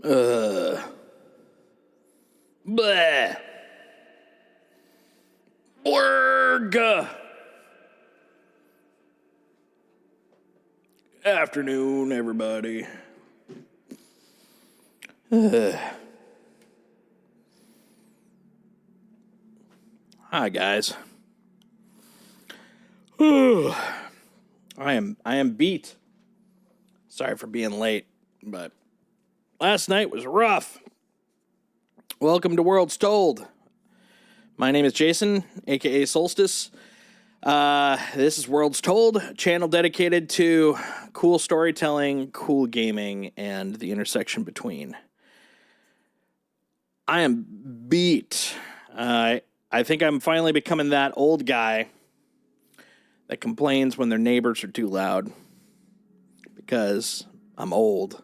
Uh. Bleh. Blurg. Afternoon, everybody. Hi, guys. I am beat. Sorry for being late, but last night was rough. Welcome to Worlds Told. My name is Jason, aka Solstice. This is Worlds Told, a channel dedicated to cool storytelling, cool gaming, and the intersection between. I am beat. I think I'm finally becoming that old guy that complains when their neighbors are too loud because I'm old.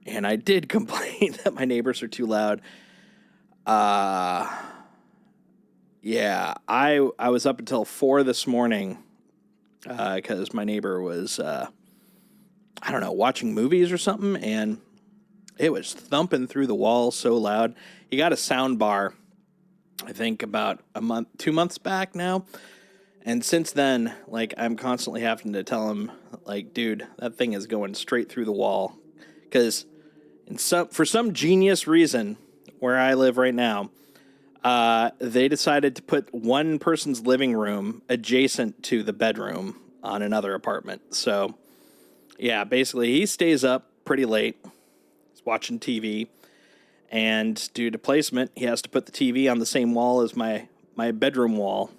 And I did complain that my neighbors are too loud. Yeah, I was up until 4 this morning because my neighbor was, watching movies or something, and it was thumping through the wall so loud. He got a sound bar, I think, about 2 months back now. And since then, I'm constantly having to tell him, dude, that thing is going straight through the wall. Because for some genius reason, where I live right now, they decided to put one person's living room adjacent to the bedroom on another apartment. So, yeah, basically, he stays up pretty late. He's watching TV. And due to placement, he has to put the TV on the same wall as my bedroom wall.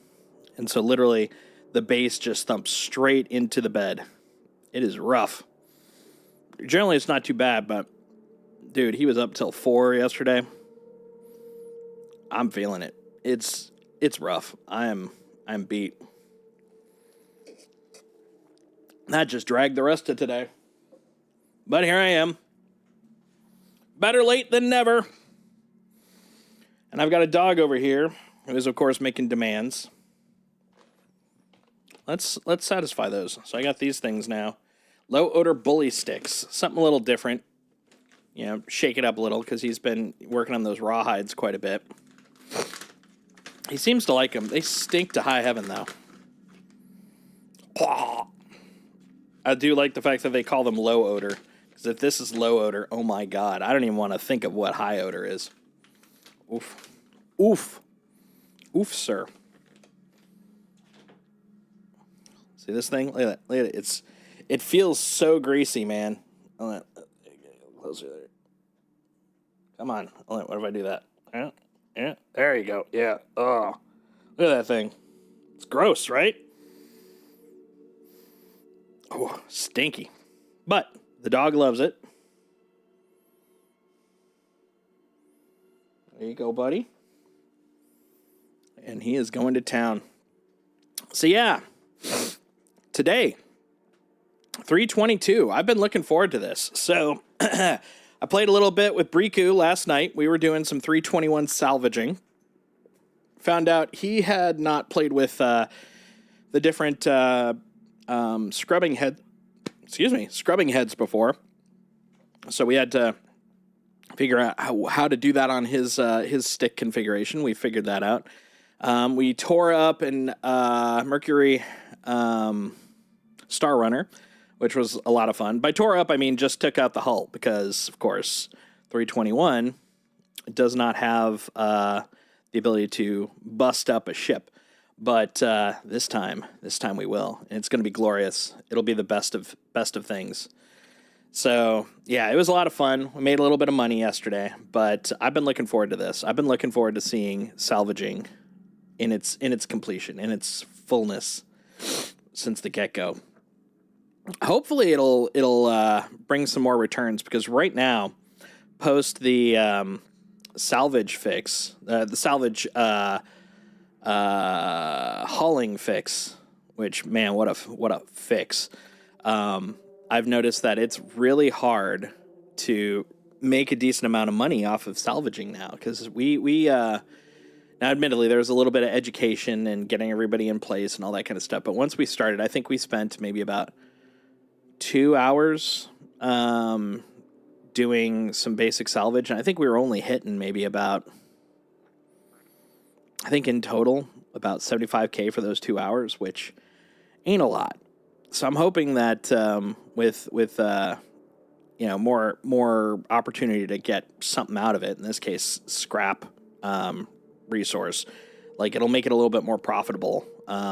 And so literally the bass just thumps straight into the bed. It is rough. Generally, it's not too bad, but dude, he was up till 4 yesterday. I'm feeling it. It's rough. I'm beat. That just dragged the rest of today. But here I am. Better late than never. And I've got a dog over here who is, of course, making demands. Let's satisfy those. So I got these things now. Low odor bully sticks. Something a little different. You know, shake it up a little because he's been working on those rawhides quite a bit. He seems to like them. They stink to high heaven, though. I do like the fact that they call them low odor. Because if this is low odor, oh my god. I don't even want to think of what high odor is. Oof. Oof. Oof, sir. See this thing? Look at that. Look at it. It feels so greasy, man. Closer there. Come on. What if I do that? Yeah. There you go. Yeah. Oh. Look at that thing. It's gross, right? Oh, stinky. But the dog loves it. There you go, buddy. And he is going to town. So yeah. Today, 322. I've been looking forward to this. So I played a little bit with Briku last night. We were doing some 321 salvaging. Found out he had not played with the different scrubbing heads before. So we had to figure out how to do that on his stick configuration. We figured that out. We tore up an Mercury Star Runner, which was a lot of fun. By tore up, I mean just took out the hull because, of course, 321 does not have the ability to bust up a ship. But this time we will, and it's going to be glorious. It'll be the best of things. So yeah, it was a lot of fun. We made a little bit of money yesterday, but I've been looking forward to this. I've been looking forward to seeing salvaging in its completion, in its fullness since the get-go. Hopefully it'll bring some more returns, because right now, post the salvage fix, the salvage hauling fix, which, man, what a fix. I've noticed that it's really hard to make a decent amount of money off of salvaging now, because now, admittedly, there was a little bit of education and getting everybody in place and all that kind of stuff. But once we started, I think we spent maybe about 2 hours doing some basic salvage, and I think we were only hitting maybe about, I think in total, about 75K for those 2 hours, which ain't a lot. So I'm hoping that with more opportunity to get something out of it, in this case, scrap resource, like it'll make it a little bit more profitable,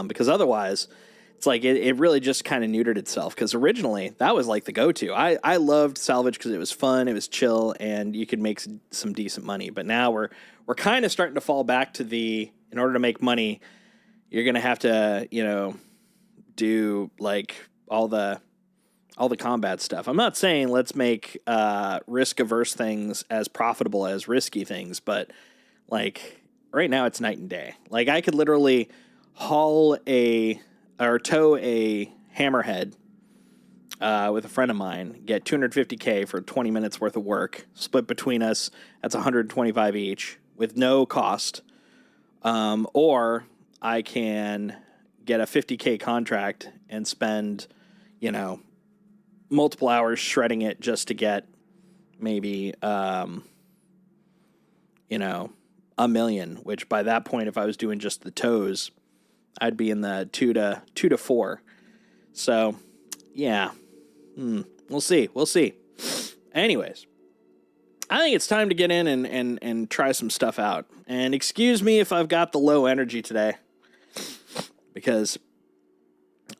because otherwise it's like it really just kind of neutered itself, because originally that was like the go-to. I loved salvage because it was fun, it was chill, and you could make some decent money. But now we're kind of starting to fall back to in order to make money, you're going to have to, do like all the combat stuff. I'm not saying let's make risk-averse things as profitable as risky things, but like right now it's night and day. Like I could literally tow a hammerhead with a friend of mine, get 250K for 20 minutes worth of work, split between us. That's 125 each with no cost. Or I can get a 50K contract and spend, multiple hours shredding it just to get maybe, $1 million, which by that point, if I was doing just the toes, I'd be in the 2 to 4. So yeah, we'll see. Anyways, I think it's time to get in and try some stuff out. And excuse me if I've got the low energy today, because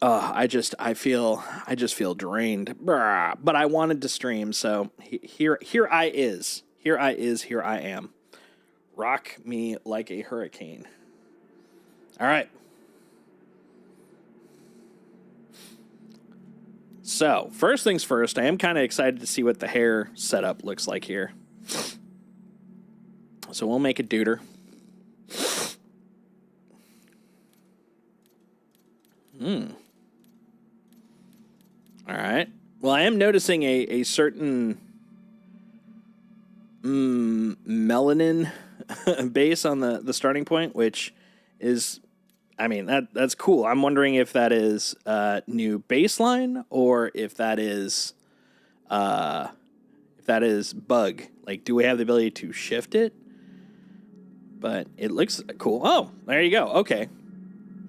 I just feel drained. But I wanted to stream, so here I am. Rock me like a hurricane. All right. So, first things first, I am kind of excited to see what the hair setup looks like here. So we'll make a duder. All right. Well, I am noticing a certain melanin base on the starting point, which is, I mean, that's cool. I'm wondering if that is new baseline or if that is bug. Like, do we have the ability to shift it? But it looks cool. Oh, there you go. Okay.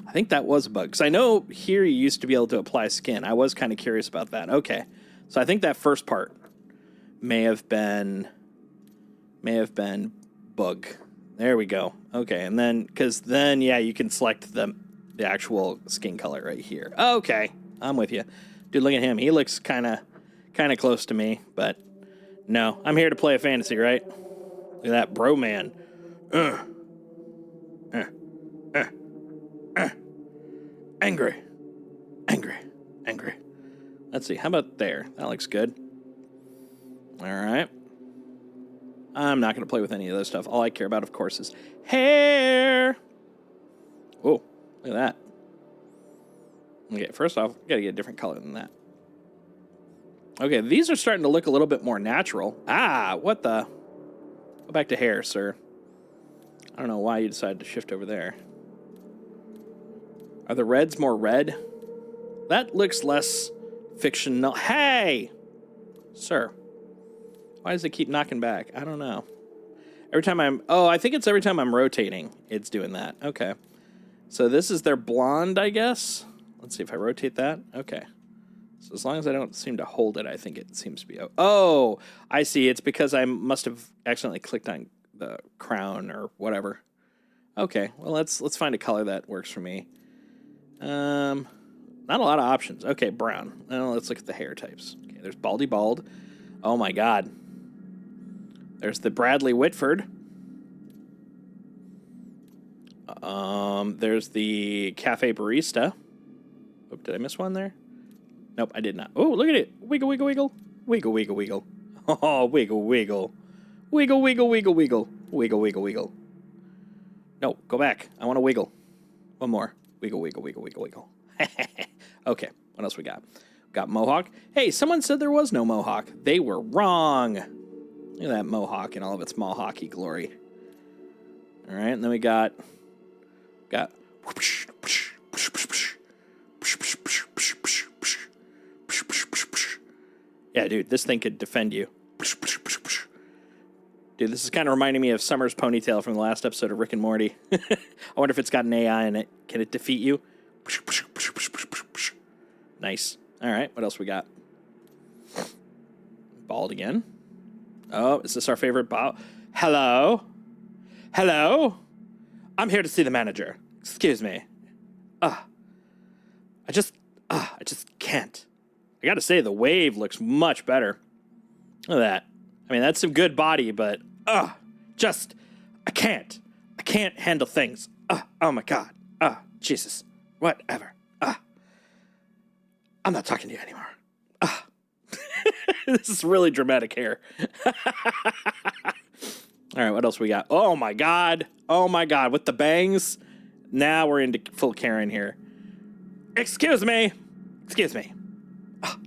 I think that was a bug. Because I know here you used to be able to apply skin. I was kind of curious about that. Okay. So I think that first part may have been bug. There we go. Okay. And then, yeah, you can select the actual skin color right here. Okay. I'm with you. Dude, look at him. He looks kind of close to me, but no. I'm here to play a fantasy, right? Look at that, bro man. Angry. Let's see. How about there? That looks good. All right. I'm not going to play with any of this stuff. All I care about, of course, is hair. Whoa. Look at that. Okay, first off, got to get a different color than that. Okay, these are starting to look a little bit more natural. Ah, what the? Go back to hair, sir. I don't know why you decided to shift over there. Are the reds more red? That looks less fictional. Hey! Sir. Why does it keep knocking back? I don't know. I think it's every time I'm rotating, it's doing that. Okay. So this is their blonde, I guess. Let's see if I rotate that. Okay. So as long as I don't seem to hold it, I think it seems to be... Oh, I see. It's because I must have accidentally clicked on the crown or whatever. Okay. Well, let's find a color that works for me. Not a lot of options. Okay, brown. Well, let's look at the hair types. Okay, there's Baldy Bald. Oh my God. There's the Bradley Whitford. There's the Cafe Barista. Oh, did I miss one there? Nope, I did not. Oh, look at it. Wiggle, wiggle, wiggle. Wiggle, wiggle, wiggle. Oh, wiggle, wiggle. Wiggle, wiggle, wiggle, wiggle. Wiggle, wiggle, wiggle. No, go back. I want to wiggle. One more. Wiggle, wiggle, wiggle, wiggle, wiggle. Okay, what else we got? Got Mohawk. Hey, someone said there was no Mohawk. They were wrong. Look at that Mohawk in all of its Mohawky glory. All right, and then we got... Yeah, dude, this thing could defend you. Dude, this is kind of reminding me of Summer's ponytail from the last episode of Rick and Morty. I wonder if it's got an AI in it. Can it defeat you? Nice. All right, what else we got? Bald again. Oh, is this our favorite bald? Hello? Hello? I'm here to see the manager. Excuse me. I just can't. I gotta say, the wave looks much better. Look at that. I mean, that's some good body, but, I can't. I can't handle things. Oh my God. Jesus. Whatever. I'm not talking to you anymore. This is really dramatic hair. All right, what else we got? Oh my God. With the bangs. Now we're into full Karen here. Excuse me.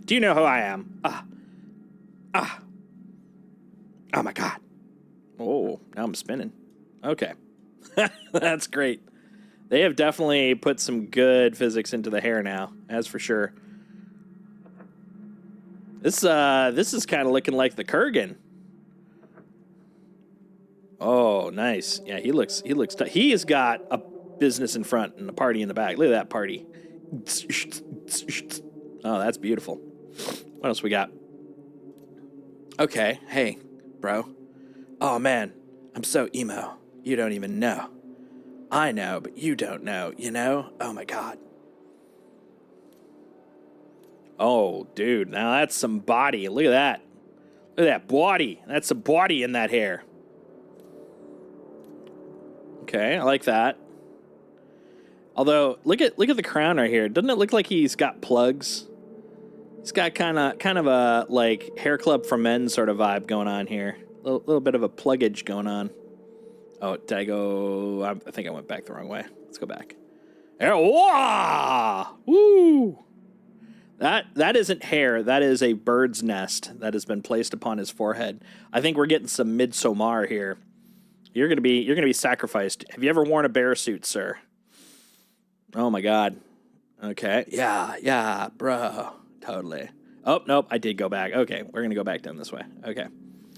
Do you know who I am? Oh my God. Oh, now I'm spinning. Okay. That's great. They have definitely put some good physics into the hair now, as for sure. This is kind of looking like the Kurgan. Oh, nice. Yeah, he looks he has got a business in front and a party in the back. Look at that party. Oh, that's beautiful. What else we got? Okay, hey, bro. Oh man, I'm so emo. You don't even know. I know, but you don't know, you know? Oh my God. Oh, dude, now that's some body. Look at that. Look at that body. That's some body in that hair. Okay, I like that. Although, look at the crown right here. Doesn't it look like he's got plugs? He's got kind of a like hair club for men sort of vibe going on here. A little bit of a pluggage going on. Oh, did I go? I think I went back the wrong way. Let's go back. There, whoa! Woo! That isn't hair. That is a bird's nest that has been placed upon his forehead. I think we're getting some Midsommar here. You're gonna be sacrificed. Have you ever worn a bear suit, sir? Oh my God. Okay. Yeah, bro. Totally. Oh, nope. I did go back. Okay, we're gonna go back down this way. Okay.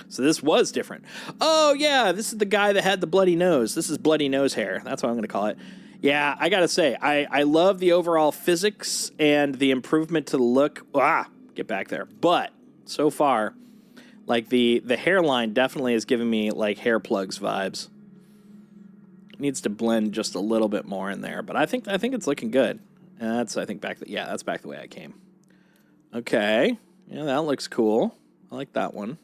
So this was different. Oh yeah, this is the guy that had the bloody nose. This is bloody nose hair. That's what I'm gonna call it. Yeah, I gotta say, I love the overall physics and the improvement to the look. Get back there. But so far, like the hairline definitely is giving me like hair plugs vibes. Needs to blend just a little bit more in there, but I think it's looking good. And that's back the way I came. Okay, yeah, that looks cool. I like that one.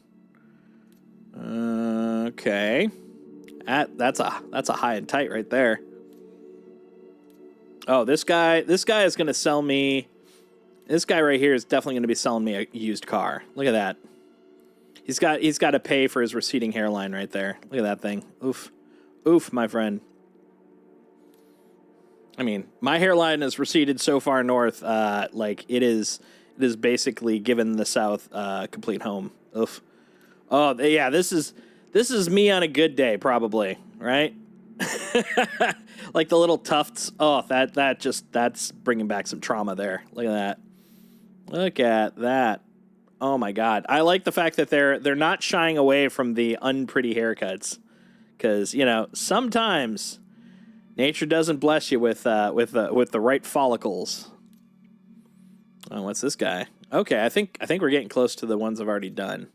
Okay, that's a high and tight right there. Oh, this guy is gonna sell me. This guy right here is definitely gonna be selling me a used car. Look at that. He's got to pay for his receding hairline right there. Look at that thing. Oof, my friend. I mean, my hairline has receded so far north, like it is basically given the South complete home. Oof. Oh yeah, this is me on a good day, probably, right? Like the little tufts. Oh, that's bringing back some trauma there. Look at that. Look at that. Oh my God. I like the fact that they're not shying away from the unpretty haircuts, because sometimes nature doesn't bless you with the right follicles. Oh, what's this guy? Okay, I think we're getting close to the ones I've already done.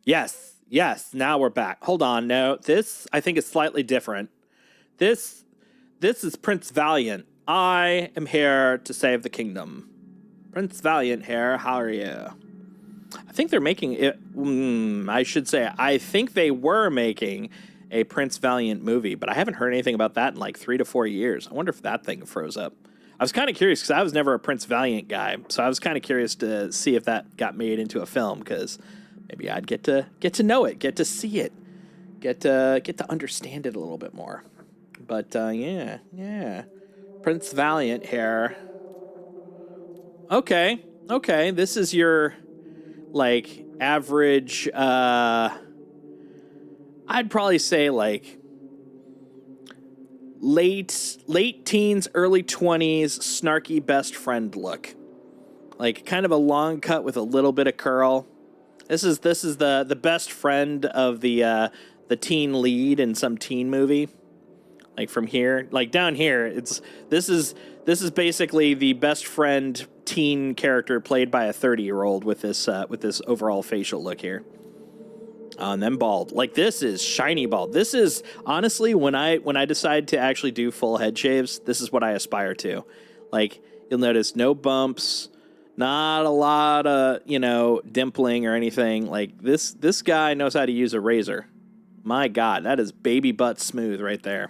Yes. Now we're back. Hold on. No, this I think is slightly different. This is Prince Valiant. I am here to save the kingdom. Prince Valiant here. How are you? I think they're making it. I should say, I think they were making a Prince Valiant movie, but I haven't heard anything about that in like 3 to 4 years. I wonder if that thing froze up. I was kind of curious because I was never a Prince Valiant guy, so I was kind of curious to see if that got made into a film, because maybe I'd get to know it, get to see it, get to understand it a little bit more. But yeah, Prince Valiant here. Okay, this is your like average. I'd probably say like late teens, early 20s, snarky best friend look. Like kind of a long cut with a little bit of curl. This is the best friend of the teen lead in some teen movie. Like from here, like down here, this is basically the best friend teen character played by a 30-year-old with this overall facial look here. And then bald. Like this is shiny bald. This is honestly when I decide to actually do full head shaves, this is what I aspire to. Like you'll notice no bumps, not a lot of, dimpling or anything. Like this guy knows how to use a razor. My God, that is baby butt smooth right there.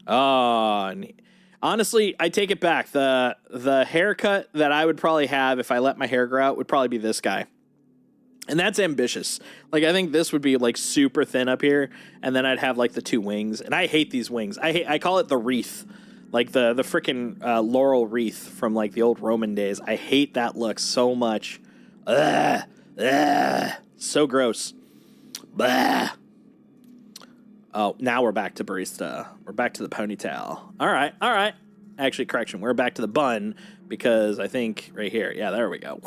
Oh, honestly, I take it back. The haircut that I would probably have if I let my hair grow out would probably be this guy. And that's ambitious. Like, I think this would be, like, super thin up here, and then I'd have, like, the 2 wings. And I hate these wings. I call it the wreath. Like, the freaking laurel wreath from, like, the old Roman days. I hate that look so much. Ugh. Ugh. So gross. Blah. Oh, now we're back to barista. We're back to the ponytail. All right. Actually, correction. We're back to the bun because I think right here. Yeah, there we go.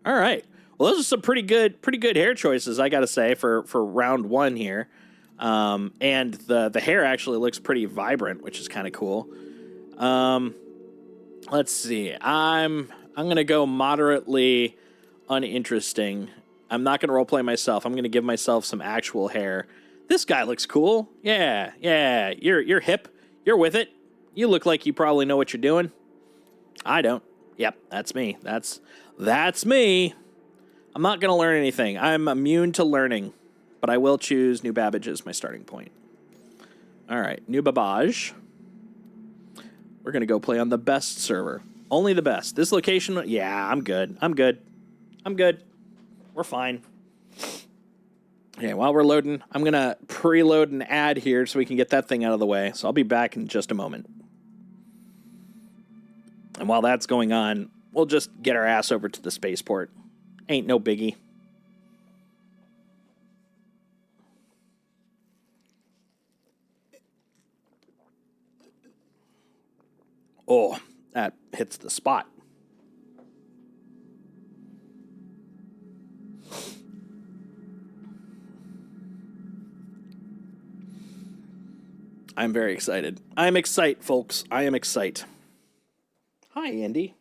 All right. Well, those are some pretty good hair choices, I got to say, for round 1 here. And the hair actually looks pretty vibrant, which is kind of cool. Let's see. I'm going to go moderately uninteresting. I'm not going to roleplay myself. I'm going to give myself some actual hair. This guy looks cool. Yeah. You're hip. You're with it. You look like you probably know what you're doing. I don't. Yep, that's me. That's me. I'm not going to learn anything. I'm immune to learning, but I will choose New Babbage as my starting point. All right, New Babbage. We're going to go play on the best server. Only the best. This location, yeah, I'm good. We're fine. Yeah, while we're loading, I'm going to preload an ad here so we can get that thing out of the way. So I'll be back in just a moment. And while that's going on, we'll just get our ass over to the spaceport. Ain't no biggie. Oh, that hits the spot. I'm very excited. I'm excited, folks. I am excited. Hi, Andy.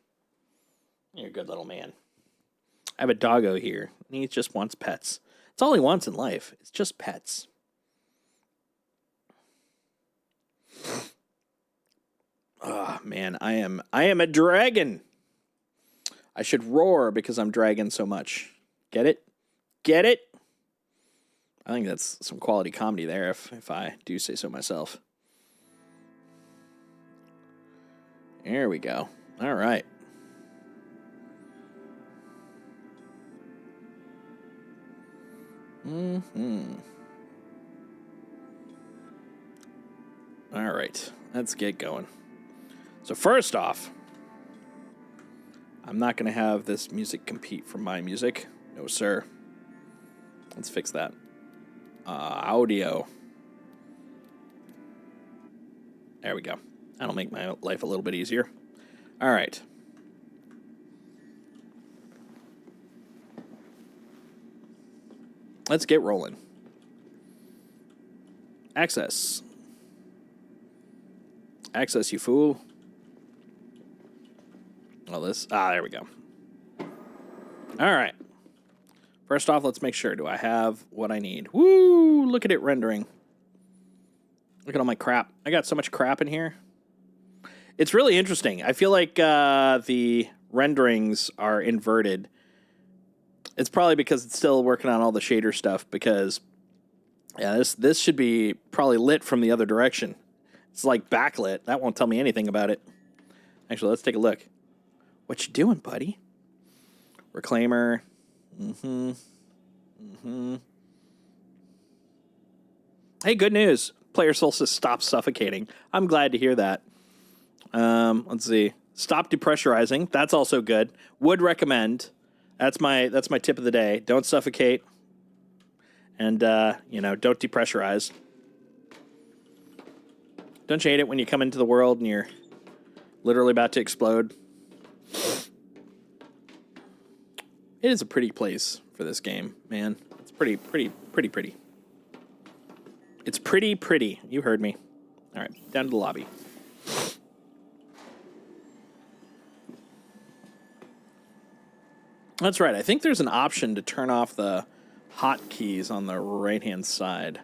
You're a good little man. I have a doggo here, and he just wants pets. It's all he wants in life. It's just pets. Oh, man, I am a dragon. I should roar because I'm dragging so much. Get it? Get it? I think that's some quality comedy there, if I do say so myself. There we go. All right. All right. Let's get going. So first off, I'm not going to have this music compete for my music. No, sir. Let's fix that. Audio. There we go. That'll make my life a little bit easier. All right. Let's get rolling. Access. Access, you fool. Well, there we go. All right. First off, let's make sure. Do I have what I need? Woo! Look at it rendering. Look at all my crap. I got so much crap in here. It's really interesting. I feel like the renderings are inverted. It's probably because it's still working on all the shader stuff because, yeah, this should be probably lit from the other direction. It's like backlit. That won't tell me anything about it. Actually, let's take a look. What you doing, buddy? Reclaimer. Hey, good news. Player Solstice stopped suffocating. I'm glad to hear that. Let's see. Stop depressurizing. That's also good. Would recommend. That's my tip of the day. Don't suffocate. And don't depressurize. Don't you hate it when you come into the world and you're literally about to explode? It is a pretty place for this game, man. It's pretty. It's pretty. You heard me. All right, down to the lobby. That's right. I think there's an option to turn off the hotkeys on the right-hand side.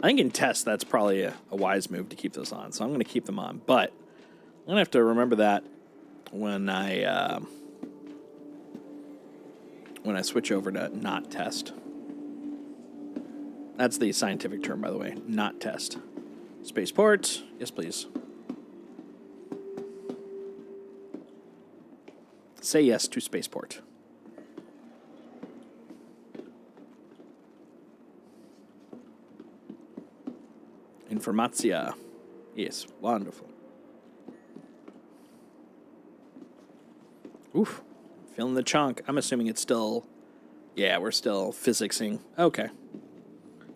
I think in test, that's probably a wise move to keep those on. So I'm going to keep them on. But I'm going to have to remember that when I switch over to not test. That's the scientific term, by the way. Not test. Spaceport. Yes, please. Say yes to spaceport. Informatia. Yes, wonderful. Oof. Feeling the chunk. I'm assuming it's still... Yeah, we're still physicsing. Okay.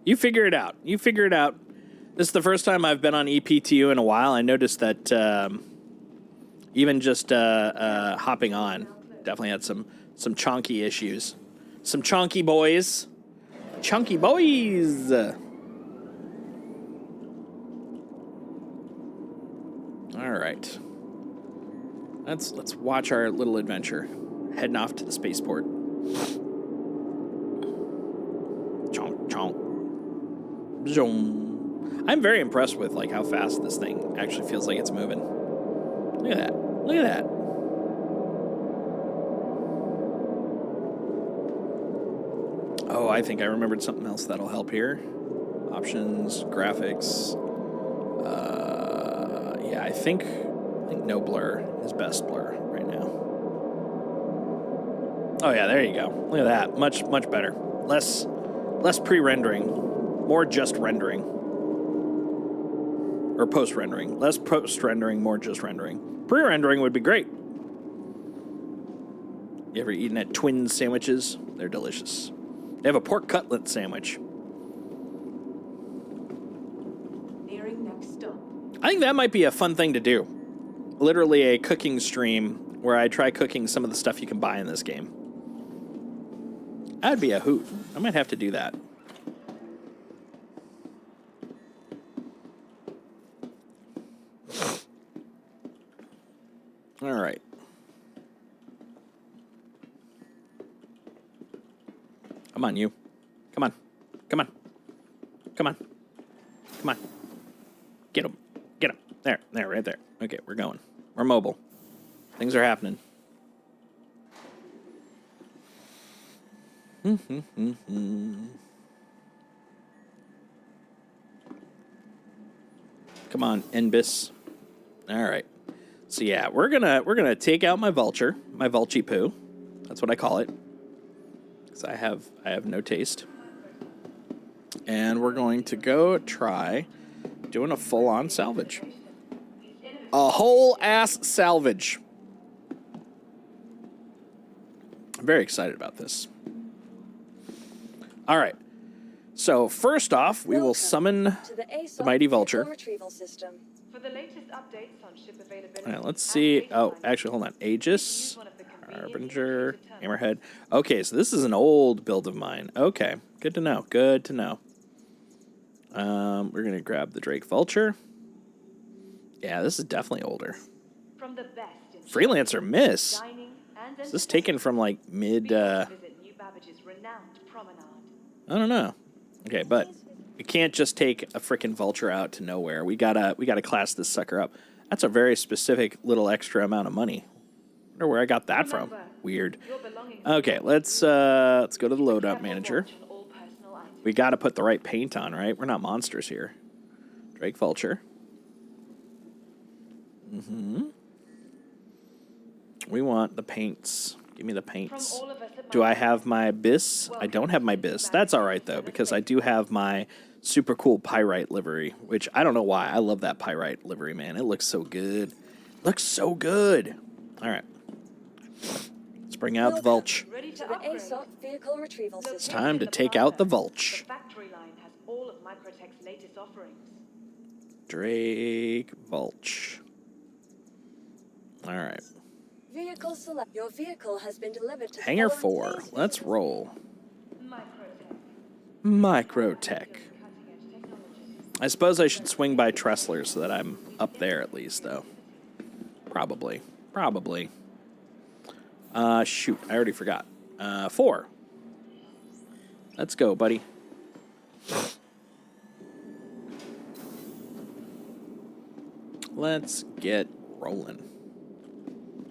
You figure it out. This is the first time I've been on EPTU in a while. I noticed that even just hopping on definitely had some chonky issues. Some chonky boys. Chunky boys! All right. Let's watch our little adventure. Heading off to the spaceport. Chonk, chonk. Zoom. I'm very impressed with like how fast this thing actually feels like it's moving. Look at that. Oh, I think I remembered something else that'll help here. Options, graphics. Yeah, I think no blur is best blur right now. Oh yeah, there you go. Look at that. Much better. Less pre-rendering, more just rendering. Or post-rendering. Less post-rendering, more just rendering. Pre-rendering would be great. You ever eaten at Twins sandwiches? They're delicious. They have a pork cutlet sandwich. Nearing next stop. I think that might be a fun thing to do. Literally a cooking stream where I try cooking some of the stuff you can buy in this game. That'd be a hoot. I might have to do that. All right. Come on, you. Come on. Get him. There, right there. Okay, we're going. We're mobile. Things are happening. Come on, NBIS. All right. So yeah, we're gonna take out my vulture, my vulchy poo. That's what I call it. Because I have no taste. And we're going to go try doing a full-on salvage. A whole ass salvage. I'm very excited about this. All right. So first off, we will summon the mighty vulture. For the latest updates on ship availability. All right, let's see. Oh, actually, hold on. Aegis, Harbinger, Hammerhead. Okay, so this is an old build of mine. Okay, good to know. We're going to grab the Drake Vulture. Yeah, this is definitely older. From the best Freelancer Miss. dining and Is this taken from like mid... visit New Babbage's renowned promenade. I don't know. Okay, but we can't just take a freaking vulture out to nowhere. We gotta class this sucker up. That's a very specific little extra amount of money. I wonder where I got that from. Weird. Okay, let's go to the loadout manager. We gotta put the right paint on, right? We're not monsters here. Drake Vulture. We want the paints. Give me the paints. Do I have my bis? I don't have my bis. That's all right, though, because I do have my super cool pyrite livery, which I don't know why. I love that pyrite livery, man. It looks so good. Looks so good. All right. Let's bring out the Vulch. It's time to take out the Vulch. The factory line has all of Microtech's latest offerings. Drake Vulch. All right. Vehicle select. Your vehicle has been delivered to the Hangar following 4. phase Let's vehicle. roll. Microtech. Microtech. Cutting-edge technology. I suppose I should swing by Tressler so that I'm up there at least, though. Probably. Probably. Shoot. I already forgot. 4. Let's go, buddy. Let's get rolling.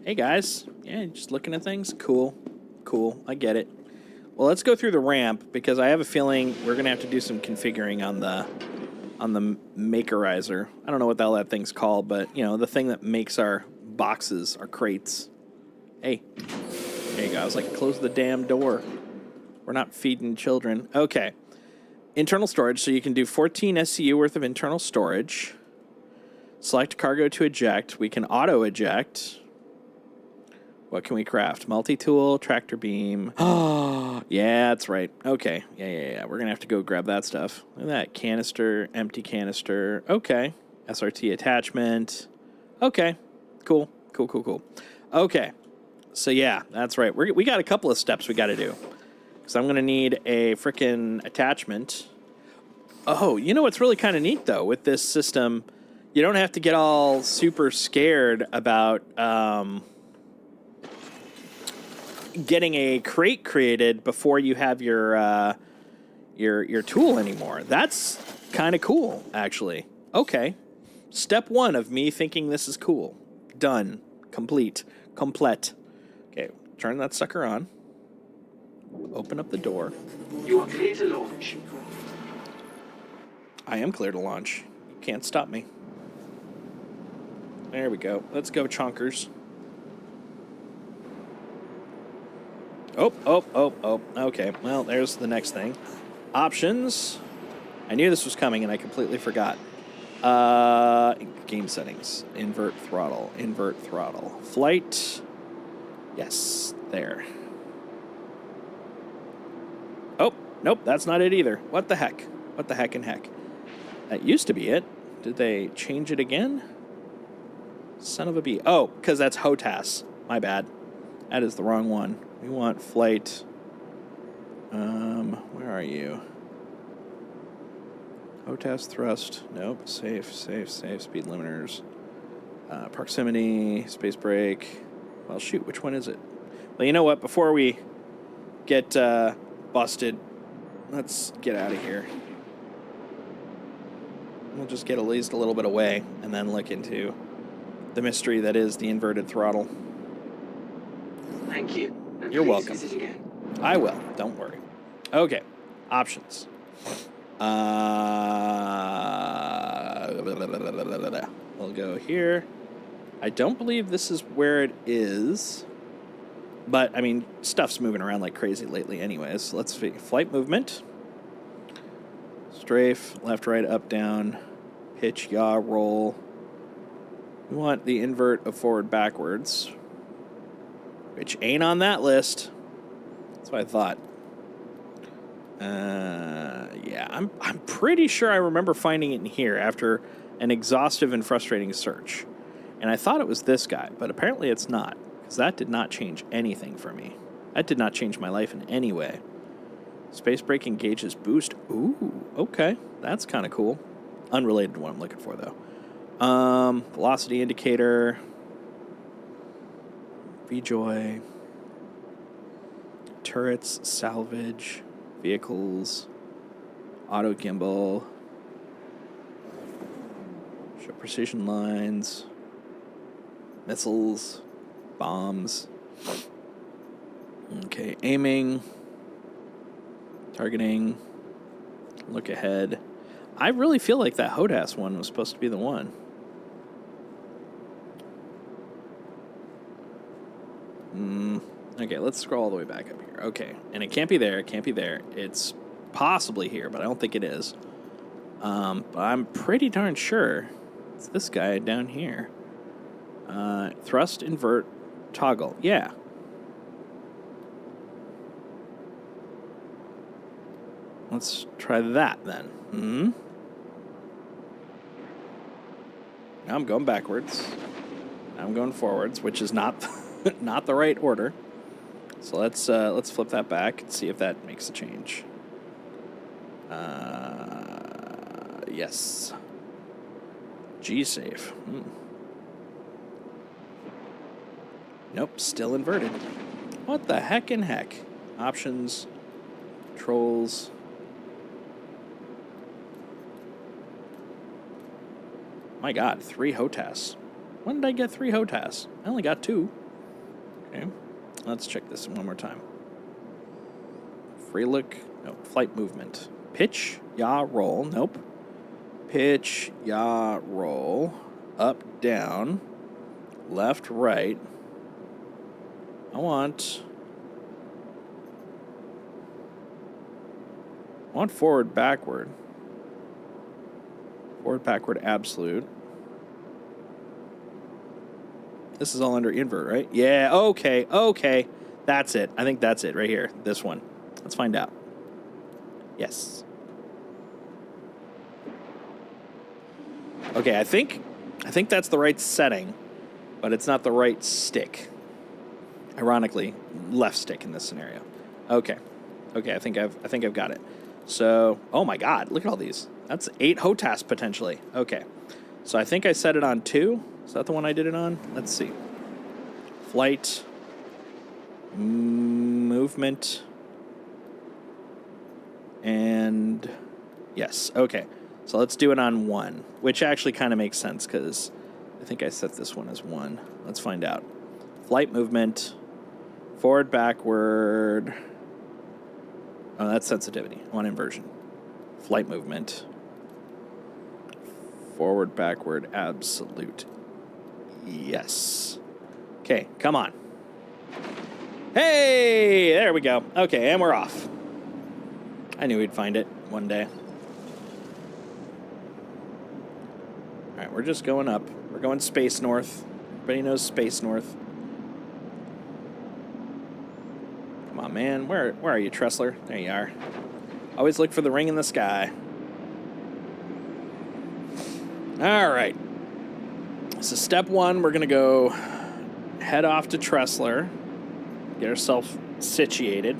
Hey, guys. Yeah, just looking at things. Cool. Cool. I get it. Well, let's go through the ramp, because I have a feeling we're going to have to do some configuring on the makerizer. I don't know what the hell that thing's called, but, you know, the thing that makes our boxes, our crates. Hey. There you go. I was like, close the damn door. We're not feeding children. Okay. Internal storage. So you can do 14 SCU worth of internal storage. Select cargo to eject. We can auto eject. What can we craft? Multi-tool, tractor beam. Oh, yeah, that's right. Okay. Yeah. We're going to have to go grab that stuff. Look at that. Canister, empty canister. Okay. SRT attachment. Okay. Cool. Okay. So, yeah, that's right. We got a couple of steps we got to do. Because I'm going to need a frickin' attachment. Oh, you know what's really kind of neat, though, with this system? You don't have to get all super scared about getting a crate created before you have your tool anymore. That's kind of cool, actually. Okay. Step 1 of me thinking this is cool. Done. Complete. Okay, turn that sucker on. Open up the door. You are clear to launch. I am clear to launch. You can't stop me. There we go. Let's go, chonkers. Oh. Okay, well, there's the next thing. Options. I knew this was coming and I completely forgot. Game settings. Invert throttle. Flight. Yes, there. Oh, nope, that's not it either. What the heck? That used to be it. Did they change it again? Son of a bee. Oh, because that's HOTAS. My bad. That is the wrong one. We want flight. Where are you? HOTAS thrust. Nope. Safe. Speed limiters. Proximity. Space brake. Well, shoot. Which one is it? Well, you know what? Before we get busted, let's get out of here. We'll just get at least a little bit away and then look into the mystery that is the inverted throttle. Thank you. And You're please welcome. visit again. I will. Don't worry. Okay. Options. We'll go here. I don't believe this is where it is. But, I mean, stuff's moving around like crazy lately anyways. Let's see. Flight movement. Strafe. Left, right, up, down. Pitch, yaw, roll. We want the invert of forward, backwards. Which ain't on that list. That's what I thought. Yeah, I'm pretty sure I remember finding it in here after an exhaustive and frustrating search. And I thought it was this guy, but apparently it's not. Because that did not change anything for me. That did not change my life in any way. Space brake engages boost. Ooh, okay. That's kind of cool. Unrelated to what I'm looking for, though. Velocity indicator. VJoy. Turrets, salvage, vehicles, auto gimbal. Show precision lines. Missiles. Bombs. Okay, aiming. Targeting. Look ahead. I really feel like that HOTAS one was supposed to be the one. Okay, let's scroll all the way back up here. Okay, and it can't be there. It's possibly here, but I don't think it is. But I'm pretty darn sure it's this guy down here. Thrust, invert, toggle. Yeah. Let's try that then. Now I'm going backwards. Now I'm going forwards, which is not Not the right order. So let's flip that back and see if that makes a change. Yes. G-safe. Nope, still inverted. What the heck in heck? Options, controls. My God, 3 HOTAS. When did I get 3 HOTAS? I only got 2. Okay, let's check this one more time. Free look, no, flight movement. Pitch, yaw, roll, nope. Pitch, yaw, roll. Up, down. Left, right. I want forward, backward. Forward, backward, absolute. This is all under invert, right? Yeah, okay, okay. That's it. I think that's it right here. This one. Let's find out. Yes. Okay, I think that's the right setting, but it's not the right stick. Ironically, left stick in this scenario. Okay. Okay, I think I've got it. So, oh my God, look at all these. That's 8 HOTAS potentially. Okay. So I think I set it on 2. Is that the one I did it on? Let's see. Flight. Movement. And yes, okay. So let's do it on 1, which actually kind of makes sense because I think I set this one as 1. Let's find out. Flight movement. Forward, backward. Oh, that's sensitivity. I want inversion. Flight movement. Forward, backward, absolute. Yes. Okay, come on. Hey, there we go. Okay, and we're off. I knew we'd find it one day. All right, we're just going up. We're going space north. Everybody knows space north. Come on, man. Where are you, Tressler? There you are. Always look for the ring in the sky. All right. So step 1, we're going to go head off to Tressler, get ourselves situated.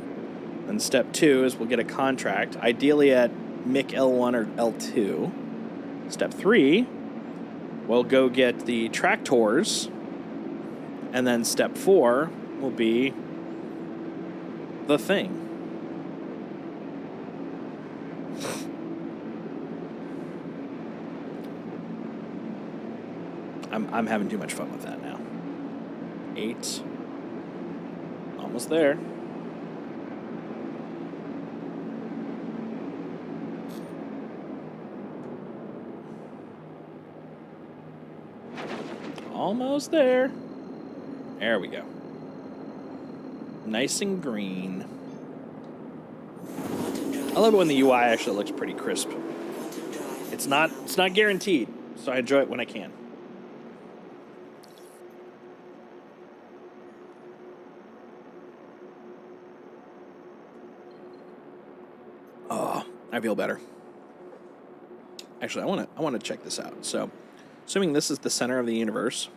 And step 2 is we'll get a contract, ideally at MIC L1 or L2. Step 3, we'll go get the tractors. And then step 4 will be the thing. I'm having too much fun with that now. 8. Almost there. Almost there. There we go. Nice and green. I love it when the UI actually looks pretty crisp. It's not guaranteed, so I enjoy it when I can. Oh, I feel better. Actually, I want to check this out. So, assuming this is the center of the universe.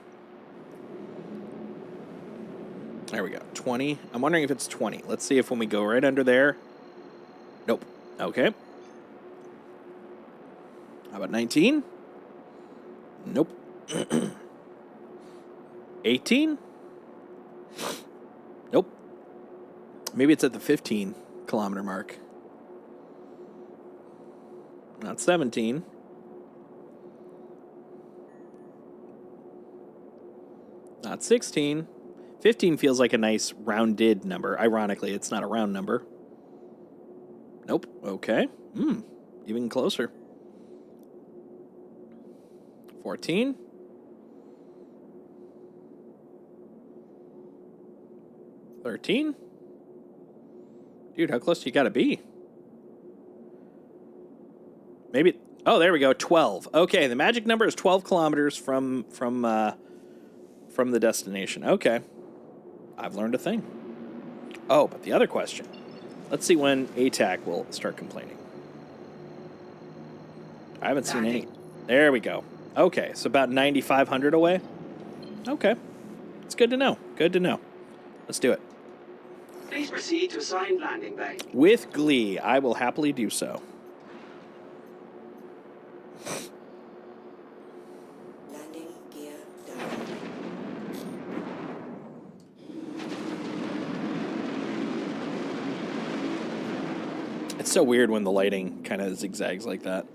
There we go. 20. I'm wondering if it's 20. Let's see if when we go right under there. Nope. Okay. How about 19? Nope. 18? Nope. Maybe it's at the 15 kilometer mark. Not 17. Not 16. 15 feels like a nice rounded number. Ironically, it's not a round number. Nope. Okay. Even closer. 14. 13. Dude, how close do you gotta be? Maybe. Oh, there we go. 12. Okay, the magic number is 12 kilometers from the destination. Okay. I've learned a thing. Oh, but the other question. Let's see when ATAC will start complaining. I haven't seen any. There we go. Okay, so about 9,500 away. Okay. It's good to know. Good to know. Let's do it. Please proceed to assigned landing bay. With glee, I will happily do so. Landing gear down. It's so weird when the lighting kind of zigzags like that.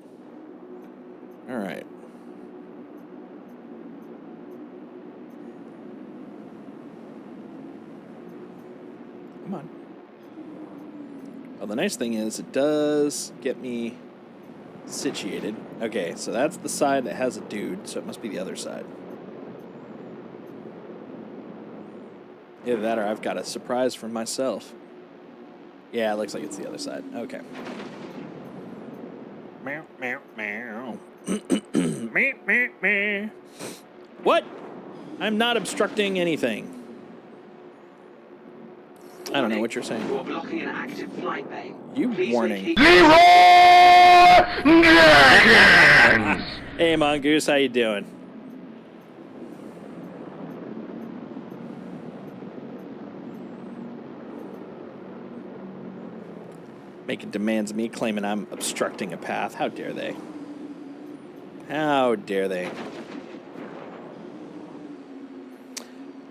All right. Come on. Well, the nice thing is it does get me situated. Okay, so that's the side that has a dude, so it must be the other side. Either that or I've got a surprise for myself. Yeah, it looks like it's the other side. Okay. Meow, meow, meow. Meow, meow, meow. What? I'm not obstructing anything. I don't know what you're saying. You're blocking an active flight bay. You Please warning. vacate- Hey, Mongoose, how you doing? Making demands of me, claiming I'm obstructing a path. How dare they? How dare they?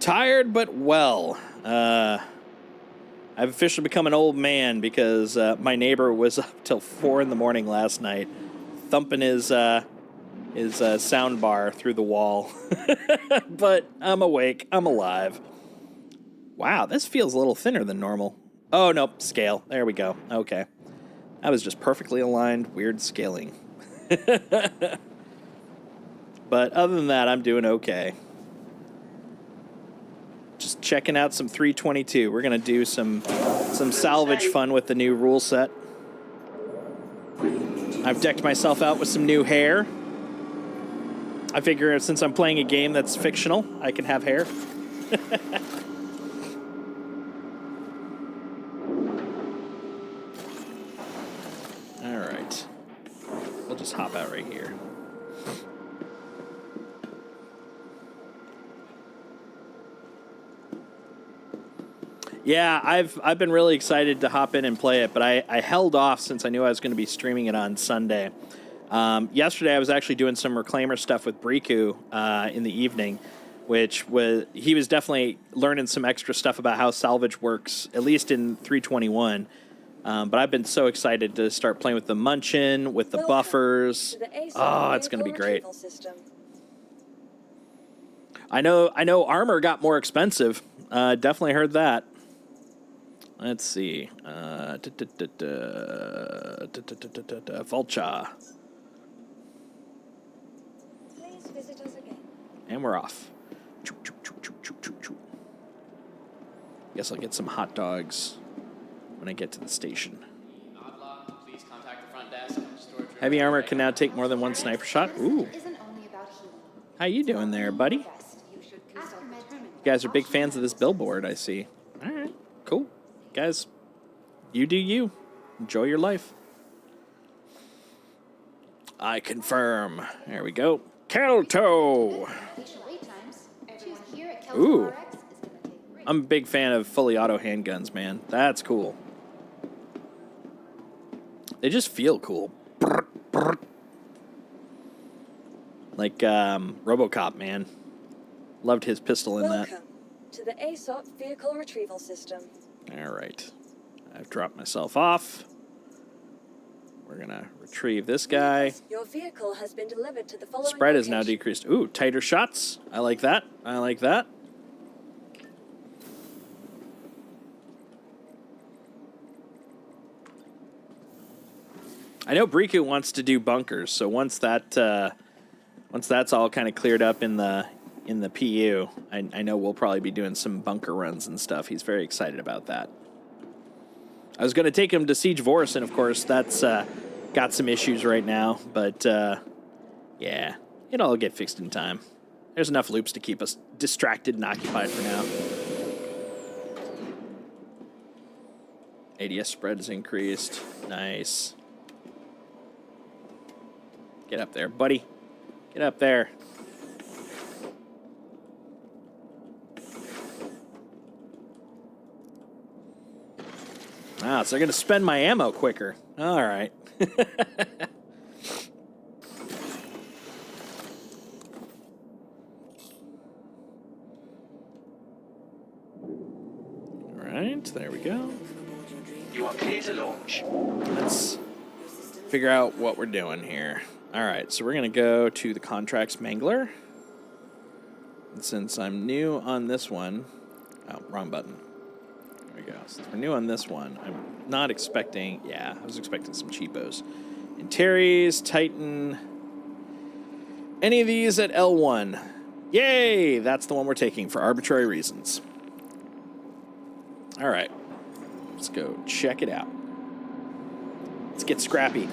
Tired but well. I've officially become an old man because my neighbor was up till 4 in the morning last night, thumping his sound bar through the wall. But I'm awake. I'm alive. Wow, this feels a little thinner than normal. Oh, nope, scale. There we go. Okay. That was just perfectly aligned, weird scaling. But other than that, I'm doing okay. Just checking out some 322. We're going to do some salvage fun with the new rule set. I've decked myself out with some new hair. I figure since I'm playing a game that's fictional, I can have hair. All right. We'll just hop out right here. Yeah, I've been really excited to hop in and play it, but I held off since I knew I was going to be streaming it on Sunday. Yesterday, I was actually doing some Reclaimer stuff with Briku in the evening, he was definitely learning some extra stuff about how salvage works, at least in 321. But I've been so excited to start playing with the Munchin, with the buffers. Oh, it's going to be great. I know armor got more expensive. Definitely heard that. Let's see. Vulture. Please visit us again. And we're off. Guess I'll get some hot dogs when I get to the station. Please contact the front desk. Heavy armor can now take more than one sniper shot. Ooh. How you doing there, buddy? You guys are big fans of this billboard, I see. All right, cool. Guys, you do you. Enjoy your life. I confirm. There we go. Kelto! Ooh. I'm a big fan of fully auto handguns, man. That's cool. They just feel cool. Like RoboCop, man. Loved his pistol in that. Welcome to the ASOP vehicle retrieval system. All right. I've dropped myself off. We're going to retrieve this guy. Your vehicle has been delivered to the following Spread is now location. decreased. Ooh, tighter shots. I like that. I like that. I know Briku wants to do bunkers, so once that's all kind of cleared up in the PU, I know we'll probably be doing some bunker runs and stuff. He's very excited about that. I was going to take him to Siege Vorsen, of course. That's got some issues right now, but yeah, it'll all get fixed in time. There's enough loops to keep us distracted and occupied for now. ADS spread is increased. Nice. Get up there, buddy. Get up there. Ah, so they're going to spend my ammo quicker. All right. All right, there we go. You are clear to launch. Let's figure out what we're doing here. All right, so we're going to go to the contracts mangler. And since I'm new on this one... Oh, wrong button. There we go. Since we're new on this one, I'm not expecting... Yeah, I was expecting some cheapos. Antares, Titan... Any of these at L1. Yay! That's the one we're taking for arbitrary reasons. All right. Let's go check it out. Let's get scrappy.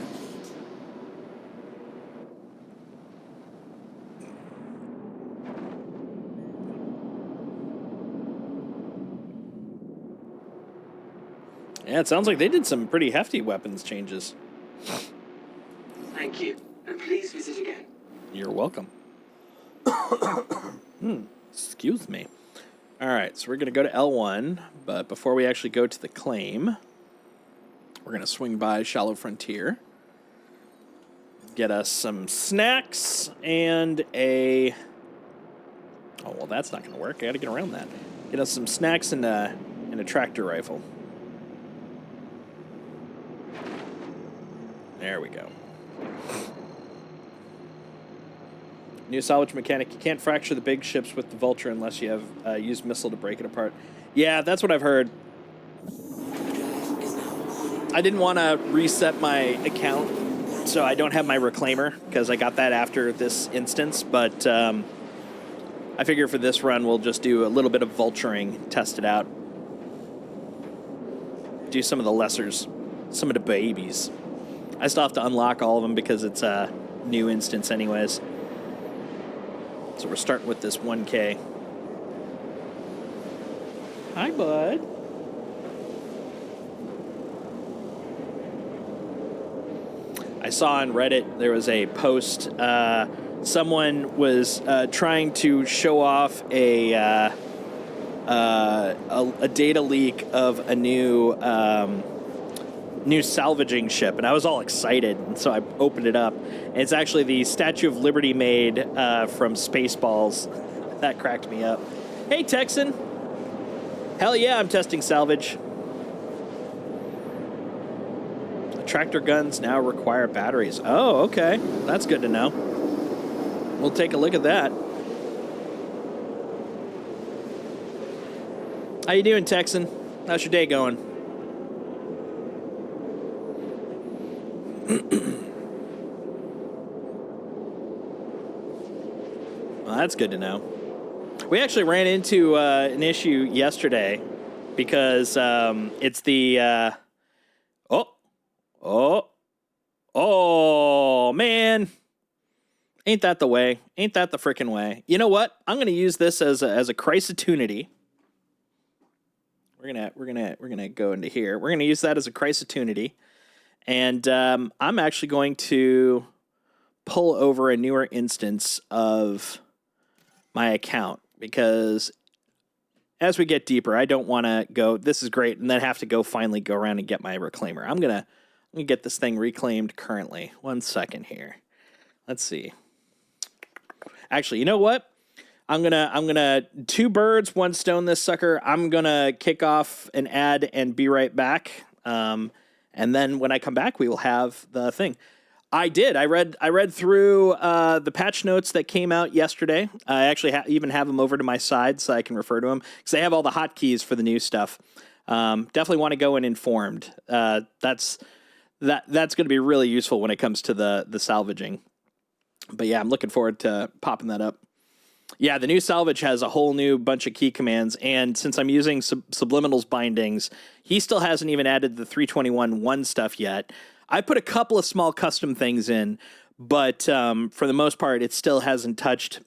Yeah, it sounds like they did some pretty hefty weapons changes. Thank you, and please visit again. You're welcome. Excuse me. All right, so we're going to go to L1, but before we actually go to the claim, we're going to swing by Shallow Frontier, get us some snacks and a... Oh, well, that's not going to work. I got to get around that. Get us some snacks and a tractor rifle. There we go. New salvage mechanic. You can't fracture the big ships with the Vulture unless you have used missile to break it apart. Yeah, that's what I've heard. I didn't want to reset my account, so I don't have my reclaimer, because I got that after this instance, but I figure for this run we'll just do a little bit of vulturing, test it out. Do some of the lessers, some of the babies. I still have to unlock all of them because it's a new instance anyways. So we're starting with this 1K. Hi, bud. I saw on Reddit there was a post. Someone was trying to show off a data leak of a new salvaging ship, and I was all excited, and so I opened it up, and it's actually the Statue of Liberty made from Spaceballs. That cracked me up. Hey, Texan. Hell yeah, I'm testing salvage. Tractor guns now require batteries. Oh, okay. That's good to know. We'll take a look at that. How you doing, Texan? How's your day going? Well, that's good to know. We actually ran into an issue yesterday because it's the... Oh, man. Ain't that the way? Ain't that the frickin' way? You know what? I'm going to use this as a crisis-opportunity. We're gonna go into here. We're going to use that as a crisis-opportunity. And I'm actually going to pull over a newer instance of my account because as we get deeper, I don't want to go, this is great, and then have to finally go around and get my reclaimer. I'm gonna get this thing reclaimed currently. 1 second here. Let's see. Actually, you know what? I'm gonna 2 birds, 1 stone this sucker. I'm gonna kick off an ad and be right back. And then when I come back, we will have the thing. I read through the patch notes that came out yesterday. I actually even have them over to my side so I can refer to them because they have all the hotkeys for the new stuff. Definitely want to go in informed. That's going to be really useful when it comes to the salvaging. But yeah, I'm looking forward to popping that up. Yeah, the new salvage has a whole new bunch of key commands, and since I'm using Subliminal's bindings, he still hasn't even added the 321.1 stuff yet. I put a couple of small custom things in, but for the most part, it still hasn't touched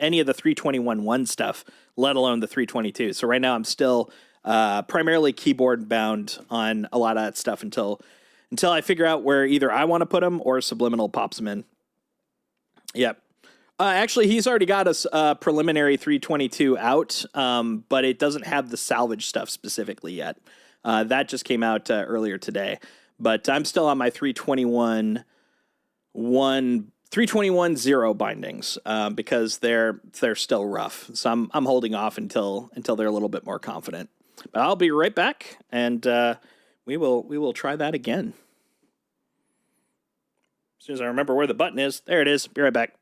any of the 321.1 stuff, let alone the 322. So right now, I'm still primarily keyboard bound on a lot of that stuff until I figure out where either I want to put them or Subliminal pops them in. Yep. Actually, he's already got a preliminary 322 out, but it doesn't have the salvage stuff specifically yet. That just came out earlier today. But I'm still on my 321.0 bindings because they're still rough. So I'm holding off until they're a little bit more confident. But I'll be right back, and we will try that again. As soon as I remember where the button is, there it is. Be right back.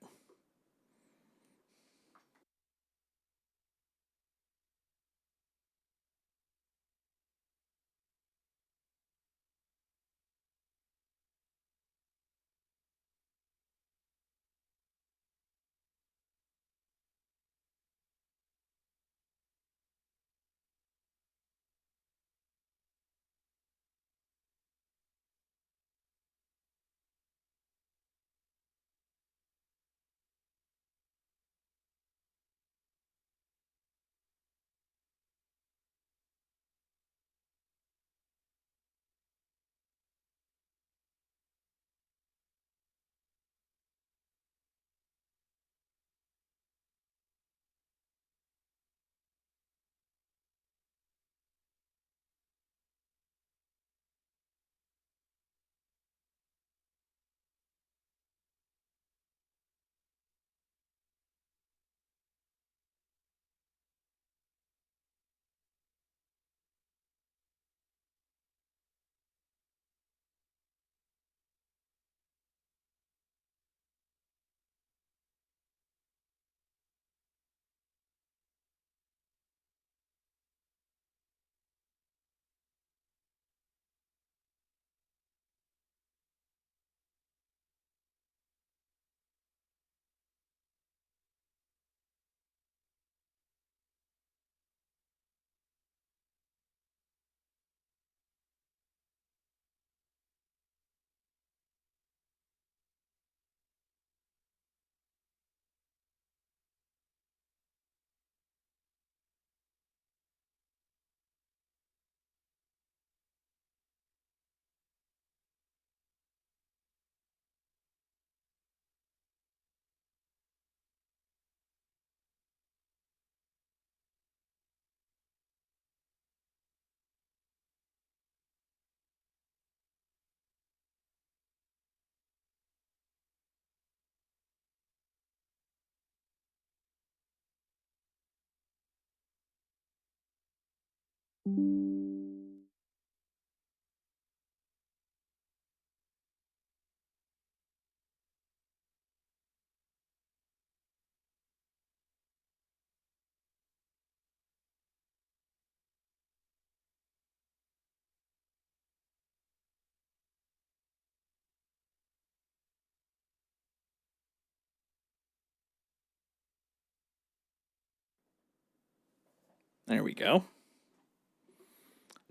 There we go.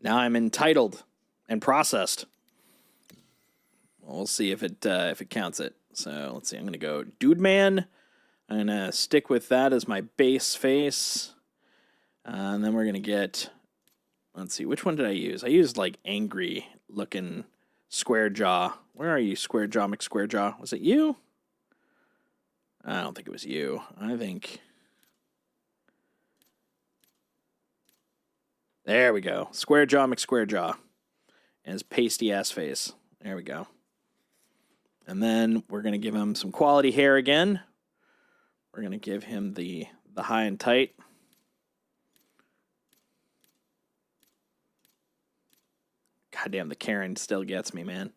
Now I'm entitled and processed. We'll see if it counts it. So let's see. I'm gonna go Dude Man. I'm gonna stick with that as my base face, and then we're gonna get. Let's see. Which one did I use? I used like angry looking Square Jaw. Where are you, Square Jaw McSquare Jaw? Was it you? I don't think it was you. I think. There we go. Square Jaw McSquare Jaw. And his pasty ass face. There we go. And then we're going to give him some quality hair again. We're going to give him the high and tight. Goddamn, the Karen still gets me, man.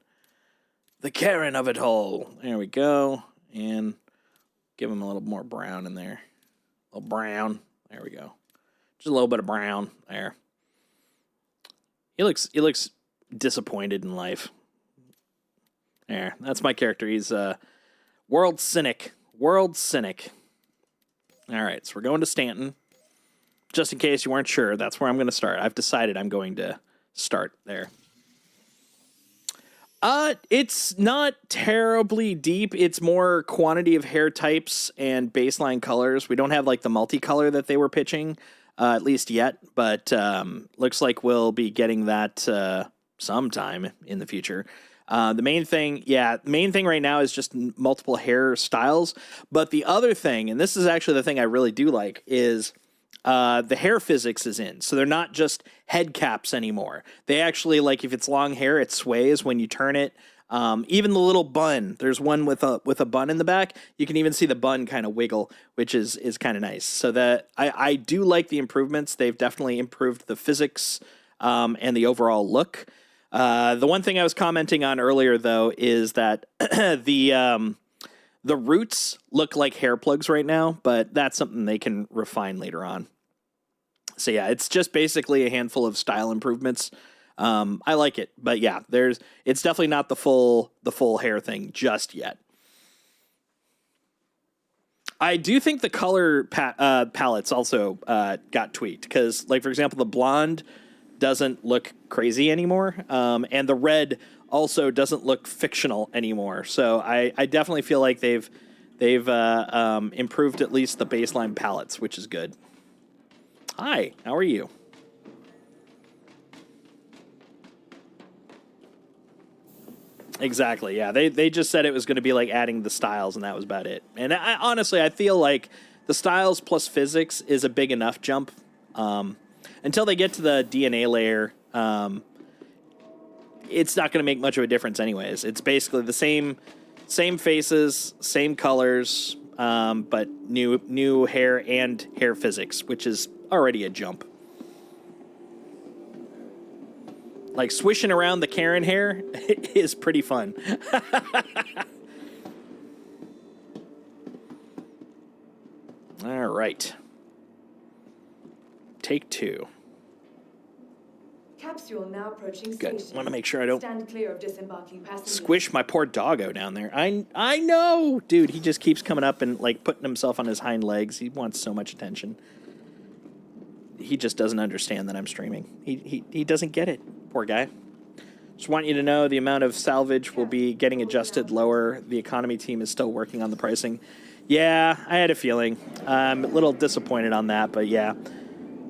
The Karen of it all. There we go. And give him a little more brown in there. A little brown. There we go. Just a little bit of brown there. He looks disappointed in life. There, that's my character. He's world cynic. World cynic. All right, so we're going to Stanton. Just in case you weren't sure, that's where I'm going to start. I've decided I'm going to start there. It's not terribly deep. It's more quantity of hair types and baseline colors. We don't have like the multicolor that they were pitching, at least yet, but looks like we'll be getting that sometime in the future. The main thing right now is just multiple hair styles. But the other thing, and this is actually the thing I really do like, is the hair physics is in. So they're not just head caps anymore. They actually, like, if it's long hair, it sways when you turn it. Even the little bun, there's one with a bun in the back. You can even see the bun kind of wiggle, which is kind of nice. So that I do like the improvements. They've definitely improved the physics and the overall look. The one thing I was commenting on earlier, though, is that the roots look like hair plugs right now, but that's something they can refine later on. So yeah, it's just basically a handful of style improvements. I like it, but yeah, it's definitely not the full hair thing just yet. I do think the color palettes also got tweaked because, like, for example, the blonde doesn't look crazy anymore, and the red also doesn't look fictional anymore. So I definitely feel like they've improved at least the baseline palettes, which is good. Hi, how are you? Exactly, yeah. They just said it was going to be like adding the styles, and that was about it. And honestly, I feel like the styles plus physics is a big enough jump. Until they get to the DNA layer, it's not going to make much of a difference anyways. It's basically the same faces, same colors, but new hair and hair physics, which is already a jump. Like, swishing around the Karen hair is pretty fun. All right. Take 2. Capsule now approaching Good. station. Want to make sure I don't Stand clear of disembarking passengers. squish my poor doggo down there. I know, dude. He just keeps coming up and, like, putting himself on his hind legs. He wants so much attention. He just doesn't understand that I'm streaming. He doesn't get it. Poor guy. Just want you to know the amount of salvage will be getting adjusted lower. The economy team is still working on the pricing. Yeah, I had a feeling. I'm a little disappointed on that, but yeah.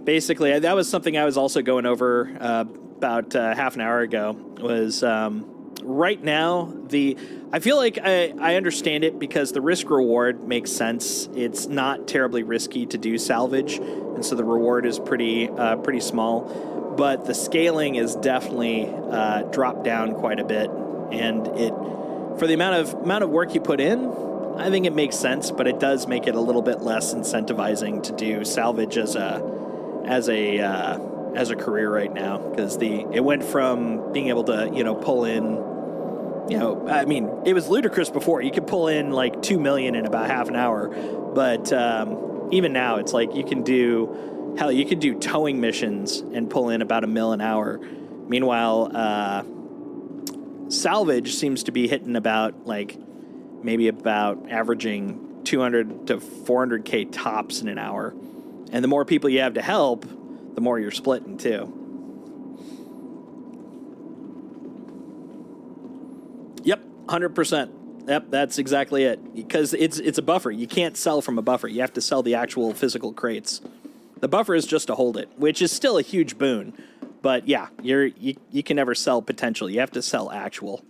Basically, that was something I was also going over about half an hour ago, was right now, I feel like I understand it because the risk-reward makes sense. It's not terribly risky to do salvage, and so the reward is pretty small. But the scaling is definitely dropped down quite a bit, and for the amount of work you put in, I think it makes sense. But it does make it a little bit less incentivizing to do salvage as a career right now, because it went from being able to pull in. I mean, it was ludicrous before. You could pull in like 2 million in about half an hour, but even now it's like you could do towing missions and pull in about $1 million an hour. Meanwhile, salvage seems to be hitting about maybe about averaging 200 to 400K tops in an hour. And the more people you have to help, the more you're splitting too. Yep, 100%. Yep, that's exactly it. Because it's a buffer. You can't sell from a buffer. You have to sell the actual physical crates. The buffer is just to hold it, which is still a huge boon. But yeah, you can never sell potential. You have to sell actual.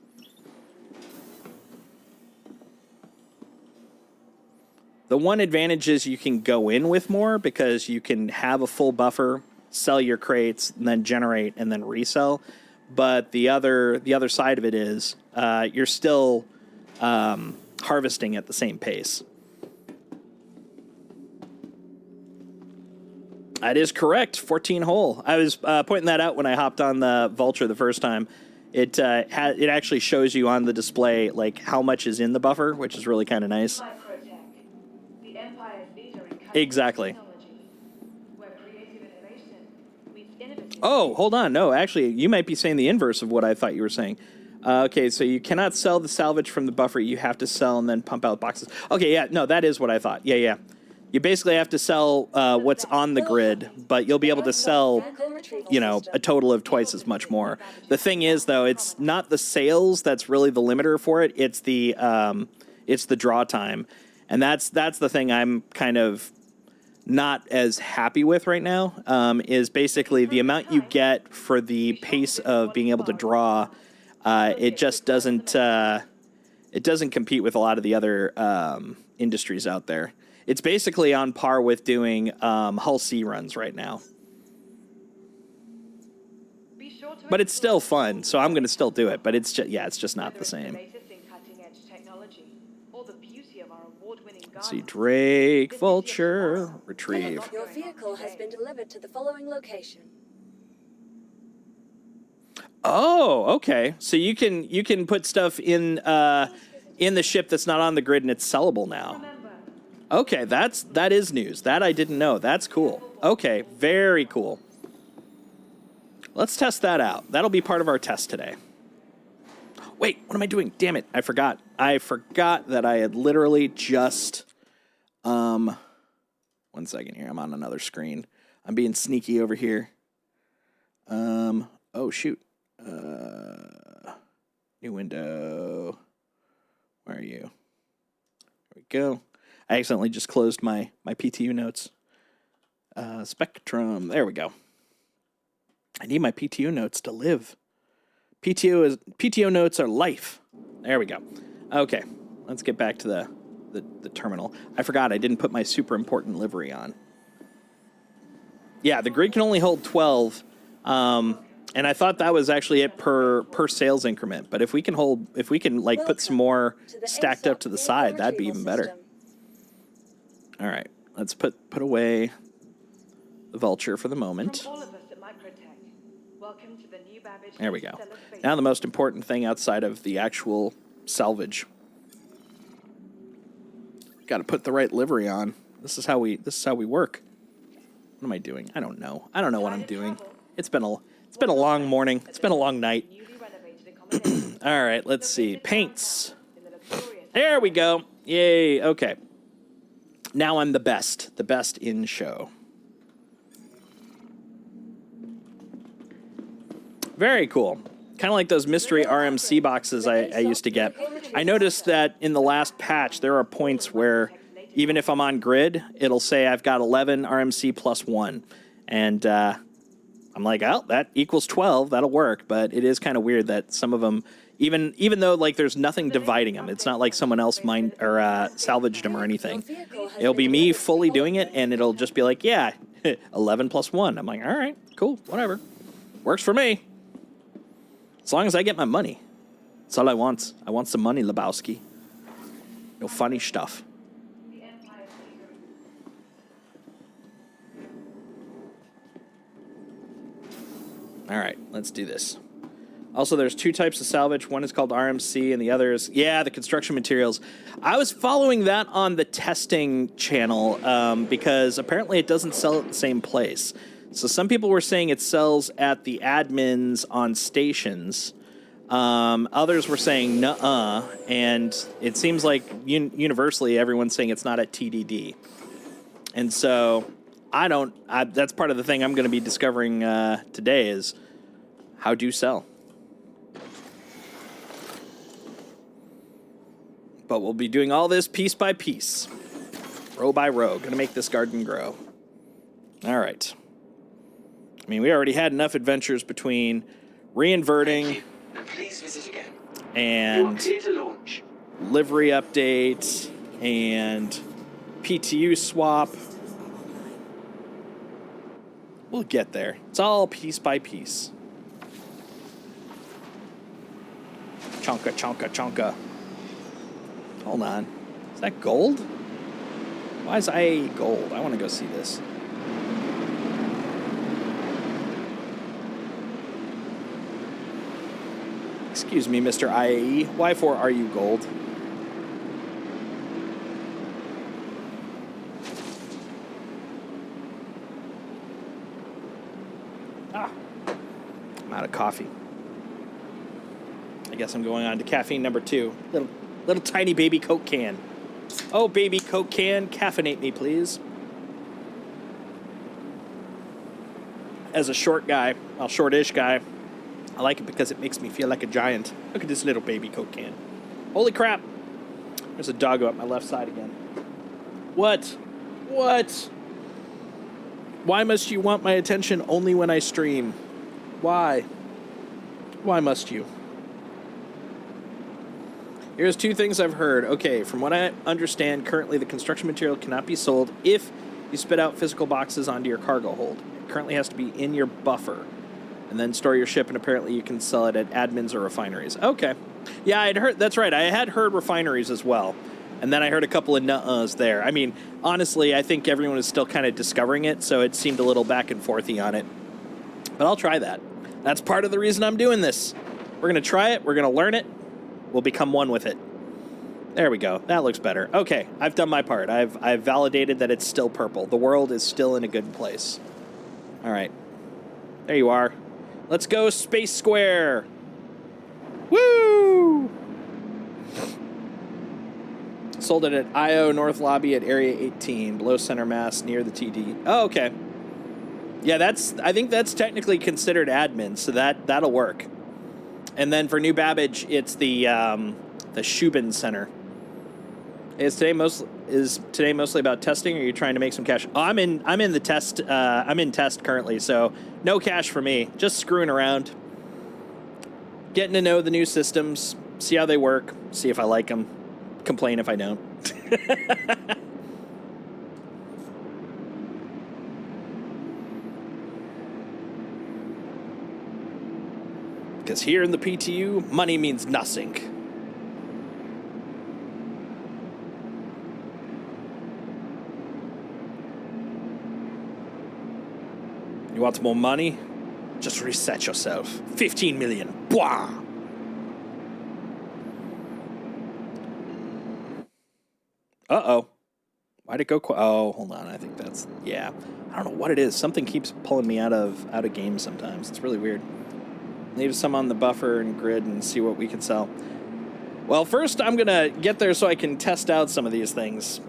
The one advantage is you can go in with more because you can have a full buffer, sell your crates, and then generate and then resell. But the other side of it is you're still harvesting at the same pace. That is correct. 14 hole. I was pointing that out when I hopped on the Vulture the first time. It actually shows you on the display like how much is in the buffer, which is really kind of nice. The Empire's leader in cutting Exactly. technology, where creative innovation meets innovative. Oh, hold on. No, actually, you might be saying the inverse of what I thought you were saying. Okay, so you cannot sell the salvage from the buffer. You have to sell and then pump out boxes. Okay, yeah, no, that is what I thought. Yeah. You basically have to sell what's on the grid, but you'll be able to sell, a total of twice as much more. The thing is, though, it's not the sales that's really the limiter for it. It's the draw time. And that's the thing I'm kind of not as happy with right now, is basically the amount you get for the pace of being able to draw. It just doesn't it doesn't compete with a lot of the other industries out there. It's basically on par with doing Hull C runs right now. Be sure to But it's still explore fun, so I'm going to still do it. But it's just, yeah, it's just not whether the it's same. latest in cutting-edge technology or the beauty of our award-winning Let's see, gardens. Drake This is your Vulture, tomorrow. retrieve. Your vehicle has been delivered to the following location. Oh, okay. So you can put stuff in the ship that's not on the grid and it's sellable now. Remember, Okay, that is news. That I didn't know. That's cool. Okay, very cool. Let's test that out. That'll be part of our test today. Wait, what am I doing? Damn it, I forgot. I forgot that I had literally just 1 second here. I'm on another screen. I'm being sneaky over here. Oh shoot. New window. Where are you? There we go. I accidentally just closed my PTU notes. Spectrum. There we go. I need my PTO notes to live. PTO notes are life. There we go. Okay, let's get back to the terminal. I forgot I didn't put my super important livery on. Yeah, the grid can only hold 12, and I thought that was actually it per sales increment. But if we can like put some more stacked up to the side, that'd be even better. All right, let's put away the Vulture for the moment. from all of us at Microtech, welcome to the new Babbage. There we go. Interstellar Space. Now the most important thing outside of the actual salvage. Got to put the right livery on. This is how we work. What am I doing? I don't know. I don't know what I'm doing. It's been a long morning. It's been a long night. Newly renovated accommodation. All right, let's see. Paints. In the luxurious There we go. Yay. Okay. Now I'm the best in show. Very cool. Kind of like those mystery RMC boxes I used to get. I noticed that in the last patch, there are points where even if I'm on grid, it'll say I've got 11 RMC plus 1. And I'm like, oh, that equals 12. That'll work. But it is kind of weird that some of them, even though like there's nothing dividing them, it's not like someone else mined or salvaged them or anything. It'll be me fully doing it, and it'll just be like, yeah, 11 plus 1. I'm like, all right, cool, whatever. Works for me. As long as I get my money. That's all I want. I want some money, Lebowski. No funny stuff. All right, let's do this. Also, there's 2 types of salvage. One is called RMC, and the other is, the construction materials. I was following that on the testing channel because apparently it doesn't sell at the same place. So some people were saying it sells at the admins on stations. Others were saying nuh-uh, and it seems like universally everyone's saying it's not at TDD. And so that's part of the thing I'm going to be discovering today is how do you sell. But we'll be doing all this piece by piece, row by row. Going to make this garden grow. All right. I mean, we already had enough adventures between reinverting Please visit again. and You are clear to launch. livery update and PTU swap. We'll get there. It's all piece by piece. Chonka, chonka, chonka. Hold on. Is that gold? Why is IA gold? I want to go see this. Excuse me, Mr. IAE. Why for are you gold? I'm out of coffee. I guess I'm going on to caffeine number 2. Little tiny baby Coke can. Oh, baby Coke can, caffeinate me, please. As a short guy, well, shortish guy, I like it because it makes me feel like a giant. Look at this little baby Coke can. Holy crap. There's a doggo at my left side again. What? What? Why must you want my attention only when I stream? Why? Why must you? Here's 2 things I've heard. Okay, from what I understand, currently the construction material cannot be sold if you spit out physical boxes onto your cargo hold. It currently has to be in your buffer and then store your ship, and apparently you can sell it at admins or refineries. Okay. Yeah, I'd heard, that's right. I had heard refineries as well. And then I heard a couple of nuh-uhs there. I mean, honestly, I think everyone is still kind of discovering it, so it seemed a little back and forthy on it. But I'll try that. That's part of the reason I'm doing this. We're going to try it. We're going to learn it. We'll become one with it. There we go. That looks better. Okay, I've done my part. I've validated that it's still purple. The world is still in a good place. All right. There you are. Let's go, Space Square. Woo! Sold it at IO North Lobby at Area 18, below center mass, near the TD. Oh, okay. Yeah, I think that's technically considered admin, so that'll work. And then for New Babbage, it's the Shubin Center. Is today mostly about testing, or are you trying to make some cash? Oh, I'm in the test. I'm in test currently, so no cash for me. Just screwing around, getting to know the new systems, see how they work, see if I like them, complain if I don't. Because here in the PTU, money means nothing. You want more money? Just reset yourself. 15 million. Bwah! Uh-oh. Why'd it go oh, hold on. I think that's... Yeah. I don't know what it is. Something keeps pulling me out of games sometimes. It's really weird. Leave some on the buffer and grid and see what we can sell. Well, first I'm going to get there so I can test out some of these things.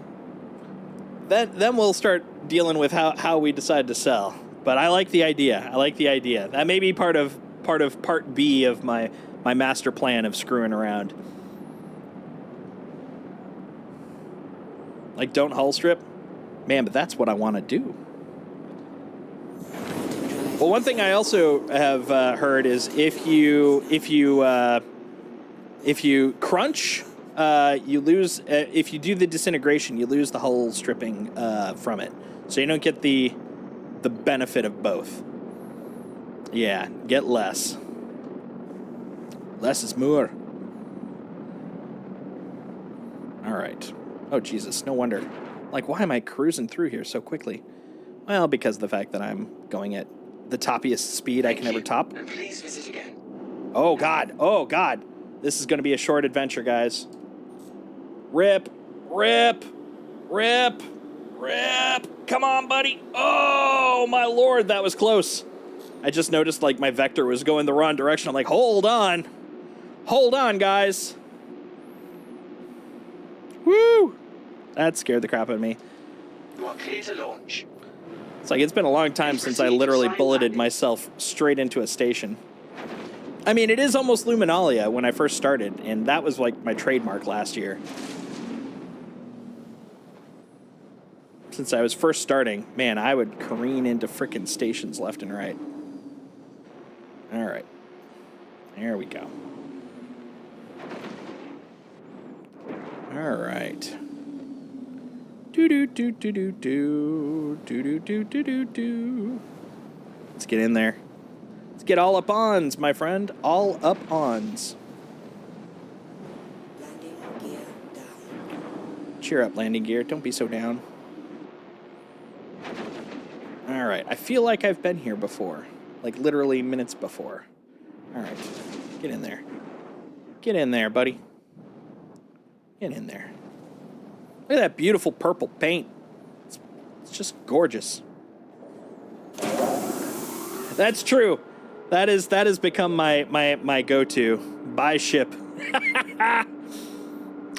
Then we'll start dealing with how we decide to sell. But I like the idea. That may be part B of my master plan of screwing around. Like, don't hull strip? Man, but that's what I want to do. Well, one thing I also have heard is if you crunch, you lose. If you do the disintegration, you lose the hull stripping from it, so you don't get the benefit of both. Yeah, get less. Less is more. All right. Oh Jesus, no wonder. Like, why am I cruising through here so quickly? Well, because of the fact that I'm going at the toppiest speed I can ever top. Please visit again. Oh God, this is going to be a short adventure, guys. Rip. Come on, buddy. Oh, my Lord, that was close. I just noticed, like, my vector was going the wrong direction. I'm like, hold on, guys. Woo! That scared the crap out of me. You are clear to launch. It's like, it's been a long time since I literally bulleted myself straight into a station. I mean, it is almost Luminalia when I first started, and that was like my trademark last year. Since I was first starting, man, I would careen into frickin' stations left and right. All right. There we go. All right. Do. Let's get in there. Let's get all up ons, my friend. All up ons. Landing gear down. Cheer up, landing gear. Don't be so down. All right. I feel like I've been here before. Like literally minutes before. All right. Get in there. Get in there, buddy. Get in there. Look at that beautiful purple paint. It's just gorgeous. That's true. That has become my go-to. Buy ship.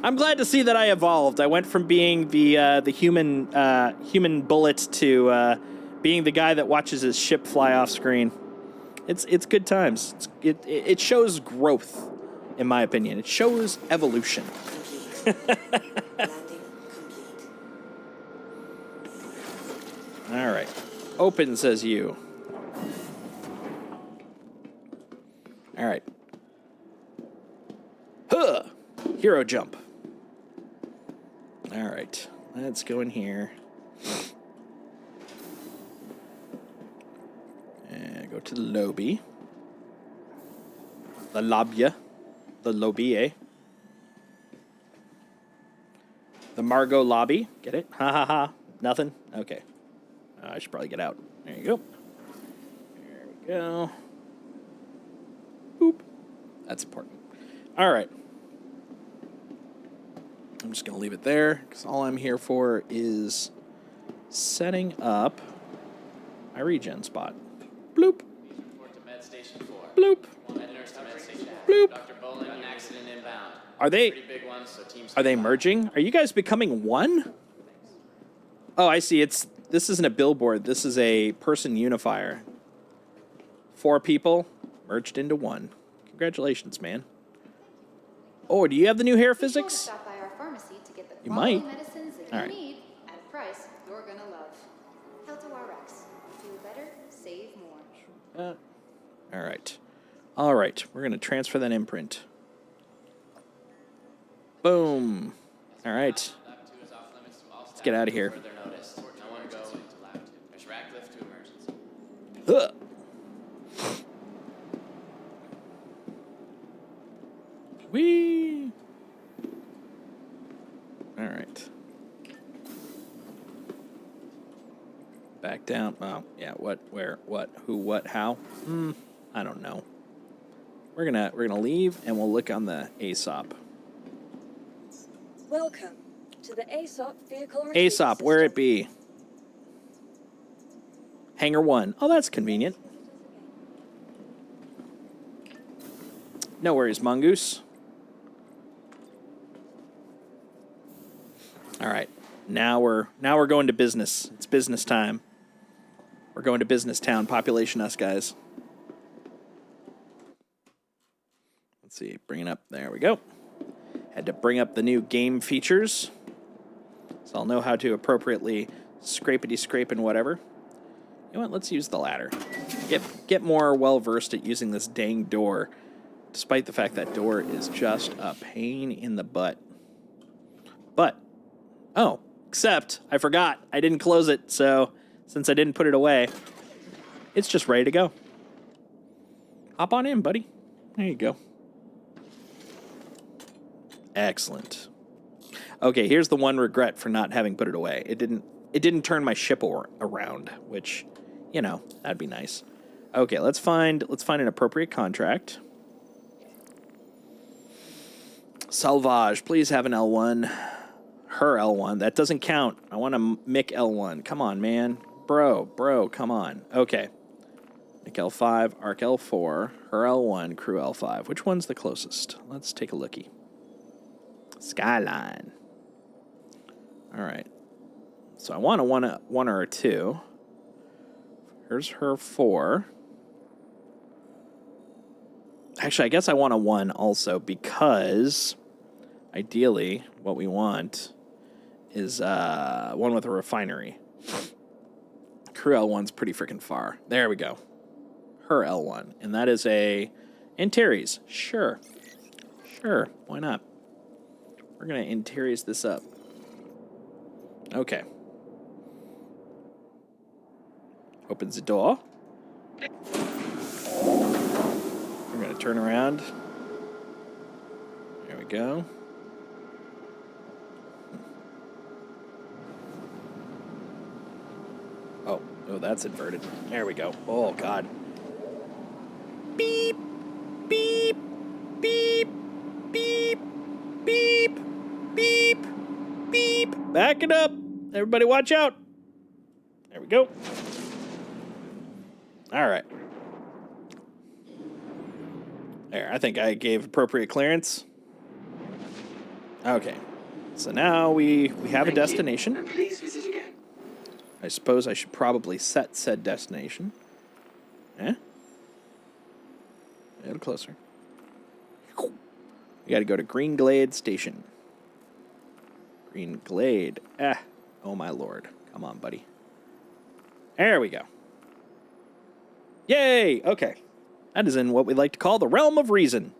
I'm glad to see that I evolved. I went from being the human bullet to being the guy that watches his ship fly off screen. It's good times. It shows growth, in my opinion. It shows evolution. All right. Open, says you. All right. Huh. Here hero jump. All right. Let's go in here. And go to the lobby. The lobby. The lobby, eh? The Margot lobby. Get it? Ha ha ha. Nothing? Okay. I should probably get out. There you go. There we go. Boop. That's important. All right. I'm just going to leave it there because all I'm here for is setting up my regen spot. Bloop. Report to Med Station 4. Bloop. Med nurse to Med Station 4. Bloop. Dr. Bowling, an accident inbound. Are they Pretty big one, so teams are they stand by. merging? Are you guys becoming one? Oh, I see. This isn't a billboard. This is a person unifier. 4 people merged into one. Congratulations, man. Oh, do you have the new hair physics? Stop by our pharmacy to get the You quality might. medicines that All you right. need at a price you're gonna love. Helto RX. Feel better, save more. All right. All right. We're going to transfer that imprint. Boom. All right. Lab 2 is off limits to all Let's get out of here. further notice. No one go into Lab 2. There's rack lift to emergency. Ugh. Whee! All right. Back down. Oh, yeah. What? Where? What? Who? What? How? I don't know. We're gonna leave and we'll look on the ASOP. Welcome to the ASOP vehicle retrieval ASOP, where it system. be? Hangar 1. Oh, that's convenient. No worries, Mongoose. All right. Now we're going to business. It's business time. We're going to business town. Population us, guys. Let's see. Bring it up. There we go. Had to bring up the new game features. So I'll know how to appropriately scrapety-scrape and whatever. You know what? Let's use the ladder. Get more well-versed at using this dang door, despite the fact that door is just a pain in the butt. But, oh, except I forgot. I didn't close it, so since I didn't put it away, it's just ready to go. Hop on in, buddy. There you go. Excellent. Okay, here's the one regret for not having put it away. It didn't turn my ship around, which, you know, that'd be nice. Okay, let's find an appropriate contract. Salvage, please have an L1. Her L1. That doesn't count. I want a Mick L1. Come on, man. Bro, come on. Okay. Mick L5, Arc L4, her L1, crew L5. Which one's the closest? Let's take a lookie. Skyline. All right. So I want a one or a 2. Here's her 4. Actually, I guess I want a 1 also because ideally what we want is one with a refinery. Crew L1's pretty freaking far. There we go. Her L1. And that is a Antares. Sure. Why not? We're going to Antares this up. Okay. Opens the door. We're going to turn around. There we go. Oh, that's inverted. There we go. Oh, God. Beep, beep, beep, beep, beep, beep, beep. Back it up. Everybody watch out. There we go. All right. There, I think I gave appropriate clearance. Okay. So now we have a destination. And please visit again. I suppose I should probably set said destination. Eh? A little closer. We got to go to Green Glade Station. Green Glade. Oh my lord. Come on, buddy. There we go. Yay! Okay. That is in what we like to call the realm of reason.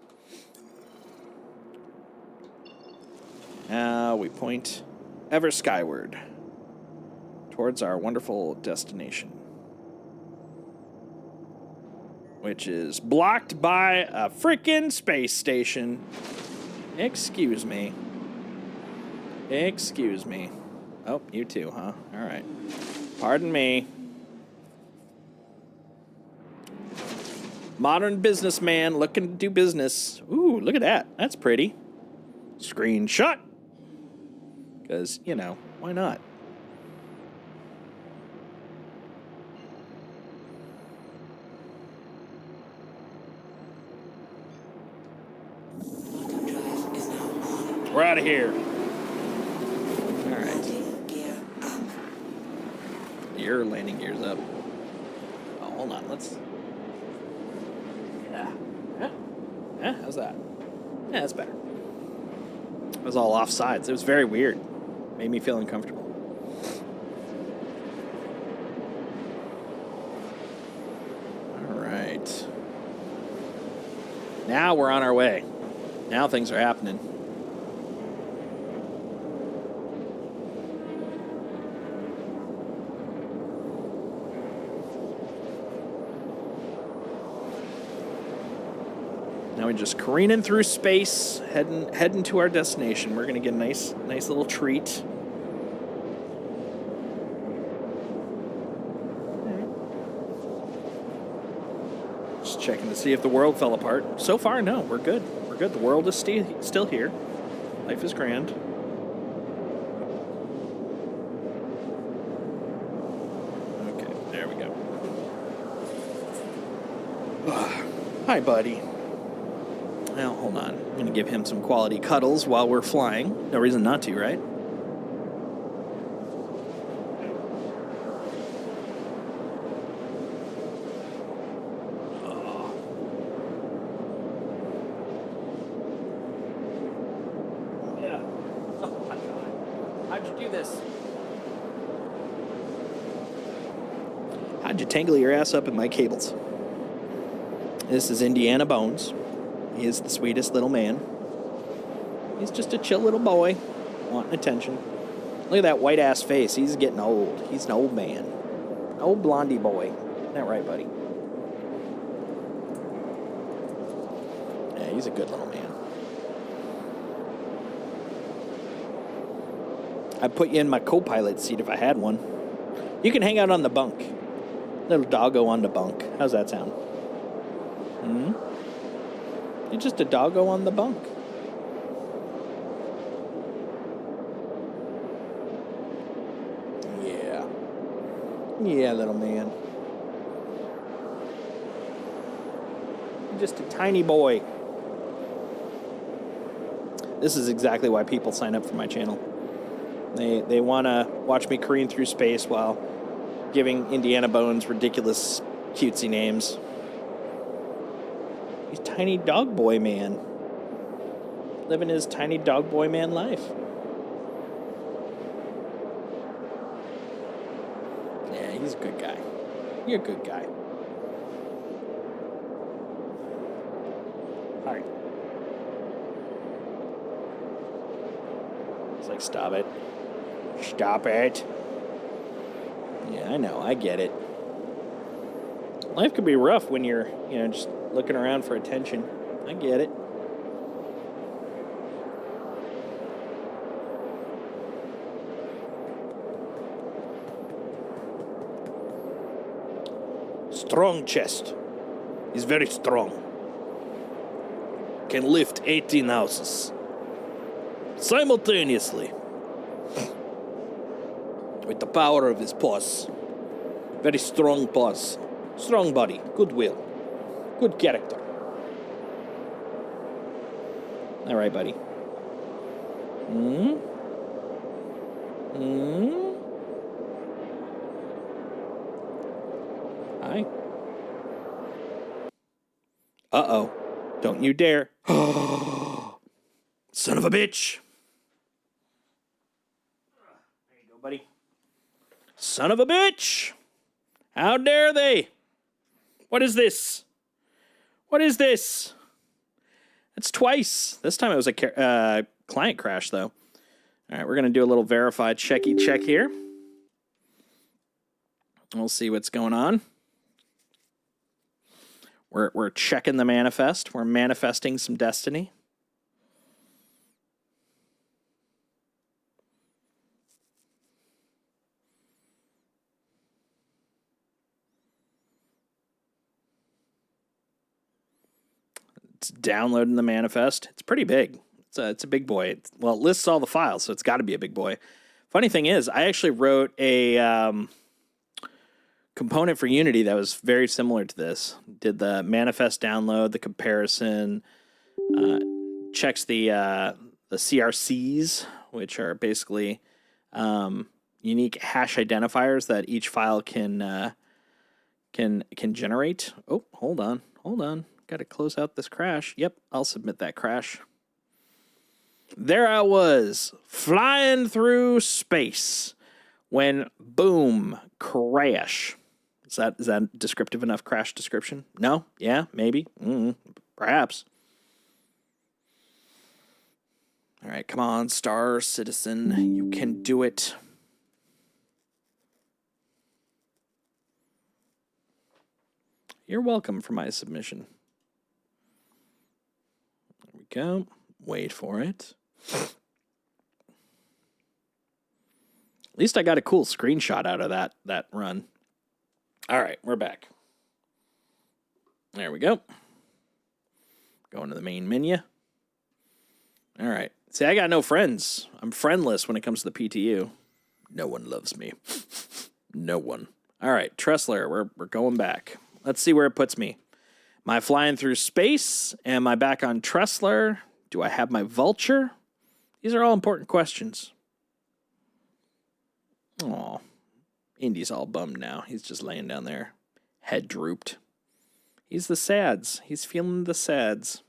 Now we point ever skyward towards our wonderful destination, which is blocked by a freaking space station. Excuse me. Excuse me. Oh, you too, huh? All right. Pardon me. Modern businessman looking to do business. Ooh, look at that. That's pretty. Screenshot. Because, you know, why not? Drive is now on. We're out of here. All right. Landing gear up. Your landing gear's up. Oh, hold on. Let's... Yeah, how's that? Yeah, that's better. It was all off sides. It was very weird. Made me feel uncomfortable. All right. Now we're on our way. Now things are happening. Now we're just careening through space, heading to our destination. We're gonna get a nice little treat. Just checking to see if the world fell apart. So far, no, we're good. We're good. The world is still here. Life is grand. Okay, there we go. Hi, buddy. Now, hold on. I'm going to give him some quality cuddles while we're flying. No reason not to, right? Oh. Yeah. Oh, my God. How'd you do this? How'd you tangle your ass up in my cables? This is Indiana Bones. He is the sweetest little man. He's just a chill little boy, wanting attention. Look at that white-ass face. He's getting old. He's an old man. An old blondie boy. Isn't that right, buddy? Yeah, he's a good little man. I'd put you in my co-pilot seat if I had one. You can hang out on the bunk. Little doggo on the bunk. How's that sound? Hmm? You're just a doggo on the bunk. Yeah. Yeah, little man. You're just a tiny boy. This is exactly why people sign up for my channel. They want to watch me careen through space while giving Indiana Bones ridiculous, cutesy names. He's tiny dog boy man. Living his tiny dog boy man life. Yeah, he's a good guy. You're a good guy. Alright. It's like, stop it. Stop it. Yeah, I know. I get it. Life can be rough when you're, just looking around for attention. I get it. Strong chest. He's very strong. Can lift 18 houses simultaneously with the power of his paws. Very strong paws. Strong body. Good will. Good character. All right, buddy. Hi. Uh-oh. Don't you dare. Son of a bitch. There you go, buddy. Son of a bitch. How dare they? What is this? What is this? It's twice. This time it was a client crash, though. All right, we're going to do a little verify checky check here. We'll see what's going on. We're checking the manifest. We're manifesting some destiny. It's downloading the manifest. It's pretty big. It's a big boy. Well, it lists all the files, so it's got to be a big boy. Funny thing is, I actually wrote a component for Unity that was very similar to this. Did the manifest download, the comparison, checks the CRCs, which are basically unique hash identifiers that each file can generate. Oh, hold on. Got to close out this crash. Yep, I'll submit that crash. There I was, flying through space, when boom, crash. Is that descriptive enough crash description? No? Yeah? Maybe? Perhaps. All right, come on, Star Citizen. You can do it. You're welcome for my submission. There we go. Wait for it. At least I got a cool screenshot out of that run. All right, we're back. There we go. Going to the main menu. All right. See, I got no friends. I'm friendless when it comes to the PTU. No one loves me. No one. All right, Tressler, we're going back. Let's see where it puts me. Am I flying through space? Am I back on Tressler? Do I have my vulture? These are all important questions. Aw. Indy's all bummed now. He's just laying down there, head drooped. He's the sads. He's feeling the sads.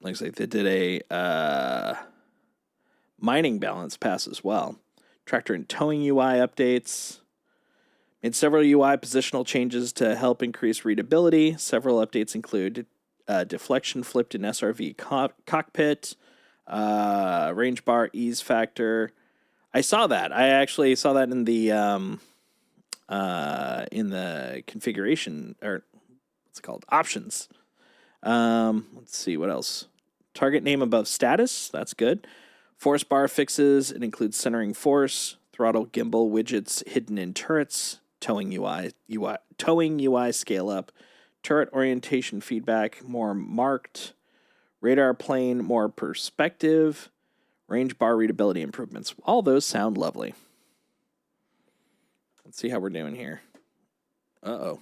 Looks like they did a mining balance pass as well. Tractor and towing UI updates. Made several UI positional changes to help increase readability. Several updates include deflection flipped in SRV cockpit, range bar ease factor. I saw that. I actually saw that in the configuration, or what's it called? Options. Let's see what else. Target name above status. That's good. Force bar fixes. It includes centering force, throttle gimbal widgets hidden in turrets, towing UI scale up, turret orientation feedback more marked, radar plane more perspective, range bar readability improvements. All those sound lovely. Let's see how we're doing here. Uh-oh.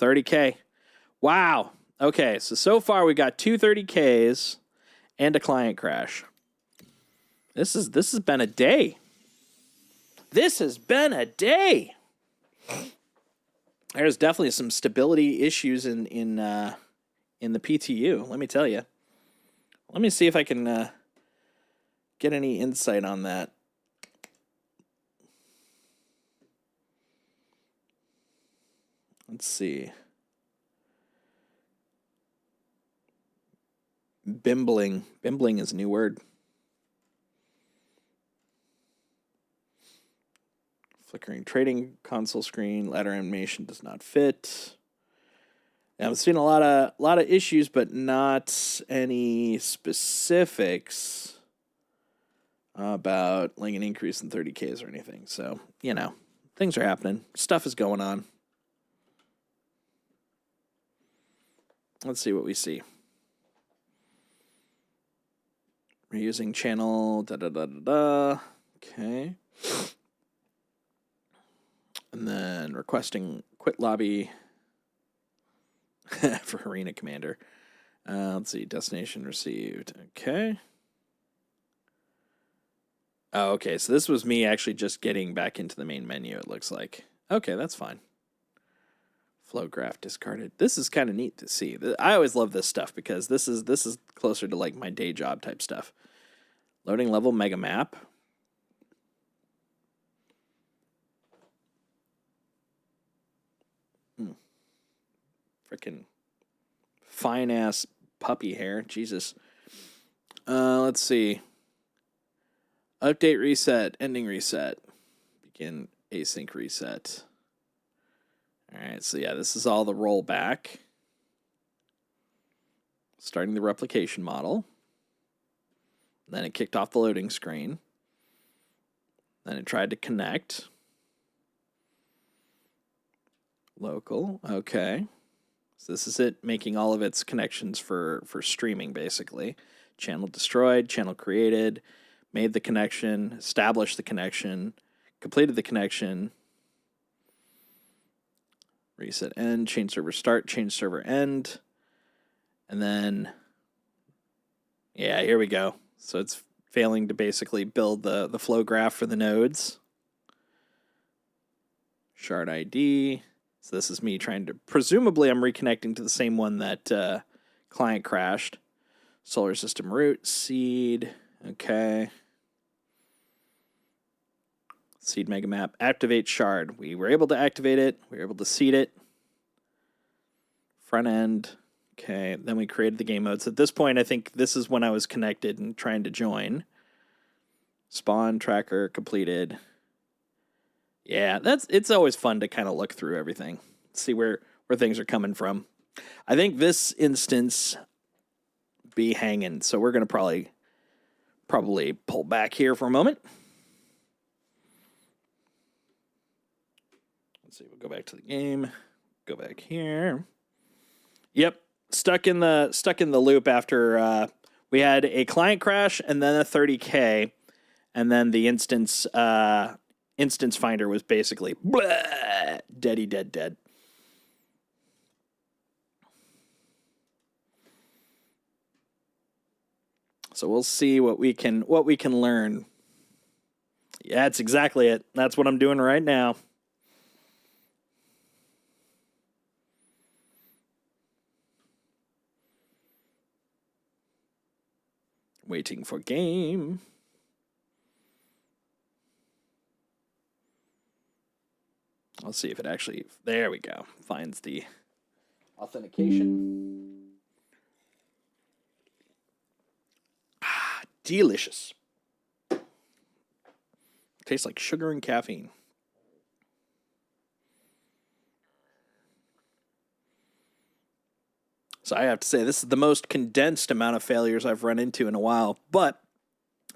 30K. Wow. Okay, so far we got two 30Ks and a client crash. This has been a day. This has been a day. There's definitely some stability issues in the PTU, let me tell you. Let me see if I can get any insight on that. Let's see. Bimbling. Bimbling is a new word. Flickering trading console screen. Ladder animation does not fit. Yeah, I'm seeing a lot of issues, but not any specifics about like an increase in 30Ks or anything. So, things are happening. Stuff is going on. Let's see what we see. Reusing channel, Okay. And then requesting quit lobby for Arena Commander. Let's see, destination received. Okay. Oh, okay, so this was me actually just getting back into the main menu, it looks like. Okay, that's fine. Flow graph discarded. This is kind of neat to see. I always love this stuff because this is closer to like my day job type stuff. Loading level mega map. Freaking fine ass puppy hair. Jesus. Let's see. Update reset, ending reset, begin async reset. All right, so yeah, this is all the rollback. Starting the replication model. Then it kicked off the loading screen. Then it tried to connect. Local, okay. So this is it making all of its connections for streaming, basically. Channel destroyed, channel created, made the connection, established the connection, completed the connection, reset end, change server start, change server end, and then, yeah, here we go. So it's failing to basically build the flow graph for the nodes. Shard ID. So this is me trying to, presumably I'm reconnecting to the same one that client crashed. Solar system root, seed, okay. Seed mega map, activate shard. We were able to activate it. We were able to seed it. Front end, okay. Then we created the game modes. At this point, I think this is when I was connected and trying to join. Spawn, tracker, completed. Yeah, it's always fun to kind of look through everything, see where things are coming from. I think this instance be hanging, so we're going to probably pull back here for a moment. Let's see, we'll go back to the game. Go back here. Yep, stuck in the loop after we had a client crash and then a 30K, and then the instance finder was basically blah, dead. So we'll see what we can learn. Yeah, that's exactly it. That's what I'm doing right now. Waiting for game. I'll see if it actually, there we go, finds the authentication. Ah, delicious. Tastes like sugar and caffeine. So I have to say, this is the most condensed amount of failures I've run into in a while, but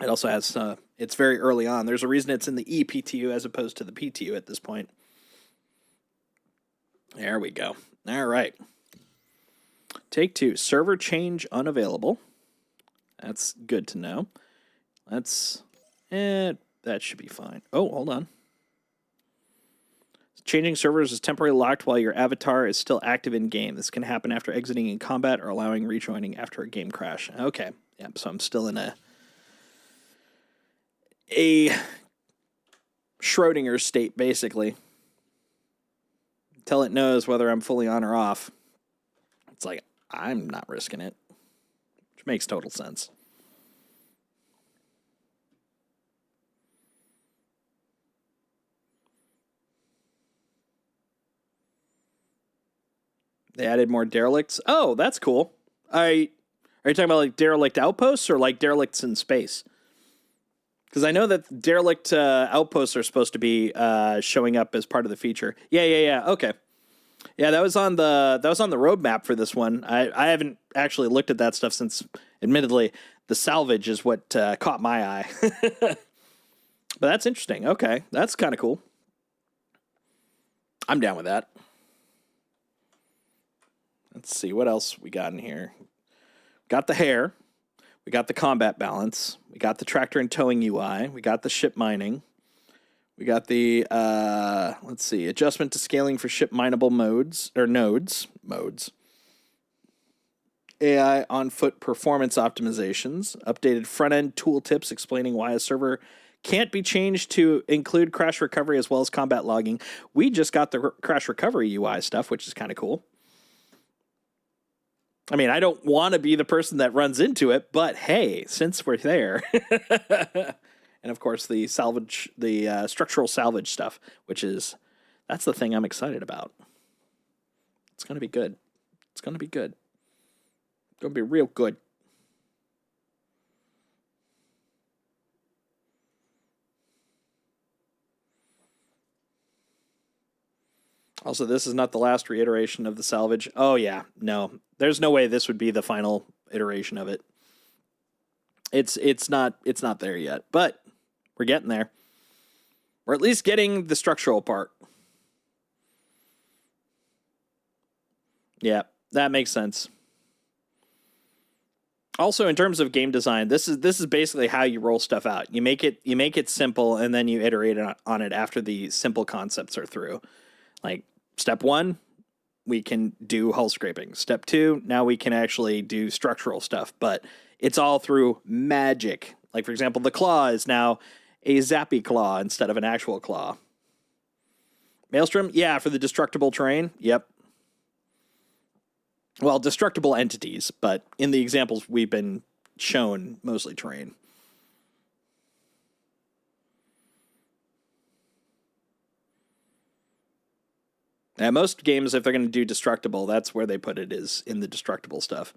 it also has, it's very early on. There's a reason it's in the ePTU as opposed to the PTU at this point. There we go. All right. Take 2. Server change unavailable. That's good to know. That should be fine. Oh, hold on. Changing servers is temporarily locked while your avatar is still active in game. This can happen after exiting in combat or allowing rejoining after a game crash. Okay. Yep. So I'm still in a Schrodinger state, basically. Until it knows whether I'm fully on or off. It's like, I'm not risking it. Which makes total sense. They added more derelicts. Oh, that's cool. Are you talking about like derelict outposts or like derelicts in space? Because I know that derelict outposts are supposed to be showing up as part of the feature. Yeah. Okay. Yeah, that was on the roadmap for this one. I haven't actually looked at that stuff since, admittedly, the salvage is what caught my eye. But that's interesting. Okay, that's kind of cool. I'm down with that. Let's see what else we got in here. Got the hair. We got the combat balance. We got the tractor and towing UI. We got the ship mining. We got the, let's see, adjustment to scaling for ship mineable modes. AI on-foot performance optimizations. Updated front-end tooltips explaining why a server can't be changed to include crash recovery as well as combat logging. We just got the crash recovery UI stuff, which is kind of cool. I mean, I don't want to be the person that runs into it, but hey, since we're there. And of course, the salvage, the structural salvage stuff, that's the thing I'm excited about. It's going to be good. It's going to be good. It's going to be real good. Also, this is not the last reiteration of the salvage. Oh, yeah. No. There's no way this would be the final iteration of it. It's not there yet, but we're getting there. We're at least getting the structural part. Yeah, that makes sense. Also, in terms of game design, this is basically how you roll stuff out. You make it simple, and then you iterate on it after the simple concepts are through. Like, step 1, we can do hull scraping. Step 2, now we can actually do structural stuff, but it's all through magic. Like, for example, the claw is now a zappy claw instead of an actual claw. Maelstrom? Yeah, for the destructible terrain. Yep. Well, destructible entities, but in the examples we've been shown, mostly terrain. Now, most games, if they're going to do destructible, that's where they put it, is in the destructible stuff.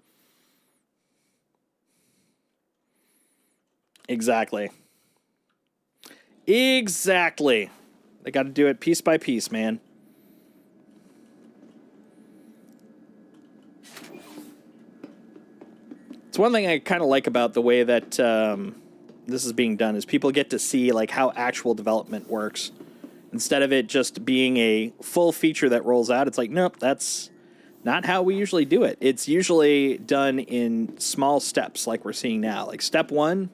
Exactly. Exactly. They got to do it piece by piece, man. It's one thing I kind of like about the way that this is being done is people get to see like how actual development works. Instead of it just being a full feature that rolls out, it's like, nope, that's not how we usually do it. It's usually done in small steps like we're seeing now. Like step 1,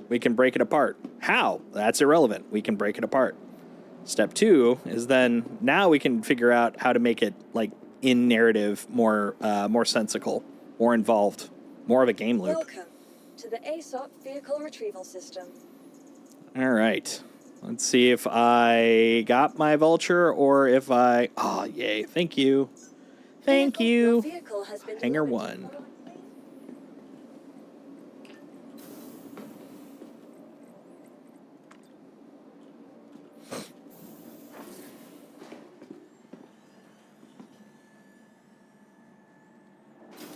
we can break it apart. How? That's irrelevant. We can break it apart. Step 2 is then now we can figure out how to make it like in narrative more sensical, more involved, more of a game loop. Welcome to the ASOP vehicle retrieval system. All right. Let's see if I got my vulture or if I... Oh, yay. Thank you. Thank you. Vehicle has been Hangar delivered. 1.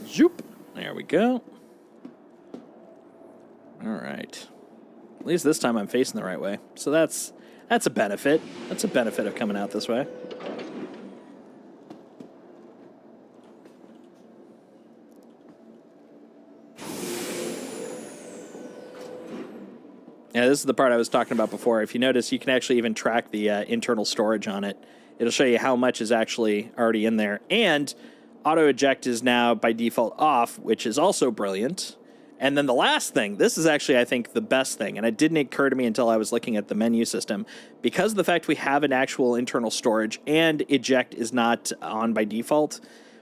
Zoop. There we go. All right. At least this time I'm facing the right way. So that's a benefit. That's a benefit of coming out this way. Yeah, this is the part I was talking about before. If you notice, you can actually even track the internal storage on it. It'll show you how much is actually already in there. And auto eject is now by default off, which is also brilliant. And then the last thing, this is actually, I think, the best thing, and it didn't occur to me until I was looking at the menu system. Because of the fact we have an actual internal storage and eject is not on by default,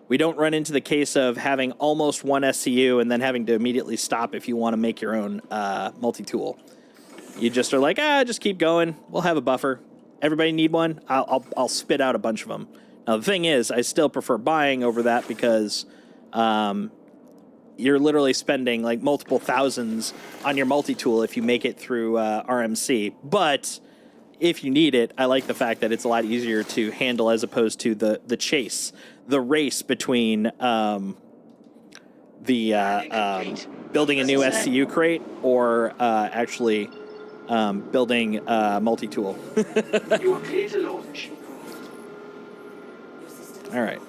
we don't run into the case of having almost one SCU and then having to immediately stop if you want to make your own multi-tool. You just are like, just keep going. We'll have a buffer. Everybody need one? I'll spit out a bunch of them. Now, the thing is, I still prefer buying over that because... you're literally spending like multiple thousands on your multi-tool if you make it through RMC. But if you need it, I like the fact that it's a lot easier to handle as opposed to the chase, the race between building a new SCU crate or actually building multi-tool. You are clear to launch. All right.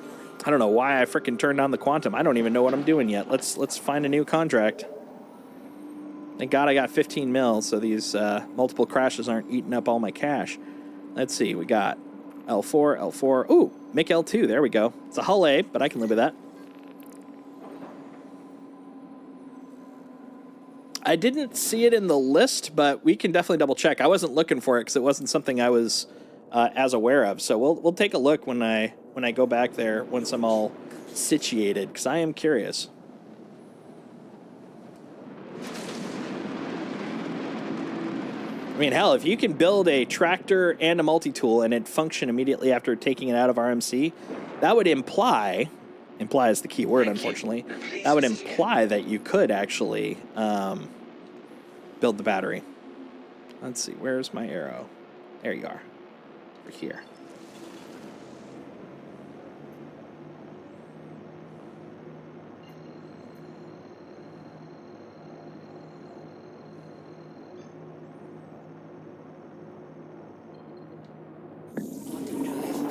I don't know why I frickin' turned on the quantum. I don't even know what I'm doing yet. Let's find a new contract. Thank God I got 15 mil, so these multiple crashes aren't eating up all my cash. Let's see. We got L4, L4. Ooh, make L2. There we go. It's a hull A, but I can live with that. I didn't see it in the list, but we can definitely double check. I wasn't looking for it because it wasn't something I was as aware of. So we'll take a look when I go back there once I'm all situated, because I am curious. I mean, hell, if you can build a tractor and a multi-tool and it function immediately after taking it out of RMC, that would imply is the key word, unfortunately, that would imply that you could actually build the battery. Let's see, where's my arrow? There you are. Over here.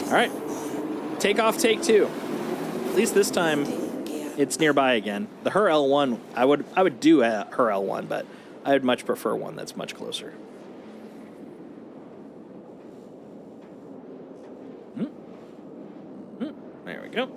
is right. now on. Take off, take 2. At least this time, Taking gear it's nearby again. The her L1, I would do a her L1, but I would much prefer one that's much closer. There we go.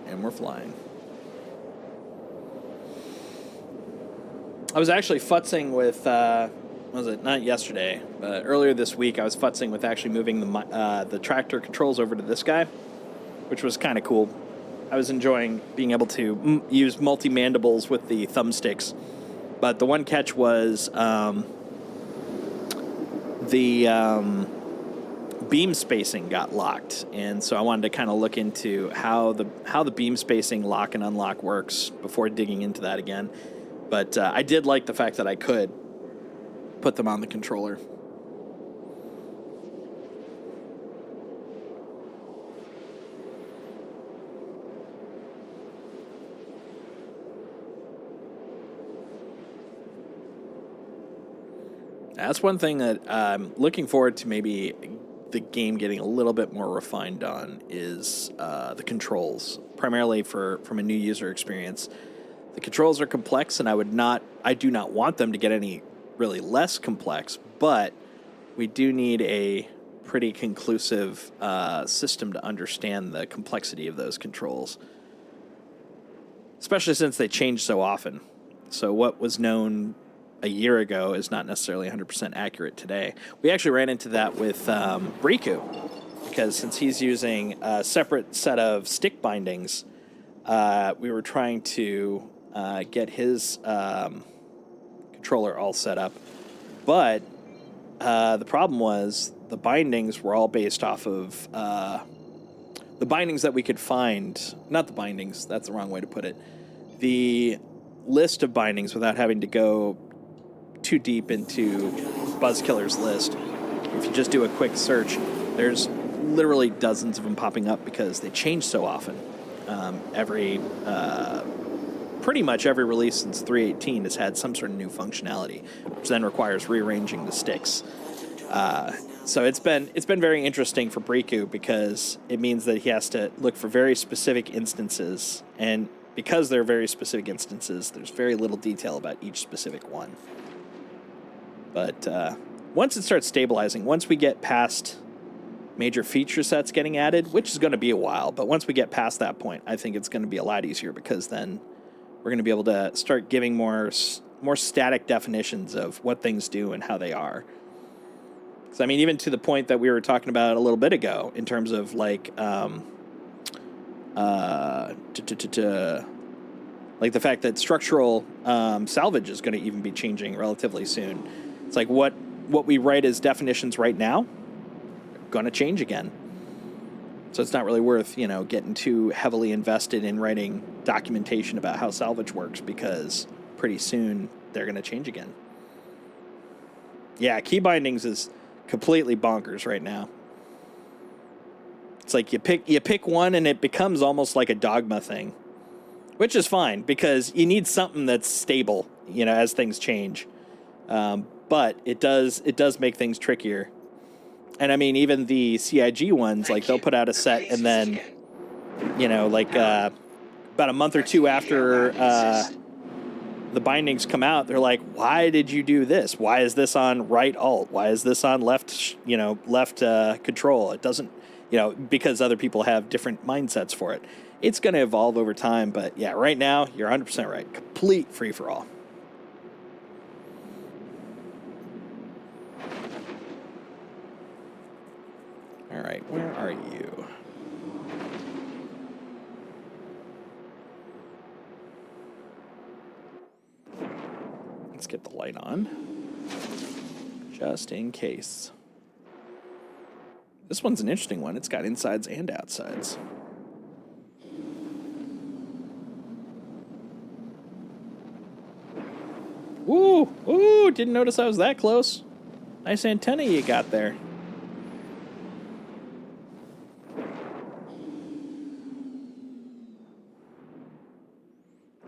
And we're flying. I was actually futzing with, was it not yesterday, but earlier this week, I was futzing with actually moving the tractor controls over to this guy, which was kind of cool. I was enjoying being able to use multi-mandibles with the thumbsticks, but the one catch was the beam spacing got locked, and so I wanted to kind of look into how the beam spacing lock and unlock works before digging into that again. But I did like the fact that I could put them on the controller. That's one thing that I'm looking forward to, maybe the game getting a little bit more refined on, is the controls, primarily from a new user experience. The controls are complex, and I do not want them to get any really less complex, but we do need a pretty conclusive system to understand the complexity of those controls, especially since they change so often. So what was known a year ago is not necessarily 100% accurate today. We actually ran into that with Riku, because since he's using a separate set of stick bindings, we were trying to get his controller all set up. But the problem was the bindings were all based off of the bindings that we could find. Not the bindings, that's the wrong way to put it. The list of bindings, without having to go too deep into Buzzkiller's list. If you just do a quick search, there's literally dozens of them popping up because they change so often. Pretty much every release since 3.18 has had some sort of new functionality, which then requires rearranging the sticks. So it's been very interesting for Briku, because it means that he has to look for very specific instances, and because they're very specific instances, there's very little detail about each specific one. But once it starts stabilizing, once we get past major feature sets getting added, which is going to be a while, but once we get past that point, I think it's going to be a lot easier, because then we're going to be able to start giving more static definitions of what things do and how they are. So, I mean, even to the point that we were talking about a little bit ago, in terms of like, like the fact that structural salvage is going to even be changing relatively soon. It's like what we write as definitions right now, going to change again. So it's not really worth, getting too heavily invested in writing documentation about how salvage works, because pretty soon they're going to change again. Yeah, key bindings is completely bonkers right now. It's like you pick one and it becomes almost like a dogma thing, which is fine, because you need something that's stable, as things change. But it does make things trickier. And I mean, even the CIG ones, like they'll put out a set, and then, about a month or two after the bindings come out, they're like, why did you do this? Why is this on right alt? Why is this on left control? It doesn't, because other people have different mindsets for it. It's going to evolve over time, but yeah, right now, you're 100% right. Complete free-for-all. All right, where are you? Let's get the light on, just in case. This one's an interesting one. It's got insides and outsides. Ooh, ooh, didn't notice I was that close. Nice antenna you got there.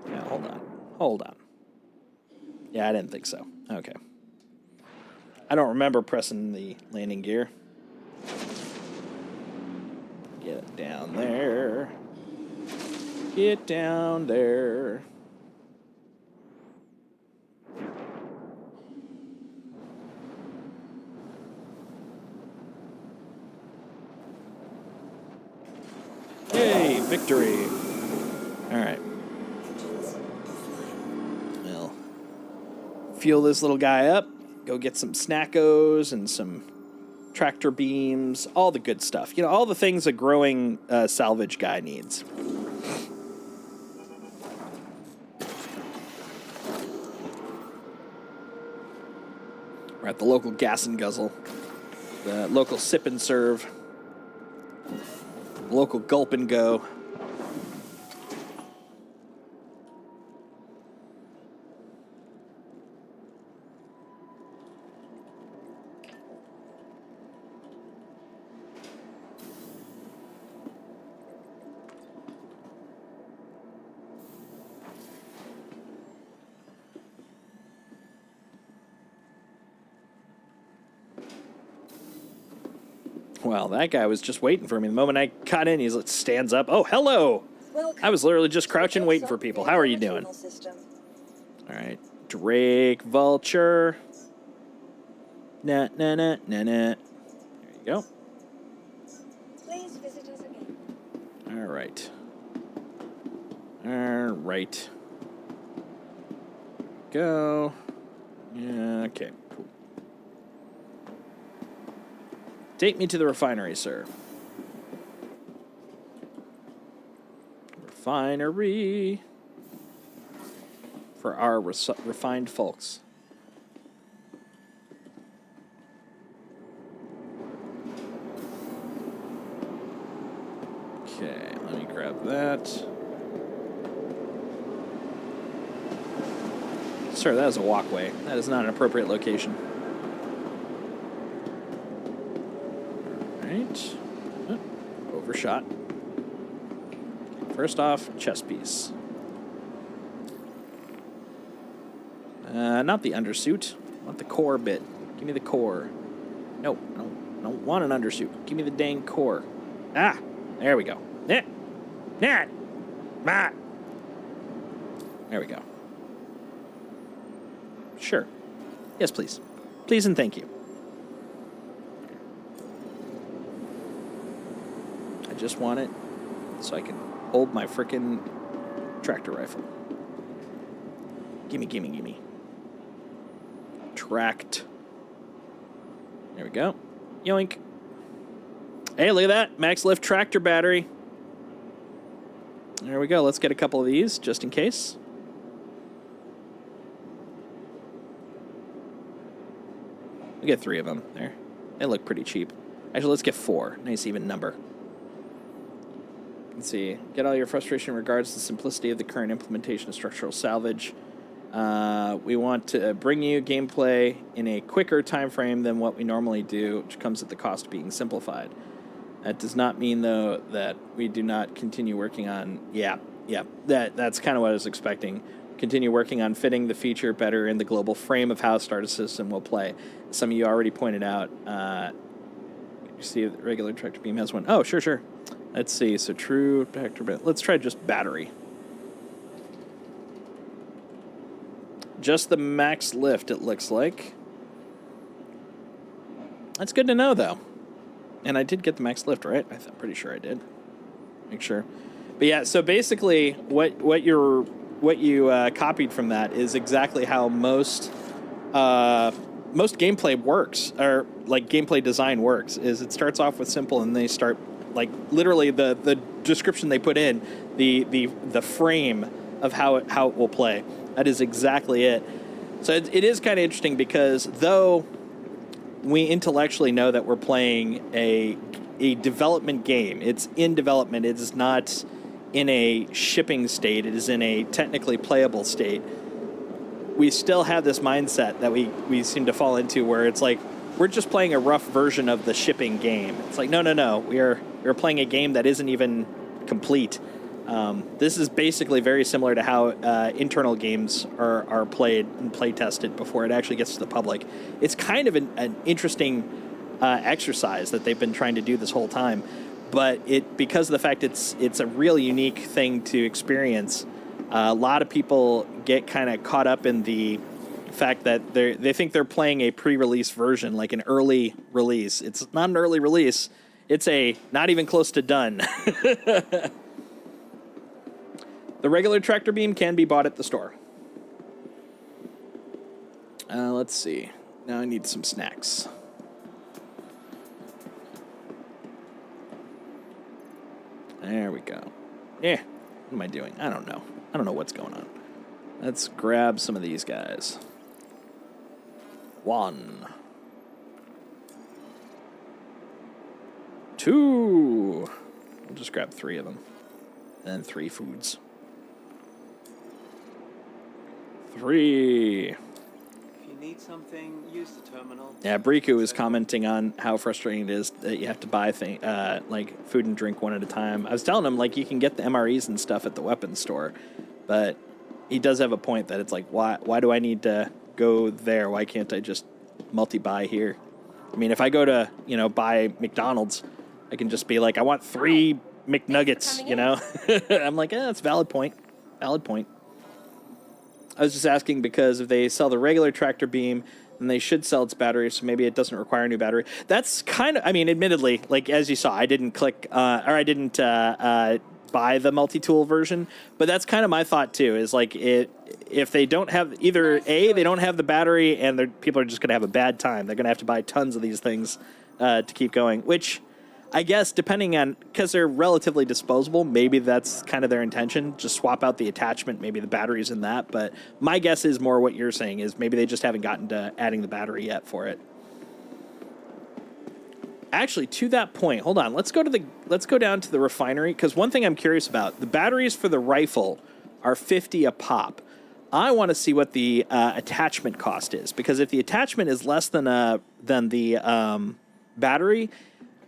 Yeah, hold on. Hold on. Yeah, I didn't think so. Okay. I don't remember pressing the landing gear. Get it down there. Get down there. Yay, victory. All right. Well, fuel this little guy up. Go get some snackos and some tractor beams, all the good stuff. You know, all the things a growing salvage guy needs. We're at the local gas and guzzle, the local sip and serve, the local gulp and go. Well, that guy was just waiting for me. The moment I got in, he stands up. Oh, hello! Welcome I was literally just to the crouching, waiting for ASOP people. How are you vehicle doing? retrieval system. All right. Drake, Vulture. Nah, nah, nah, nah, nah. There you go. Please visit us again. All right. All right. Go. Yeah, okay, cool. Take me to the refinery, sir. Refinery. For our refined folks. Okay, let me grab that. Sir, that is a walkway. That is not an appropriate location. All right. Oh, overshot. Okay, first off, chest piece. Not the undersuit. I want the core bit. Give me the core. No, no, I don't want an undersuit. Give me the dang core. Ah, there we go. There we go. Sure. Yes, please. Please and thank you. I just want it so I can hold my frickin' tractor rifle. Gimme, gimme, gimme. Tracked. There we go. Yoink. Hey, look at that. Max lift tractor battery. There we go. Let's get a couple of these just in case. We get 3 of them there. They look pretty cheap. Actually, let's get 4. Nice even number. Let's see. Get all your frustration in regards to the simplicity of the current implementation of structural salvage. We want to bring you gameplay in a quicker time frame than what we normally do, which comes at the cost of being simplified. That does not mean, though, that we do not continue working on... Yeah, that's kind of what I was expecting. Continue working on fitting the feature better in the global frame of how Starter System will play. Some of you already pointed out... you see the regular tractor beam has one. Oh, sure. Let's see. So true tractor beam. Let's try just battery. Just the max lift, it looks like. That's good to know, though. And I did get the max lift, right? I'm pretty sure I did. Make sure. But yeah, so basically, what you copied from that is exactly how most gameplay works, or like gameplay design works. Is it starts off with simple, and they start like literally the description they put in, the frame of how it will play. That is exactly it. So it is kind of interesting because though we intellectually know that we're playing a development game, it's in development, it is not in a shipping state, it is in a technically playable state. we still have this mindset that we seem to fall into where it's like we're just playing a rough version of the shipping game. It's like no, we're playing a game that isn't even complete. This is basically very similar to how internal games are played and play tested before it actually gets to the public. It's kind of an interesting exercise that they've been trying to do this whole time, but because of the fact it's a really unique thing to experience. A lot of people get kind of caught up in the fact that they think they're playing a pre-release version, like an early release. It's not an early release. It's a not even close to done. The regular tractor beam can be bought at the store. Let's see. Now I need some snacks. There we go. Yeah. What am I doing? I don't know. I don't know what's going on. Let's grab some of these guys. 1, 2. We'll just grab 3 of them. And then 3 foods. 3. If you need something, use the terminal. Yeah, Briku is commenting on how frustrating it is that you have to buy like food and drink one at a time. I was telling him, like, you can get the MREs and stuff at the weapons store, but he does have a point that it's like, why do I need to go there? Why can't I just multi-buy here? I mean, if I go to, buy McDonald's, I can just be like, I want 3 McNuggets, I'm like, that's a valid point. Valid point. I was just asking because if they sell the regular tractor beam, then they should sell its battery, so maybe it doesn't require a new battery. That's kind of, admittedly, like, as you saw, I didn't click, or I didn't buy the multi-tool version, but that's kind of my thought, too, is like, if they don't have, either A, they don't have the battery, and people are just going to have a bad time. They're going to have to buy tons of these things to keep going, which I guess depending on, because they're relatively disposable, maybe that's kind of their intention. Just swap out the attachment, maybe the battery's in that. But my guess is more what you're saying is maybe they just haven't gotten to adding the battery yet for it. Actually, to that point, hold on. Let's go down to the refinery, because one thing I'm curious about, the batteries for the rifle are 50 a pop. I want to see what the attachment cost is, because if the attachment is less than the battery,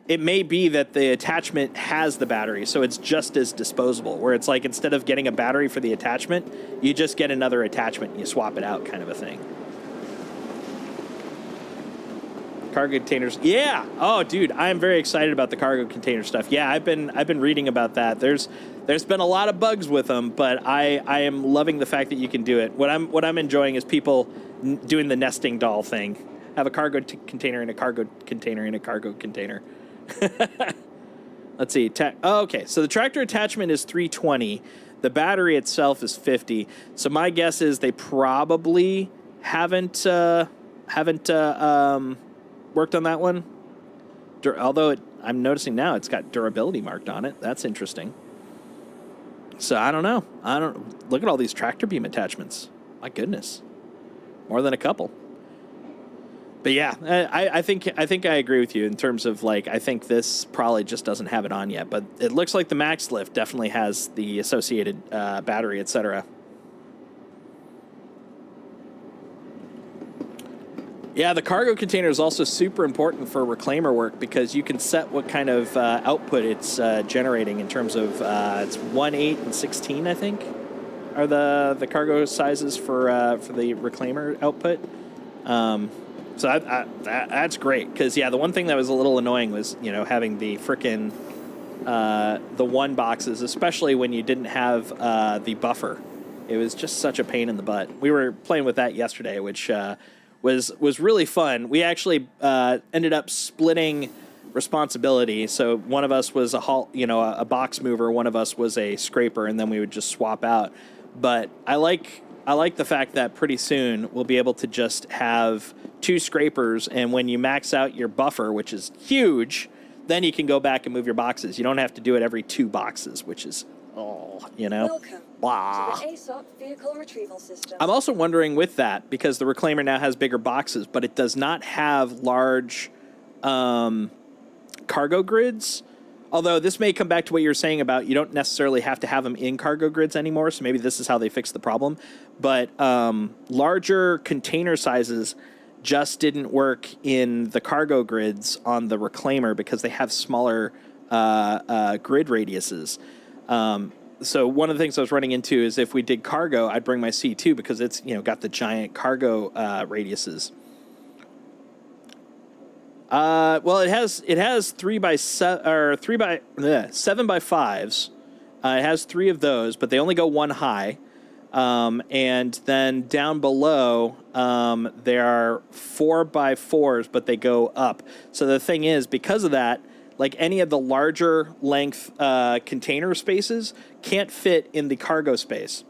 it may be that the attachment has the battery, so it's just as disposable, where it's like instead of getting a battery for the attachment, you just get another attachment and you swap it out, kind of a thing. Cargo containers. Yeah. Oh, dude, I'm very excited about the cargo container stuff. Yeah, I've been reading about that. There's been a lot of bugs with them, but I am loving the fact that you can do it. What I'm enjoying is people doing the nesting doll thing. Have a cargo container and a cargo container and a cargo container. Let's see. Okay, so the tractor attachment is 320. The battery itself is 50. So my guess is they probably haven't worked on that one. Although I'm noticing now it's got durability marked on it. That's interesting. So I don't know. Look at all these tractor beam attachments. My goodness, more than a couple. But yeah, I think I agree with you in terms of, like, I think this probably just doesn't have it on yet, but it looks like the Max Lift definitely has the associated battery, etc. Yeah, the cargo container is also super important for reclaimer work because you can set what kind of output it's generating in terms of it's 1, 8, and 16, I think, are the cargo sizes for the reclaimer output. So that's great because, yeah, the one thing that was a little annoying was, having the frickin' the 1 boxes, especially when you didn't have the buffer. It was just such a pain in the butt. We were playing with that yesterday, which was really fun. We actually ended up splitting responsibility. So one of us was a box mover, one of us was a scraper, and then we would just swap out. But I like the fact that pretty soon we'll be able to just have 2 scrapers, and when you max out your buffer, which is huge, then you can go back and move your boxes. You don't have to do it every 2 boxes, which is, Welcome blah. to the ASOP vehicle retrieval system. I'm also wondering with that, because the Reclaimer now has bigger boxes, but it does not have large cargo grids. Although this may come back to what you were saying about you don't necessarily have to have them in cargo grids anymore, so maybe this is how they fix the problem. But larger container sizes just didn't work in the cargo grids on the Reclaimer because they have smaller grid radiuses. So one of the things I was running into is if we did cargo, I'd bring my C2 because it's got the giant cargo radiuses. Well, it has 7 by 5s. It has 3 of those, but they only go 1 high. And then down below, there are 4 by 4s, but they go up. So the thing is, because of that, like any of the larger length container spaces can't fit in the cargo space.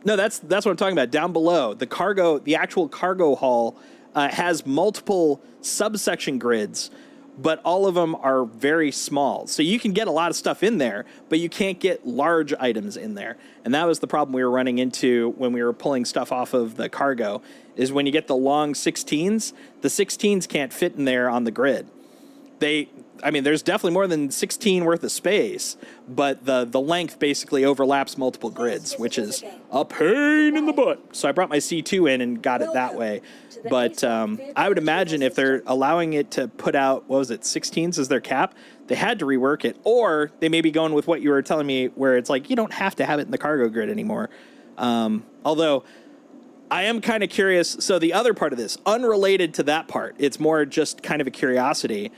No, that's what I'm talking about. Down below, the actual cargo hull has multiple subsection grids, but all of them are very small. So you can get a lot of stuff in there, but you can't get large items in there. And that was the problem we were running into when we were pulling stuff off of the cargo, is when you get the long 16s, the 16s can't fit in there on the grid. There's definitely more than 16 worth of space, but the length basically overlaps multiple grids, which is a pain in the butt. So I brought my C2 in and got it that way. But I would imagine if they're allowing it to put out, 16s as their cap, they had to rework it. Or they may be going with what you were telling me, where it's like, you don't have to have it in the cargo grid anymore. Although I am kind of curious. So the other part of this, unrelated to that part, it's more just kind of a curiosity.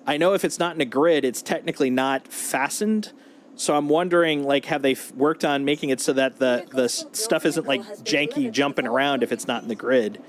I know if it's not in a grid, it's technically not fastened. So I'm wondering, like, have they worked on making it so that the stuff isn't, like, janky jumping around if it's not in the grid?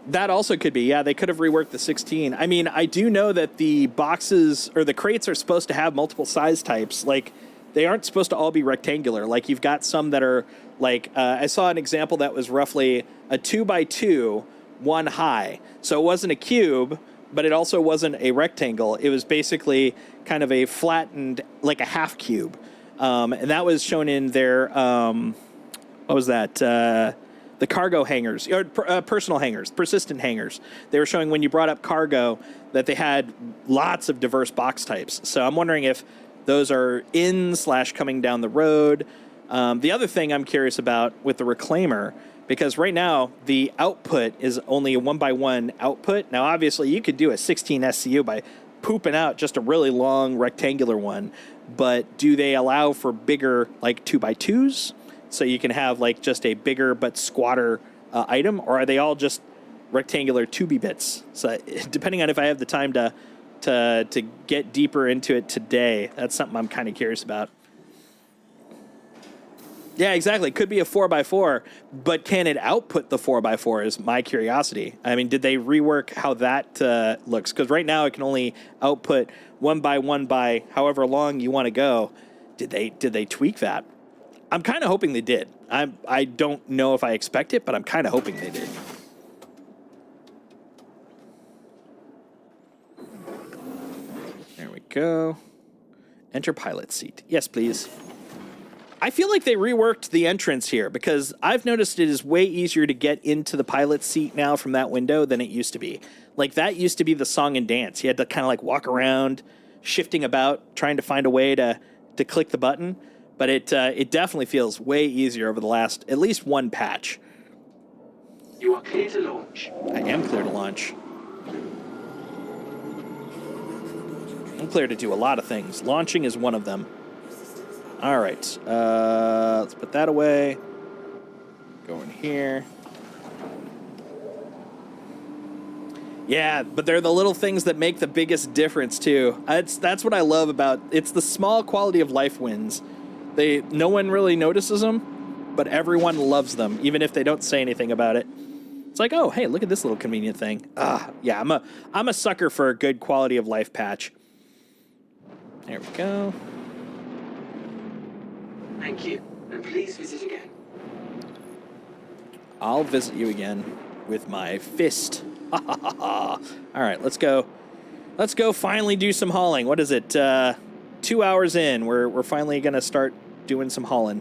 That also could be. Yeah, they could have reworked the 16. I mean, I do know that the boxes or the crates are supposed to have multiple size types. Like, they aren't supposed to all be rectangular. Like, you've got some that are, like, I saw an example that was roughly a 2x2, 1 high. So it wasn't a cube, but it also wasn't a rectangle. It was basically kind of a flattened, like a half cube. And that was shown in their, what was that? The cargo hangers, or personal hangers, persistent hangers. They were showing when you brought up cargo that they had lots of diverse box types. So I'm wondering if those are coming down the road. The other thing I'm curious about with the Reclaimer, because right now the output is only a 1x1 output. Now, obviously, you could do a 16 SCU by pooping out just a really long rectangular one, but do they allow for bigger, like 2x2s? So you can have like just a bigger but squatter item, or are they all just rectangular 2B bits? So depending on if I have the time to get deeper into it today, that's something I'm kind of curious about. Yeah, exactly. It could be a 4x4, but can it output the 4x4 is my curiosity. I mean, did they rework how that looks? Because right now it can only output 1x1 by however long you want to go. Did they tweak that? I'm kind of hoping they did. I don't know if I expect it, but I'm kind of hoping they did. There we go. Enter pilot seat. Yes, please. I feel like they reworked the entrance here because I've noticed it is way easier to get into the pilot seat now from that window than it used to be. Like, that used to be the song and dance. You had to kind of like walk around, shifting about, trying to find a way to click the button. But it definitely feels way easier over the last at least one patch. You are clear to launch. I am clear to launch. I'm clear to do a lot of things. Launching is one of them. All right. Let's put that away. Go in here. Yeah, but they're the little things that make the biggest difference, too. That's what I love about it's the small quality of life wins. No one really notices them, but everyone loves them, even if they don't say anything about it. It's like, oh, hey, look at this little convenient thing. Yeah, I'm a sucker for a good quality of life patch. There we go. Thank you, and please visit again. I'll visit you again with my fist. All right, let's go. Let's go finally do some hauling. What is it? 2 hours in, we're finally gonna start doing some hauling.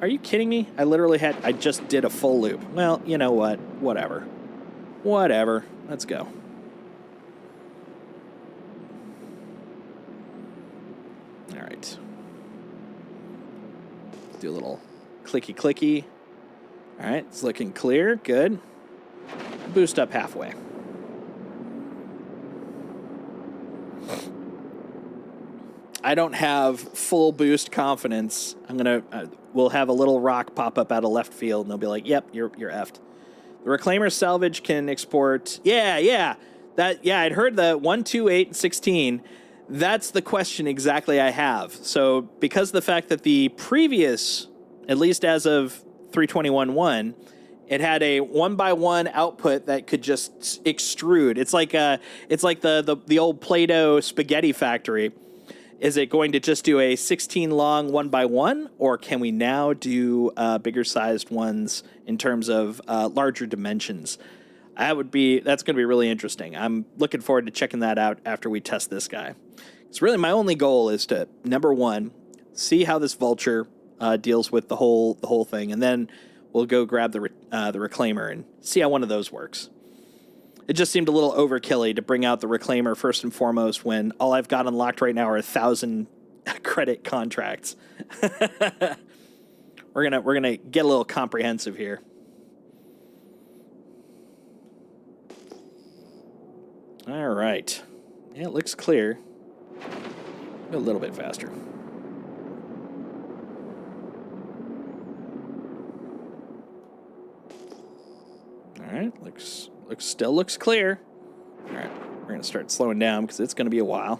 Are you kidding me? I just did a full loop. Well, you know what? Whatever. Let's go. All right. Do a little clicky. All right, it's looking clear. Good. Boost up halfway. I don't have full boost confidence. We'll have a little rock pop up out of left field, and they'll be like, "Yep, you're effed." The Reclaimer salvage can export. Yeah. I'd heard the 1, 2, 8, and 16. That's the question exactly I have. So because of the fact that the previous, at least as of 321.1, it had a 1x1 output that could just extrude. It's like the old Play-Doh spaghetti factory. Is it going to just do a 16 long 1x1, or can we now do bigger sized ones in terms of larger dimensions? That's going to be really interesting. I'm looking forward to checking that out after we test this guy. It's really my only goal is to, number one, see how this vulture deals with the whole thing, and then we'll go grab the Reclaimer and see how one of those works. It just seemed a little overkilly to bring out the Reclaimer first and foremost when all I've got unlocked right now are 1,000 credit contracts. We're gonna get a little comprehensive here. All right. Yeah, it looks clear. A little bit faster. All right, still looks clear. All right, we're gonna start slowing down because it's gonna be a while.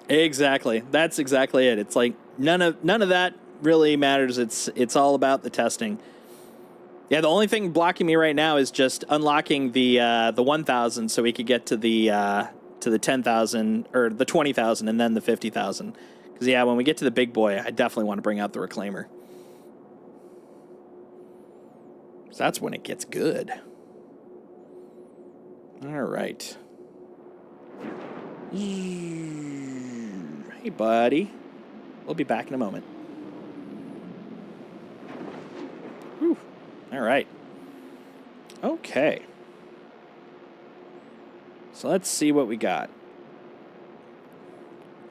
Exactly. That's exactly it. It's like none of that really matters. It's all about the testing. Yeah, the only thing blocking me right now is just unlocking the 1,000 so we could get to the 10,000 or the 20,000 and then the 50,000. Because yeah, when we get to the big boy, I definitely want to bring out the Reclaimer. So that's when it gets good. All right. Hey, buddy. We'll be back in a moment. Whew. All right. Okay. So let's see what we got.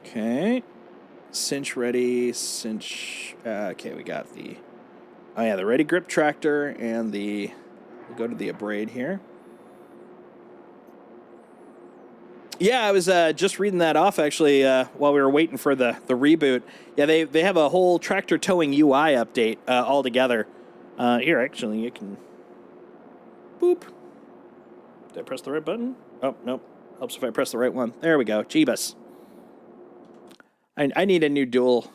Okay. Cinch ready. Cinch. Okay, we got the... Oh, yeah, the ready grip tractor and the... We'll go to the abrade here. Yeah, I was just reading that off, actually, while we were waiting for the reboot. Yeah, they have a whole tractor towing UI update altogether. Here, actually, you can... Boop. Did I press the right button? Oh, nope. Helps if I press the right one. There we go. Jeebus. I need a new dual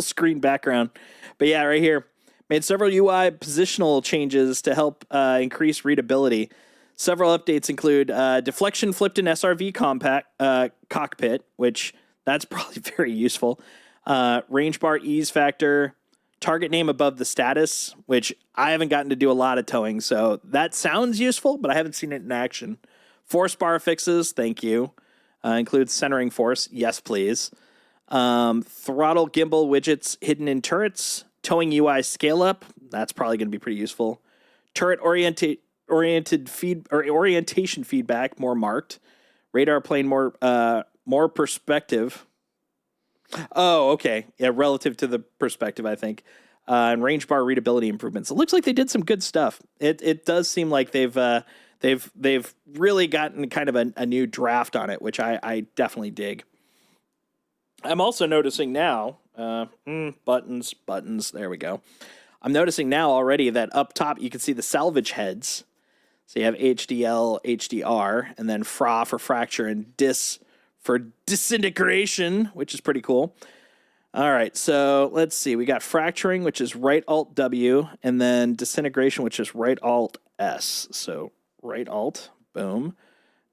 screen background. But yeah, right here. Made several UI positional changes to help increase readability. Several updates include deflection flipped in SRV cockpit, which that's probably very useful. Range bar ease factor, target name above the status, which I haven't gotten to do a lot of towing, so that sounds useful, but I haven't seen it in action. Force bar fixes, thank you. Includes centering force, yes please. Throttle gimbal widgets hidden in turrets. Towing UI scale up, that's probably going to be pretty useful. Turret orientation feedback more marked. Radar plane more perspective. Oh, okay. Yeah, relative to the perspective, I think. And range bar readability improvements. It looks like they did some good stuff. It does seem like they've really gotten kind of a new draft on it, which I definitely dig. I'm also noticing now, buttons, there we go. I'm noticing now already that up top you can see the salvage heads. So you have HDL, HDR, and then FRA for fracture and DIS for disintegration, which is pretty cool. All right, so let's see. We got fracturing, which is right Alt W, and then disintegration, which is right Alt S. So right Alt, boom,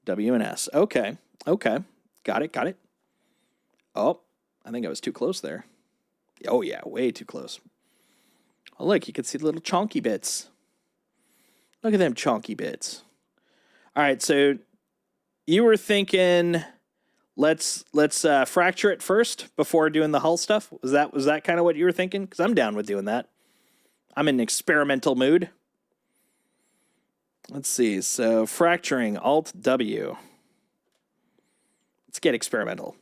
W and S. Okay. Got it. Oh, I think I was too close there. Oh, yeah, way too close. Oh, look, you can see the little chonky bits. Look at them chonky bits. All right, so you were thinking let's fracture it first before doing the hull stuff. Was that kind of what you were thinking? Because I'm down with doing that. I'm in experimental mood. Let's see. So fracturing, Alt W. Let's get experimental.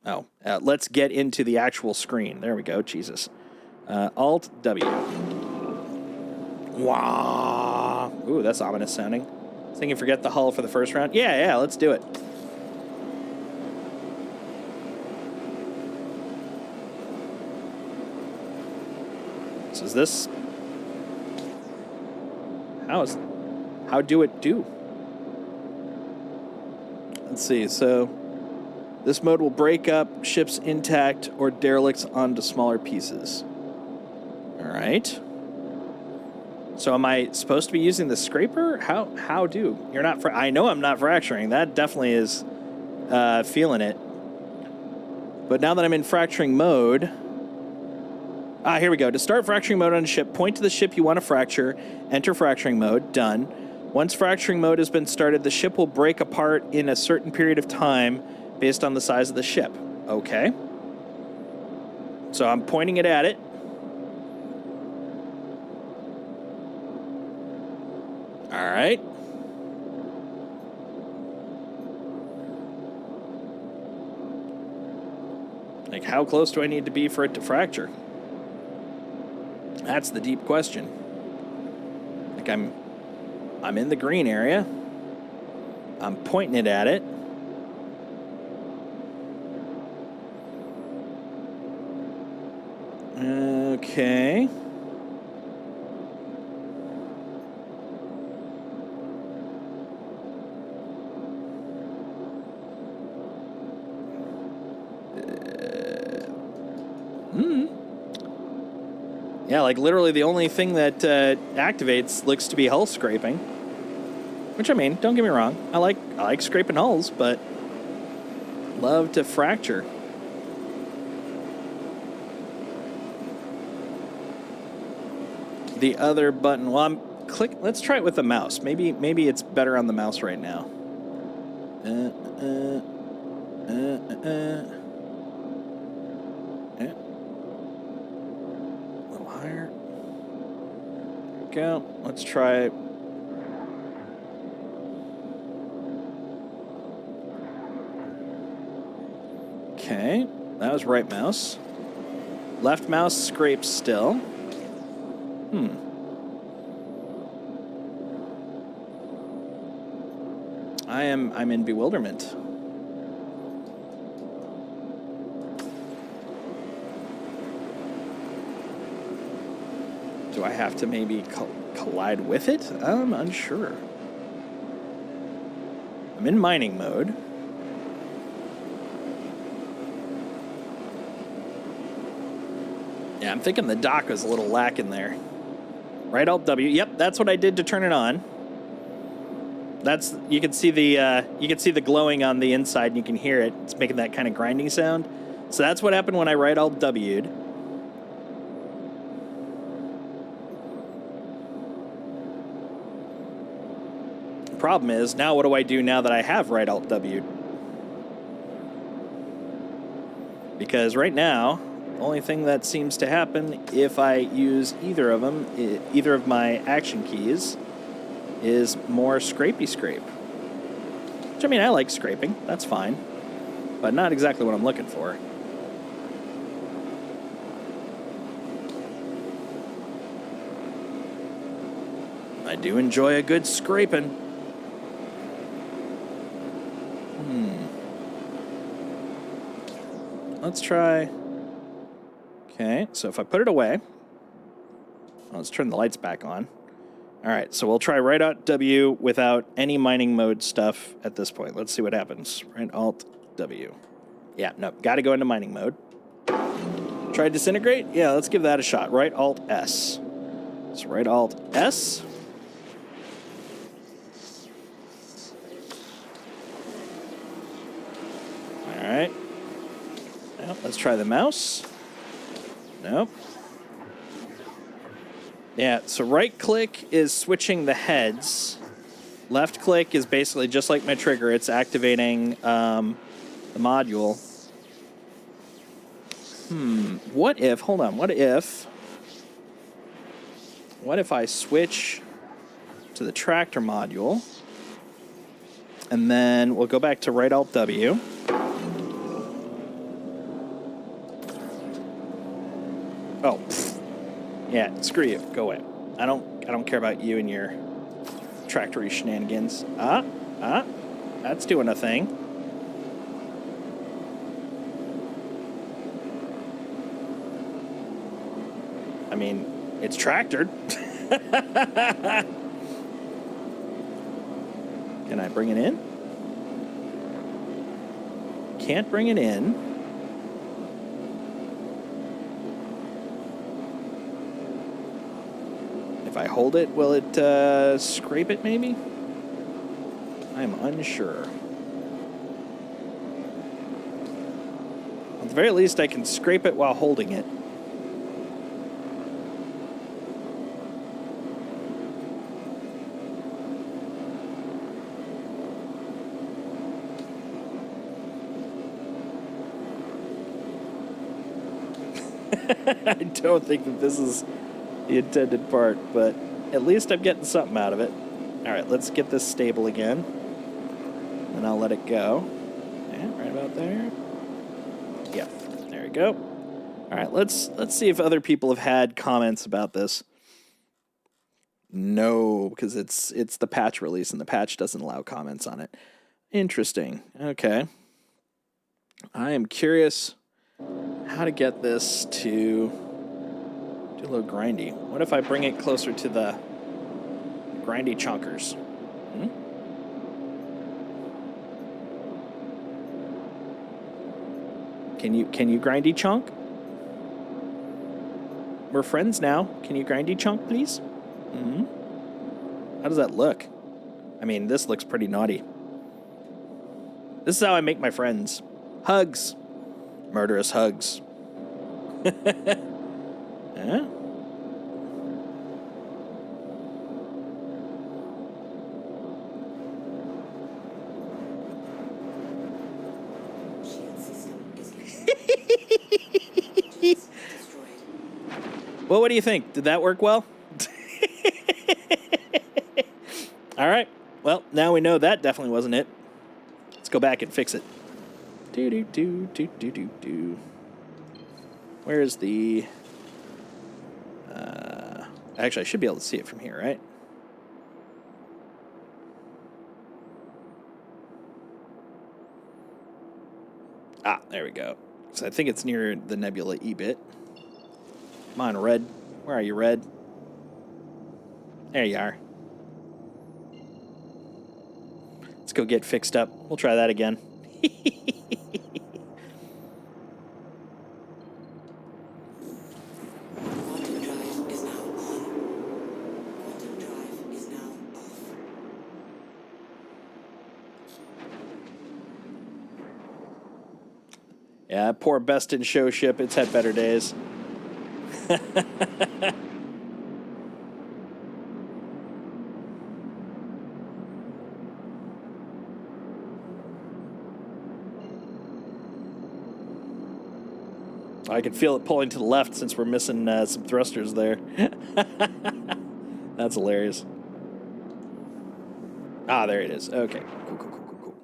Oh, let's get into the actual screen. There we go. Jesus. Alt W. Wow. Ooh, that's ominous sounding. Thinking forget the hull for the first round. Yeah, let's do it. So is this... How do it do? Let's see, so this mode will break up ships intact or derelicts onto smaller pieces. All right. So am I supposed to be using the scraper? How do? You're not... I know I'm not fracturing. That definitely is feeling it. But now that I'm in fracturing mode... here we go. To start fracturing mode on a ship, point to the ship you want to fracture, enter fracturing mode, done. Once fracturing mode has been started, the ship will break apart in a certain period of time based on the size of the ship. Okay. So I'm pointing it at it. All right. Like, how close do I need to be for it to fracture? That's the deep question. Like, I'm in the green area. I'm pointing it at it. Okay. Yeah, like literally the only thing that activates looks to be hull scraping. Which, I mean, don't get me wrong. I like scraping hulls, but love to fracture. The other button, well, let's try it with the mouse. Maybe it's better on the mouse right now. Higher. There we go. Let's try. Okay, that was right mouse. Left mouse scrapes still. I'm in bewilderment. Do I have to maybe collide with it? I'm unsure. I'm in mining mode. Yeah, I'm thinking the dock was a little lacking there. Right Alt W. Yep, that's what I did to turn it on. That's you can see the glowing on the inside and you can hear it. It's making that kind of grinding sound. So that's what happened when I right Alt W'd. Problem is, now what do I do now that I have right Alt W? Because right now, the only thing that seems to happen if I use either of them, either of my action keys, is more scrapey scrape. Which, I mean, I like scraping. That's fine. But not exactly what I'm looking for. I do enjoy a good scraping. Let's try... Okay, so if I put it away... Let's turn the lights back on. All right, so we'll try right Alt W without any mining mode stuff at this point. Let's see what happens. Right Alt W. Yeah, no, got to go into mining mode. Try disintegrate? Yeah, let's give that a shot. Right Alt S. So right Alt S. All right. Well, let's try the mouse. Nope. Yeah, so right click is switching the heads. Left click is basically just like my trigger. It's activating the module. What if, hold on, what if I switch to the tractor module, and then we'll go back to right Alt W. Oh, pfft. Yeah, screw you. Go away. I don't care about you and your tractory shenanigans. That's doing a thing. I mean, it's tractored. Can I bring it in? Can't bring it in. If I hold it, will it scrape it maybe? I'm unsure. At the very least, I can scrape it while holding it. I don't think that this is the intended part, but at least I'm getting something out of it. All right, let's get this stable again, and I'll let it go. Yeah, right about there. Yeah, there we go. All right, let's see if other people have had comments about this. No, because it's the patch release, and the patch doesn't allow comments on it. Interesting. Okay. I am curious how to get this to do a little grindy. What if I bring it closer to the grindy chunkers? Can you grindy chunk? We're friends now. Can you grindy chunk, please? How does that look? I mean, this looks pretty naughty. This is how I make my friends. Hugs. Murderous hugs. Huh? Shield system is destroyed. Well, what do you think? Did that work well? All right. Well, now we know that definitely wasn't it. Let's go back and fix it. Do. Where is the... Actually, I should be able to see it from here, right? Ah, there we go. So I think it's near the Nebula E-bit. Come on, Red. Where are you, Red? There you are. Let's go get fixed up. We'll try that again. Quantum drive is now on. Quantum drive is now off. Yeah, poor Best in Show ship. It's had better days. I can feel it pulling to the left since we're missing some thrusters there. That's hilarious. Ah, there it is. Okay. Cool.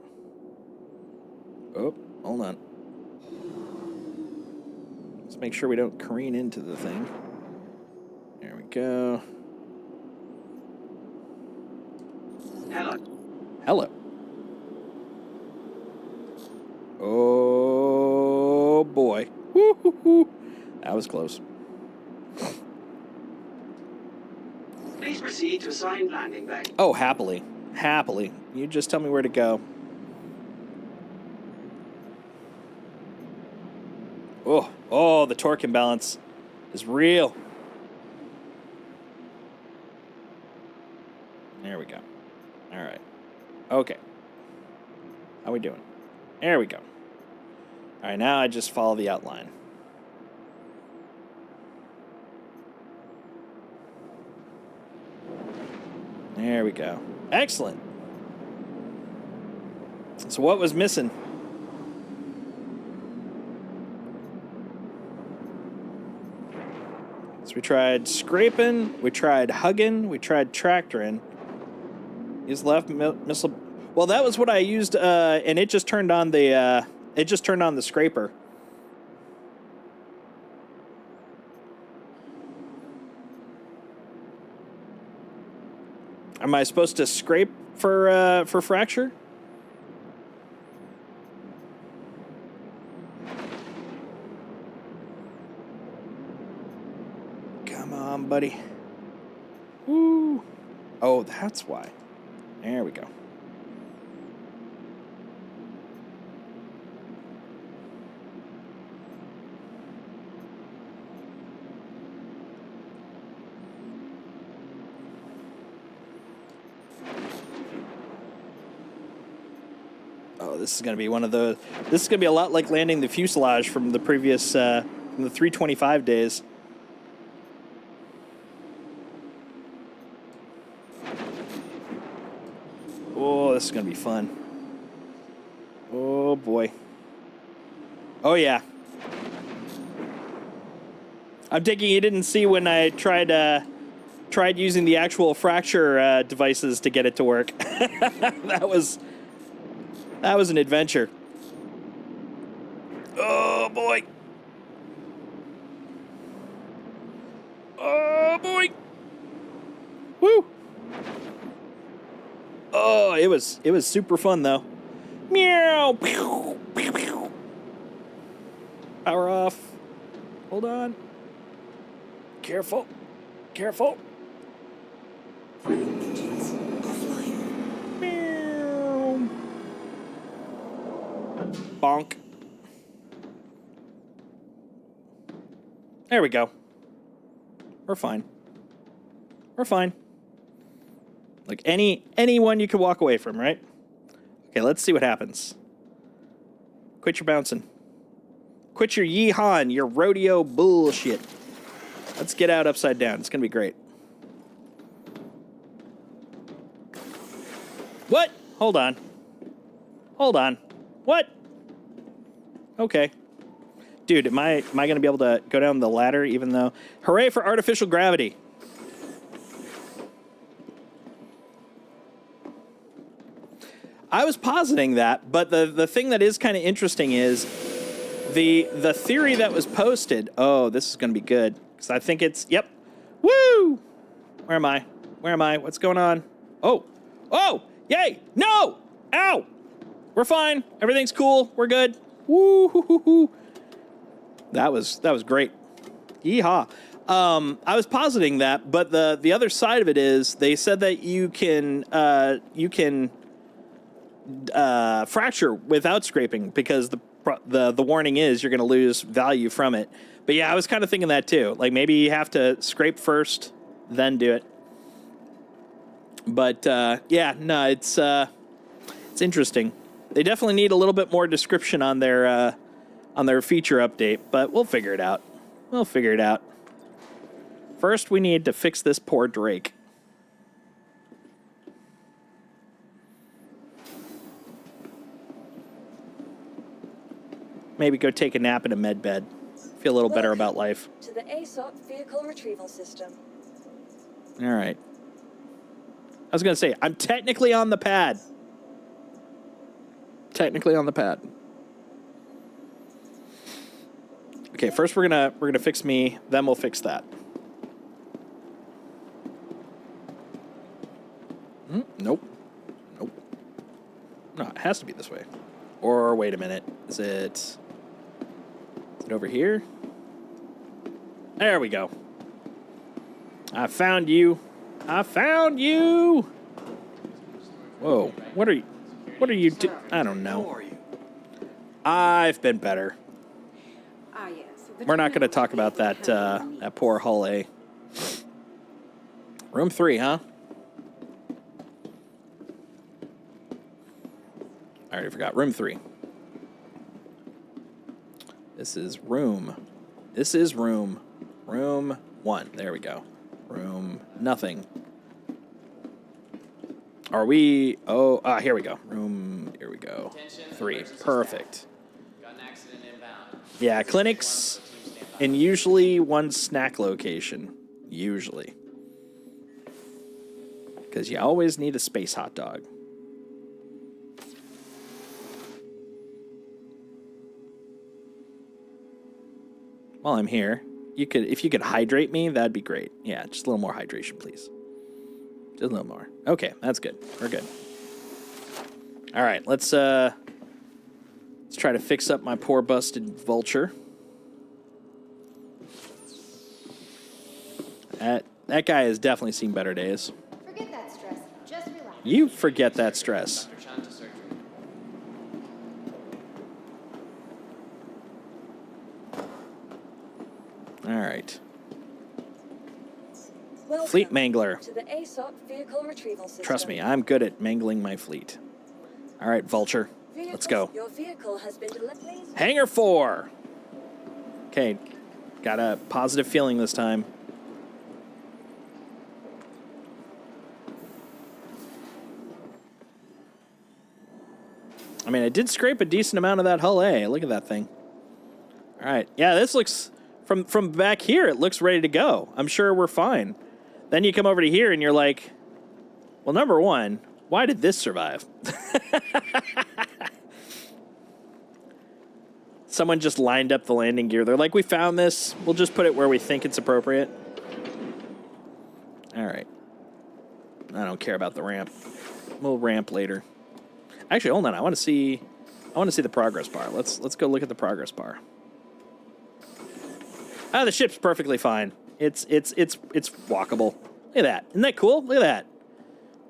Oh, hold on. Let's make sure we don't careen into the thing. There we go. Hello. Oh, boy. Woo-hoo-hoo. That was close. Please proceed to assigned landing bay. Oh, happily. Happily. You just tell me where to go. Oh, the torque imbalance is real. There we go. All right. Okay. How we doing? There we go. All right, now I just follow the outline. There we go. Excellent. So what was missing? So we tried scraping, we tried hugging, we tried tractoring. Use left missile. Well, that was what I used, and it just turned on the scraper. Am I supposed to scrape for fracture? Come on, buddy. Woo. Oh, that's why. There we go. Oh, this is going to be one of the... This is going to be a lot like landing the fuselage from the previous... from the 325 days. Oh, this is going to be fun. Oh, boy. Oh, yeah. I'm taking you didn't see when I tried using the actual fracture devices to get it to work. That was an adventure. Oh, boy. Oh, boy. Woo. Oh, it was super fun, though. Meow. Power off. Hold on. Careful. Careful. Engines offline. Meow. Bonk. There we go. We're fine. We're fine. Like anyone you could walk away from, right? Okay, let's see what happens. Quit your bouncing. Quit your yeehaw, your rodeo bullshit. Let's get out upside down. It's gonna be great. What? Hold on. Hold on. What? Okay. Dude, am I gonna be able to go down the ladder even though... Hooray for artificial gravity. I was positing that, but the thing that is kind of interesting is the theory that was posted. Oh, this is going to be good. Because I think it's... Yep. Woo! Where am I? Where am I? What's going on? Oh. Oh! Yay! No! Ow! We're fine. Everything's cool. We're good. Woo! Hoo, hoo, hoo. That was great. Yeehaw. I was positing that, but the other side of it is they said that you can fracture without scraping because the warning is you're going to lose value from it. But yeah, I was kind of thinking that too. Like maybe you have to scrape first, then do it. But yeah, no, it's interesting. They definitely need a little bit more description on their feature update, but we'll figure it out. We'll figure it out. First, we need to fix this poor Drake. Maybe go take a nap in a med bed. Feel a little better about life. To the ASOP vehicle retrieval system. All right. I was going to say, I'm technically on the pad. Technically on the pad. Okay, first we're gonna fix me, then we'll fix that. Nope. Nope. No, it has to be this way. Or wait a minute. Is it over here? There we go. I found you. I found you. Whoa. What are you do? I don't know. I've been better. Ah, yes. We're not going to talk about that poor Hull A. Room 3, huh? I already forgot. Room 3. This is room. This is room. Room 1. There we go. Room nothing. Are we? Oh, here we go. Room. Here we go. Attention, 3. emergency Perfect. staff. Got an accident inbound. Yeah, clinics in usually one snack location. Usually. Because you always need a space hot dog. While I'm here, if you could hydrate me, that'd be great. Yeah, just a little more hydration, please. Just a little more. Okay, that's good. We're good. All right, let's try to fix up my poor busted vulture. That guy has definitely seen better days. Forget that stress. Just relax. You forget that stress. Dr. Chan to surgery. All right. Welcome Fleet Mangler. to the ASOP vehicle retrieval system. Trust me, I'm good at mangling my fleet. All right, Vulture. Let's go. Your vehicle has been delivered. Hangar 4. Okay. Got a positive feeling this time. I mean, I did scrape a decent amount of that Hull A. Look at that thing. All right. Yeah, this looks... From back here, it looks ready to go. I'm sure we're fine. Then you come over to here and you're like, well, number one, why did this survive? Someone just lined up the landing gear. They're like, we found this. We'll just put it where we think it's appropriate. All right. I don't care about the ramp. We'll ramp later. Actually, hold on. I want to see the progress bar. Let's go look at the progress bar. Ah, the ship's perfectly fine. It's walkable. Look at that. Isn't that cool? Look at that.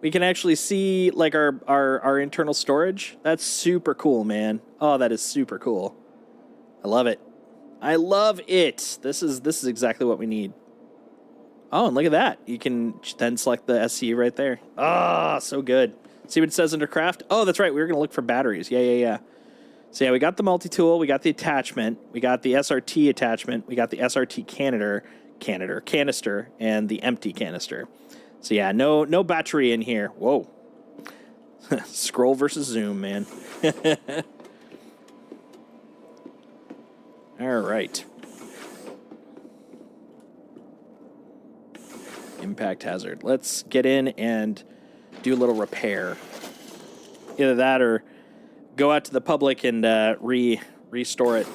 We can actually see like our internal storage. That's super cool, man. Oh, that is super cool. I love it. I love it. This is exactly what we need. Oh, and look at that. You can then select the SCU right there. Ah, so good. See what it says under craft? Oh, that's right. We were going to look for batteries. Yeah. So yeah, we got the multi-tool, we got the attachment, we got the SRT attachment, we got the SRT canister, and the empty canister. So yeah, no battery in here. Whoa. Scroll versus zoom, man. All right. Impact hazard. Let's get in and do a little repair. Either that or go out to the public and restore it.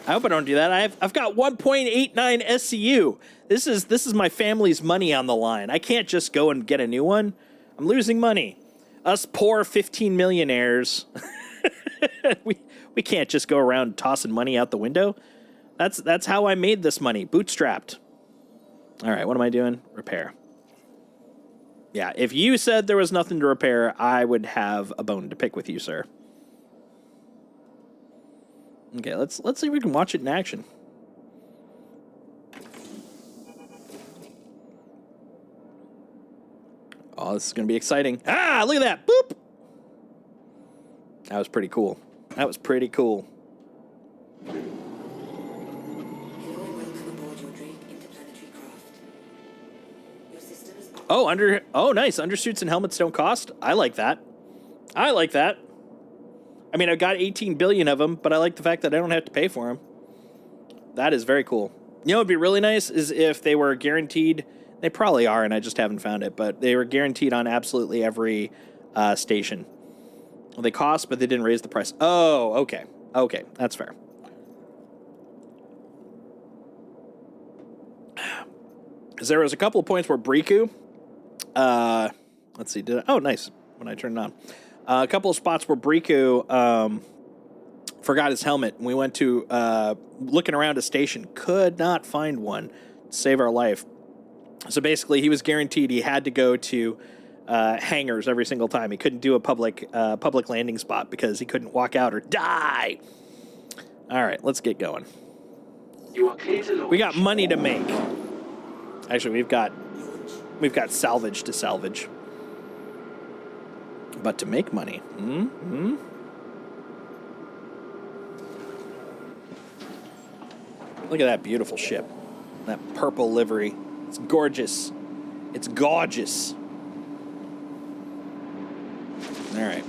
I hope I don't do that. I've got 1.89 SCU. This is my family's money on the line. I can't just go and get a new one. I'm losing money. Us poor 15 millionaires. we can't just go around tossing money out the window. That's how I made this money. Bootstrapped. All right, what am I doing? Repair. Yeah, if you said there was nothing to repair, I would have a bone to pick with you, sir. Okay, let's see if we can watch it in action. Oh, this is going to be exciting. Ah, look at that. Boop. That was pretty cool. Hello and welcome aboard your Drake interplanetary craft. Your system is up. Oh, nice. Undersuits and helmets don't cost. I like that. I mean, I've got 18 billion of them, but I like the fact that I don't have to pay for them. That is very cool. You know what would be really nice is if they were guaranteed. They probably are, and I just haven't found it, but they were guaranteed on absolutely every station. Well, they cost, but they didn't raise the price. Oh, okay. Okay, that's fair. Because there was a couple of points where Briku, let's see, oh, nice, when I turned it on. A couple of spots where Briku forgot his helmet, and we went to looking around a station, could not find one to save our life. So basically, he was guaranteed he had to go to hangars every single time. He couldn't do a public landing spot because he couldn't walk out or die. All right, let's get going. You are clear to launch. We got money to make. Actually, we've got salvage to salvage. But to make money, Look at that beautiful ship. That purple livery. It's gorgeous. It's gorgeous. All right.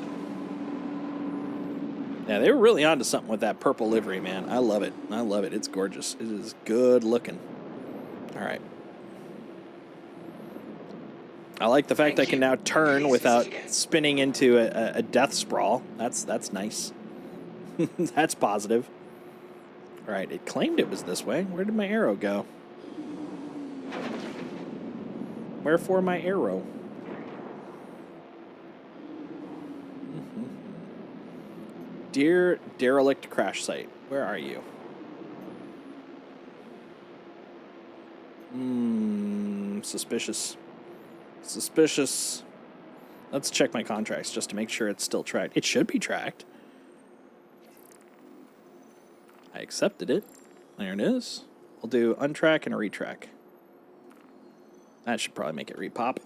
Yeah, they were really onto something with that purple livery, man. I love it. I love it. It's gorgeous. It is good looking. All right. I like the fact I can now turn without spinning into a death sprawl. That's nice. That's positive. All right, it claimed it was this way. Where did my arrow go? Wherefore my arrow? Dear derelict crash site, where are you? Suspicious. Suspicious. Let's check my contracts just to make sure it's still tracked. It should be tracked. I accepted it. There it is. We'll do untrack and a retrack. That should probably make it repop.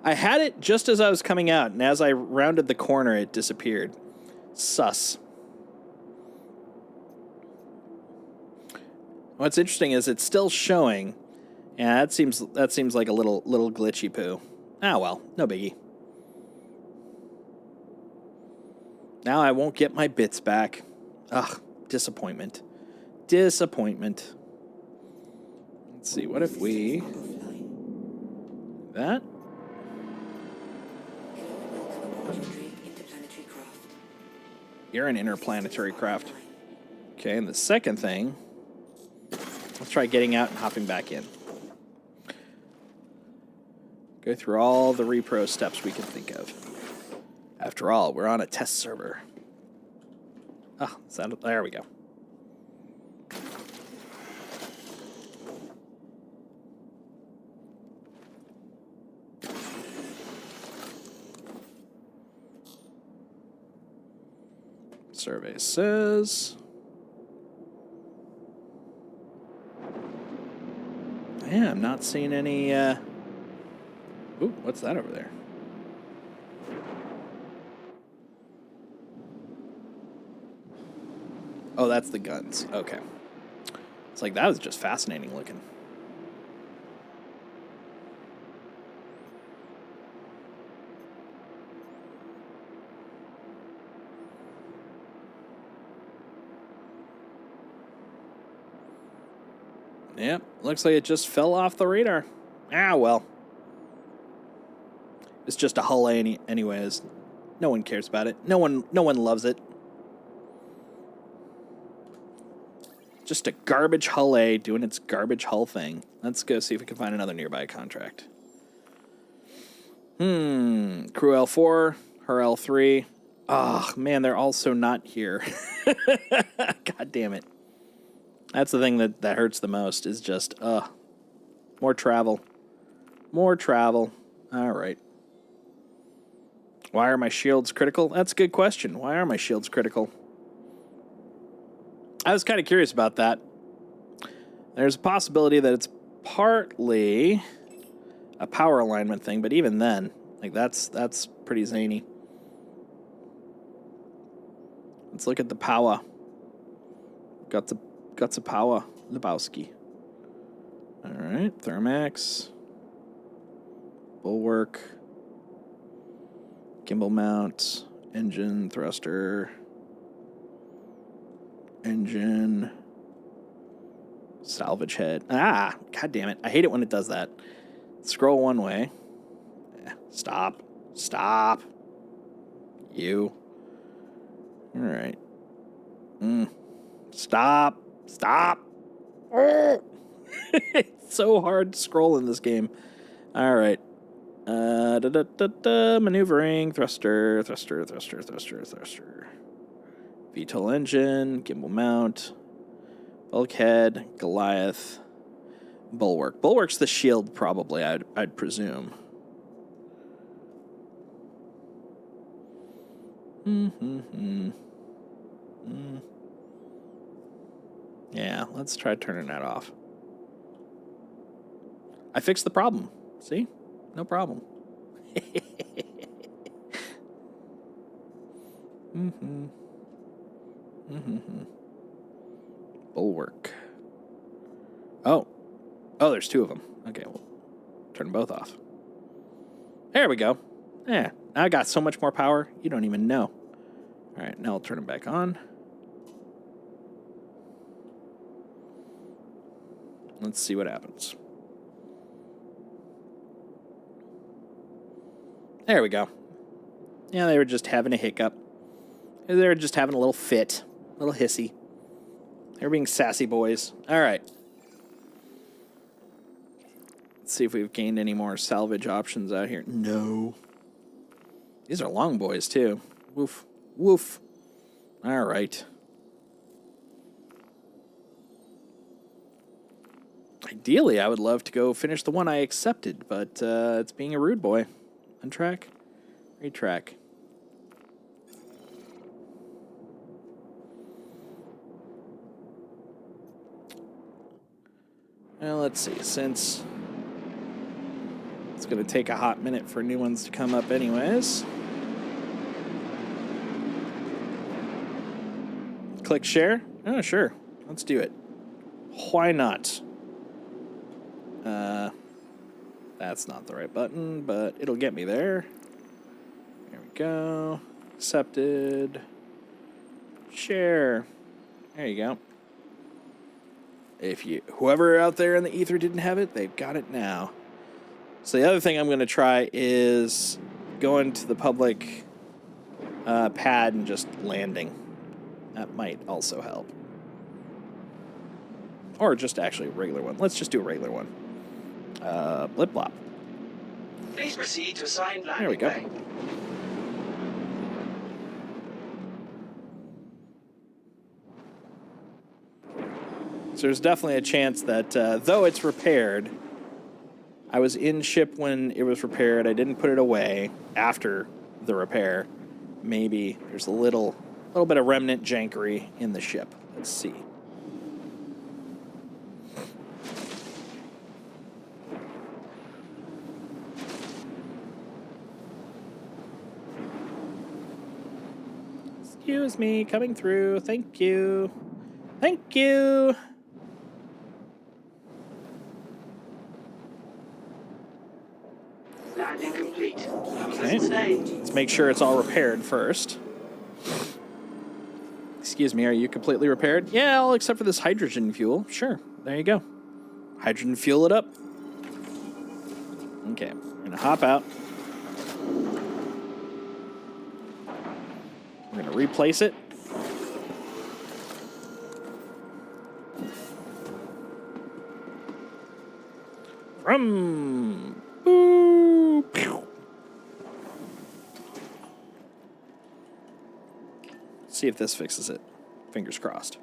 I had it just as I was coming out, and as I rounded the corner, it disappeared. Sus. What's interesting is it's still showing. Yeah, that seems like a little glitchy poo. Ah well, no biggie. Now I won't get my bits back. Ugh, disappointment. Disappointment. Let's see, what if we... that? You're an interplanetary craft. Okay, and the second thing... let's try getting out and hopping back in. Go through all the repro steps we can think of. After all, we're on a test server. Ah, there we go. Survey says... yeah, I'm not seeing any... ooh, what's that over there? Oh, that's the guns. Okay. It's like, that was just fascinating looking. Yep, looks like it just fell off the radar. Ah, well. It's just a hull anyways. No one cares about it. No one loves it. Just a garbage hull A doing its garbage hull thing. Let's go see if we can find another nearby contract. Crew L4, her L3. Oh, man, they're also not here. God damn it. That's the thing that hurts the most is just, more travel. More travel. All right. Why are my shields critical? That's a good question. Why are my shields critical? I was kind of curious about that. There's a possibility that it's partly a power alignment thing, but even then, like that's pretty zany. Let's look at the power. Got the power, Lebowski. All right, Thermax, bulwark, gimbal mount, engine, thruster. Engine, salvage head. Ah, god damn it. I hate it when it does that. Scroll one way. Stop. Stop. You. All right. Stop. Stop. It's so hard to scroll in this game. All right. Maneuvering, thruster. VTOL engine, gimbal mount, bulkhead, Goliath, bulwark. Bulwark's the shield, probably, I'd presume. Yeah, let's try turning that off. I fixed the problem. See? No problem. Bulwark. Oh, there's two of them. Okay, well, Turn them both off. There we go. Yeah, I got so much more power, you don't even know. All right, now I'll turn them back on. Let's see what happens. There we go. Yeah, they were just having a hiccup. They were just having a little fit. A little hissy. They were being sassy boys. All right. Let's see if we've gained any more salvage options out here. No. These are long boys, too. Woof. Woof. All right. Ideally, I would love to go finish the one I accepted, but it's being a rude boy. Untrack. Retrack. Well, let's see. Since it's going to take a hot minute for new ones to come up anyways. Click share? Oh, sure. Let's do it. Why not? That's not the right button, but it'll get me there. There we go. Accepted. Share. There you go. Whoever out there in the ether didn't have it, they've got it now. So the other thing I'm going to try is going to the public pad and just landing. That might also help. Or just actually a regular one. Let's just do a regular one. Blip blop. Please proceed to assigned landing. There we go. bay. So there's definitely a chance that though it's repaired, I was in ship when it was repaired. I didn't put it away after the repair. Maybe there's a little bit of remnant jankery in the ship. Let's see. Excuse me, coming through. Thank you. Thank you. Landing complete. Okay. Let's make sure it's all repaired first. Excuse me, are you completely repaired? Yeah, all except for this hydrogen fuel. Sure, there you go. Hydrogen fuel it up. Okay, I'm gonna hop out. We're gonna replace it. From boo. Pew. See if this fixes it. Fingers crossed.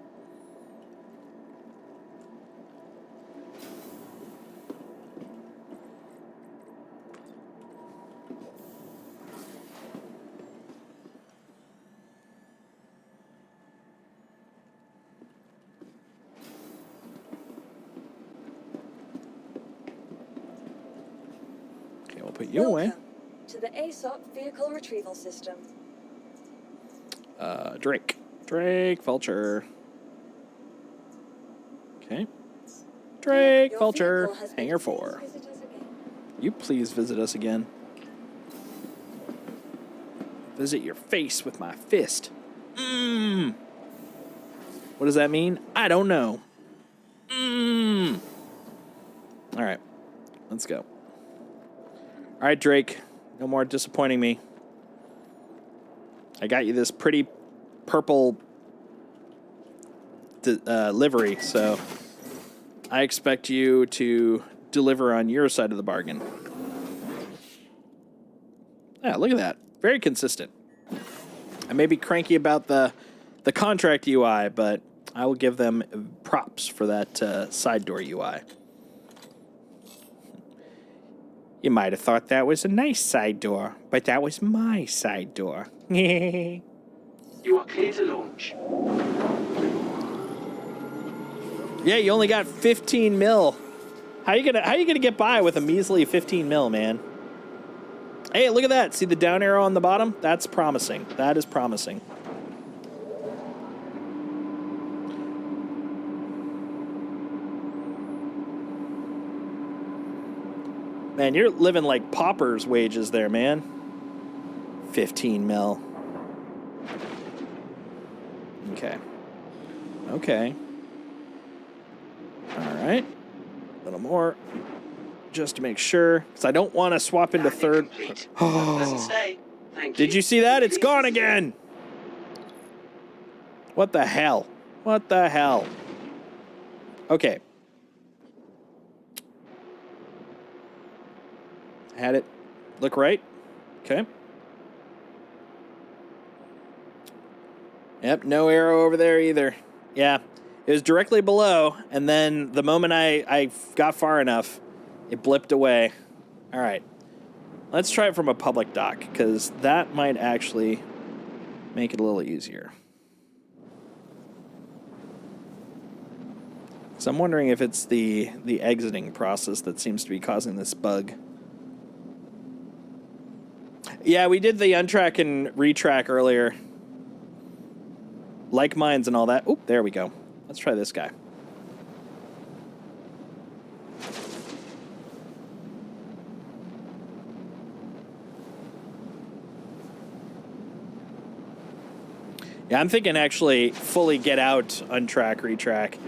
Okay, we'll put you away. Welcome to the ASOP vehicle retrieval system. Drake Vulture. Okay. Drake Your Vulture. vehicle has been Hangar please 4. visit us again. You please visit us again. Visit your face with my fist. Mmm. What does that mean? I don't know. Mmm. All right. Let's go. All right, Drake. No more disappointing me. I got you this pretty purple livery, so I expect you to deliver on your side of the bargain. Yeah, look at that. Very consistent. I may be cranky about the contract UI, but I will give them props for that side door UI. You might have thought that was a nice side door, but that was my side door. You are clear to launch. Yeah, you only got 15 mil. How you gonna get by with a measly 15 mil, man? Hey, look at that. See the down arrow on the bottom? That's promising. That is promising. Man, you're living like pauper's wages there, man. 15 mil. Okay. Okay. All right. A little more. Just to make sure. Because I don't want to swap into Landing third. complete. Pleasant stay. Thank Did you see that? It's gone again. What the hell? What the hell? Okay. Had it look right. Okay. Yep, no arrow over there either. Yeah, it was directly below, and then the moment I got far enough, it blipped away. All right. Let's try it from a public dock, because that might actually make it a little easier. So I'm wondering if it's the exiting process that seems to be causing this bug. Yeah, we did the untrack and retrack earlier. Like mines and all that. Oop, there we go. Let's try this guy. Yeah, I'm thinking actually fully get out, untrack, retrack.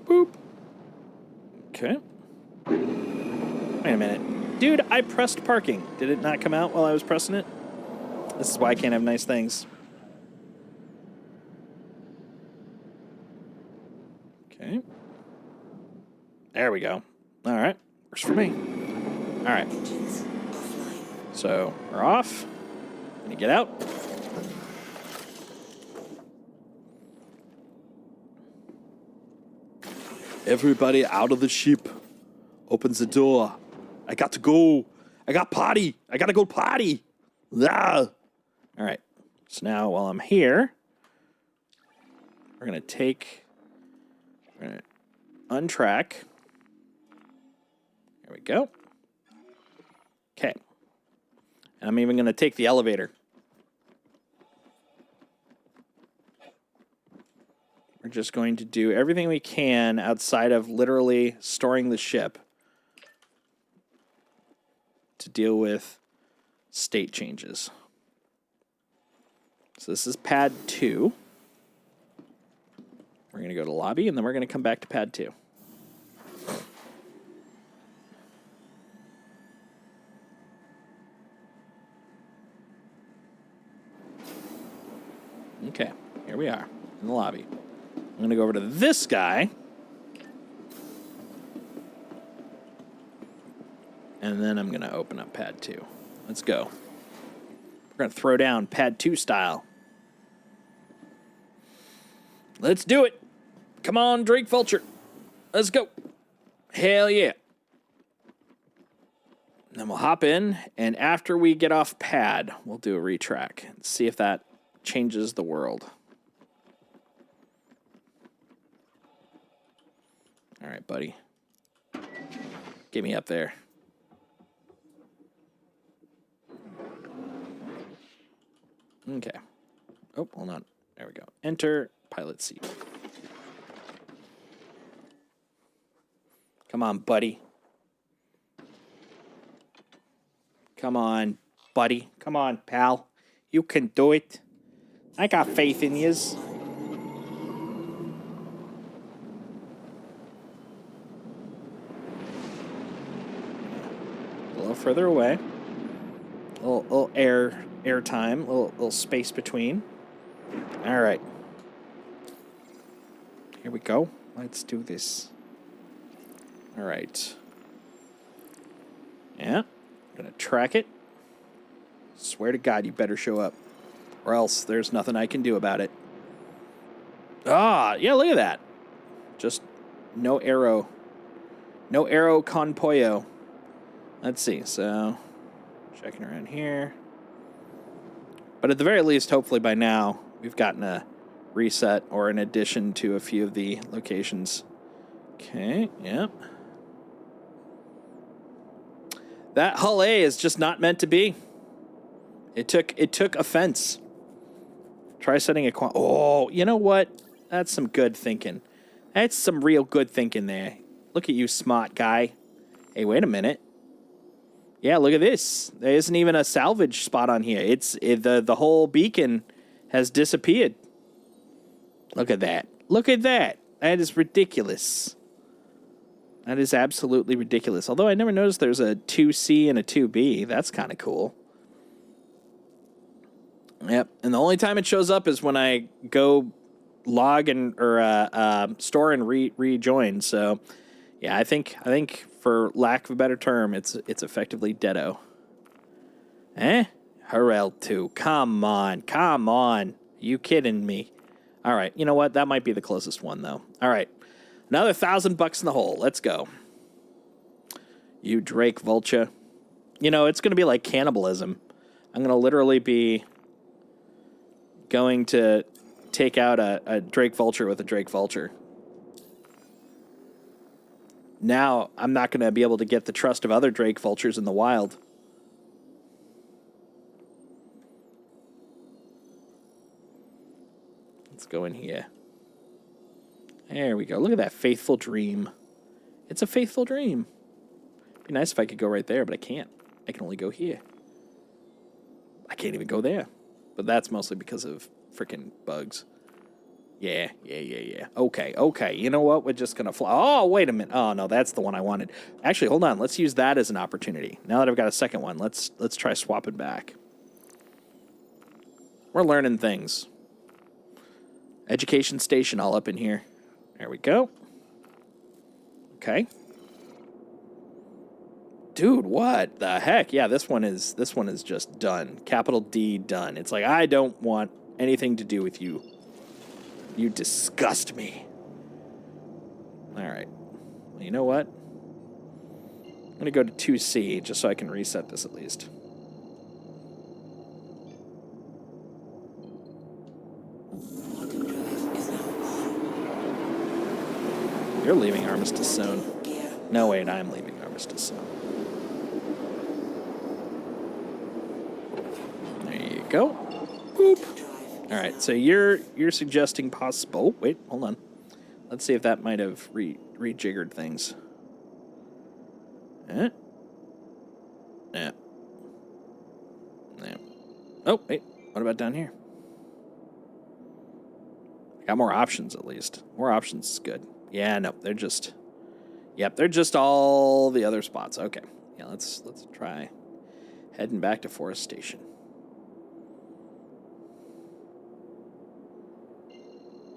Boop. Okay. Wait a minute. Dude, I pressed parking. Did it not come out while I was pressing it? This is why I can't have nice things. Okay. There we go. All right. Works for me. All right. So we're off. Can you get out? Everybody out of the ship. Opens the door. I got to go. I got potty. I got to go potty. Ah. All right. So now while I'm here, we're going to untrack. There we go. Okay. And I'm even going to take the elevator. We're just going to do everything we can outside of literally storing the ship to deal with state changes. So this is pad 2. We're going to go to lobby, and then we're going to come back to pad 2. Okay, here we are in the lobby. I'm going to go over to this guy. And then I'm going to open up pad 2. Let's go. We're going to throw down pad 2 style. Let's do it. Come on, Drake Vulture. Let's go. Hell yeah. Then we'll hop in, and after we get off pad, we'll do a retrack and see if that changes the world. All right, buddy. Get me up there. Okay. Oh, hold on. There we go. Enter pilot seat. Come on, buddy. Come on, buddy. Come on, pal. You can do it. I got faith in yous. A little further away. A little air time. A little space between. All right. Here we go. Let's do this. All right. Yeah. Gonna track it. Swear to God, you better show up. Or else there's nothing I can do about it. Ah, yeah, look at that. Just no arrow. No arrow con pollo. Let's see. So, checking around here. But at the very least, hopefully by now, we've gotten a reset or an addition to a few of the locations. Okay, yep. That Hull A is just not meant to be. It took offense. Try setting a oh, you know what? That's some good thinking. That's some real good thinking there. Look at you, smart guy. Hey, wait a minute. Yeah, look at this. There isn't even a salvage spot on here. The whole beacon has disappeared. Look at that. Look at that. That is ridiculous. That is absolutely ridiculous. Although I never noticed there's a 2C and a 2B. That's kind of cool. Yep. And the only time it shows up is when I go log and or store and rejoin. So, yeah, I think for lack of a better term, it's effectively deado. Harrell 2. Come on. Are you kidding me? All right. You know what? That might be the closest one though. All right. Another $1,000 in the hole. Let's go. You Drake Vulture. You know, it's going to be like cannibalism. I'm going to literally be going to take out a Drake Vulture with a Drake Vulture. Now, I'm not going to be able to get the trust of other Drake Vultures in the wild. Let's go in here. There we go. Look at that faithful dream. It's a faithful dream. It'd be nice if I could go right there, but I can't. I can only go here. I can't even go there. But that's mostly because of freaking bugs. Yeah. Okay. You know what? We're just going to fly. Oh, wait a minute. Oh, no, that's the one I wanted. Actually, hold on. Let's use that as an opportunity. Now that I've got a second one, let's try swapping back. We're learning things. Education station all up in here. There we go. Okay. Dude, what the heck? Yeah, this one is just done. Capital D, done. It's like, I don't want anything to do with you. You disgust me. All right. Well, you know what? I'm going to go to 2C just so I can reset this at least. You're leaving Armistice Zone. No, wait, I'm leaving Armistice Zone. There you go. Boop. All right, so you're suggesting possible. Oh, wait, hold on. Let's see if that might have rejiggered things. Yeah. Oh, wait. What about down here? Got more options at least. More options is good. Yeah, no, they're just all the other spots. Okay. Yeah, let's try heading back to Forest Station.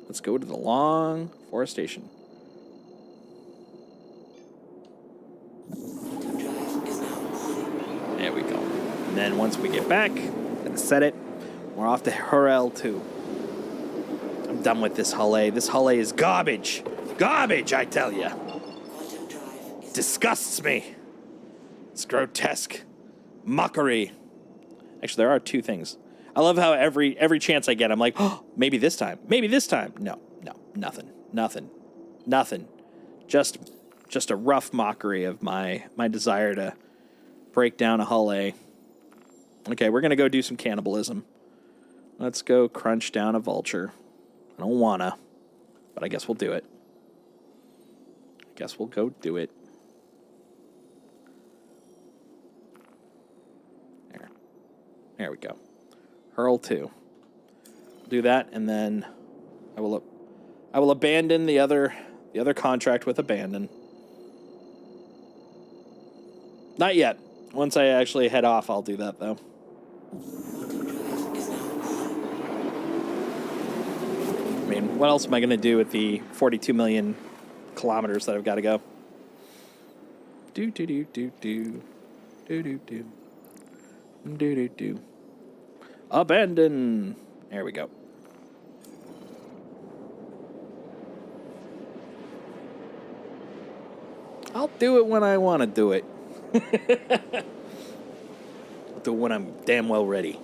Let's go to the long Forest Station. There we go. And then once we get back, gonna set it. We're off to Harrell 2. I'm done with this Hull A. This Hull A is garbage. Garbage, I tell you. Disgusts me. It's grotesque. Mockery. Actually, there are two things. I love how every chance I get, I'm like, oh, maybe this time. Maybe this time. No, nothing. Just a rough mockery of my desire to break down a Hull A. Okay, we're going to go do some cannibalism. Let's go crunch down a vulture. I don't wanna, but I guess we'll do it. I guess we'll go do it. There we go. Hurl 2. Do that, and then I will abandon the other contract with abandon. Not yet. Once I actually head off, I'll do that though. I mean, what else am I going to do with the 42 million kilometers that I've got to go? Do. Abandon. There we go. I'll do it when I want to do it. I'll do it when I'm damn well ready.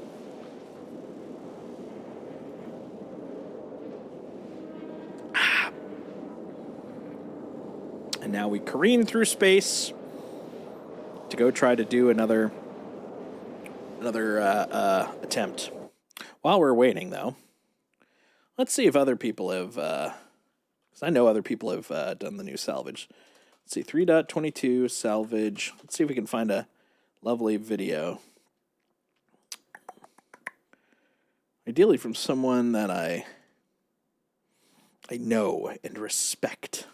And now we careen through space to go try to do another attempt. While we're waiting, though, let's see if other people have, because I know other people have done the new salvage. Let's see, 3.22 salvage. Let's see if we can find a lovely video. Ideally from someone that I know and respect.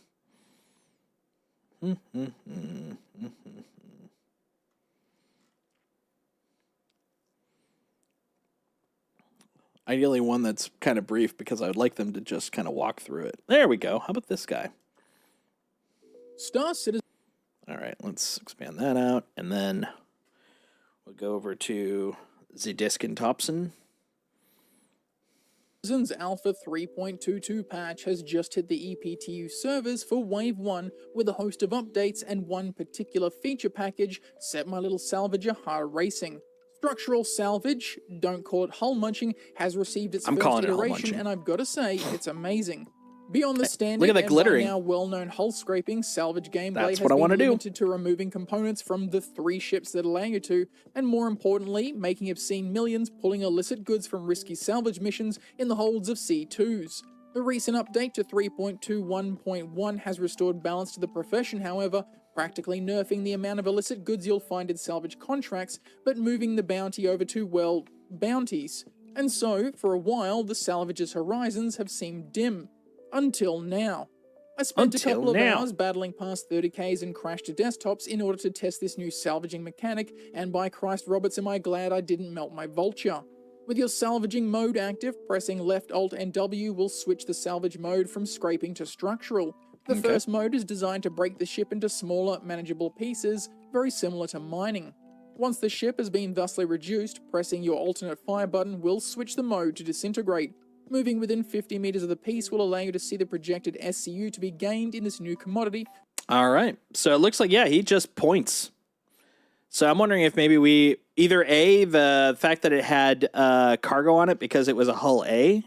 Ideally one that's kind of brief because I would like them to just kind of walk through it. There we go. How about this guy? Star Citizen. All right, let's expand that out. And then we'll go over to Zidiskin Thompson. Citizens Alpha 3.22 patch has just hit the EPTU servers for Wave 1 with a host of updates, and one particular feature package set my little salvager hard racing. Structural salvage, don't call it hull munching, has received its first iteration, and I've got to say, it's amazing. Beyond the standard look at that glittering. and by now well-known hull scraping, salvage gameplay That's has what I been wanna do. limited to removing components from the 3 ships that allow you to, and more importantly, making obscene millions pulling illicit goods from risky salvage missions in the holds of C2s. The recent update to 3.21.1 has restored balance to the profession, however, practically nerfing the amount of illicit goods you'll find in salvage contracts, but moving the bounty over to, well, bounties. And so, for a while, the salvage's horizons have seemed dim. Until now. I spent a couple of hours battling past 30Ks and crashed to desktops in order to test this new salvaging mechanic, and by Christ Roberts am I glad I didn't melt my vulture. With your salvaging mode active, pressing left Alt and W will switch the salvage mode from scraping to structural. The first mode is designed to break the ship into smaller, manageable pieces, very similar to mining. Once the ship has been thusly reduced, pressing your alternate fire button will switch the mode to disintegrate. Moving within 50 meters of the piece will allow you to see the projected SCU to be gained in this new commodity. All right. So it looks like, yeah, he just points. So I'm wondering if maybe we, either A, the fact that it had cargo on it because it was a hull A,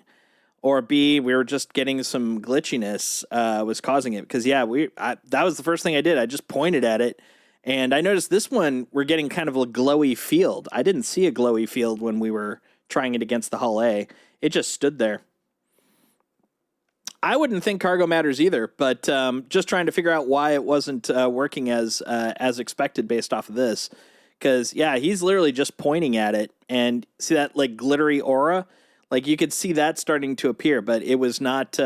or B, we were just getting some glitchiness was causing it. Because, yeah, that was the first thing I did. I just pointed at it. And I noticed this one, we're getting kind of a glowy field. I didn't see a glowy field when we were trying it against the hull A. It just stood there. I wouldn't think cargo matters either, but just trying to figure out why it wasn't working as expected based off of this. Because, yeah, he's literally just pointing at it, and see that, like, glittery aura? Like, you could see that starting to appear, but it was not,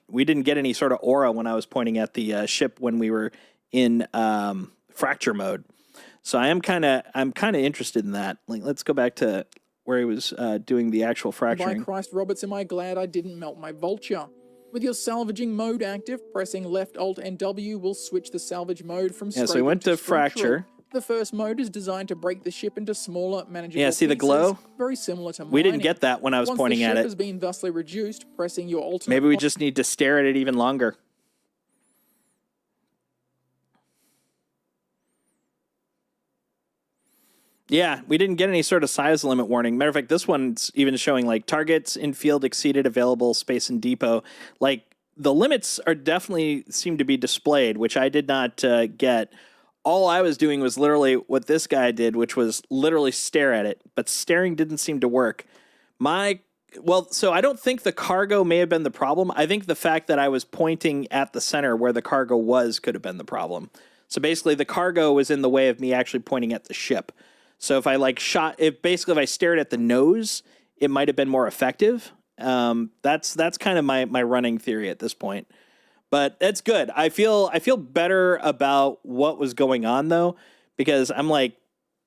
we didn't get any sort of aura when I was pointing at the ship when we were in fracture mode. So I'm kind of interested in that. Like, let's go back to where he was doing the actual fracturing. By Christ Roberts am I glad I didn't melt my vulture. With your salvaging mode active, pressing left Alt and W will switch the salvage mode from so we went to fracture. The first mode is designed to break the ship into smaller, manageable see the pieces, glow? very similar to mining. We didn't get that when I was pointing at it. Once the ship has been thusly reduced, pressing your alternate... Maybe we just need to stare at it even longer. Yeah, we didn't get any sort of size limit warning. Matter of fact, this one's even showing like targets in field exceeded available space in depot. Like the limits are definitely seem to be displayed, which I did not get. All I was doing was literally what this guy did, which was literally stare at it. But staring didn't seem to work. So I don't think the cargo may have been the problem. I think the fact that I was pointing at the center where the cargo was could have been the problem. So basically the cargo was in the way of me actually pointing at the ship. So if I if I stared at the nose, it might have been more effective. That's kind of my running theory at this point. But it's good. I feel better about what was going on though, because I'm like,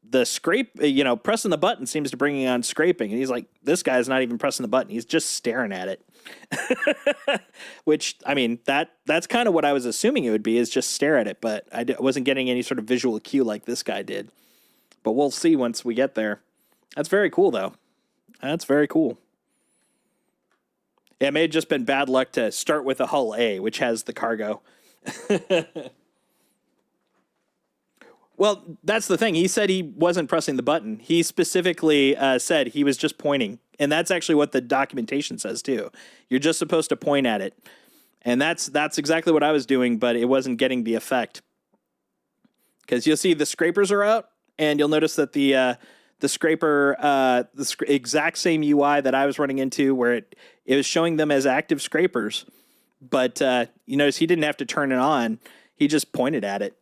the scrape, pressing the button seems to bring on scraping, and he's like, this guy's not even pressing the button; he's just staring at it. Which, I mean, that's kind of what I was assuming it would be, is just stare at it, but I wasn't getting any sort of visual cue like this guy did. But we'll see once we get there. That's very cool, though. That's very cool. Yeah, it may have just been bad luck to start with a hull A, which has the cargo. Well, that's the thing. He said he wasn't pressing the button. He specifically said he was just pointing. And that's actually what the documentation says, too. You're just supposed to point at it. And that's exactly what I was doing, but it wasn't getting the effect. Because you'll see the scrapers are out, and you'll notice that the scraper, exact same UI that I was running into, where it was showing them as active scrapers, but you notice he didn't have to turn it on; he just pointed at it.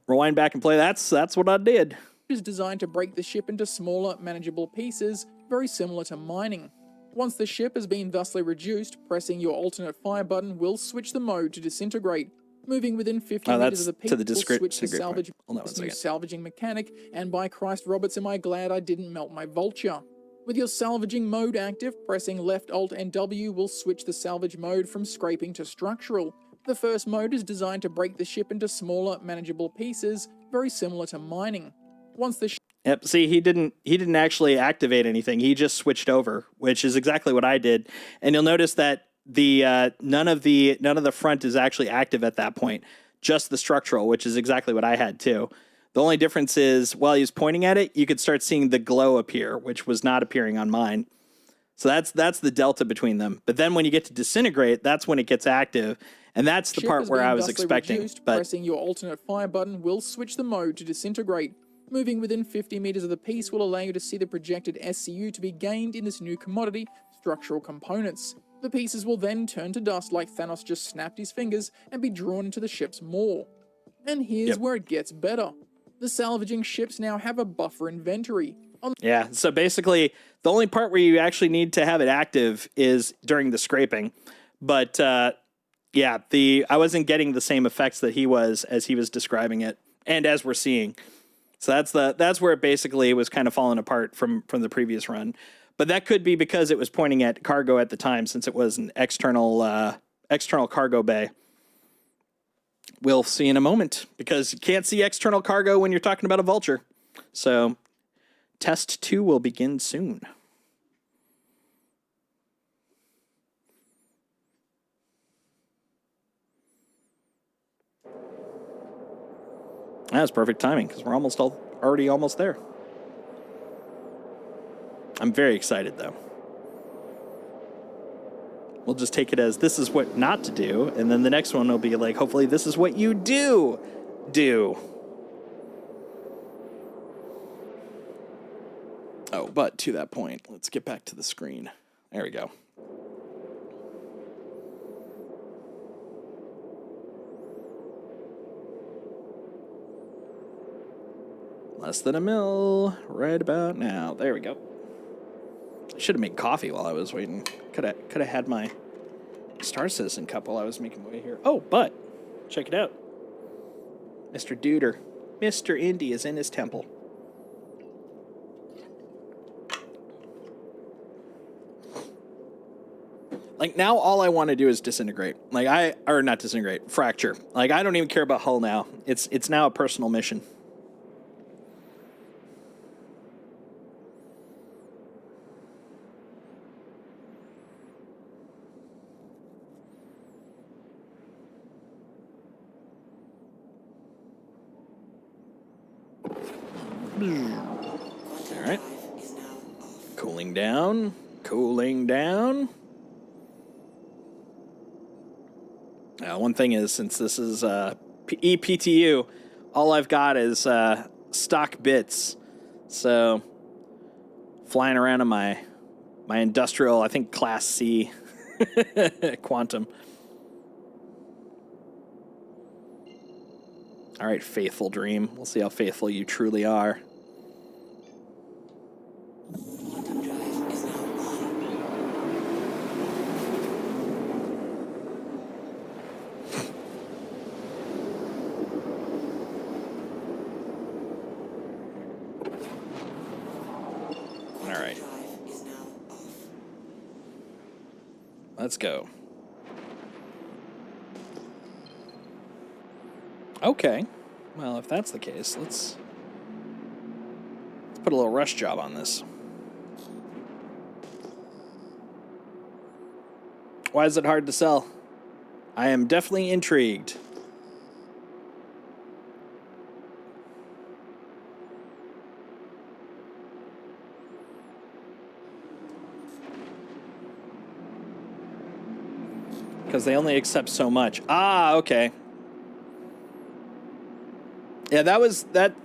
Rewind back and play. That's what I did. It is designed to break the ship into smaller, manageable pieces, very similar to mining. Once the ship has been thusly reduced, pressing your alternate fire button will switch the mode to disintegrate. Moving within 50 meters of the piece will switch to salvage. This new salvaging mechanic, and by Christ Roberts am I glad I didn't melt my vulture. With your salvaging mode active, pressing left Alt and W will switch the salvage mode from scraping to structural. The first mode is designed to break the ship into smaller, manageable pieces, very similar to mining. Once the Yep. See, he didn't actually activate anything. He just switched over, which is exactly what I did. And you'll notice that the none of the front is actually active at that point. Just the structural, which is exactly what I had too. The only difference is while he was pointing at it, you could start seeing the glow appear, which was not appearing on mine. So that's the delta between them. But then when you get to disintegrate, that's when it gets active. And that's the part where I was expecting. Reduced, pressing your alternate fire button will switch the mode to disintegrate. Moving within 50 meters of the piece will allow you to see the projected SCU to be gained in this new commodity, structural components. The pieces will then turn to dust like Thanos just snapped his fingers and be drawn into the ship's maw. And here's where it gets better. The salvaging ships now have a buffer inventory. Yeah, so basically, the only part where you actually need to have it active is during the scraping. But, yeah, I wasn't getting the same effects that he was as he was describing it, and as we're seeing. So that's where it basically was kind of falling apart from the previous run. But that could be because it was pointing at cargo at the time, since it was an external cargo bay. We'll see in a moment, because you can't see external cargo when you're talking about a vulture. So test 2 will begin soon. That's perfect timing, because we're already almost there. I'm very excited, though. We'll just take it as this is what not to do, and then the next one will be like, hopefully this is what you do. Oh, but to that point, let's get back to the screen. There we go. Less than a mil right about now. There we go. I should have made coffee while I was waiting. Could have had my Star Citizen cup while I was making my way here. Oh, but check it out. Mr. Duder. Mr. Indy is in his temple. Like, now all I want to do is disintegrate. Not disintegrate, fracture. Like, I don't even care about hull now. It's now a personal mission. All right. Cooling down. One thing is, since this is ePTU, all I've got is stock bits. So flying around in my industrial, I think Class C Quantum. All right, faithful dream. We'll see how faithful you truly are. Quantum drive is now on. All right. Drive is now off. Let's go. Okay. Well, if that's the case, let's put a little rush job on this. Why is it hard to sell? I am definitely intrigued. Because they only accept so much. Ah, okay. Yeah, that was that.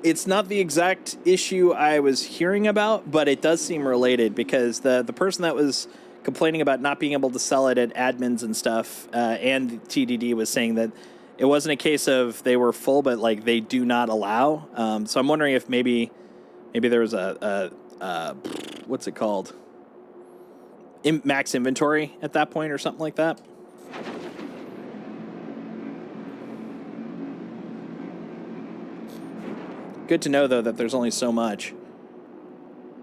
It's not the exact issue I was hearing about, but it does seem related because the person that was complaining about not being able to sell it at admins and stuff, and TDD was saying that it wasn't a case of they were full, but like they do not allow. So I'm wondering if maybe there was a what's it called? Max inventory at that point or something like that. Good to know, though, that there's only so much.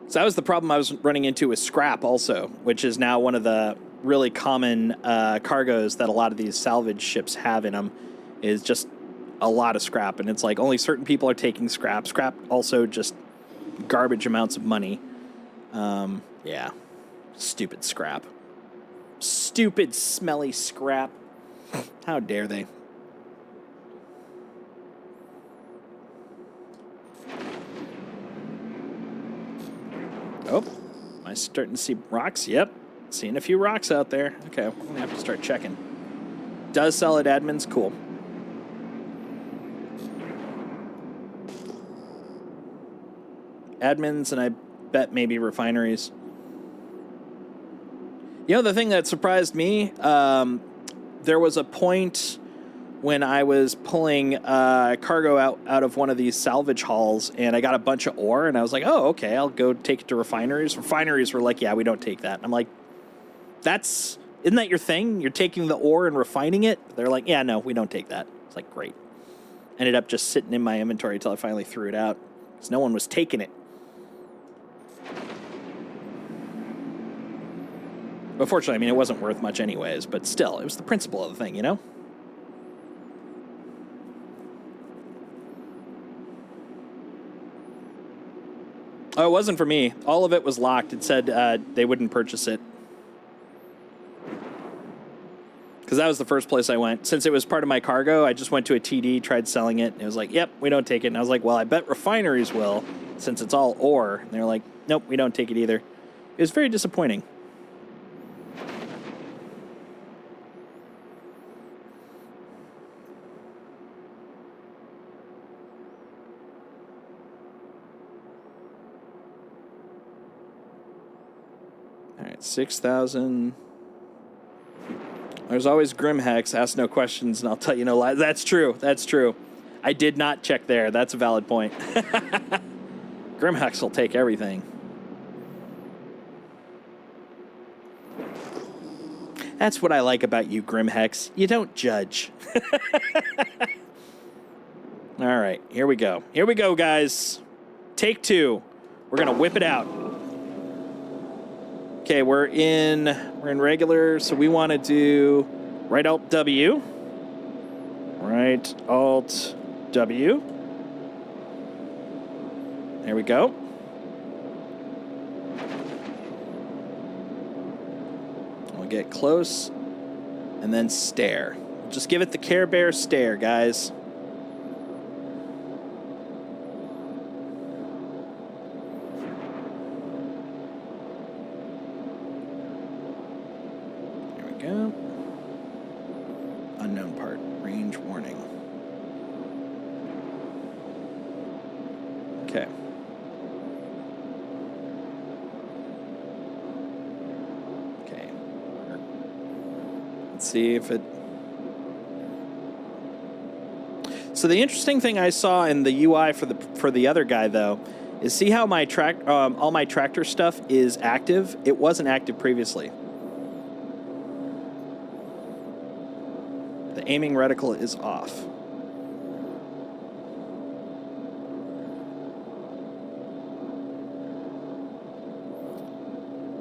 So that was the problem I was running into with scrap also, which is now one of the really common cargoes that a lot of these salvage ships have in them, is just a lot of scrap. And it's like only certain people are taking scrap. Scrap also just garbage amounts of money. Yeah. Stupid scrap. Stupid, smelly scrap. How dare they? Oh, am I starting to see rocks? Yep. Seeing a few rocks out there. Okay, we're going to have to start checking. Does sell at admins? Cool. Admins, and I bet maybe refineries. You know, the thing that surprised me, there was a point when I was pulling cargo out of one of these salvage hauls, and I got a bunch of ore, and I was like, oh, okay, I'll go take it to refineries. Refineries were like, yeah, we don't take that. I'm like, isn't that your thing? You're taking the ore and refining it? They're like, yeah, no, we don't take that. It's like, great. Ended up just sitting in my inventory until I finally threw it out, because no one was taking it. But fortunately, I mean, it wasn't worth much anyways, but still, it was the principle of the thing, you know? Oh, it wasn't for me. All of it was locked. It said they wouldn't purchase it. Because that was the first place I went. Since it was part of my cargo, I just went to a TD, tried selling it, and it was like, yep, we don't take it. And I was like, well, I bet refineries will, since it's all ore. And they're like, nope, we don't take it either. It was very disappointing. All right, 6,000. There's always Grimhex. Ask no questions, and I'll tell you no lies. That's true. That's true. I did not check there. That's a valid point. Grimhex will take everything. That's what I like about you, Grimhex. You don't judge. All right, here we go. Here we go, guys. Take two. We're gonna whip it out. Okay, we're in regular, so we want to do right Alt W. Right Alt W. There we go. We'll get close and then stare. Just give it the Care Bear stare, guys. Go. Unknown part. Range warning. Okay. Okay. Let's see if it... So the interesting thing I saw in the UI for the other guy, though, is see how my all my tractor stuff is active? It wasn't active previously. The aiming reticle is off.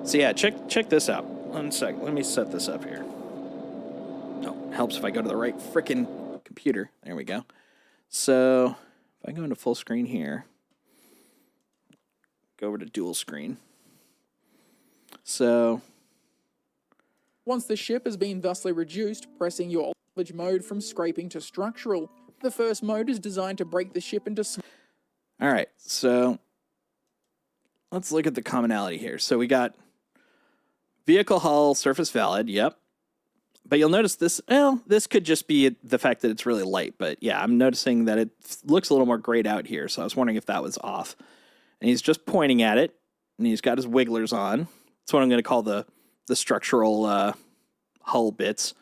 So yeah, check this out. 1 sec. Let me set this up here. Oh, helps if I go to the right frickin' computer. There we go. So if I go into full screen here, go over to dual screen. So once the ship has been thusly reduced, pressing your salvage mode from scraping to structural. The first mode is designed to break the ship into small... All right, so let's look at the commonality here. So we got vehicle hull, surface valid, yep. But you'll notice this, well, this could just be the fact that it's really light. But yeah, I'm noticing that it looks a little more grayed out here. So I was wondering if that was off. And he's just pointing at it. And he's got his wigglers on. That's what I'm going to call the structural hull bits.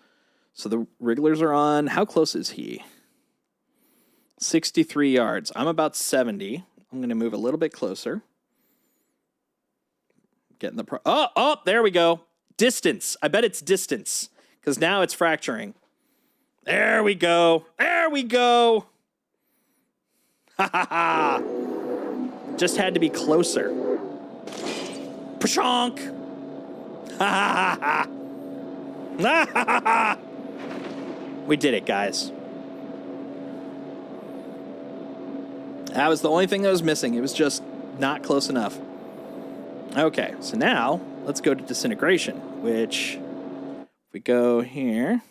So the wrigglers are on. How close is he? 63 yards. I'm about 70. I'm going to move a little bit closer. Getting the oh, there we go. Distance. I bet it's distance because now it's fracturing. There we go. There we go. Ha ha ha. Just had to be closer. Pshonk. Ha ha ha ha. Ha ha ha. We did it, guys. That was the only thing that was missing. It was just not close enough. Okay, so now let's go to disintegration, which if we go here.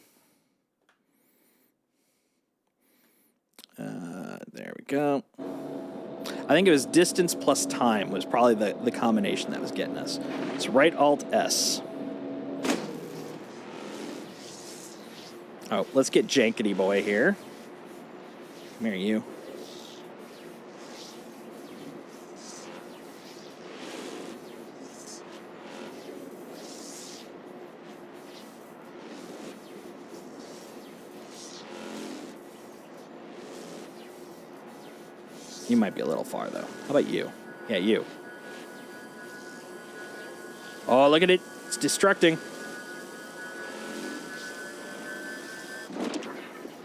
There we go. I think it was distance plus time was probably the combination that was getting us. So right Alt S. Oh, let's get Jankety Boy here. Come here, you. You might be a little far, though. How about you? Yeah, you. Oh, look at it. It's destructing.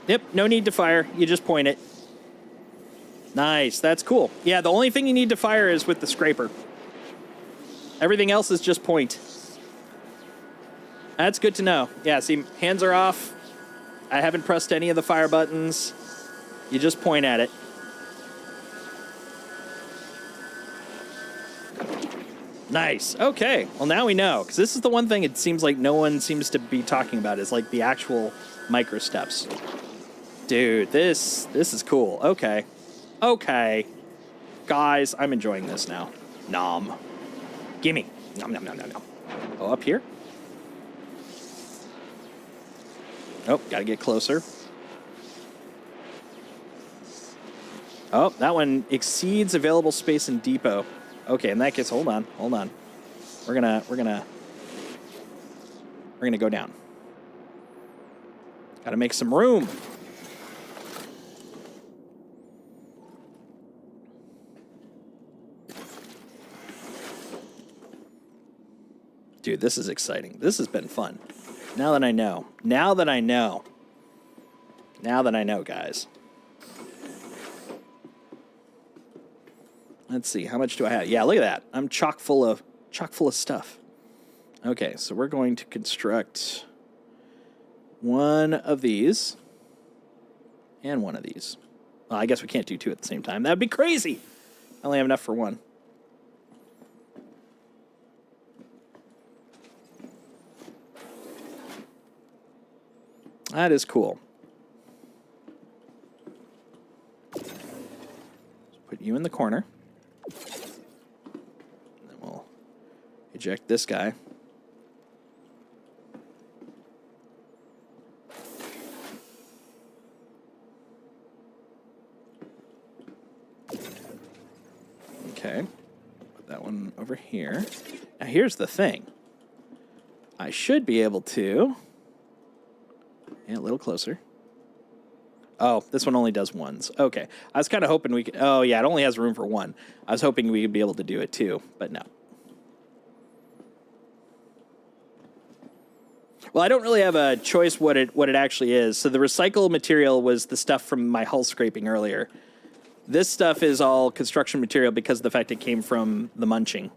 Yep, no need to fire. You just point it. Nice, that's cool. Yeah, the only thing you need to fire is with the scraper. Everything else is just point. That's good to know. Yeah, see, hands are off. I haven't pressed any of the fire buttons. You just point at it. Nice. Okay. Well, now we know. Because this is the one thing it seems like no one seems to be talking about is like the actual micro steps. Dude, this is cool. Okay. Okay. Guys, I'm enjoying this now. Nom. Gimme. Nom, nom, nom, nom, nom. Oh, up here? Oh, gotta get closer. Oh, that one exceeds available space in depot. Okay, in that case, hold on. We're gonna go down. Gotta make some room. Dude, this is exciting. This has been fun. Now that I know, guys. Let's see, how much do I have? Yeah, look at that. I'm chock full of stuff. Okay, so we're going to construct one of these and one of these. Well, I guess we can't do two at the same time. That'd be crazy. I only have enough for one. That is cool. Put you in the corner. Then we'll eject this guy. Okay. Put that one over here. Now here's the thing. I should be able to... Yeah, a little closer. Oh, this one only does ones. Okay. I was kind of hoping we could... Oh, yeah, it only has room for one. I was hoping we would be able to do it, too, but no. Well, I don't really have a choice what it actually is. So the recycled material was the stuff from my hull scraping earlier. This stuff is all construction material because of the fact it came from the munching.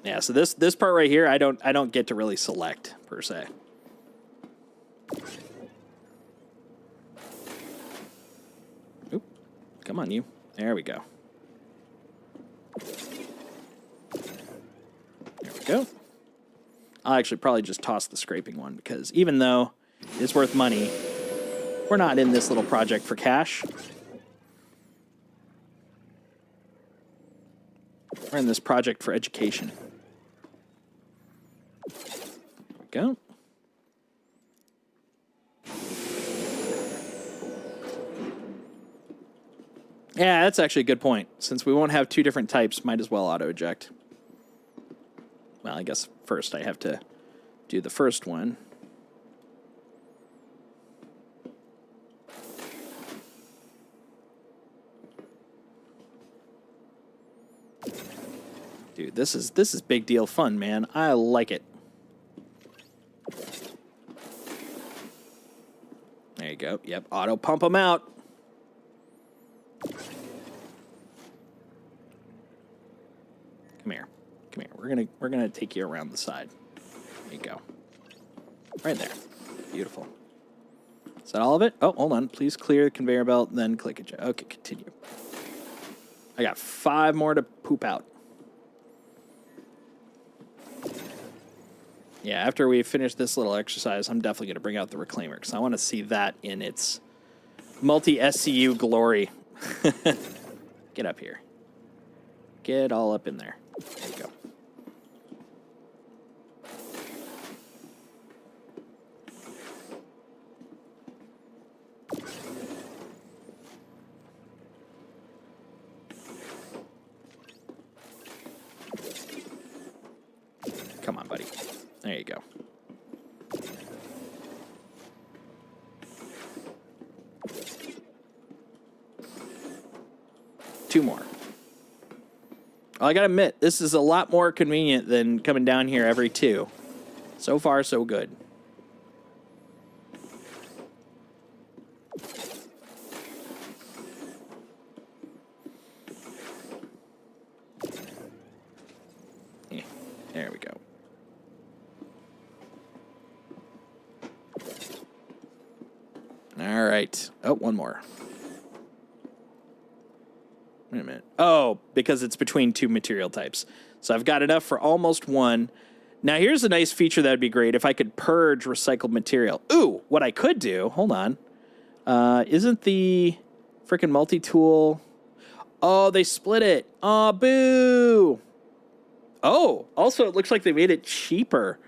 Yeah, so this part right here, I don't get to really select, per se. Oop. Come on, you. There we go. There we go. I'll actually probably just toss the scraping one because even though it's worth money, we're not in this little project for cash. We're in this project for education. go. Yeah, that's actually a good point. Since we won't have two different types, might as well auto-eject. Well, I guess first I have to do the first one. Dude, this is big deal fun, man. I like it. There you go. Yep, auto pump them out. Come here. Come here. We're gonna take you around the side. There you go. Right there. Beautiful. Is that all of it? Oh, hold on. Please clear the conveyor belt, then click it. Okay, continue. I got 5 more to poop out. Yeah, after we finish this little exercise, I'm definitely going to bring out the Reclaimer, because I want to see that in its multi-SCU glory. Get up here. Get all up in there. There you go. Come on, buddy. There you go. Two more. Well, I gotta admit, this is a lot more convenient than coming down here every 2. So far, so good. Yeah, there we go. All right. Oh, one more. Wait a minute. Oh, because it's between 2 material types. So I've got enough for almost 1. Now, here's a nice feature that would be great if I could purge recycled material. Ooh, what I could do, hold on. Isn't the freaking multi-tool... Oh, they split it. Oh, boo. Oh, also, it looks like they made it cheaper.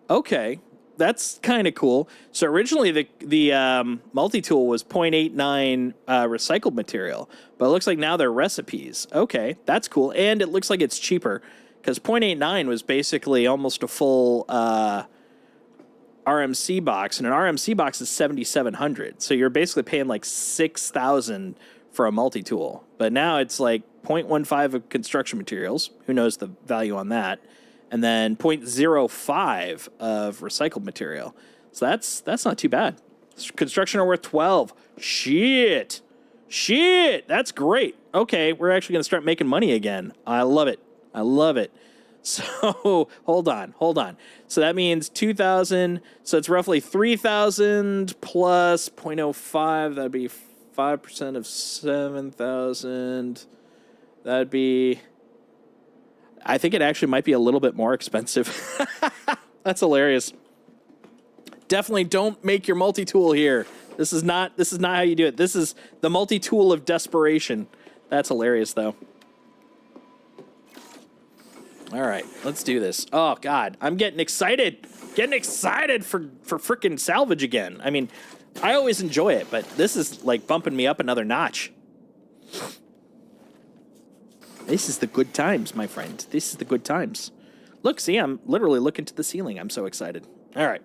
Okay. That's kind of cool. So originally the multi-tool was 0.89 recycled material, but it looks like now they're recipes. Okay, that's cool. And it looks like it's cheaper because 0.89 was basically almost a full RMC box, and an RMC box is 7,700. So you're basically paying like 6,000 for a multi-tool. But now it's like 0.15 of construction materials. Who knows the value on that? And then 0.05 of recycled material. So that's not too bad. Construction are worth 12. Shit. That's great. Okay, we're actually going to start making money again. I love it. So hold on. So that means 2,000. So it's roughly 3,000 plus 0.05. That'd be 5% of 7,000. That'd be... I think it actually might be a little bit more expensive. That's hilarious. Definitely don't make your multi-tool here. This is not how you do it. This is the multi-tool of desperation. That's hilarious, though. All right, let's do this. Oh, God, I'm getting excited. For freaking salvage again. I mean, I always enjoy it, but this is like bumping me up another notch. This is the good times, my friend. This is the good times. Look, see, I'm literally looking to the ceiling. I'm so excited. All right.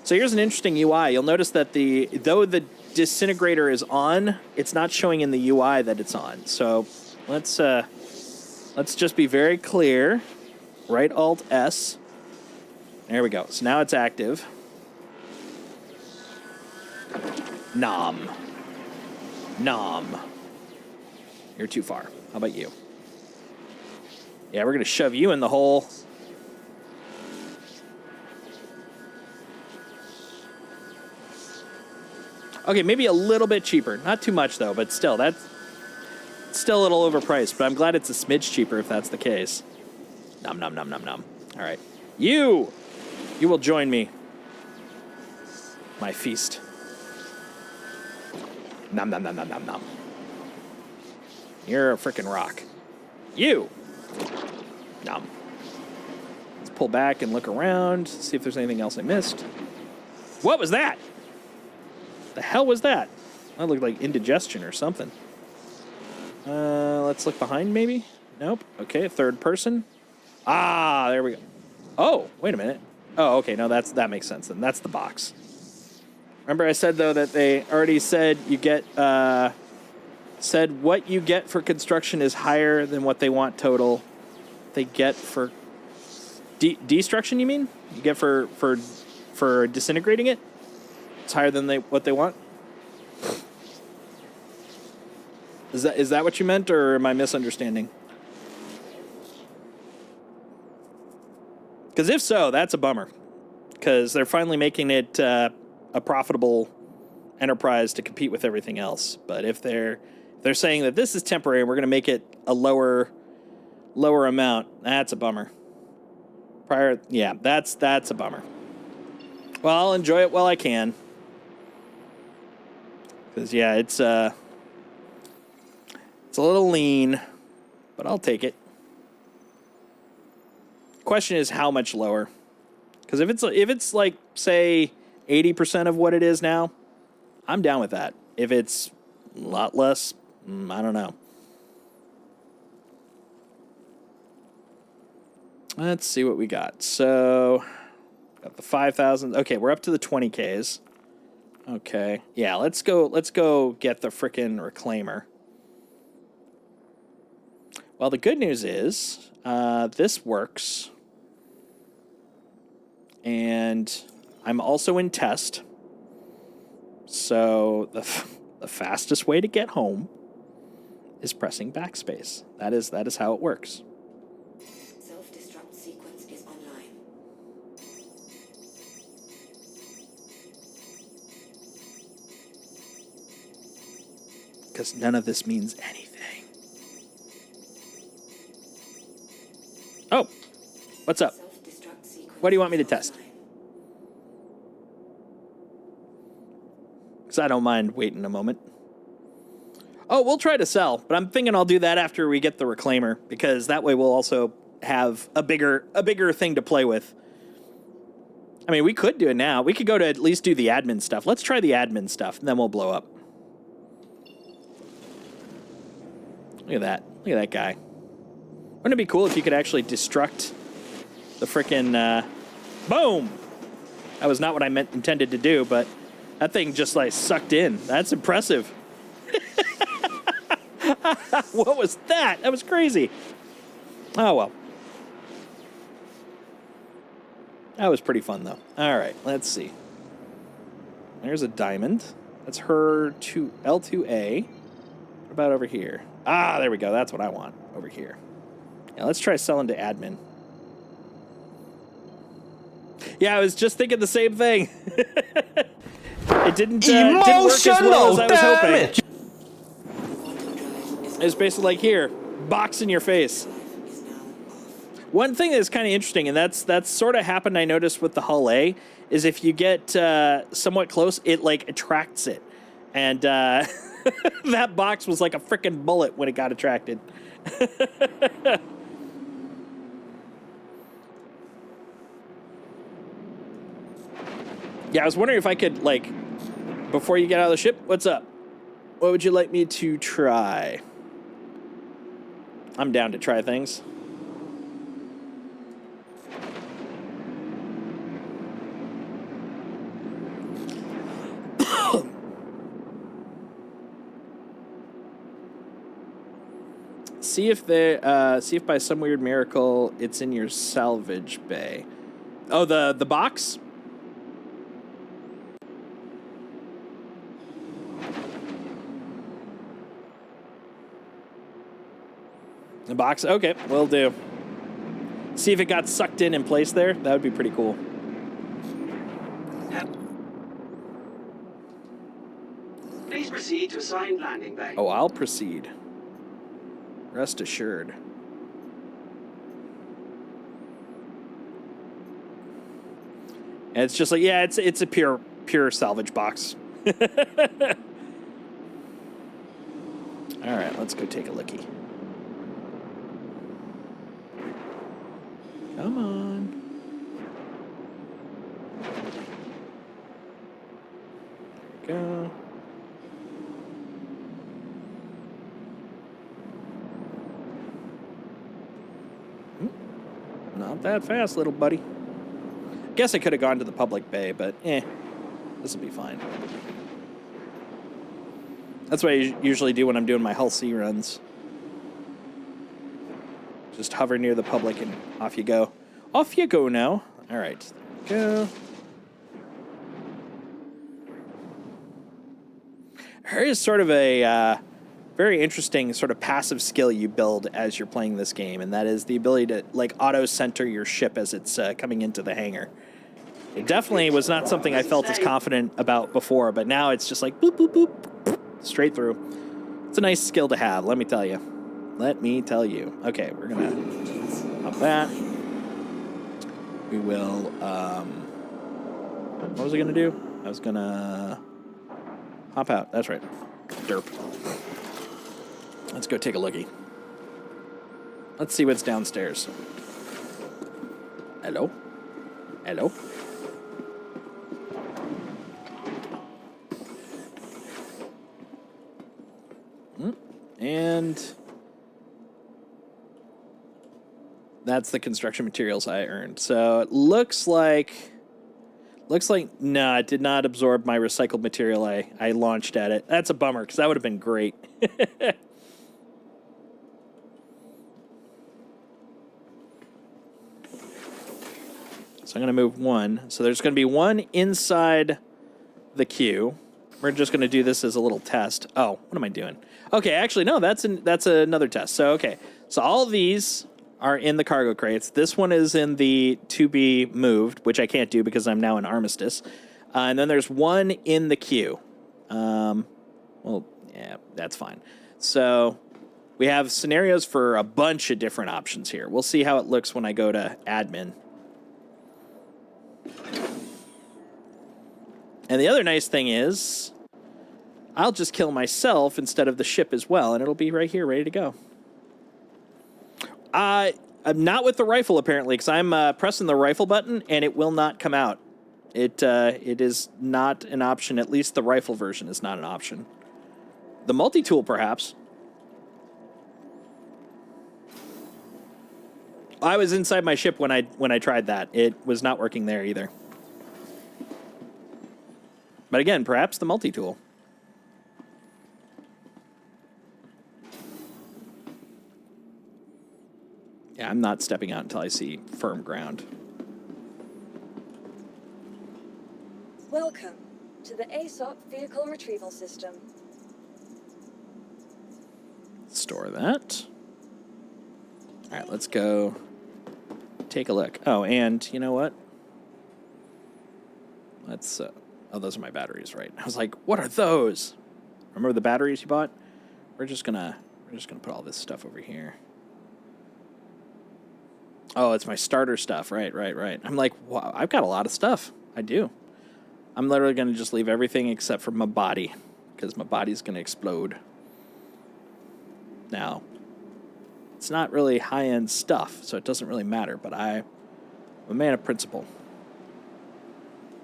So here's an interesting UI. You'll notice that though the disintegrator is on, it's not showing in the UI that it's on. So let's just be very clear. Right Alt S. There we go. So now it's active. Nom. You're too far. How about you? Yeah, we're going to shove you in the hole. Okay, maybe a little bit cheaper. Not too much, though, but still, that's still a little overpriced. But I'm glad it's a smidge cheaper if that's the case. Nom. All right. You will join me. My feast. Nom. You're a freaking rock. You. No. Let's pull back and look around, see if there's anything else I missed. What was that? The hell was that? That looked like indigestion or something. Let's look behind, maybe? Nope. Okay, third person. Ah, there we go. Oh, wait a minute. Oh, okay, no, that makes sense then. That's the box. Remember I said, though, that they already said you get, said what you get for construction is higher than what they want total. They get for destruction, you mean? You get for disintegrating it? It's higher than what they want? Is that what you meant, or am I misunderstanding? Because if so, that's a bummer. Because they're finally making it a profitable enterprise to compete with everything else. But if they're saying that this is temporary and we're going to make it a lower amount, that's a bummer. Yeah, that's a bummer. Well, I'll enjoy it while I can. Because yeah, it's a little lean, but I'll take it. Question is how much lower? Because if it's like, say, 80% of what it is now, I'm down with that. If it's a lot less, I don't know. Let's see what we got. So, got the 5,000. Okay, we're up to the 20Ks. Okay. Yeah, let's go get the frickin' reclaimer. Well, the good news is this works. And I'm also in test. So the fastest way to get home is pressing backspace. That is how it works. Self-destruct sequence is online. Because none of this means anything. Oh, what's up? What do you want me to test? Because I don't mind waiting a moment. Oh, we'll try to sell, but I'm thinking I'll do that after we get the reclaimer, because that way we'll also have a bigger thing to play with. I mean, we could do it now. We could go to at least do the admin stuff. Let's try the admin stuff, and then we'll blow up. Look at that. Look at that guy. Wouldn't it be cool if you could actually destruct the frickin', boom! That was not what I intended to do, but that thing just, like, sucked in. That's impressive. What was that? That was crazy. Oh, well. That was pretty fun, though. All right, let's see. There's a diamond. That's her L2A. What about over here? Ah, there we go. That's what I want over here. Yeah, let's try selling to admin. Yeah, I was just thinking the same thing. It didn't work as well as I was hoping. It was basically like, here, box in your face. One thing that's kind of interesting, and that's sort of happened, I noticed, with the Hull A, is if you get somewhat close, it, like, attracts it. And that box was like a frickin' bullet when it got attracted. Yeah, I was wondering if I could, like, before you get out of the ship, what's up? What would you like me to try? I'm down to try things. See if by some weird miracle it's in your salvage bay. Oh, the box? The box? Okay, will do. See if it got sucked in place there. That would be pretty cool. Please proceed to assigned landing bay. Oh, I'll proceed. Rest assured. And it's just like, yeah, it's a pure salvage box. All right, let's go take a lookie. Come on. Go. Not that fast, little buddy. Guess I could have gone to the public bay, but this will be fine. That's what I usually do when I'm doing my Hull C runs. Just hover near the public and off you go. Off you go now. All right, go. There is sort of a very interesting sort of passive skill you build as you're playing this game, and that is the ability to like auto-center your ship as it's coming into the hangar. It definitely was not something I felt as confident about before, but now it's just like boop, boop, boop, boop, straight through. It's a nice skill to have, let me tell you. Let me tell you. Okay, we're going to up that. We will, what was I going to do? I was going to hop out. That's right. Derp. Let's go take a lookie. Let's see what's downstairs. Hello? Hello? And that's the construction materials I earned. So it looks like no, it did not absorb my recycled material I launched at it. That's a bummer because that would have been great. So I'm going to move one. So there's going to be one inside the queue. We're just going to do this as a little test. Oh, what am I doing? Okay, actually, no, that's another test. So, okay. So all of these are in the cargo crates. This one is in the to be moved, which I can't do because I'm now in armistice. And then there's one in the queue. Well, yeah, that's fine. So we have scenarios for a bunch of different options here. We'll see how it looks when I go to admin. And the other nice thing is I'll just kill myself instead of the ship as well, and it'll be right here, ready to go. I'm not with the rifle, apparently, because I'm pressing the rifle button, and it will not come out. It is not an option. At least the rifle version is not an option. The multi-tool, perhaps. I was inside my ship when I tried that. It was not working there either. But again, perhaps the multi-tool. Yeah, I'm not stepping out until I see firm ground. Welcome to the ASOP Vehicle Retrieval System. Store that. All right, let's go take a look. Oh, and you know what? Let's... oh, those are my batteries, right? I was like, what are those? Remember the batteries you bought? We're just gonna put all this stuff over here. Oh, it's my starter stuff. Right. I'm like, wow, I've got a lot of stuff. I do. I'm literally gonna just leave everything except for my body, because my body's gonna explode. Now, it's not really high-end stuff, so it doesn't really matter, but I'm a man of principle.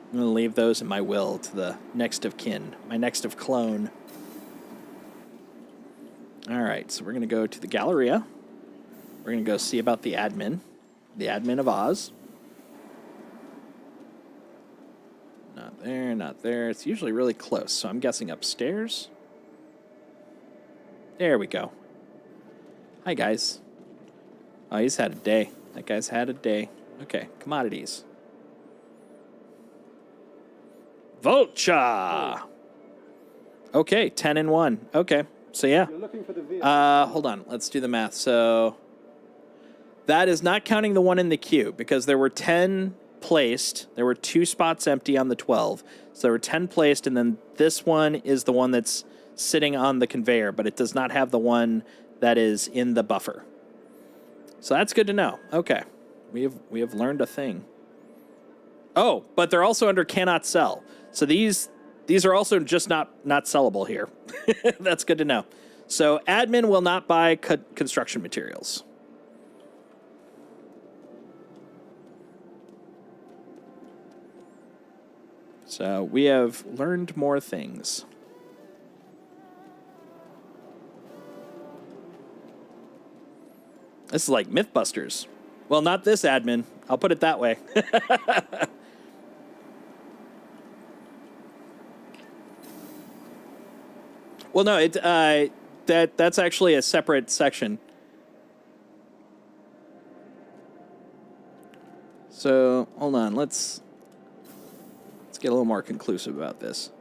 I'm going to leave those in my will to the next of kin, my next of clone. All right, so we're going to go to the Galleria. We're going to go see about the admin of Oz. Not there, not there. It's usually really close, so I'm guessing upstairs. There we go. Hi, guys. Oh, he's had a day. That guy's had a day. Okay, commodities. Vulture. Okay, 10 and 1. Okay, so yeah. Hold on. Let's do the math. So that is not counting the one in the queue because there were 10 placed. There were 2 spots empty on the 12. So there were 10 placed, and then this one is the one that's sitting on the conveyor, but it does not have the one that is in the buffer. So that's good to know. Okay. We have learned a thing. Oh, but they're also under cannot sell. So these are also just not sellable here. That's good to know. So admin will not buy construction materials. So we have learned more things. This is like Mythbusters. Well, not this admin. I'll put it that way. Well, no, that's actually a separate section. So hold on, let's get a little more conclusive about this.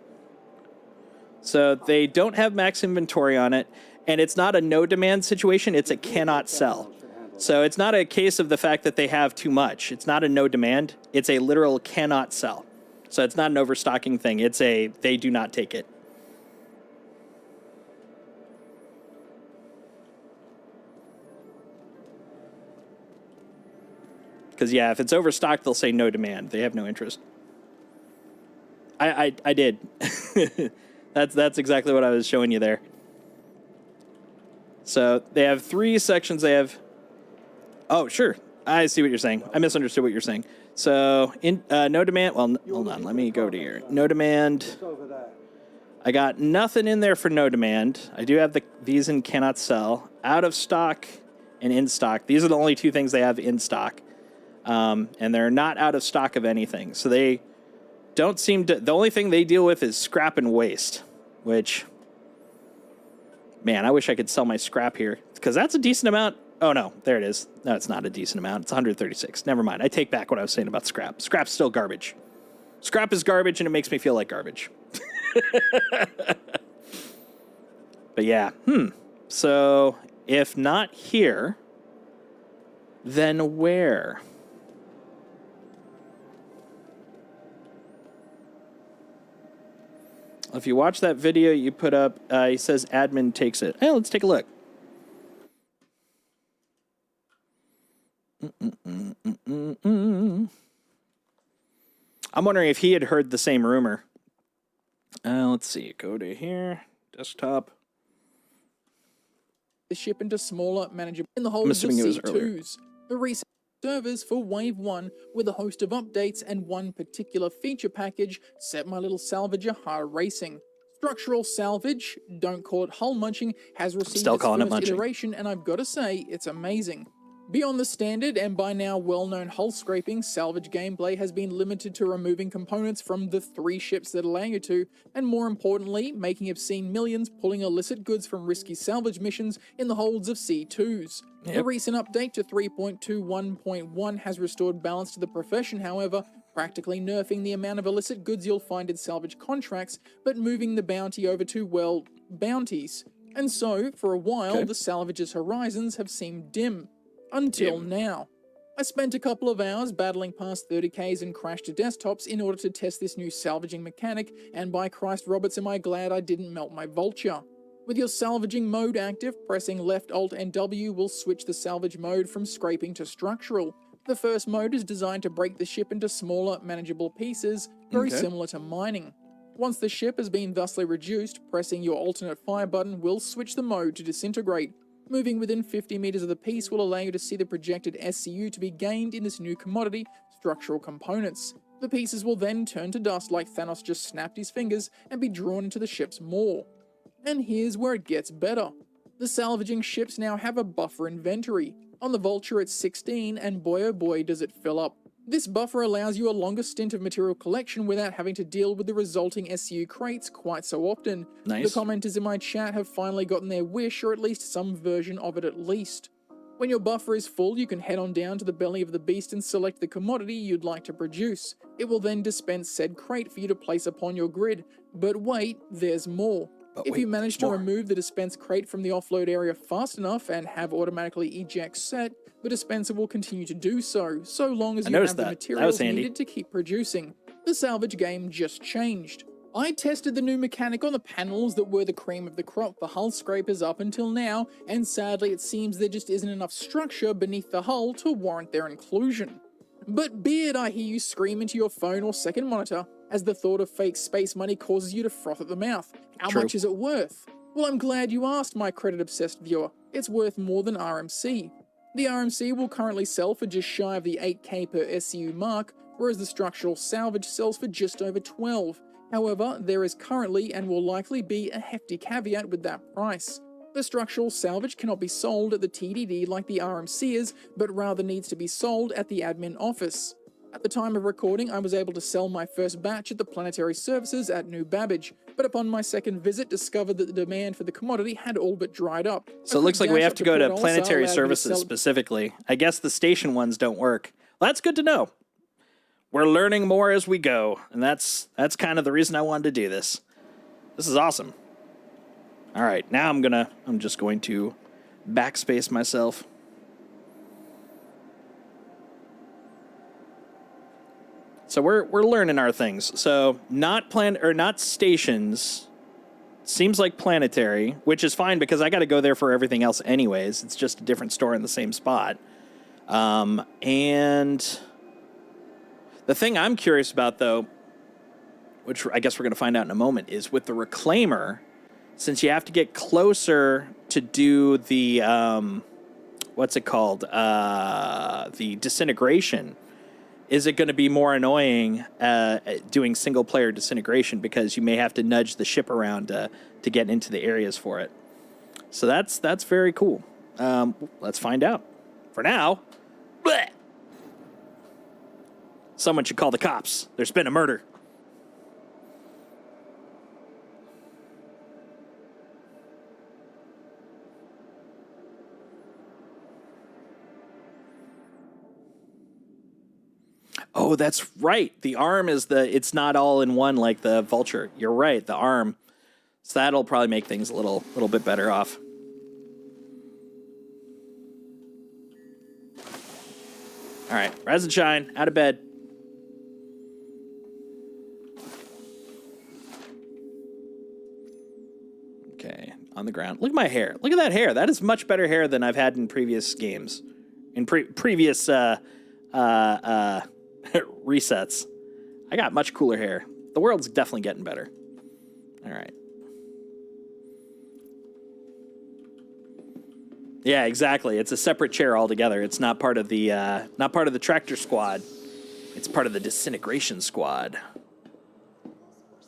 So they don't have max inventory on it, and it's not a no demand situation, it's a cannot sell. So it's not a case of the fact that they have too much. It's not a no demand, it's a literal cannot sell. So it's not an overstocking thing, it's a they do not take it. Because, yeah, if it's overstocked, they'll say no demand. They have no interest. I did. That's exactly what I was showing you there. So they have 3 sections. They have... Oh, sure. I see what you're saying. I misunderstood what you're saying. So, in no demand... Well, hold on. Let me go to here. No demand. I got nothing in there for no demand. I do have these in cannot sell. Out of stock and in stock. These are the only 2 things they have in stock. And they're not out of stock of anything. So they don't seem to... The only thing they deal with is scrap and waste, which... Man, I wish I could sell my scrap here, because that's a decent amount. Oh, no, there it is. No, it's not a decent amount. It's 136. Never mind. I take back what I was saying about scrap. Scrap's still garbage. Scrap is garbage, and it makes me feel like garbage. But yeah, So, if not here, then where? If you watch that video you put up, he says admin takes it. Hey, let's take a look. I'm wondering if he had heard the same rumor. Let's see. Go to here. Desktop. The ship into smaller, manageable in the holds of C2s. The recent servers for Wave 1 with a host of updates and one particular feature package set my little salvager hard racing. Structural salvage, don't call it hull munching, has received its first iteration, and I've got to say, it's amazing. Beyond the standard and by now well-known hull scraping, salvage gameplay has been limited to removing components from the 3 ships that allow you to, and more importantly, making obscene millions pulling illicit goods from risky salvage missions in the holds of C2s. Yep. The recent update to 3.21.1 has restored balance to the profession, however, practically nerfing the amount of illicit goods you'll find in salvage contracts, but moving the bounty over to, well, bounties. And so, for a while, the salvage's horizons have seemed dim. Until now. I spent a couple of hours battling past 30Ks and crashed to desktops in order to test this new salvaging mechanic, and by Christ Roberts am I glad I didn't melt my vulture. With your salvaging mode active, pressing left Alt and W will switch the salvage mode from scraping to structural. The first mode is designed to break the ship into smaller, manageable pieces, very similar to mining. Once the ship has been thusly reduced, pressing your alternate fire button will switch the mode to disintegrate. Moving within 50 meters of the piece will allow you to see the projected SCU to be gained in this new commodity, structural components. The pieces will then turn to dust like Thanos just snapped his fingers and be drawn into the ship's maw. And here's where it gets better. The salvaging ships now have a buffer inventory. On the Vulture it's 16, and boy oh boy does it fill up. This buffer allows you a longer stint of material collection without having to deal with the resulting SCU crates quite so often. Nice. The commenters in my chat have finally gotten their wish, or at least some version of it at least. When your buffer is full, you can head on down to the belly of the beast and select the commodity you'd like to produce. It will then dispense said crate for you to place upon your grid. But wait, there's more. If you manage to remove the dispense crate from the offload area fast enough and have automatically eject set, the dispenser will continue to do so, so long as you have the materials needed to keep producing. The salvage game just changed. I tested the new mechanic on the panels that were the cream of the crop for hull scrapers up until now, and sadly it seems there just isn't enough structure beneath the hull to warrant their inclusion. But Beard, I hear you scream into your phone or second monitor, as the thought of fake space money causes you to froth at the mouth. How much is it worth? Well, I'm glad you asked, my credit-obsessed viewer. It's worth more than RMC. The RMC will currently sell for just shy of the 8k per SU mark, whereas the structural salvage sells for just over 12. However, there is currently and will likely be a hefty caveat with that price. The structural salvage cannot be sold at the TDD like the RMC is, but rather needs to be sold at the admin office. At the time of recording, I was able to sell my first batch at the Planetary Services at New Babbage, but upon my second visit discovered that the demand for the commodity had all but dried up. So it looks like we have to go to Planetary Services specifically. I guess the station ones don't work. Well, that's good to know. We're learning more as we go, and that's kind of the reason I wanted to do this. This is awesome. All right, now I'm just going to backspace myself. So we're learning our things. So not stations. Seems like planetary, which is fine because I got to go there for everything else anyways. It's just a different store in the same spot. And the thing I'm curious about, though, which I guess we're going to find out in a moment, is with the reclaimer, since you have to get closer to do the, what's it called? The disintegration. Is it going to be more annoying doing single-player disintegration because you may have to nudge the ship around to get into the areas for it? So that's very cool. Let's find out. For now, bleh! Someone should call the cops. There's been a murder. Oh, that's right. The arm is it's not all in one like the vulture. You're right, the arm. So that'll probably make things a little bit better off. All right, rise and shine, out of bed. Okay, on the ground. Look at my hair. Look at that hair. That is much better hair than I've had in previous games. In previous resets. I got much cooler hair. The world's definitely getting better. All right. Yeah, exactly. It's a separate chair altogether. It's not part of the tractor squad. It's part of the disintegration squad.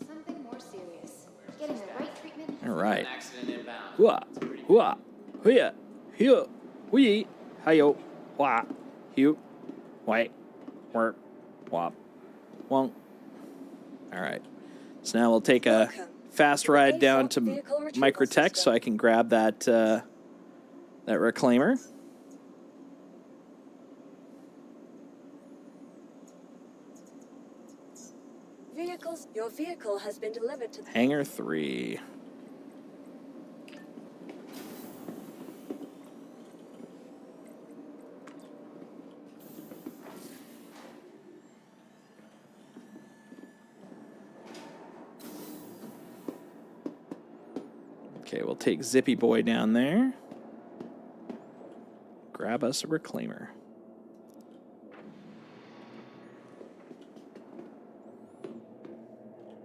Something more serious. Getting the right treatment. All right. An accident inbound. Hua, hua, huya, hiu, hui, hayo, wa, hiu, wai, wor, wop, wonk. All right. So now we'll take a fast ride down to Microtech so I can grab that that reclaimer. Your vehicle has been delivered to Hangar 3. Okay, we'll take Zippy Boy down there. Grab us a reclaimer.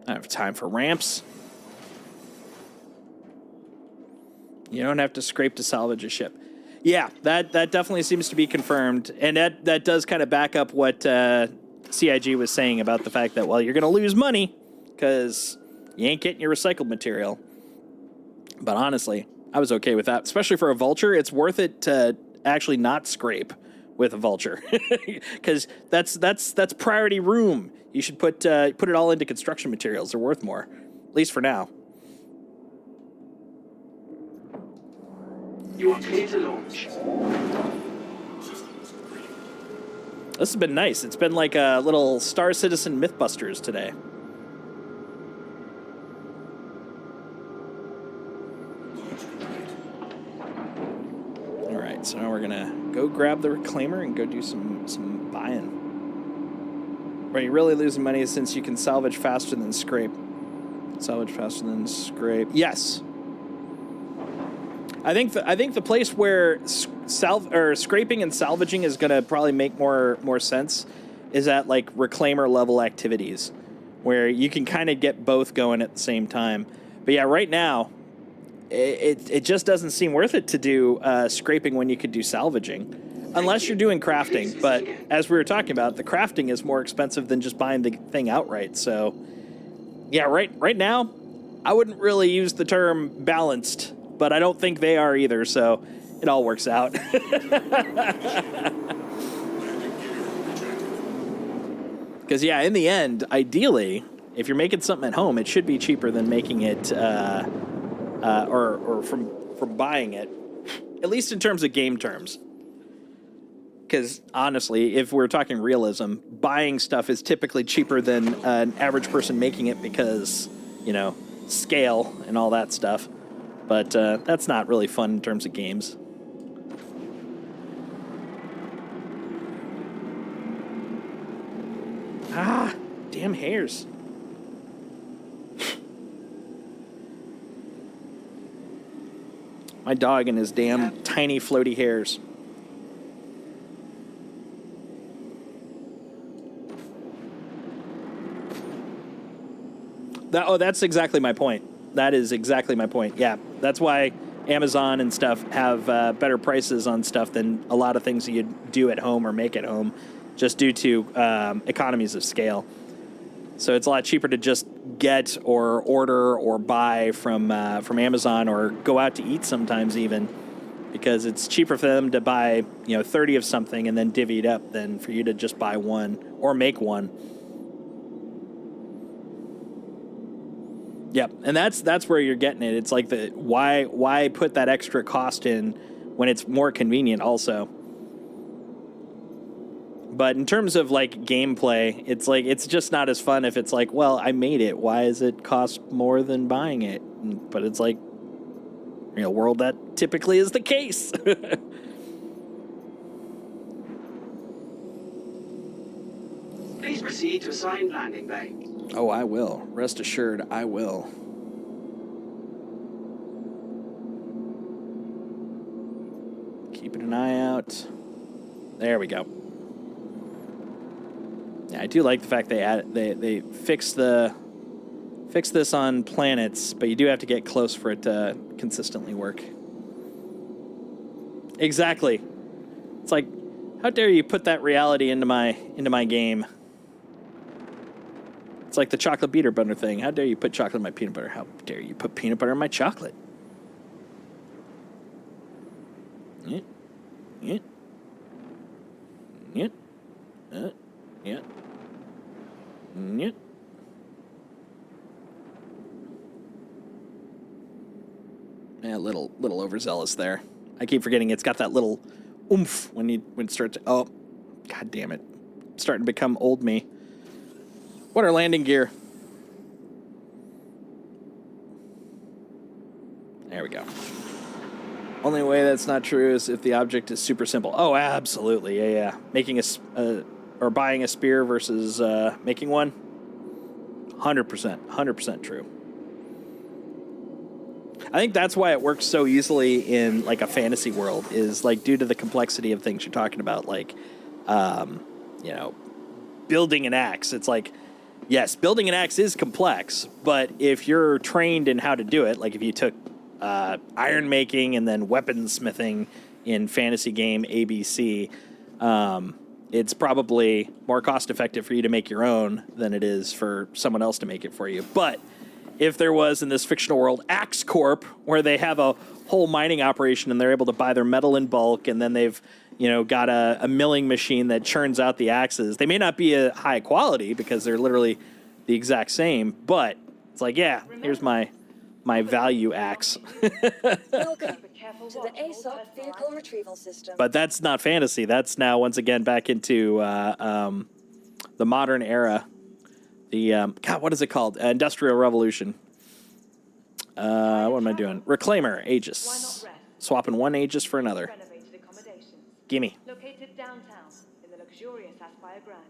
I don't have time for ramps. You don't have to scrape to salvage a ship. Yeah, that definitely seems to be confirmed. And that does kind of back up what CIG was saying about the fact that, well, you're going to lose money because you ain't getting your recycled material. But honestly, I was okay with that. Especially for a vulture, it's worth it to actually not scrape with a vulture. Because that's priority room. You should put it all into construction materials. They're worth more, at least for now. You are clear to launch. This has been nice. It's been like a little Star Citizen Mythbusters today. All right, so now we're gonna go grab the reclaimer and go do some buying. Are you really losing money since you can salvage faster than scrape? Salvage faster than scrape. Yes. I think the place where scraping and salvaging is gonna probably make more sense is at like reclaimer level activities, where you can kind of get both going at the same time. But yeah, right now, it just doesn't seem worth it to do scraping when you could do salvaging. unless you're doing crafting. But as we were talking about, the crafting is more expensive than just buying the thing outright. So, yeah, right now, I wouldn't really use the term balanced, but I don't think they are either. So it all works out. Because, yeah, in the end, ideally, if you're making something at home, it should be cheaper than making it or from buying it, at least in terms of game terms. Because, honestly, if we're talking realism, buying stuff is typically cheaper than an average person making it because, you know, scale and all that stuff. But that's not really fun in terms of games. Ah, damn hairs. My dog and his damn tiny floaty hairs. That's exactly my point. That is exactly my point. Yeah, that's why Amazon and stuff have better prices on stuff than a lot of things that you do at home or make at home, just due to economies of scale. So it's a lot cheaper to just get or order or buy from Amazon or go out to eat sometimes even, because it's cheaper for them to buy 30 of something and then divvy it up than for you to just buy one or make one. Yep, and that's where you're getting it. It's like why put that extra cost in when it's more convenient also. But in terms of like gameplay, it's just not as fun if it's like, well, I made it. Why does it cost more than buying it? But it's like, real world, that typically is the case. Please proceed to assigned landing bay. Oh, I will. Rest assured, I will. Keeping an eye out. There we go. Yeah, I do like the fact they fix this on planets, but you do have to get close for it to consistently work. Exactly. It's like, how dare you put that reality into my game? It's like the chocolate peanut butter thing. How dare you put chocolate in my peanut butter? How dare you put peanut butter in my chocolate? Yeah. Yeah. Yeah. Yeah. Yeah. Yeah, a little overzealous there. I keep forgetting it's got that little oomph when it starts to, oh, god damn it. It's starting to become old me. What are landing gear? There we go. Only way that's not true is if the object is super simple. Oh, absolutely. Yeah. Making or buying a spear versus making one. 100% true. I think that's why it works so easily in like a fantasy world, is like due to the complexity of things you're talking about, like, building an axe. It's like, yes, building an axe is complex, but if you're trained in how to do it, like if you took iron making and then weaponsmithing in fantasy game ABC, it's probably more cost effective for you to make your own than it is for someone else to make it for you. But if there was in this fictional world Axe Corp, where they have a whole mining operation and they're able to buy their metal in bulk, and then they've got a milling machine that churns out the axes. They may not be a high quality because they're literally the exact same, but it's like, yeah, here's my value axe. Welcome to the ASOP vehicle retrieval system. But that's not fantasy. That's now once again back into the modern era. The God, what is it called? Industrial Revolution. What am I doing? Reclaimer Aegis. Swapping one Aegis for another. Renovated accommodations. Gimme. Located downtown in the luxurious Aspire Grand.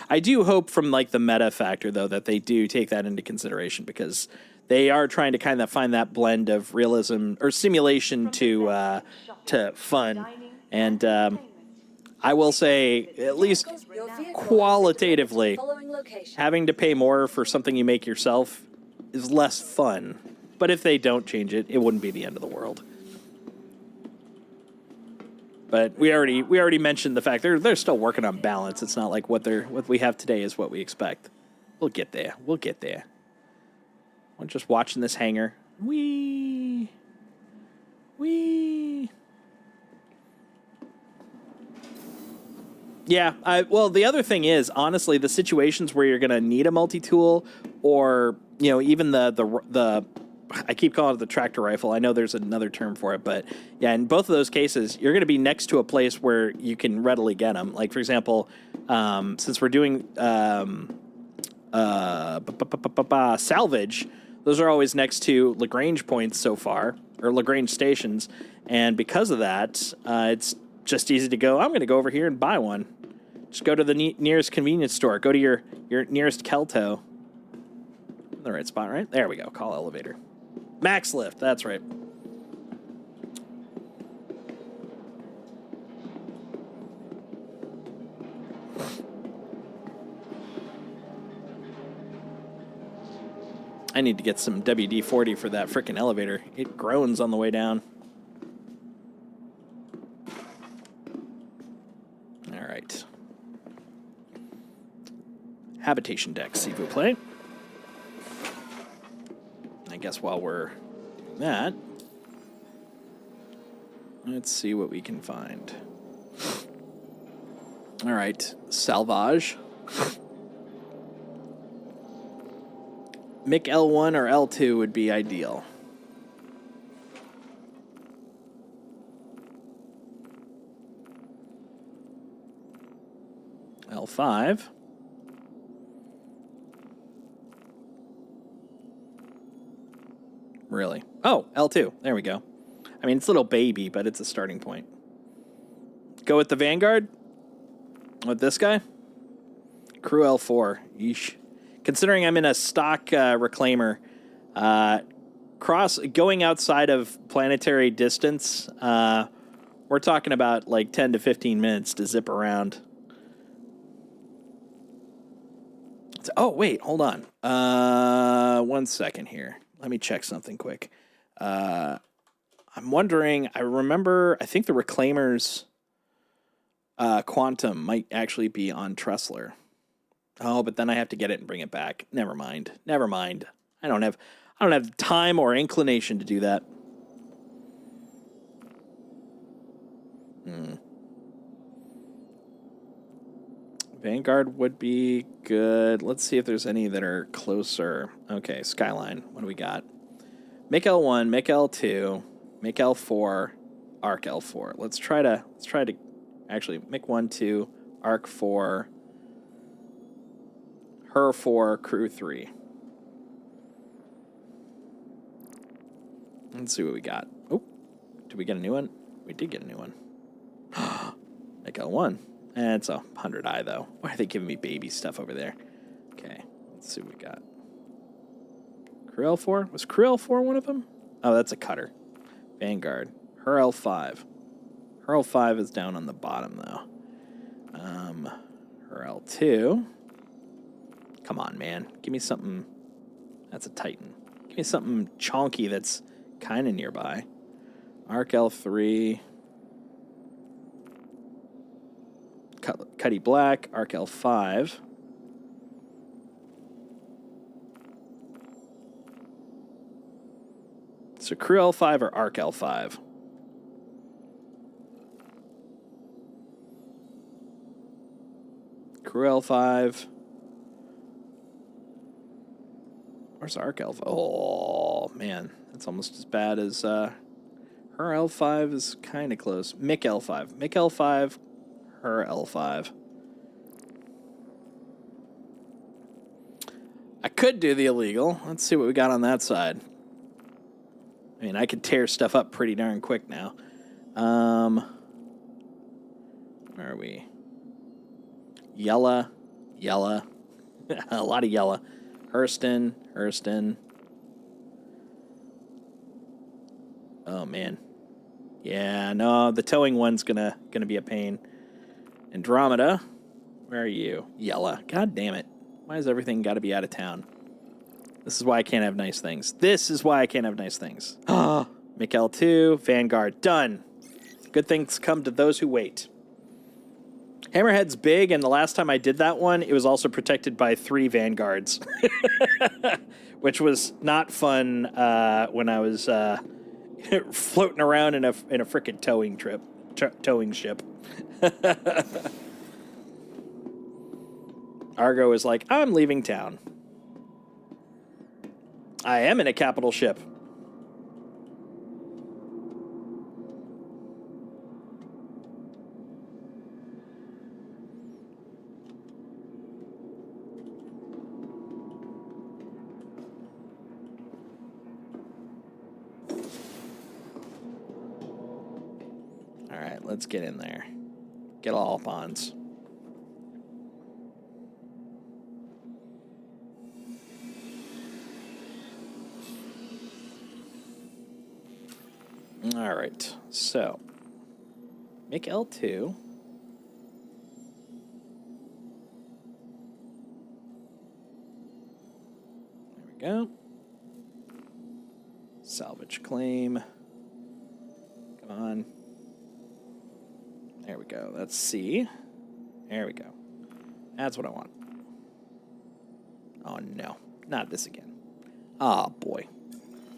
I do hope from like the meta factor though that they do take that into consideration, because they are trying to kind of find that blend of realism or simulation to fun, and I will say at least qualitatively, having to pay more for something you make yourself is less fun. But if they don't change it, it wouldn't be the end of the world. But we already mentioned the fact they're still working on balance. It's not like what we have today is what we expect. We'll get there. We'll get there. I'm just watching this hangar. Wee. Yeah, well, the other thing is, honestly, the situations where you're going to need a multi-tool or, even the I keep calling it the tractor rifle. I know there's another term for it, but yeah, in both of those cases, you're going to be next to a place where you can readily get them. Like, for example, since we're doing salvage, those are always next to Lagrange points so far, or Lagrange stations, and because of that, it's just easy to go, I'm going to go over here and buy one. Just go to the nearest convenience store. Go to your nearest Kelto. The right spot, right? There we go. Call elevator. Max lift. That's right. I need to get some WD-40 for that frickin' elevator. It groans on the way down. All right. Habitation deck, s'il vous plaît. I guess while we're doing that, let's see what we can find. All right, salvage. Mick L1 or L2 would be ideal. L5. Really? Oh, L2. There we go. I mean, it's a little baby, but it's a starting point. Go with the Vanguard? With this guy? Crew L4. Yeesh. Considering I'm in a stock reclaimer, going outside of planetary distance, we're talking about like 10 to 15 minutes to zip around. Oh, wait, hold on. 1 second here. Let me check something quick. I'm wondering, I think the Reclaimer's Quantum might actually be on Tressler. Oh, but then I have to get it and bring it back. Never mind. I don't have time or inclination to do that. Vanguard would be good. Let's see if there's any that are closer. Okay, Skyline. What do we got? Make L1, make L2, make L4, Arc L4. Let's try to actually make 1, 2, Arc 4, Her 4, Crew 3. Let's see what we got. Oh, did we get a new one? We did get a new one. Make L1. It's 100i, though. Why are they giving me baby stuff over there? Okay, let's see what we got. Crew L4? Was Crew L4 one of them? Oh, that's a cutter. Vanguard. Her L5. Her L5 is down on the bottom, though. Her L2. Come on, man. Give me something. That's a Titan. Give me something chonky that's kind of nearby. Arc L3. Cuddy Black, Arc L5. So Crew L5 or Arc L5? Crew L5. Where's Arc L5? Oh, man. That's almost as bad as... Her L5 is kind of close. Mick L5. Mick L5... Her L5. I could do the illegal. Let's see what we got on that side. I mean, I could tear stuff up pretty darn quick now. Where are we? Yella. A lot of yella. Hurston. Oh, man. Yeah, no, the towing one's gonna be a pain. Andromeda, where are you? Yella. God damn it. Why has everything got to be out of town? This is why I can't have nice things. Ah, Mick L2, Vanguard, done. Good things come to those who wait. Hammerhead's big, and the last time I did that one, it was also protected by 3 vanguards, which was not fun when I was floating around in a frickin' towing ship. Argo is like, I'm leaving town. I am in a capital ship. All right, let's get in there. Get all bonds. All right, so make L2. There we go. Salvage claim. Come on. There we go. That's C. There we go. That's what I want. Oh, no. Not this again. Oh, boy.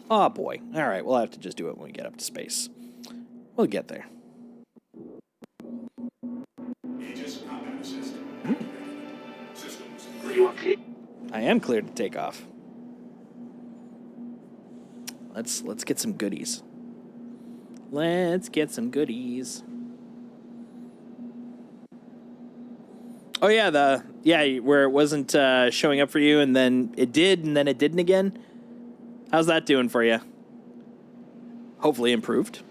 Oh, boy. All right, we'll have to just do it when we get up to space. We'll get there. I am cleared to take off. Let's get some goodies. Let's get some goodies. Oh yeah, where it wasn't showing up for you, and then it did, and then it didn't again. How's that doing for you? Hopefully improved.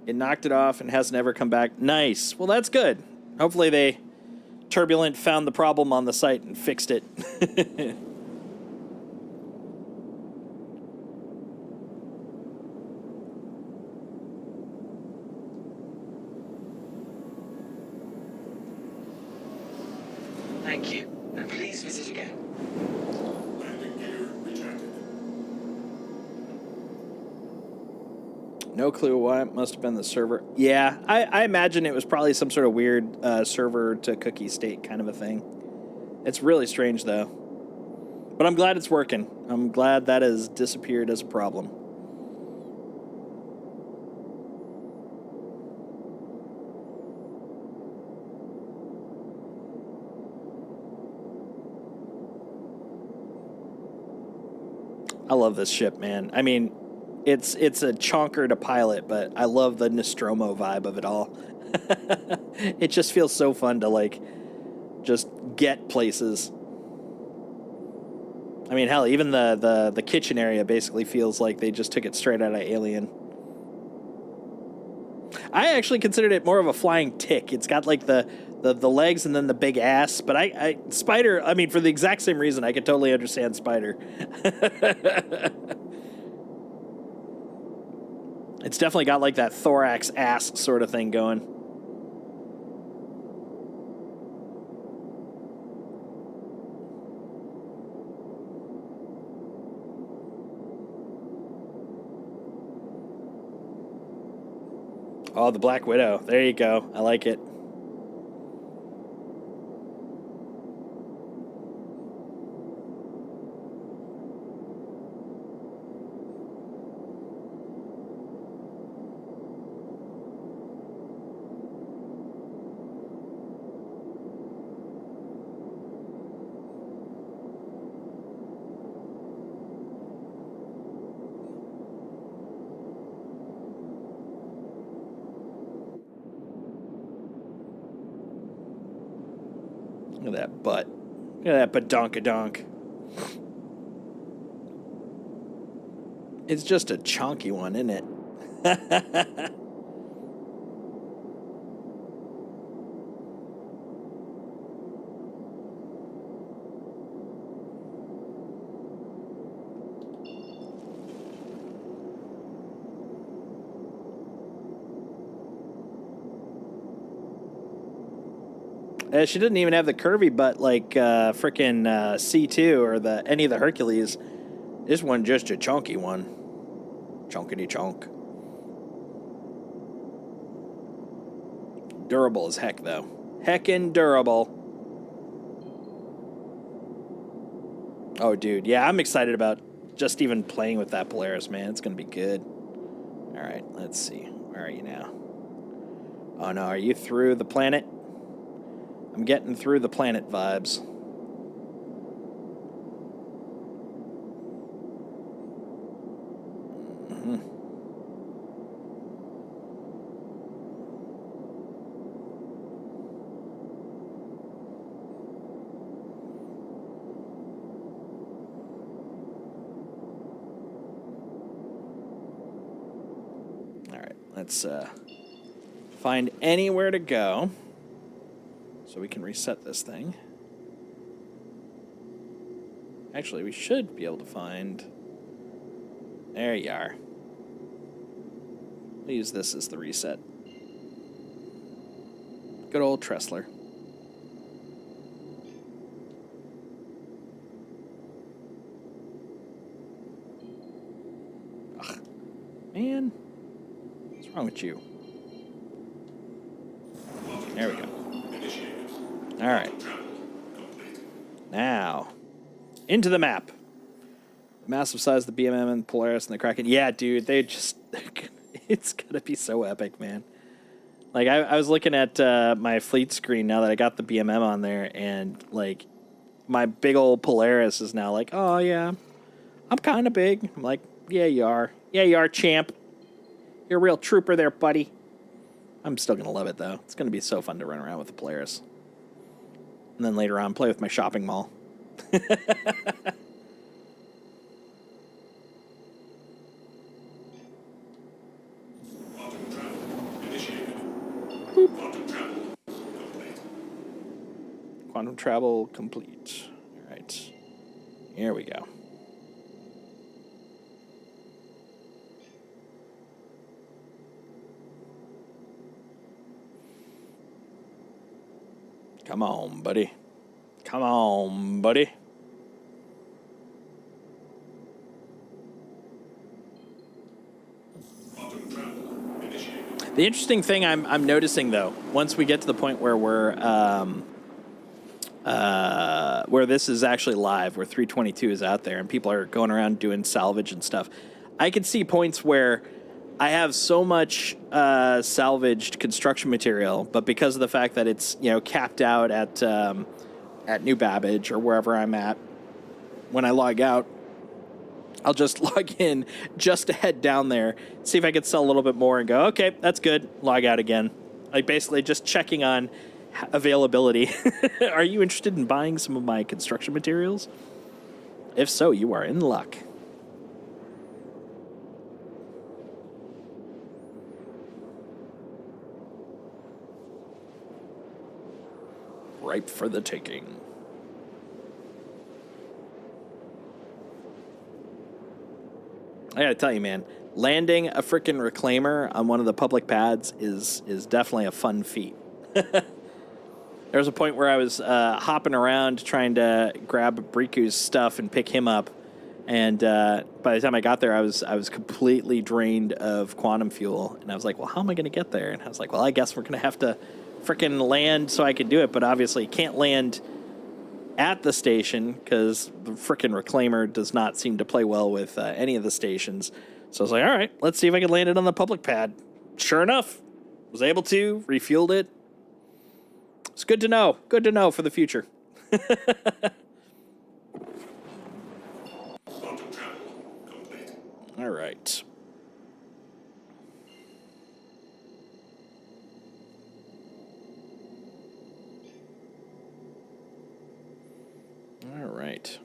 It knocked it off and has never come back. Nice. Well, that's good. Hopefully they Turbulent found the problem on the site and fixed it. Thank you, and please visit again. No clue why. It must have been the server. Yeah, I imagine it was probably some sort of weird server to cookie state kind of a thing. It's really strange, though. But I'm glad it's working. I'm glad that has disappeared as a problem. I love this ship, man. I mean, it's a chonker to pilot, but I love the Nostromo vibe of it all. It just feels so fun to, like, just get places. I mean, hell, even the kitchen area basically feels like they just took it straight out of Alien. I actually considered it more of a flying tick. It's got, like, the legs and then the big ass. But Spider, I mean, for the exact same reason, I could totally understand Spider. It's definitely got, like, that thorax ass sort of thing going. Oh, the Black Widow. There you go. I like it. Look at that butt. Look at that badonkadonk. It's just a chonky one, isn't it? She didn't even have the curvy butt like frickin' C2 or any of the Hercules. This one just a chunky one. Chunkity chunk. Durable as heck, though. Heckin' durable. Oh, dude. Yeah, I'm excited about just even playing with that Polaris, man. It's going to be good. All right, let's see. Where are you now? Oh, no. Are you through the planet? I'm getting through the planet vibes. Let's find anywhere to go so we can reset this thing. Actually, we should be able to find... There you are. We'll use this as the reset. Good old Tressler. Ugh. Man. What's wrong with you? There we go. All right. Now, into the map. Massive size of the BMM and Polaris and the Kraken. Yeah, dude, it's gonna be so epic, man. Like, I was looking at my fleet screen now that I got the BMM on there, and, like, my big old Polaris is now like, oh, yeah, I'm kind of big. I'm like, yeah, you are. Yeah, you are, champ. You're a real trooper there, buddy. I'm still going to love it, though. It's going to be so fun to run around with the Polaris. And then later on, play with my shopping mall. Quantum travel complete. All right. Here we go. Come on, buddy. Come on, buddy. The interesting thing I'm noticing, though, once we get to the point where we're where this is actually live, where 322 is out there and people are going around doing salvage and stuff, I can see points where I have so much salvaged construction material, but because of the fact that it's, you know, capped out at New Babbage or wherever I'm at, when I log out, I'll just log in just to head down there, see if I could sell a little bit more and go, okay, that's good, log out again. Like, basically just checking on availability. Are you interested in buying some of my construction materials? If so, you are in luck. Ripe for the taking. I gotta tell you, man, landing a freaking reclaimer on one of the public pads is definitely a fun feat. There was a point where I was hopping around trying to grab Briku's stuff and pick him up, and by the time I got there, I was completely drained of quantum fuel, and I was like, well, how am I going to get there? And I was like, well, I guess we're going to have to freaking land so I can do it, but obviously can't land at the station because the freaking reclaimer does not seem to play well with any of the stations. So I was like, all right, let's see if I can land it on the public pad. Sure enough, was able to, refueled it. It's good to know. Good to know for the future. All right. All right.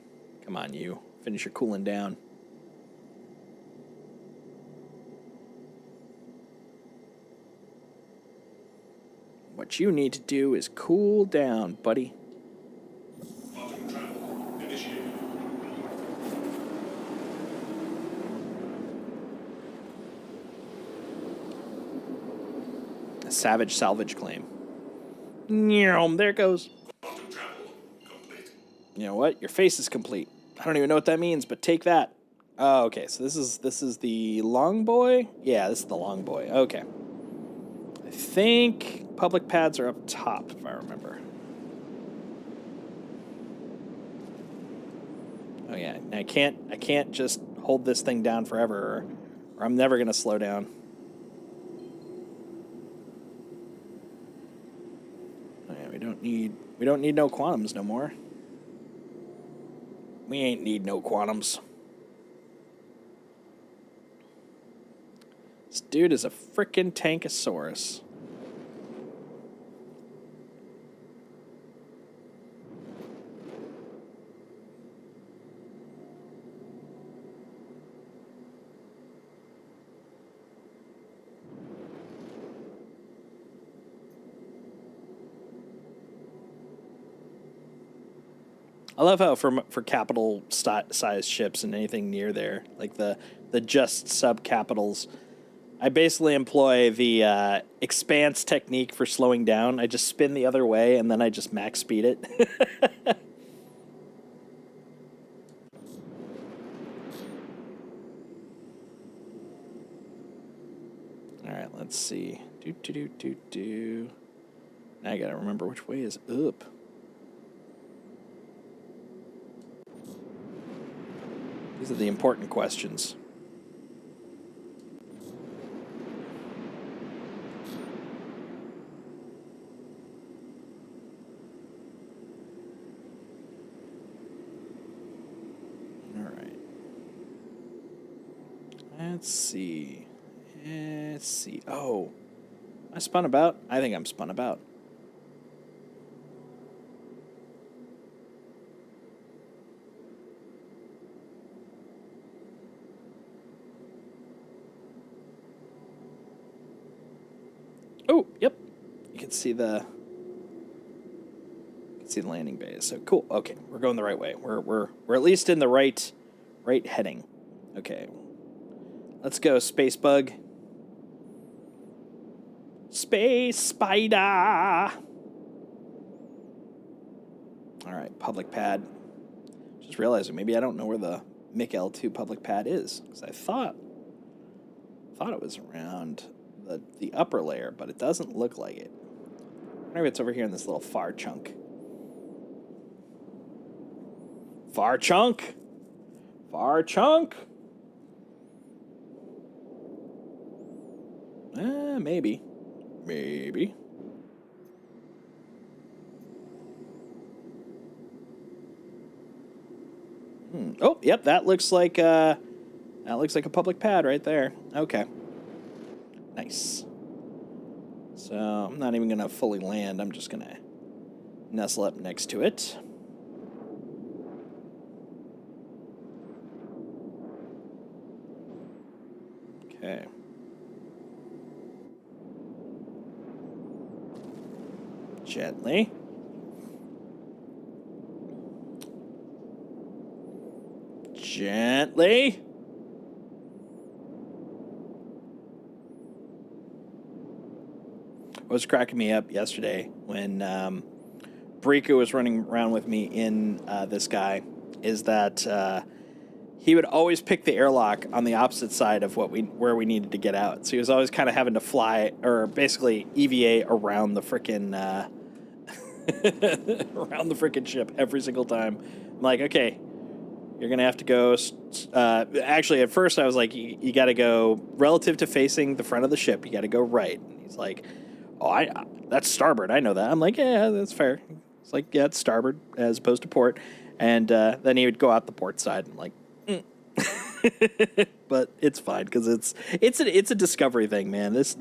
Come on, you. Finish your cooling down. What you need to do is cool down, buddy. A savage salvage claim. There it goes. You know what? Your face is complete. I don't even know what that means, but take that. Oh, okay. So this is the long boy. Yeah, this is the long boy. Okay. I think public pads are up top, if I remember. Oh yeah, I can't just hold this thing down forever, or I'm never gonna slow down. Oh yeah, we don't need no quantums no more. We ain't need no quantums. This dude is a frickin' Tankosaurus. I love how for capital size ships and anything near there, like the just sub capitals, I basically employ the expanse technique for slowing down. I just spin the other way and then I just max speed it. All right, let's see. Do. Now I gotta remember which way is up. These are the important questions. All right. Let's see. Oh, I spun about? I think I'm spun about. Oh, yep. You can see the landing bays. So cool. Okay, we're going the right way. We're at least in the right heading. Okay. Let's go, Space Bug. Space Spider. All right, public pad. Just realizing maybe I don't know where the MiC L2 public pad is, because I thought it was around the upper layer, but it doesn't look like it. Maybe it's over here in this little far chunk. Far chunk. Maybe. Oh, yep, that looks like a public pad right there. Okay. Nice. So I'm not even gonna fully land. I'm just gonna nestle up next to it. Okay. Gently. What was cracking me up yesterday when Brika was running around with me in this guy is that he would always pick the airlock on the opposite side of where we needed to get out. So he was always kind of having to fly, or basically EVA around the frickin' around the frickin' ship every single time. I'm like, okay, you're gonna have to go. Actually, at first I was like, you got to go relative to facing the front of the ship. You got to go right. And he's like, oh, that's starboard. I know that. I'm like, yeah, that's fair. It's like, yeah, it's starboard as opposed to port. And then he would go out the port side. I'm like, but it's fine because it's a discovery thing, man. This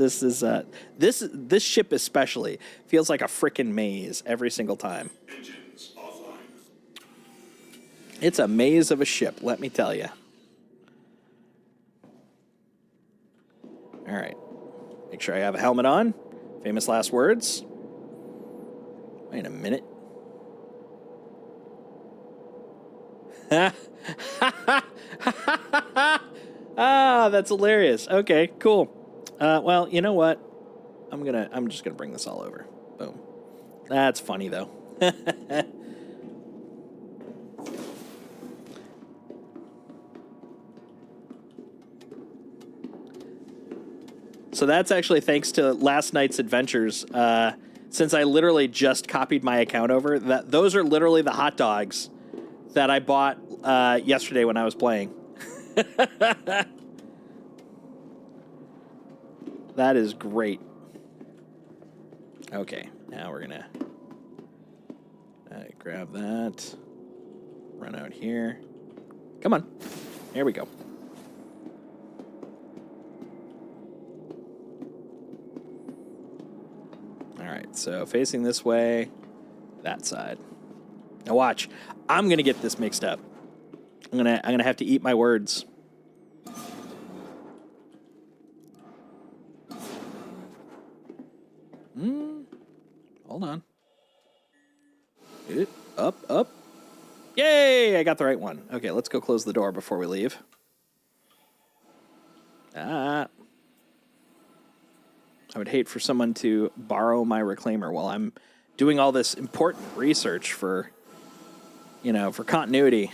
ship especially feels like a frickin' maze every single time. It's a maze of a ship, let me tell you. All right, make sure I have a helmet on. Famous last words. Wait a minute. Ah, that's hilarious. Okay, cool. Well, you know what? I'm just gonna bring this all over. Boom. That's funny though. So that's actually thanks to last night's adventures. Since I literally just copied my account over, those are literally the hot dogs that I bought yesterday when I was playing. That is great. Okay, now we're gonna grab that, run out here. Come on, here we go. All right, so facing this way, that side. Now watch, I'm gonna get this mixed up. I'm gonna have to eat my words. Hold on. Up. Yay! I got the right one. Okay, let's go close the door before we leave. I would hate for someone to borrow my reclaimer while I'm doing all this important research for, for continuity.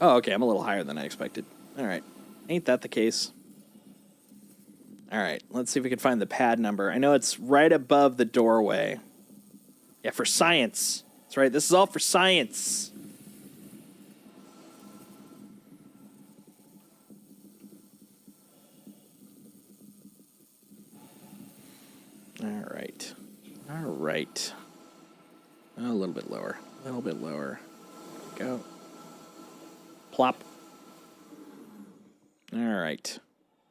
Oh, okay, I'm a little higher than I expected. All right. Ain't that the case? All right, let's see if we can find the pad number. I know it's right above the doorway. Yeah, for science. That's right, this is all for science. All right. A little bit lower. Go. Plop. All right.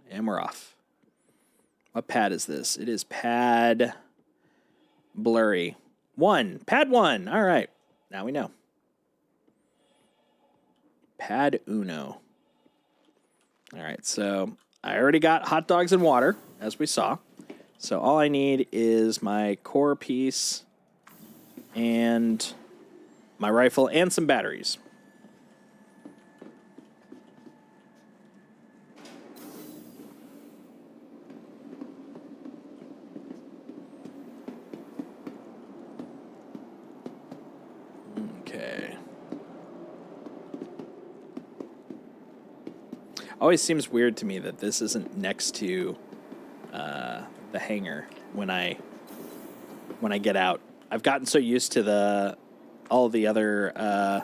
And we're off. What pad is this? It is pad blurry. 1. Pad 1. All right. Now we know. Pad uno. All right. So I already got hot dogs and water, as we saw. So all I need is my core piece and my rifle and some batteries. Okay. Always seems weird to me that this isn't next to the hangar when I get out. I've gotten so used to all the other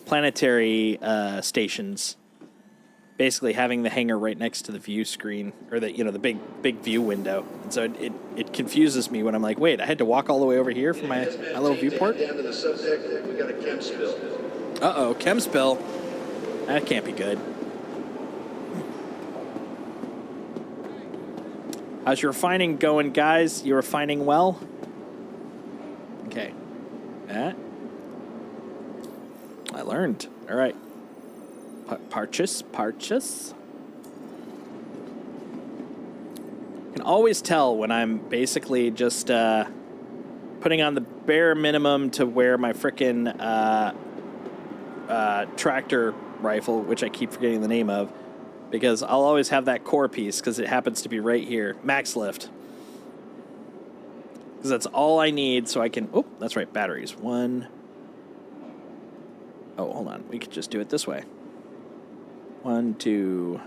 planetary stations basically having the hangar right next to the view screen, or the big view window. And so it confuses me when I'm like, wait, I had to walk all the way over here for my little viewport? Down to the subdeck, we got a chem spill. Uh-oh, chem spill. That can't be good. How's your refining going, guys? You refining well? Okay. I learned. All right. Purchase. Can always tell when I'm basically just putting on the bare minimum to wear my frickin' tractor rifle, which I keep forgetting the name of, because I'll always have that core piece because it happens to be right here. Max lift. Because that's all I need so I can... Oh, that's right, batteries. 1. Oh, hold on. We could just do it this way. 1, 2,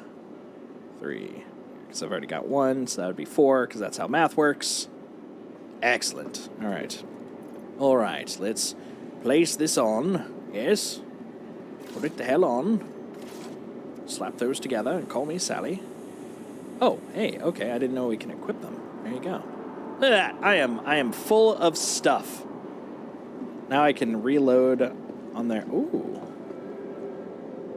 3. Because I've already got 1, so that would be 4, because that's how math works. Excellent. All right. All right, let's place this on. Yes. Put it the hell on. Slap those together and call me Sally. Oh, hey, okay, I didn't know we can equip them. There you go. Look at that. I am full of stuff. Now I can reload on there. Ooh.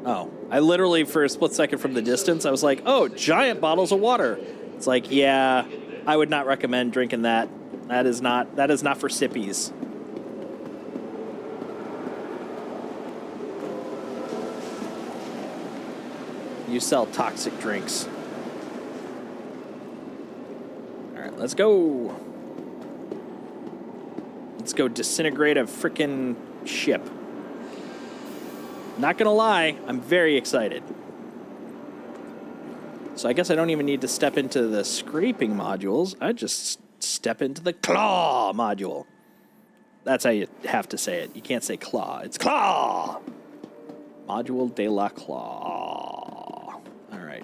Oh, I literally, for a split second from the distance, I was like, oh, giant bottles of water. It's like, yeah, I would not recommend drinking that. That is not for sippies. You sell toxic drinks. All right, let's go. Let's go disintegrate a frickin' ship. Not gonna lie, I'm very excited. So I guess I don't even need to step into the scraping modules. I just step into the claw module. That's how you have to say it. You can't say claw. It's claw. Module de la claw. All right.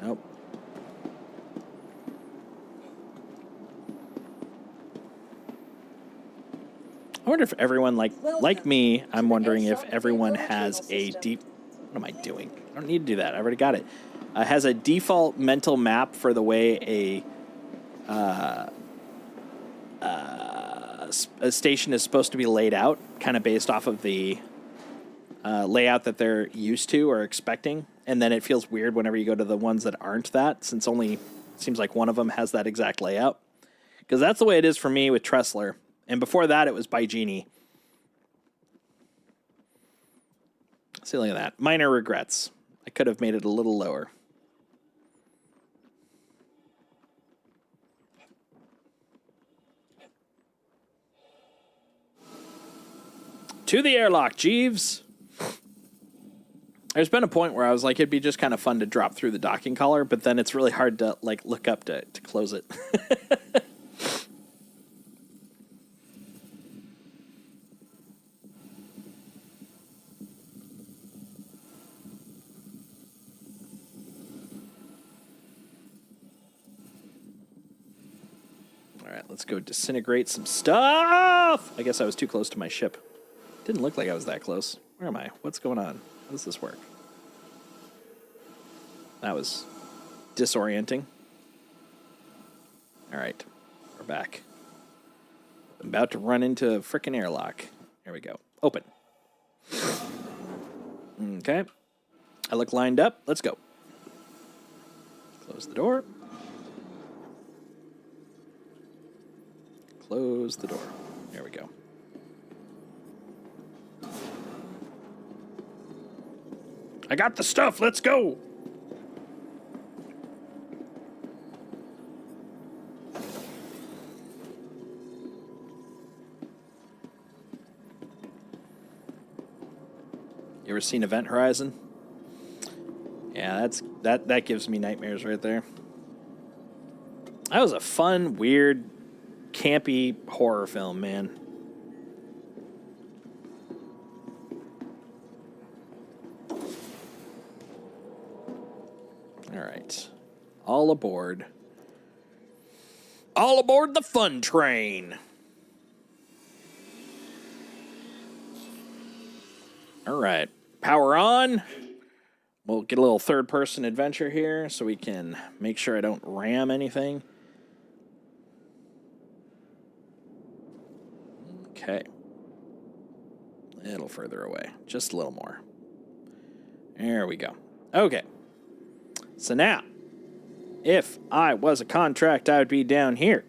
Nope. I wonder if everyone, like me, I'm to the wondering if ASOC everyone vehicle has retrieval a system. deep... What am I doing? I don't need to do that. I already got it. Has a default mental map for the way a station is supposed to be laid out, kind of based off of the layout that they're used to or expecting. And then it feels weird whenever you go to the ones that aren't that, since only seems like one of them has that exact layout. Because that's the way it is for me with Tressler. And before that, it was by Genie. See, look at that. Minor regrets. I could have made it a little lower. To the airlock, Jeeves. There's been a point where I was like, it'd be just kind of fun to drop through the docking collar, but then it's really hard to like look up to close it. All right, let's go disintegrate some stuff. I guess I was too close to my ship. Didn't look like I was that close. Where am I? What's going on? How does this work? That was disorienting. All right, we're back. I'm about to run into a frickin' airlock. Here we go. Open. Okay. I look lined up. Let's go. Close the door. Close the door. There we go. I got the stuff. Let's go. You ever seen Event Horizon? Yeah, that gives me nightmares right there. That was a fun, weird, campy horror film, man. All right. All aboard. All aboard the fun train. All right. Power on. We'll get a little third-person adventure here so we can make sure I don't ram anything. Okay. A little further away. Just a little more. There we go. Okay. So now, if I was a contract, I would be down here.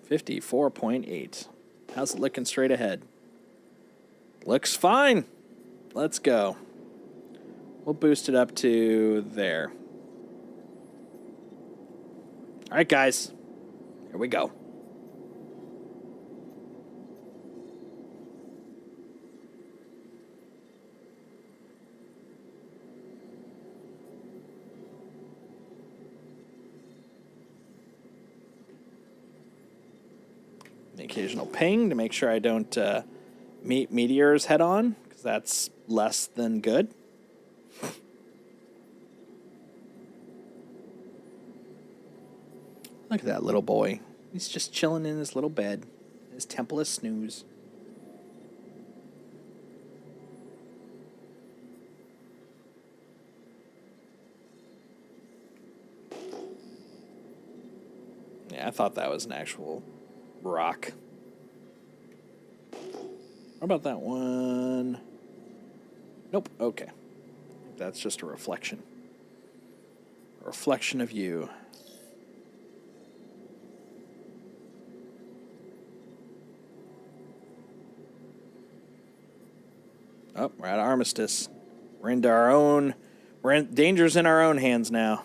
$54.8. How's it looking straight ahead? Looks fine. Let's go. We'll boost it up to there. All right, guys. Here we go. The occasional ping to make sure I don't meet meteors head on, because that's less than good. Look at that little boy. He's just chilling in his little bed, his temple of snooze. Yeah, I thought that was an actual rock. What about that one? Nope. Okay. That's just a reflection. A reflection of you. Oh, we're at Armistice. We're into our own... danger's in our own hands now.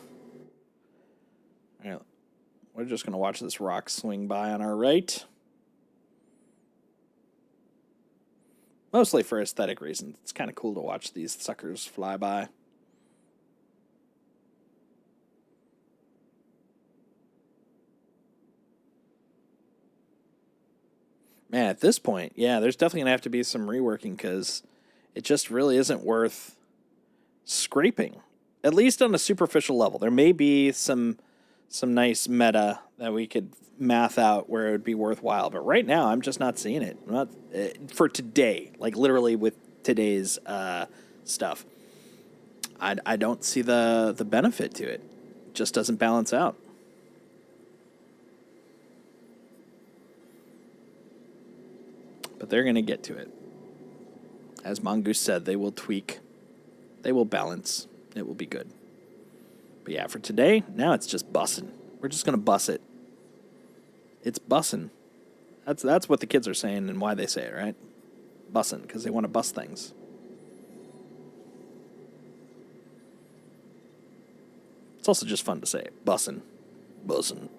All right. We're just going to watch this rock swing by on our right. Mostly for aesthetic reasons. It's kind of cool to watch these suckers fly by. Man, at this point, yeah, there's definitely going to have to be some reworking because it just really isn't worth scraping. At least on a superficial level. There may be some some nice meta that we could math out where it would be worthwhile. But right now, I'm just not seeing it. Not for today, like literally with today's stuff. I don't see the benefit to it. It just doesn't balance out. But they're going to get to it. As Mongoose said, they will tweak. They will balance. It will be good. But yeah, for today, now it's just bussin'. We're just going to bus it. It's bussin'. That's what the kids are saying and why they say it, right? Bussin', because they want to bus things. It's also just fun to say. Bussin'. Bussin'.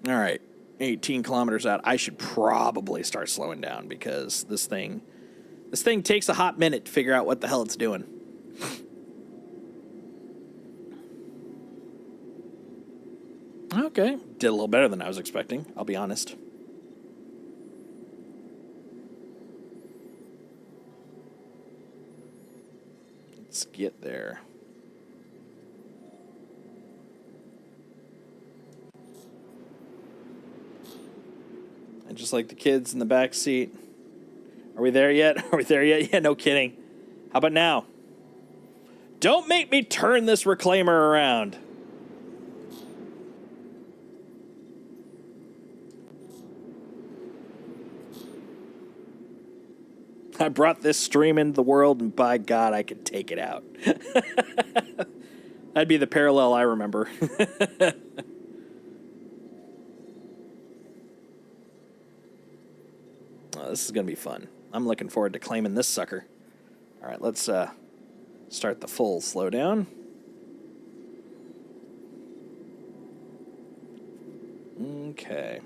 All right. 18 kilometers out. I should probably start slowing down because this thing takes a hot minute to figure out what the hell it's doing. Okay. Did a little better than I was expecting, I'll be honest. Let's get there. And just like the kids in the back seat. Are we there yet? Are we there yet? Yeah, no kidding. How about now? Don't make me turn this reclaimer around. I brought this stream into the world, and by God, I could take it out. That'd be the parallel I remember. Oh, this is going to be fun. I'm looking forward to claiming this sucker. All right, let's start the full slowdown. Okay.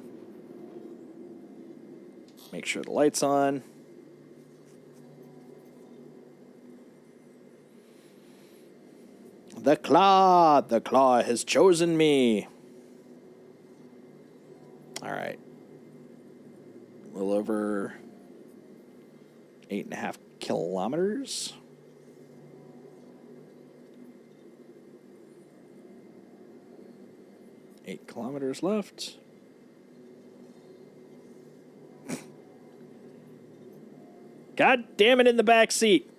Make sure the light's on. The claw has chosen me. All right. A little over 8.5 kilometers. Eight kilometers left. God damn it in the back seat.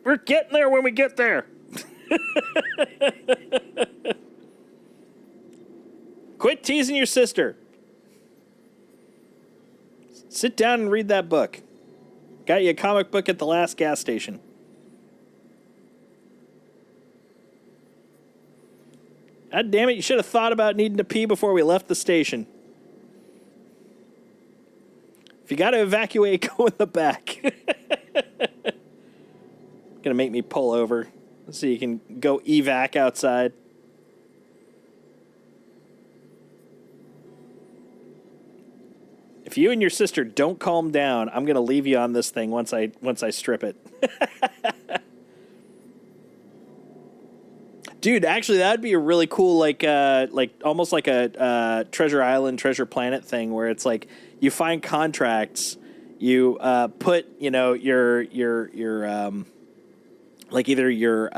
We're getting there when we get there. Quit teasing your sister. Sit down and read that book. Got you a comic book at the last gas station. God damn it, you should have thought about needing to pee before we left the station. If you got to evacuate, go in the back. Gonna make me pull over so you can go evac outside. If you and your sister don't calm down, I'm gonna leave you on this thing once I strip it. Dude, actually, that'd be a really cool, like almost like a Treasure Island, Treasure Planet thing, where it's like you find contracts, you put, your like either your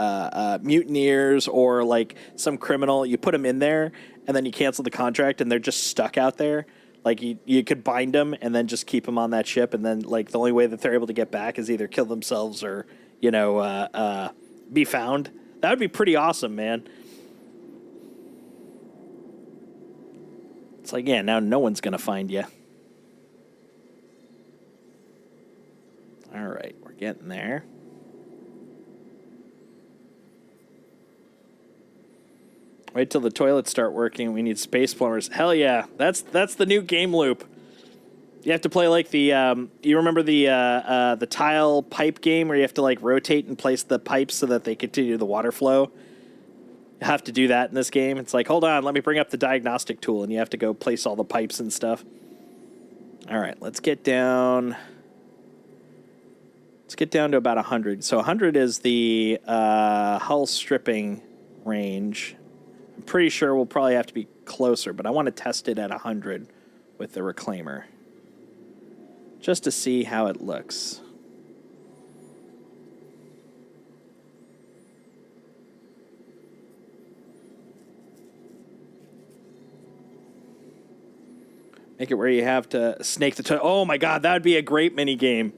mutineers or like some criminal, you put them in there, and then you cancel the contract, and they're just stuck out there. Like you could bind them and then just keep them on that ship, and then like the only way that they're able to get back is either kill themselves or be found. That would be pretty awesome, man. It's like, yeah, now no one's going to find you. All right, we're getting there. Wait till the toilets start working. We need space plumbers. Hell yeah, that's the new game loop. You have to play like the you remember the tile pipe game where you have to like rotate and place the pipes so that they continue the water flow? You have to do that in this game. It's like, hold on, let me bring up the diagnostic tool, and you have to go place all the pipes and stuff. All right, let's get down. Let's get down to about 100. So 100 is the hull stripping range. I'm pretty sure we'll probably have to be closer, but I want to test it at 100 with the reclaimer, just to see how it looks. Make it where you have to snake the toe. Oh my god, that would be a great mini game.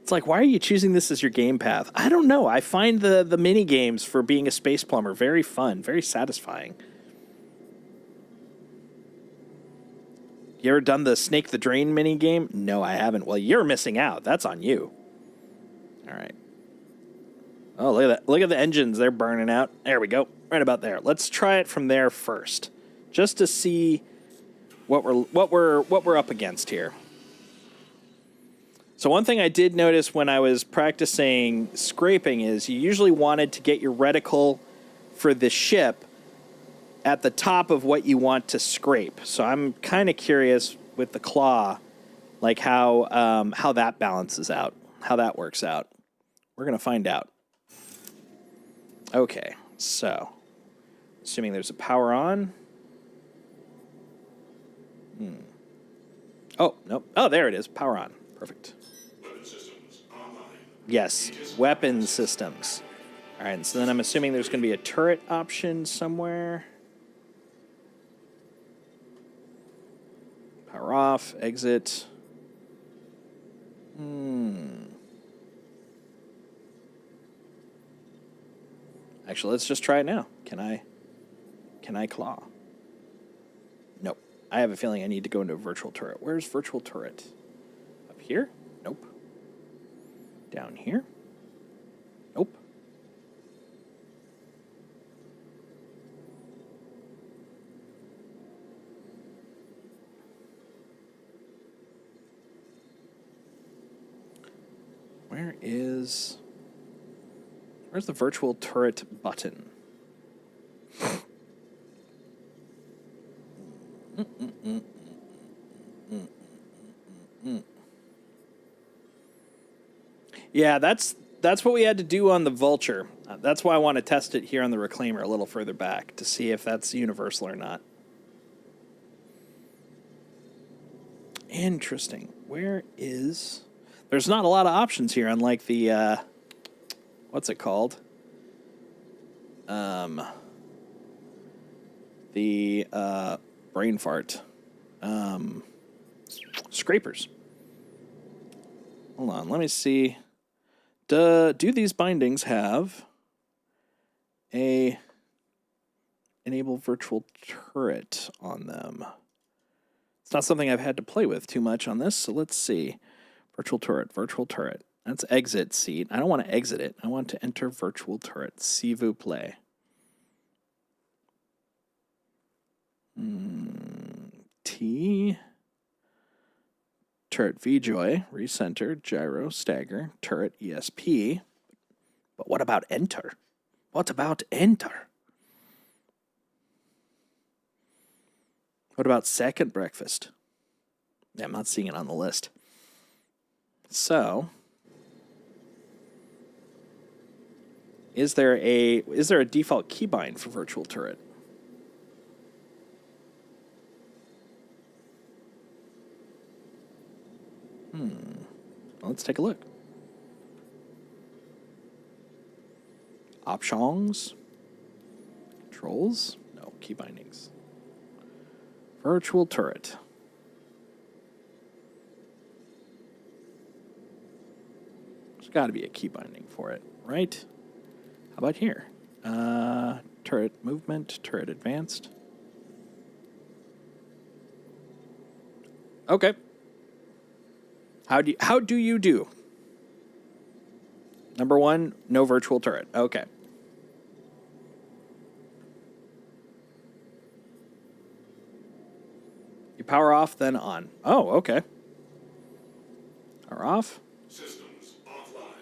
It's like, why are you choosing this as your game path? I don't know. I find the mini games for being a space plumber very fun, very satisfying. You ever done the snake the drain mini game? No, I haven't. Well, you're missing out. That's on you. All right. Oh, look at that. Look at the engines. They're burning out. There we go. Right about there. Let's try it from there first, just to see what we're up against here. So one thing I did notice when I was practicing scraping is you usually wanted to get your reticle for the ship at the top of what you want to scrape. So I'm kind of curious with the claw, like how that balances out, how that works out. We're going to find out. Okay, so assuming there's a power on. Oh, nope. Oh, there it is. Power on. Perfect. Weapon systems online. Yes, weapon systems. All right, so then I'm assuming there's going to be a turret option somewhere. Power off, exit. Actually, let's just try it now. Can I claw? Nope. I have a feeling I need to go into a virtual turret. Where's virtual turret? Up here? Nope. Down here? Nope. Where's the virtual turret button? Yeah, that's what we had to do on the Vulture. That's why I want to test it here on the Reclaimer a little further back to see if that's universal or not. Interesting. There's not a lot of options here, unlike the, what's it called? The brain fart. Scrapers. Hold on, let me see. Do these bindings have a enable virtual turret on them? It's not something I've had to play with too much on this, so let's see. Virtual turret. That's exit seat. I don't want to exit it. I want to enter virtual turret. S'il vous plaît. T. Turret VJoy, recenter, gyro, stagger, turret ESP. But what about enter? What about enter? What about second breakfast? Yeah, I'm not seeing it on the list. So, is there a default keybind for virtual turret? Let's take a look. Options. Controls. No, key bindings. Virtual turret. There's got to be a key binding for it, right? How about here? Turret movement, turret advanced. Okay. How do you do? Number one, no virtual turret. Okay. You power off, then on. Oh, okay. Power off. Systems offline.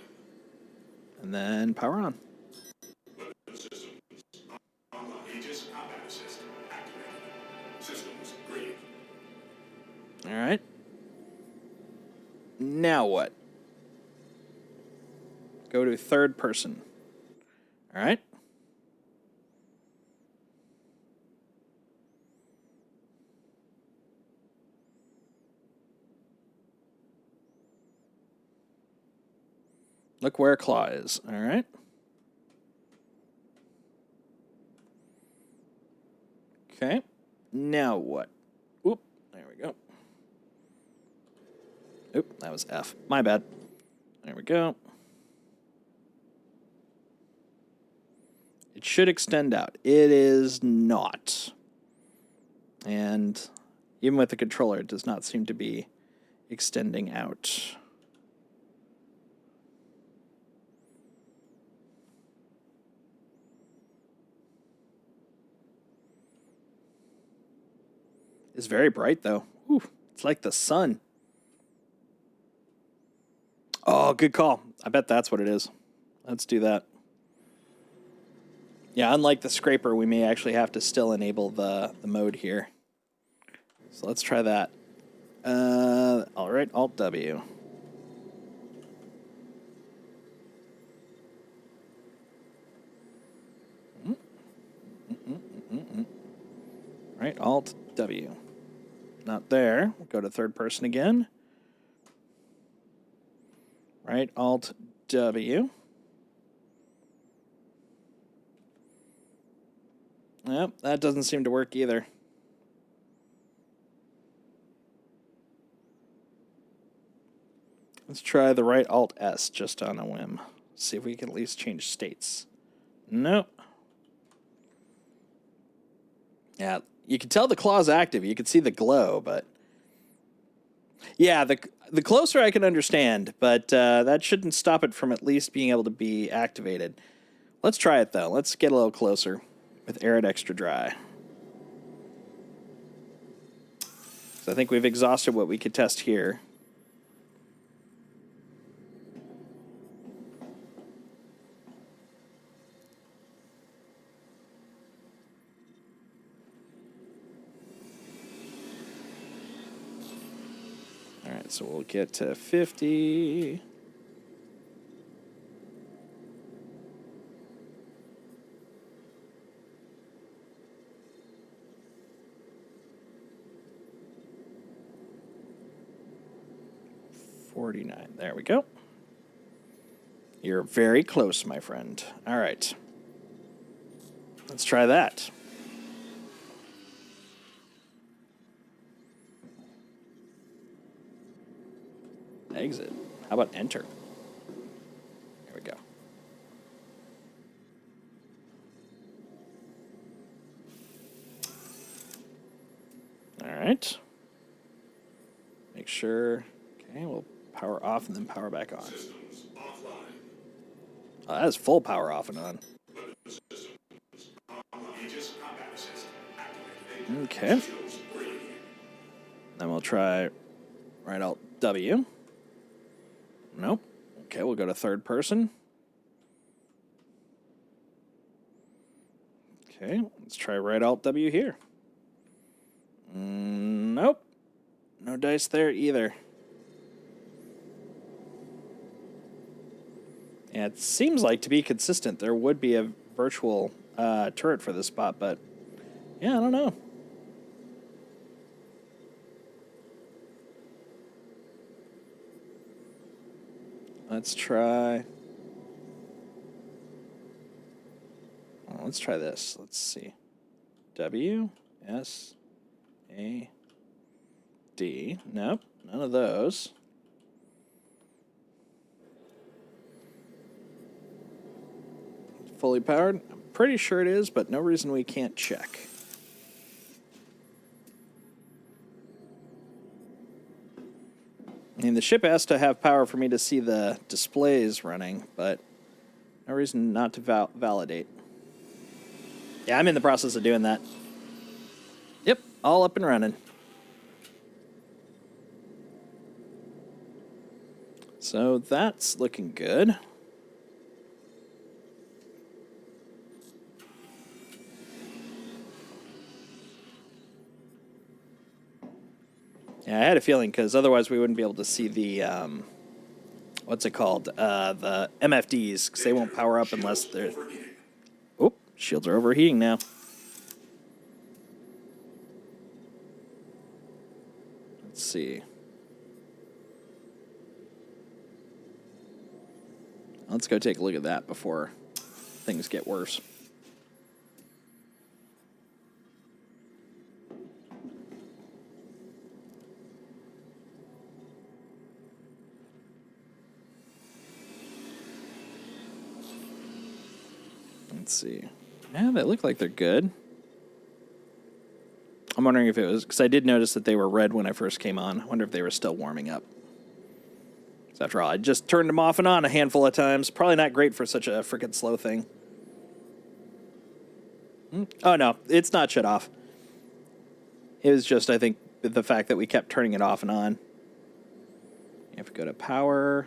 And then power on. Weapon systems online. Aegis combat system activated. Systems green. All right. Now what? Go to third person. All right. Look where Claw is. All right. Okay. Now what? we go. Oop, that was F. My bad. There we go. It should extend out. It is not. And even with the controller, it does not seem to be extending out. It's very bright, though. Ooh, it's like the sun. Oh, good call. I bet that's what it is. Let's do that. Yeah, unlike the scraper, we may actually have to still enable the mode here. So let's try that. All right, Alt-W. Right, Alt-W. Not there. We'll go to third person again. Right, Alt-W. Yep, that doesn't seem to work either. Let's try the right Alt-S just on a whim. See if we can at least change states. Nope. Yeah, you can tell the claw's active. You can see the glow, but... Yeah, the closer I can understand, but that shouldn't stop it from at least being able to be activated. Let's try it, though. Let's get a little closer with Arid Extra Dry. So I think we've exhausted what we could test here. All right, so we'll get to 50. $49. There we go. You're very close, my friend. All right. Let's try that. Exit. How about enter? There we go. All right. Make sure. Okay, we'll power off and then power back on. Systems offline. Oh, that is full power off and on. Systems online. Aegis combat assist activated. Okay. Shields green. Then we'll try right Alt W. Nope. Okay, we'll go to third person. Okay, let's try right Alt W here. Nope. No dice there either. Yeah, it seems like, to be consistent, there would be a virtual turret for this spot, but yeah, I don't know. Let's try. Oh, let's try this. Let's see. W, S, A, D. Nope, none of those. Fully powered? I'm pretty sure it is, but no reason we can't check. I mean, the ship has to have power for me to see the displays running, but no reason not to validate. Yeah, I'm in the process of doing that. Yep, all up and running. So that's looking good. Yeah, I had a feeling, because otherwise we wouldn't be able to see the, what's it called? The MFDs, because they won't power up unless they're... Oh, shields are overheating now. Let's see. Let's go take a look at that before things get worse. Let's see. Yeah, they look like they're good. I'm wondering if it was... Because I did notice that they were red when I first came on. I wonder if they were still warming up. So after all, I just turned them off and on a handful of times. Probably not great for such a freaking slow thing. Oh, no. It's not shut off. It was just, I think, the fact that we kept turning it off and on. You have to go to power.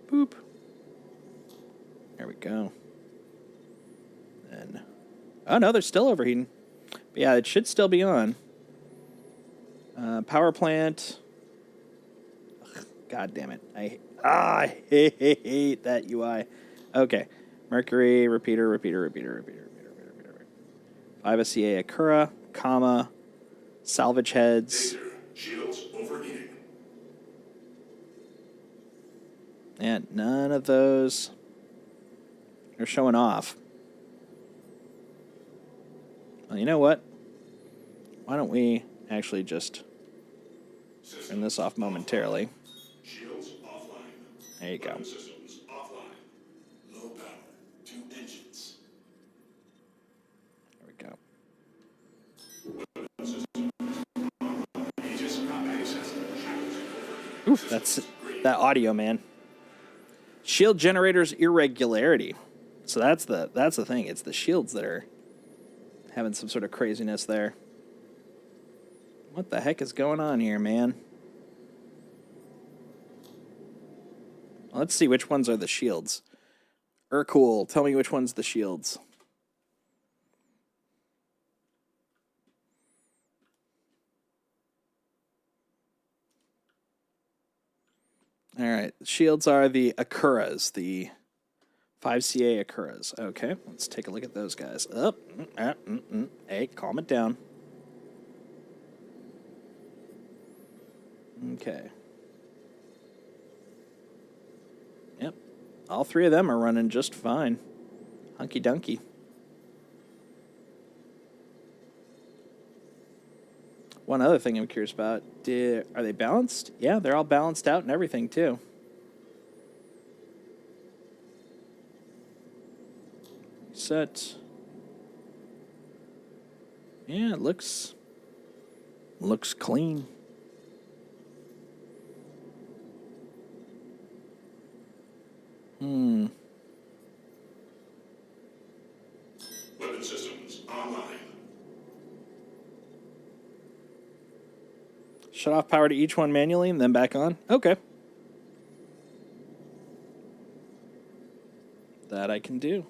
Boop. There we go. And... Oh, no, they're still overheating. But yeah, it should still be on. Power plant. Ugh, God damn it. I hate that UI. Okay. Mercury, repeater. 5 SCA Akura, comma, salvage heads. Danger. Shields overheating. And none of those are showing off. Well, you know what? Why don't we actually just turn this off momentarily? Shields offline. There you go. Weapon systems offline. Low power. 2 engines. There we go. Aegis combat assessment. Shadows overheating. Oof, that's that audio, man. Shield generators irregularity. So that's the thing. It's the shields that are having some sort of craziness there. What the heck is going on here, man? Well, let's see which ones are the shields. Cool. Tell me which one's the shields. All right. Shields are the Akuras, the 5CA Akuras. Okay, let's take a look at those guys. Up. Hey, calm it down. Okay. Yep. All 3 of them are running just fine. Hunky dunky. One other thing I'm curious about, are they balanced? Yeah, they're all balanced out and everything, too. Set. Yeah, it looks clean. Weapon systems online. Shut off power to each one manually and then back on? Okay. That I can do.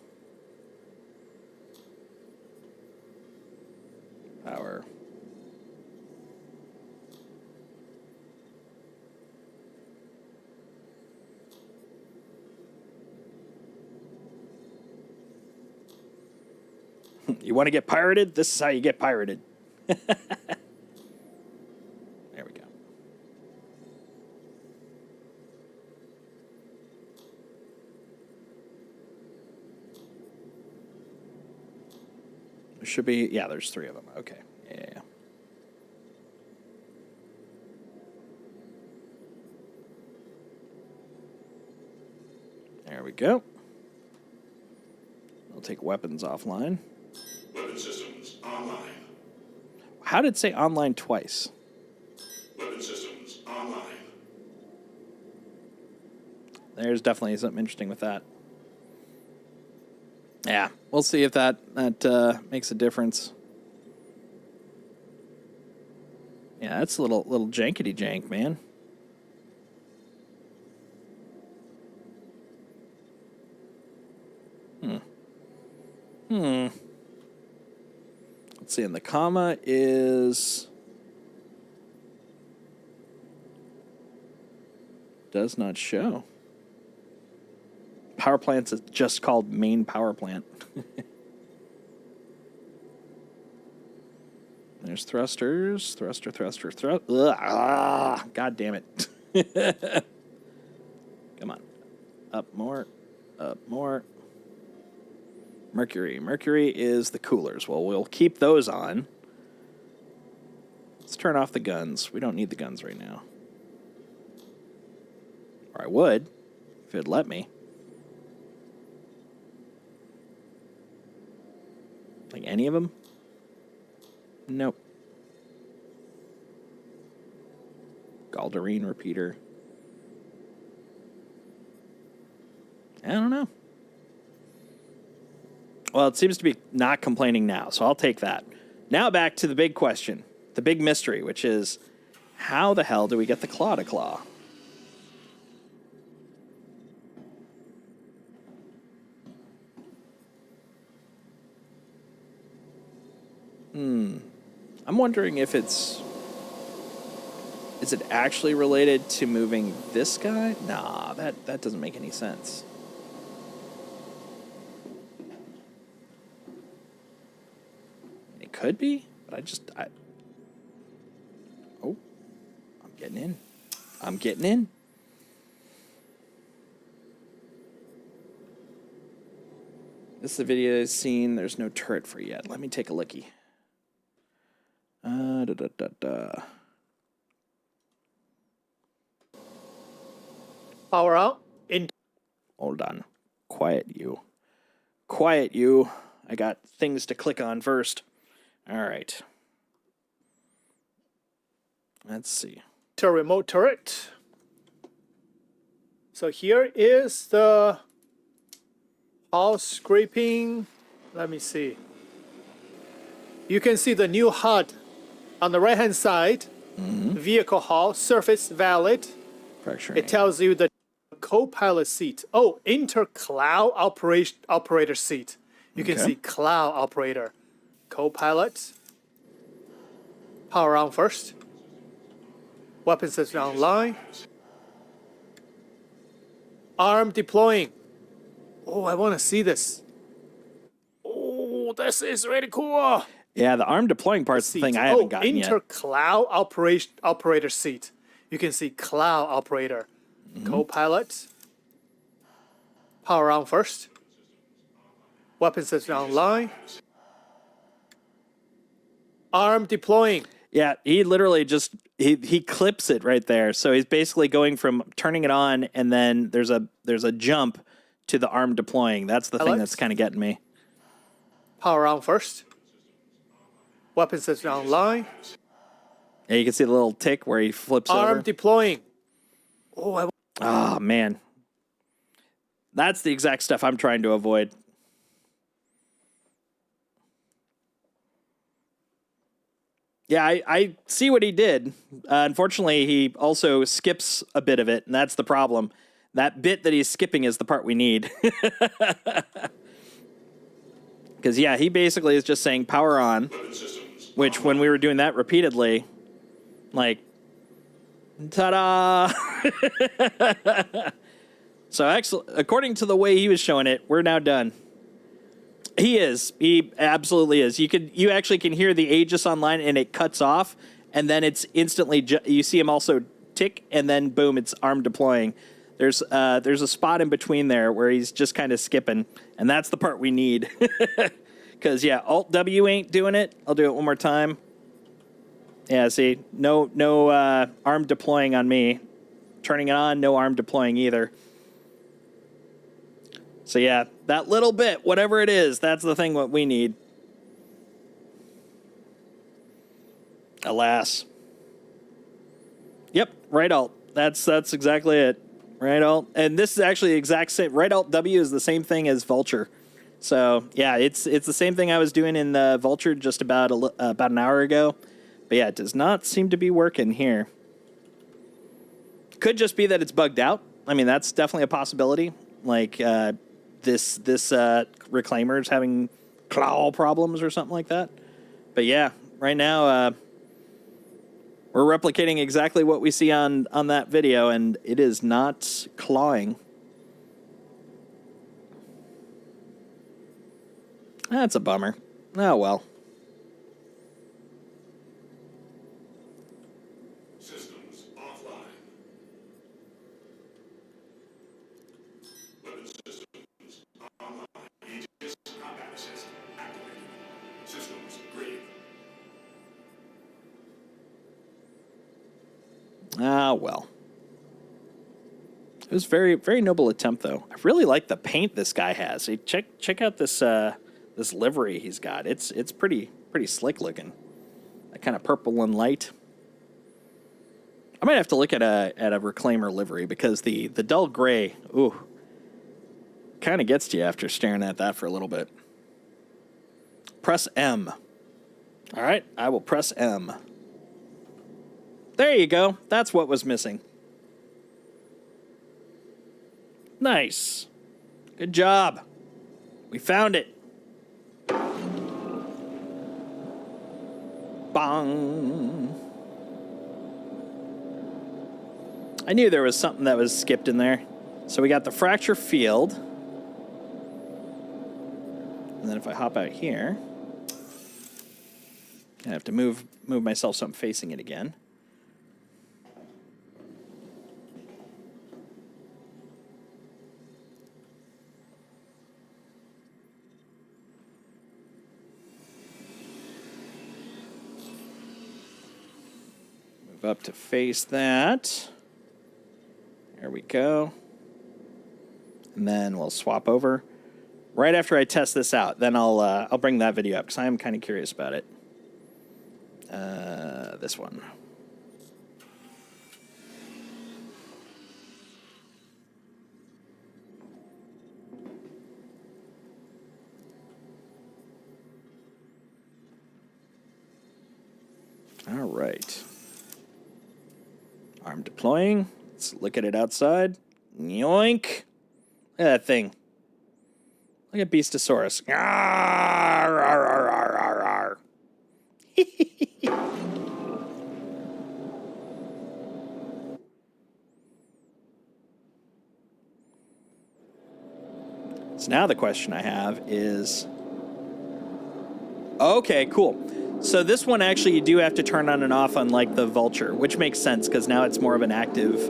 Power. You want to get pirated? This is how you get pirated. There we go. There should be, yeah, there's 3 of them. Okay. Yeah. There we go. I'll take weapons offline. Weapon systems online. How did it say online twice? Weapon systems online. There's definitely something interesting with that. Yeah, we'll see if that makes a difference. Yeah, that's a little jankety jank, man. Let's see, and the comma is... does not show. Power plant's just called main power plant. There's thrusters. Thruster. God damn it. Come on. Up more. Mercury. Mercury is the coolers. Well, we'll keep those on. Let's turn off the guns. We don't need the guns right now. Or I would, if it'd let me. Like any of them? Nope. Galdarine repeater. I don't know. Well, it seems to be not complaining now, so I'll take that. Now back to the big question, the big mystery, which is how the hell do we get the claw to claw? I'm wondering if is it actually related to moving this guy? Nah, that doesn't make any sense. It could be, but oh, I'm getting in. I'm getting in. This is the video I've seen. There's no turret for yet. Let me take a lookie. Power out. In. Hold on. Quiet you. Quiet you. I got things to click on first. All right. Let's see. To remote turret. So here is the hull scraping. Let me see. You can see the new HUD on the right hand side. Vehicle hull, surface valid. Fracturing. It tells you the co-pilot seat. Oh, inter-cloud operator seat. You can see cloud operator. Co-pilot. Power on first. Weapon system online. Arm deploying. Oh, I want to see this. Oh, this is really cool. Yeah, the arm deploying part's the thing I haven't gotten yet. Inter-cloud operator seat. You can see cloud operator. Co-pilot. Power on first. Weapon system online. Arm deploying. Yeah, he literally just he clips it right there. So he's basically going from turning it on and then there's a jump to the arm deploying. That's the thing that's kind of getting me. Power on first. Weapon system online. Yeah, you can see the little tick where he flips over. Arm deploying. Oh, man. That's the exact stuff I'm trying to avoid. Yeah, I see what he did. Unfortunately, he also skips a bit of it, and that's the problem. That bit that he's skipping is the part we need. Because, yeah, he basically is just saying power on, which when we were doing that repeatedly, like, ta-da! So, according to the way he was showing it, we're now done. He is. He absolutely is. You actually can hear the Aegis online, and it cuts off, and then it's instantly. You see him also tick, and then boom, it's arm deploying. There's a spot in between there where he's just kind of skipping, and that's the part we need. Because yeah, Alt W ain't doing it. I'll do it one more time. Yeah, see, no arm deploying on me. Turning it on, no arm deploying either. So yeah, that little bit, whatever it is, that's the thing what we need. Alas. Yep, right alt. That's exactly it. Right alt. And this is actually the exact same. Right alt W is the same thing as Vulture. So yeah, it's the same thing I was doing in the Vulture just about an hour ago. But yeah, it does not seem to be working here. Could just be that it's bugged out. I mean, that's definitely a possibility. Like this Reclaimer's having claw problems or something like that. But yeah, right now we're replicating exactly what we see on that video, and it is not clawing. That's a bummer. Oh well. Systems offline. Weapon systems online. Aegis combat assist activated. Systems green. Ah, well. It was very, very noble attempt, though. I really like the paint this guy has. Check out this this livery he's got. It's pretty slick looking. That kind of purple and light. I might have to look at a reclaimer livery because the dull gray, ooh, kind of gets to you after staring at that for a little bit. Press M. All right, I will press M. There you go. That's what was missing. Nice. Good job. We found it. Bong. I knew there was something that was skipped in there. So we got the fracture field. And then if I hop out here, I have to move myself so I'm facing it again. Move up to face that. There we go. And then we'll swap over. Right after I test this out, then I'll bring that video up because I am kind of curious about it. This one. All right. Arm deploying. Let's look at it outside. Yoink. Look at that thing. Look at Beastosaurus. Arr, arr, arr, arr, arr, arr. So now the question I have is... Okay, cool. So this one actually you do have to turn on and off unlike the Vulture, which makes sense because now it's more of an active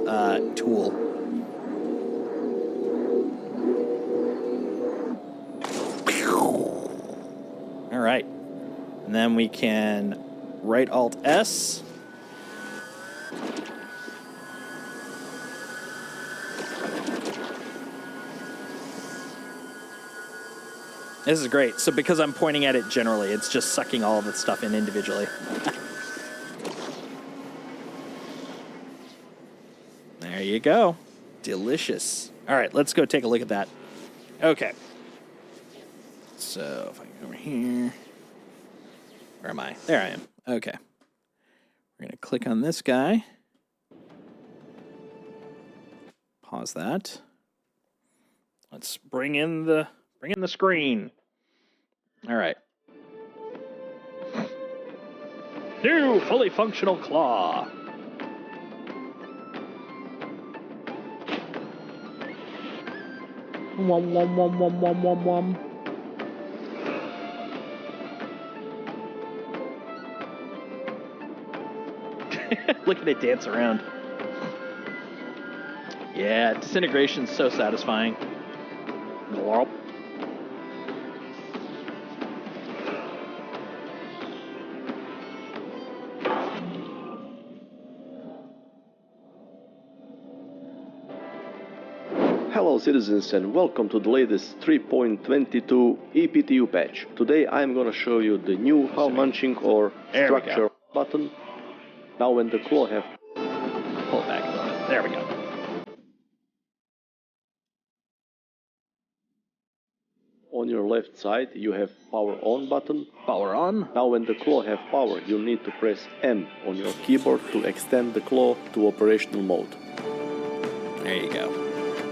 tool. All right. And then we can right Alt S. This is great. So because I'm pointing at it generally, it's just sucking all of the stuff in individually. There you go. Delicious. All right, let's go take a look at that. Okay. So if I go over here. Where am I? There I am. Okay. We're going to click on this guy. Pause that. Let's bring in the screen. All right. New fully functional claw. Wom wom wom wom wom wom wom. Look at it dance around. Yeah, disintegration's so satisfying. Glorp. Hello citizens and welcome to the latest 3.22 EPTU patch. Today I'm gonna show you the new hull munching or structure button. Now when the claw have... Pull it back a little bit. There we go. On your left side you have power on button. Power on. Now when the claw have power you need to press M on your keyboard to extend the claw to operational mode. There you go.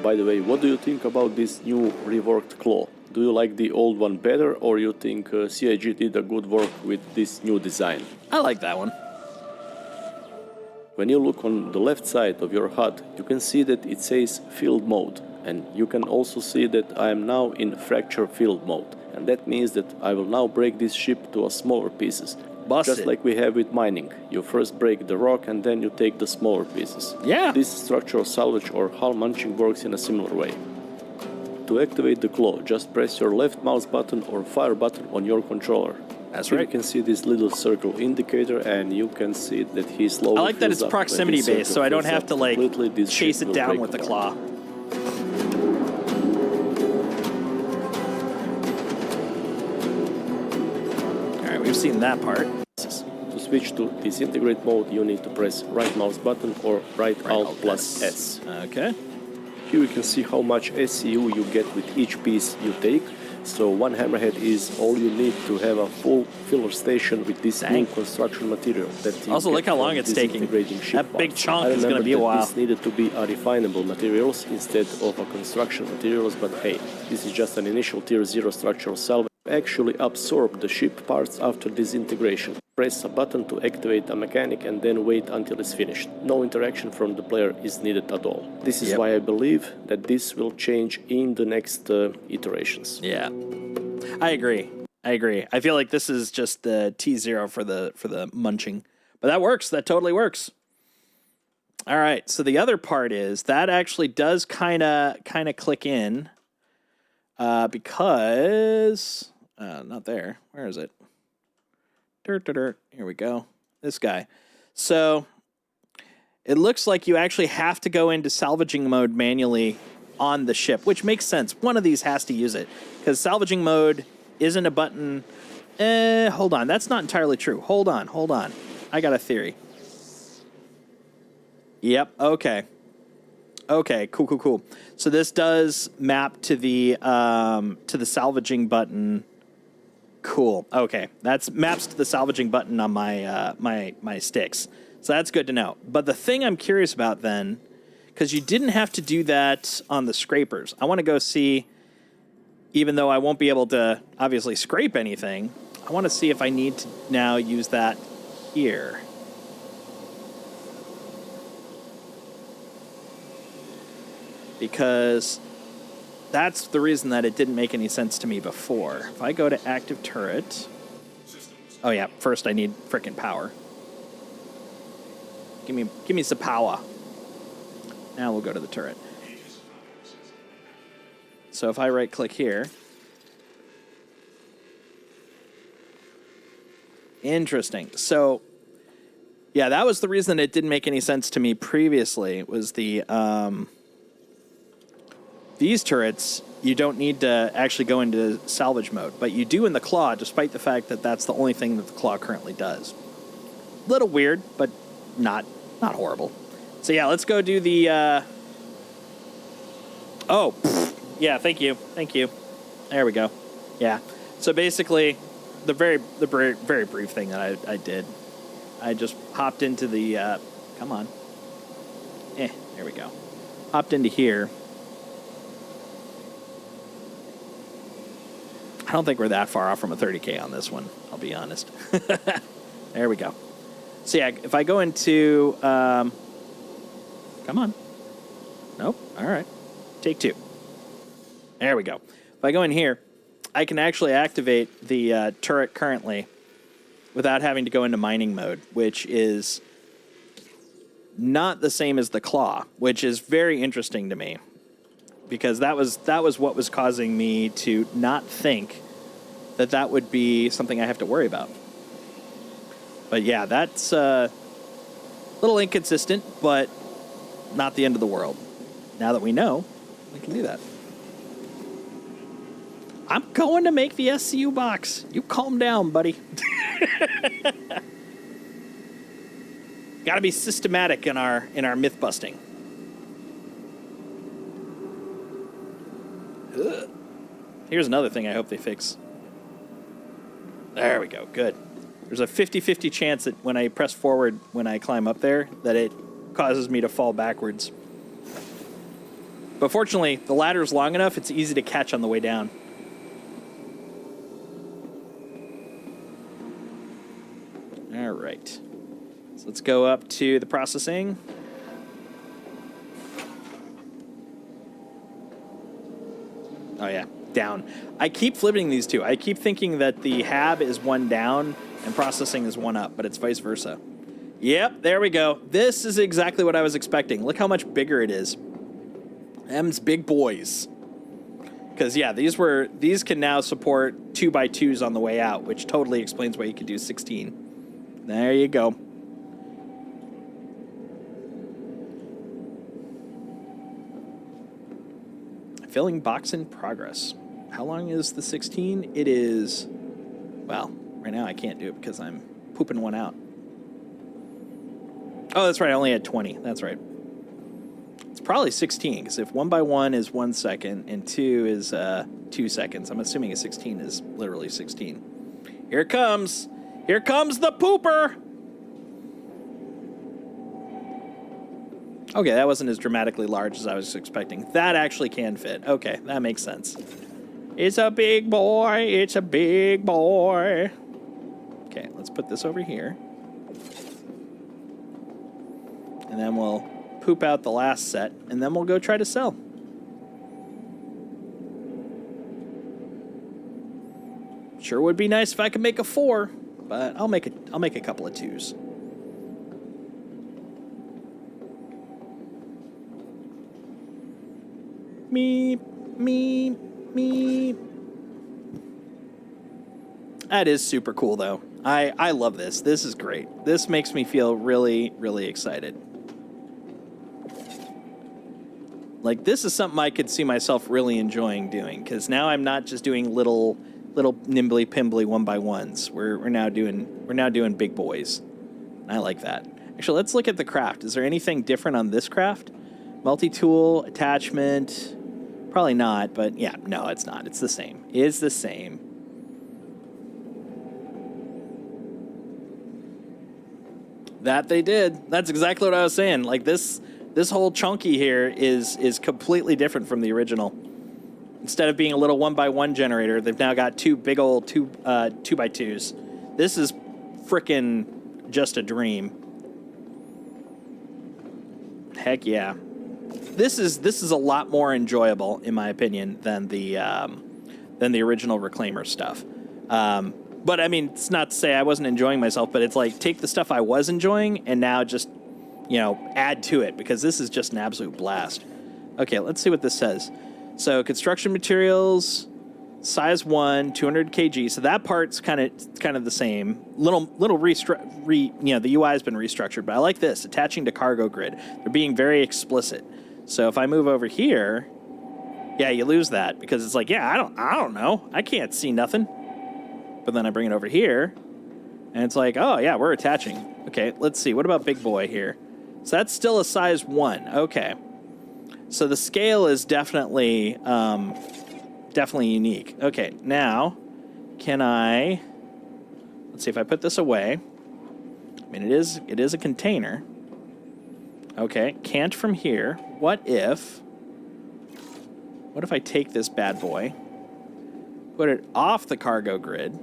By the way, what do you think about this new reworked claw? Do you like the old one better or you think CIG did a good work with this new design? I like that one. When you look on the left side of your HUD, you can see that it says field mode. And you can also see that I am now in fracture field mode. And that means that I will now break this ship to smaller pieces. Busted. Just like we have with mining. You first break the rock and then you take the smaller pieces. Yeah. This structural salvage or hull munching works in a similar way. To activate the claw, just press your left mouse button or fire button on your controller. That's Here right. you can see this little circle indicator and you can see that he slowly I like that fills it's up. proximity When this based, circle so I don't fills have up to like completely, this chase ship it will down break with the apart. claw. we've seen that part. To switch to disintegrate mode, you need to press right mouse button or right alt plus S. Okay. Here you can see how much SCU you get with each piece you take. So one hammerhead is all you need to have a full filler station with this new construction material. That you Also, get look how long from it's taking. disintegrating ship That big parts. chunk I is going to remember be a that while. This needed to be a refinable materials instead of a construction materials, but hey, this is just an initial tier 0 structural salvage. Actually absorb the ship parts after disintegration. Press a button to activate a mechanic and then wait until it's finished. No interaction from the player is needed at all. This is why I believe that this will change in the next iterations. Yeah, I agree. I feel like this is just the T0 for the munching, but that works. That totally works. All right. So the other part is that actually does kind of click in because not there. Where is it? Dirt. Here we go. This guy. So it looks like you actually have to go into salvaging mode manually on the ship, which makes sense. One of these has to use it because salvaging mode isn't a button. Hold on. That's not entirely true. Hold on. I got a theory. Yep. Okay. Cool. So this does map to the salvaging button. Cool. Okay, that's maps to the salvaging button on my my sticks. So that's good to know. But the thing I'm curious about then, because you didn't have to do that on the scrapers. I want to go see, even though I won't be able to obviously scrape anything, I want to see if I need to now use that here. Because that's the reason that it didn't make any sense to me before. If I go to active turret... Oh yeah, first I need frickin' power. Give me some power. Now we'll go to the turret. So if I right-click here... Interesting. So, yeah, that was the reason it didn't make any sense to me previously, was the... These turrets, you don't need to actually go into salvage mode, but you do in the claw, despite the fact that that's the only thing that the claw currently does. Little weird, but not horrible. So yeah, let's go do the... Oh, yeah, thank you. There we go. Yeah. So basically, the very brief thing that I did, I just hopped into the... come on. There we go. Hopped into here. I don't think we're that far off from a 30K on this one, I'll be honest. There we go. So yeah, if I go into... come on. Nope. All right. Take two. There we go. If I go in here, I can actually activate the turret currently without having to go into mining mode, which is not the same as the claw, which is very interesting to me. Because that was what was causing me to not think that would be something I have to worry about. But yeah, that's a little inconsistent, but not the end of the world. Now that we know, we can do that. I'm going to make the SCU box. You calm down, buddy. Got to be systematic in our myth busting. Ugh. Here's another thing I hope they fix. There we go. Good. There's a 50-50 chance that when I press forward when I climb up there, that it causes me to fall backwards. But fortunately, the ladder's long enough, it's easy to catch on the way down. All right. So let's go up to the processing. Oh, yeah. Down. I keep flipping these two. I keep thinking that the hab is one down and processing is one up, but it's vice versa. Yep, there we go. This is exactly what I was expecting. Look how much bigger it is. M's big boys. Because, yeah, these can now support 2x2s on the way out, which totally explains why you could do 16. There you go. Filling box in progress. How long is the 16? It is, well, right now I can't do it because I'm pooping one out. Oh, that's right. I only had 20. That's right. It's probably 16, because if 1 by 1 is 1 second and 2 is 2 seconds, I'm assuming a 16 is literally 16. Here it comes. Here comes the pooper. Okay, that wasn't as dramatically large as I was expecting. That actually can fit. Okay, that makes sense. It's a big boy. It's a big boy. Okay, let's put this over here. And then we'll poop out the last set, and then we'll go try to sell. Sure would be nice if I could make a 4, but I'll make a couple of 2s. Meep, meep, meep. That is super cool, though. I love this. This is great. This makes me feel really, really excited. Like, this is something I could see myself really enjoying doing, because now I'm not just doing little nimbly pimbly 1 by 1s. We're now doing big boys. I like that. Actually, let's look at the craft. Is there anything different on this craft? Multi-tool, attachment, probably not, but yeah, no, it's not. It's the same. It's the same. That they did. That's exactly what I was saying. Like, this whole chunky here is completely different from the original. Instead of being a little 1 by 1 generator, they've now got 2 big old 2 by 2s. This is frickin' just a dream. Heck yeah. This is a lot more enjoyable, in my opinion, than the original Reclaimer stuff. But I mean, it's not to say I wasn't enjoying myself, but it's like, take the stuff I was enjoying and now just, add to it, because this is just an absolute blast. Okay, let's see what this says. So construction materials, size 1, 200 kg. So that part's kind of the same. Little the UI has been restructured, but I like this, attaching to cargo grid. They're being very explicit. So if I move over here, yeah, you lose that, because it's like, yeah, I don't know. I can't see nothing. But then I bring it over here, and it's like, oh, yeah, we're attaching. Okay, let's see. What about big boy here? So that's still a size 1. Okay. So the scale is definitely unique. Okay, now, can I... Let's see if I put this away. I mean, it is a container. Okay, can't from here. What if I take this bad boy, put it off the cargo grid?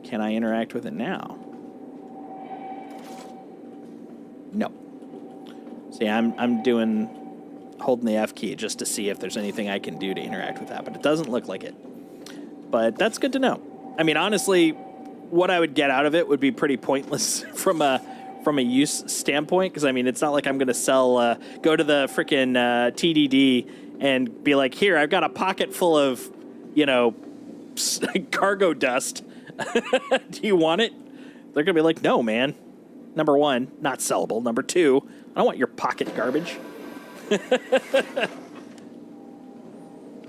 Can I interact with it now? No. See, I'm holding the F key just to see if there's anything I can do to interact with that, but it doesn't look like it. But that's good to know. I mean, honestly, what I would get out of it would be pretty pointless from a use standpoint, because I mean, it's not like I'm going to sell, go to the frickin' TDD and be like, here, I've got a pocket full of, cargo dust. Do you want it? They're going to be like, no, man. Number 1, not sellable. Number 2, I don't want your pocket garbage.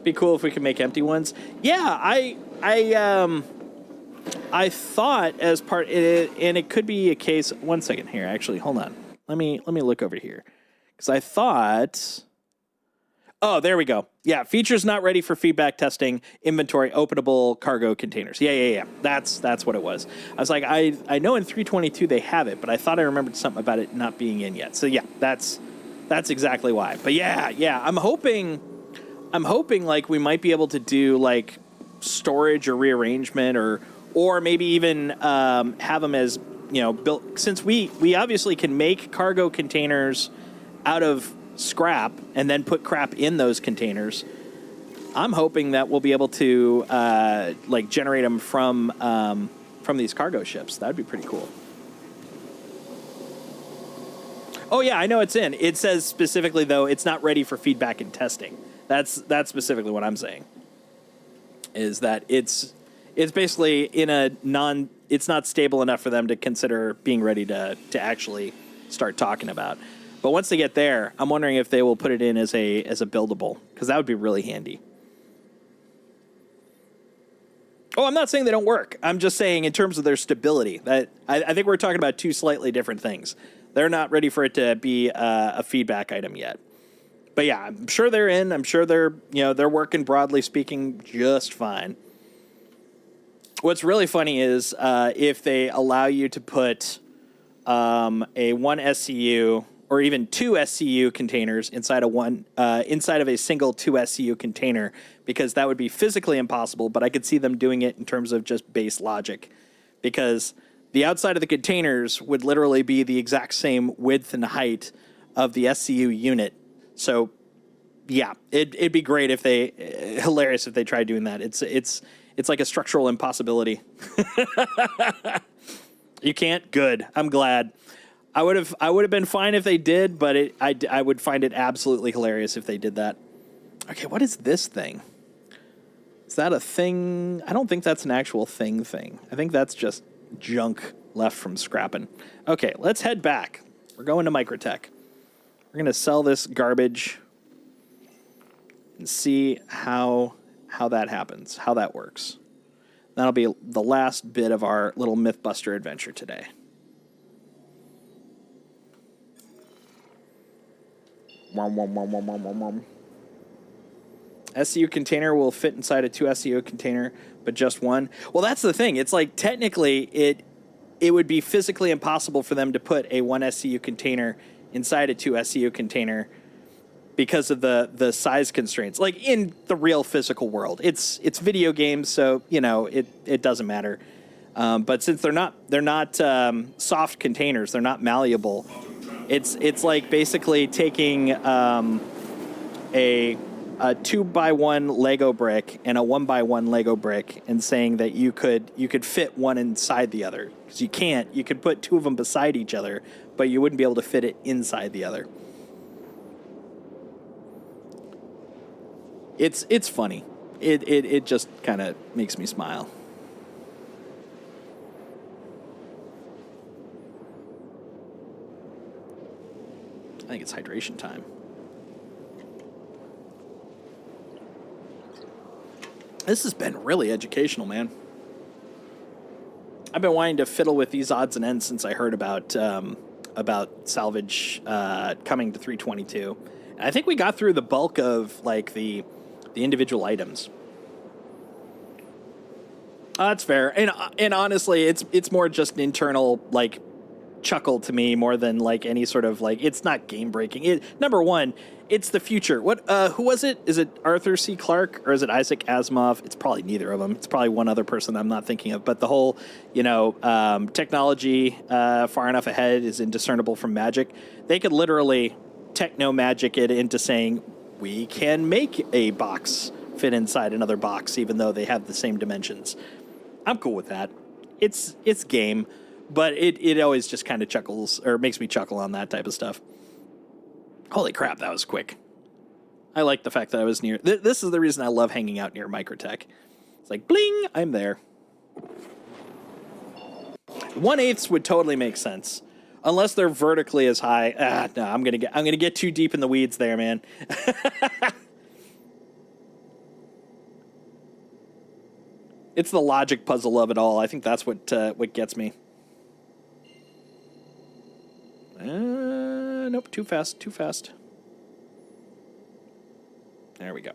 Be cool if we could make empty ones. Yeah, I thought as part, and it could be a case. 1 second here, actually. Hold on. Let me look over here, because I thought. Oh, there we go. Yeah, features not ready for feedback testing. Inventory openable cargo containers. Yeah. That's what it was. I was like, I know in 322 they have it, but I thought I remembered something about it not being in yet. So yeah, that's exactly why. But yeah, I'm hoping like we might be able to do like storage or rearrangement or maybe even have them as, built, since we obviously can make cargo containers out of scrap and then put crap in those containers. I'm hoping that we'll be able to like generate them from these cargo ships. That'd be pretty cool. Oh yeah, I know it's in. It says specifically though it's not ready for feedback and testing. That's specifically what I'm saying. Is that it's basically it's not stable enough for them to consider being ready to actually start talking about. But once they get there, I'm wondering if they will put it in as a buildable, because that would be really handy. Oh, I'm not saying they don't work. I'm just saying in terms of their stability. That I think we're talking about two slightly different things. They're not ready for it to be a feedback item yet. But yeah, I'm sure they're in. I'm sure they're working, broadly speaking, just fine. What's really funny is if they allow you to put a one SCU or even two SCU containers inside of a single 2 SCU container, because that would be physically impossible, but I could see them doing it in terms of just base logic, because the outside of the containers would literally be the exact same width and height of the SCU unit. So yeah, it'd be great if hilarious if they tried doing that. It's like a structural impossibility. You can't? Good. I'm glad. I would have been fine if they did, but I would find it absolutely hilarious if they did that. Okay, what is this thing? Is that a thing? I don't think that's an actual thing. I think that's just junk left from scrapping. Okay, let's head back. We're going to Microtech. We're going to sell this garbage and see how that happens, how that works. That'll be the last bit of our little Mythbuster adventure today. SCU container will fit inside a 2 SCU container, but just one. Well, that's the thing. It's like technically it would be physically impossible for them to put a 1 SCU container inside a 2 SCU container because of the size constraints. Like in the real physical world, it's video games, so it doesn't matter. But since they're not soft containers, they're not malleable. It's like basically taking a 2x1 Lego brick and a 1x1 Lego brick and saying that you could fit one inside the other, because you can't. You could put two of them beside each other, but you wouldn't be able to fit it inside the other. It's funny. It just kind of makes me smile. I think it's hydration time. This has been really educational, man. I've been wanting to fiddle with these odds and ends since I heard about salvage coming to 322. And I think we got through the bulk of like the individual items. That's fair. And honestly, it's more just an internal like chuckle to me more than like any sort of like, it's not game breaking. Number one, it's the future. Who was it? Is it Arthur C. Clarke or is it Isaac Asimov? It's probably neither of them. It's probably one other person I'm not thinking of. But the whole, technology far enough ahead is indiscernible from magic. They could literally techno magic it into saying we can make a box fit inside another box, even though they have the same dimensions. I'm cool with that. It's game, but it always just kind of chuckles or makes me chuckle on that type of stuff. Holy crap, that was quick. I like the fact that I was near. This is the reason I love hanging out near Microtech. It's like, bling, I'm there. 1/8 would totally make sense. Unless they're vertically as high. No, I'm gonna get too deep in the weeds there, man. It's the logic puzzle of it all. I think that's what gets me. Nope, too fast. There we go.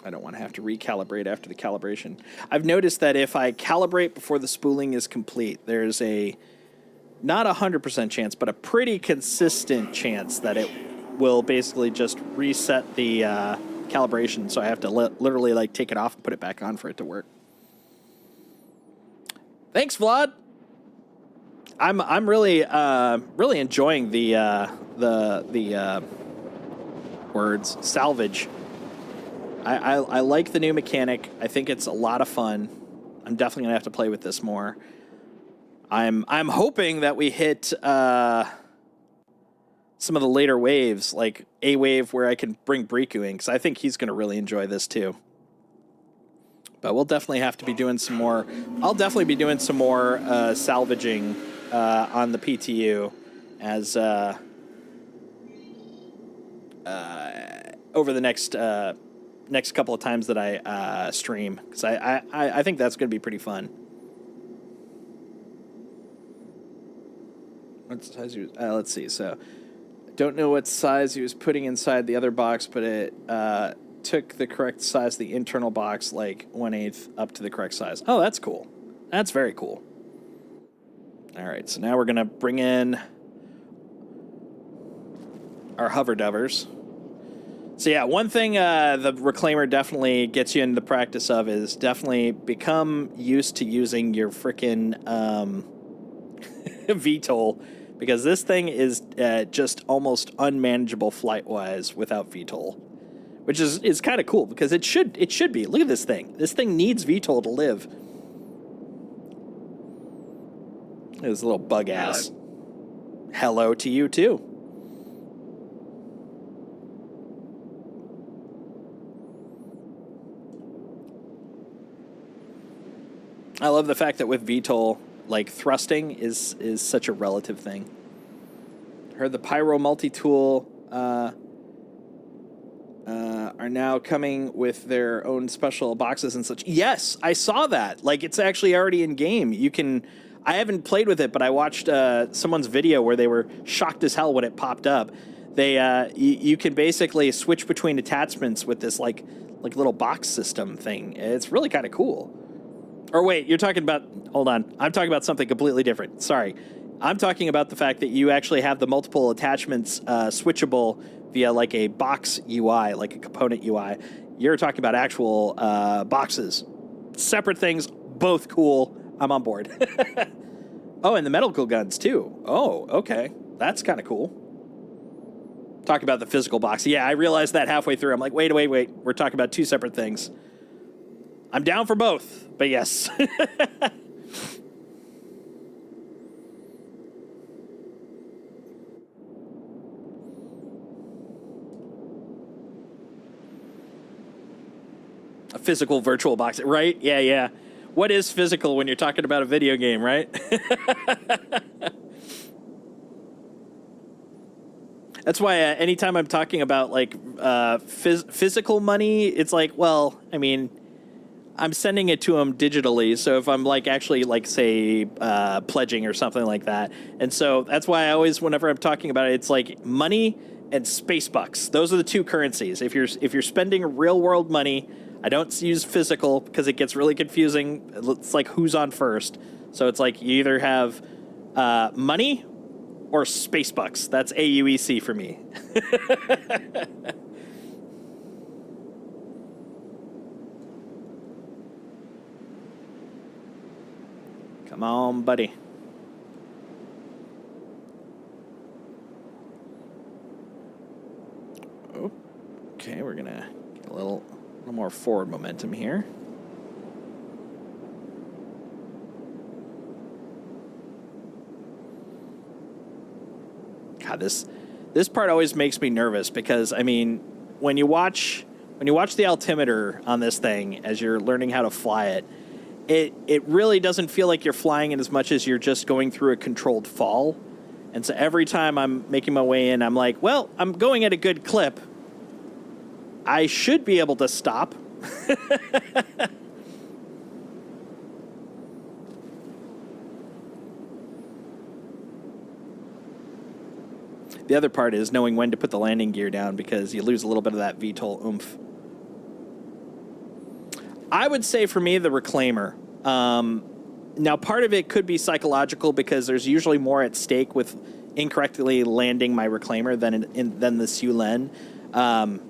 I don't want to have to recalibrate after the calibration. I've noticed that if I calibrate before the spooling is complete, there's a not 100% chance, but a pretty consistent chance that it will basically just reset the calibration. So I have to literally like take it off and put it back on for it to work. Thanks, Vlad. I'm really enjoying the words salvage. I like the new mechanic. I think it's a lot of fun. I'm definitely gonna have to play with this more. I'm hoping that we hit some of the later waves, like a wave where I can bring Briku in, because I think he's gonna really enjoy this too. But we'll definitely have to be doing some more. I'll definitely be doing some more salvaging on the PTU as over the next next couple of times that I stream, because I think that's going to be pretty fun. What size he was, let's see. So, don't know what size he was putting inside the other box, but it took the correct size of the internal box, like 1/8 up to the correct size. Oh, that's cool. That's very cool. All right, so now we're gonna bring in our hover dovers. So yeah, one thing the Reclaimer definitely gets you into the practice of is definitely become used to using your frickin' VTOL, because this thing is just almost unmanageable flight-wise without VTOL, which is kind of cool because it should be. Look at this thing. This thing needs VTOL to live. This little bug ass. Hello to you too. I love the fact that with VTOL, like, thrusting is such a relative thing. Heard the Pyro multi-tool are now coming with their own special boxes and such. Yes, I saw that. Like, it's actually already in game. You can... I haven't played with it, but I watched someone's video where they were shocked as hell when it popped up. They you can basically switch between attachments with this like little box system thing. It's really kind of cool. Or wait, you're talking about... Hold on. I'm talking about something completely different. Sorry. I'm talking about the fact that you actually have the multiple attachments switchable via like a box UI, like a component UI. You're talking about actual boxes. Separate things, both cool. I'm on board. Oh, and the medical guns too. Oh, okay. That's kind of cool. Talk about the physical box. Yeah, I realized that halfway through. I'm like, wait. We're talking about two separate things. I'm down for both, but yes. A physical virtual box, right? Yeah. What is physical when you're talking about a video game, right? That's why anytime I'm talking about like physical money, it's like, well, I mean, I'm sending it to them digitally. So if I'm like actually like say pledging or something like that, and so that's why I always, whenever I'm talking about it, it's like money and space bucks. Those are the two currencies. If you're spending real world money, I don't use physical because it gets really confusing. It's like who's on first. So it's like you either have money or space bucks. That's AUEC for me. Come on, buddy. Okay, we're gonna get a little more forward momentum here. God, this part always makes me nervous because, I mean, when you watch the altimeter on this thing as you're learning how to fly it really doesn't feel like you're flying it as much as you're just going through a controlled fall. And so every time I'm making my way in, I'm like, well, I'm going at a good clip. I should be able to stop. The other part is knowing when to put the landing gear down because you lose a little bit of that VTOL oomph. I would say for me, the Reclaimer. Now, part of it could be psychological because there's usually more at stake with incorrectly landing my Reclaimer than the Sulen.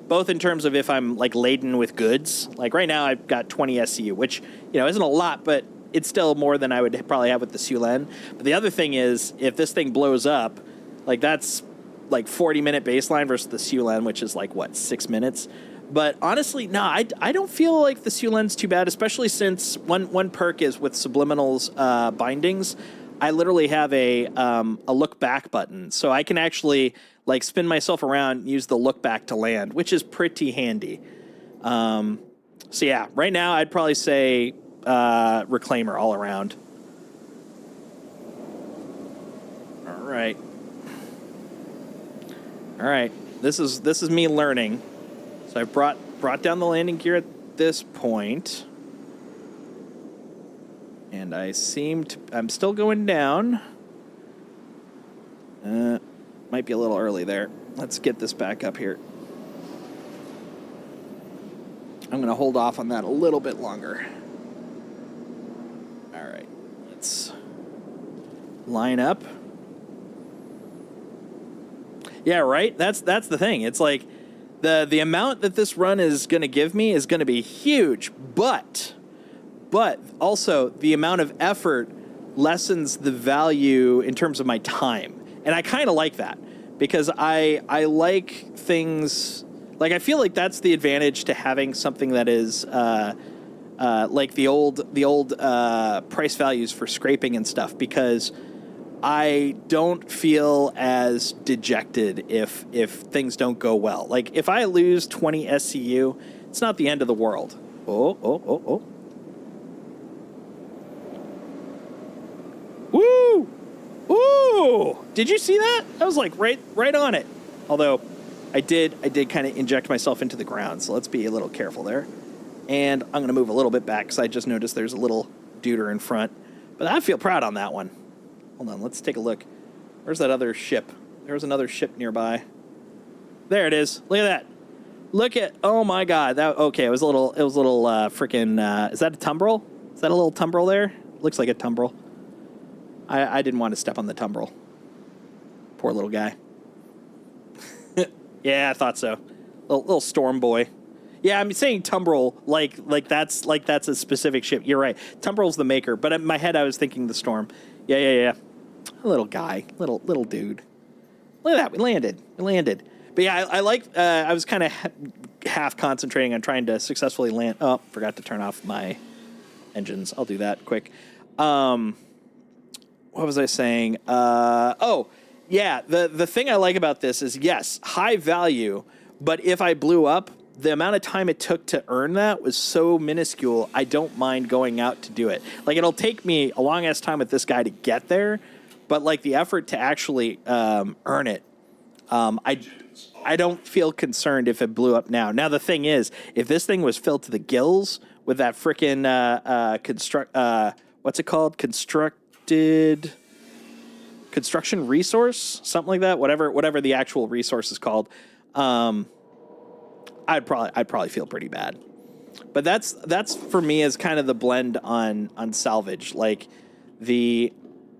Both in terms of if I'm like laden with goods. Like right now, I've got 20 SCU, which isn't a lot, but it's still more than I would probably have with the Sulen. But the other thing is, if this thing blows up, like that's like 40-minute baseline versus the Sulen, which is like what 6 minutes. But honestly, no, I don't feel like the Sulen's too bad, especially since one perk is with Subliminal's bindings. I literally have a look back button, so I can actually like spin myself around and use the look back to land, which is pretty handy. So yeah, right now I'd probably say Reclaimer all around. All right. This is me learning. So I brought brought down the landing gear at this point. And I'm still going down. Might be a little early there. Let's get this back up here. I'm going to hold off on that a little bit longer. All right. Let's line up. Yeah, right? That's the thing. It's like the amount that this run is going to give me is going to be huge, but also the amount of effort lessens the value in terms of my time. And I kind of like that because I like things like I feel like that's the advantage to having something that is like the old price values for scraping and stuff, because I don't feel as dejected if things don't go well. Like if I lose 20 SCU, it's not the end of the world. Oh. Woo! Ooh! Did you see that? I was like right on it. Although I did kind of inject myself into the ground, so let's be a little careful there. And I'm going to move a little bit back because I just noticed there's a little duder in front. But I feel proud on that one. Hold on, let's take a look. Where's that other ship? There was another ship nearby. There it is. Look at that. Look at, oh my God. Okay, it was a little freaking, is that a tumbrel? Is that a little tumbrel there? Looks like a tumbrel. I didn't want to step on the tumbrel. Poor little guy. Yeah, I thought so. Little storm boy. Yeah, I'm saying tumbrel like that's a specific ship. You're right. Tumbrel's the maker, but in my head I was thinking the storm. Yeah. A little guy, little dude. Look at that, we landed. But yeah, I like. I was kind of half concentrating on trying to successfully land. Oh, forgot to turn off my engines. I'll do that quick. What was I saying? Oh, yeah. The thing I like about this is, yes, high value, but if I blew up, the amount of time it took to earn that was so minuscule, I don't mind going out to do it. Like, it'll take me a long-ass time with this guy to get there, but, like, the effort to actually earn it, I don't feel concerned if it blew up now. Now, the thing is, if this thing was filled to the gills with that frickin' what's it called? Construction resource, something like that. Whatever the actual resource is called. I'd probably feel pretty bad. But that's for me as kind of the blend on salvage, like the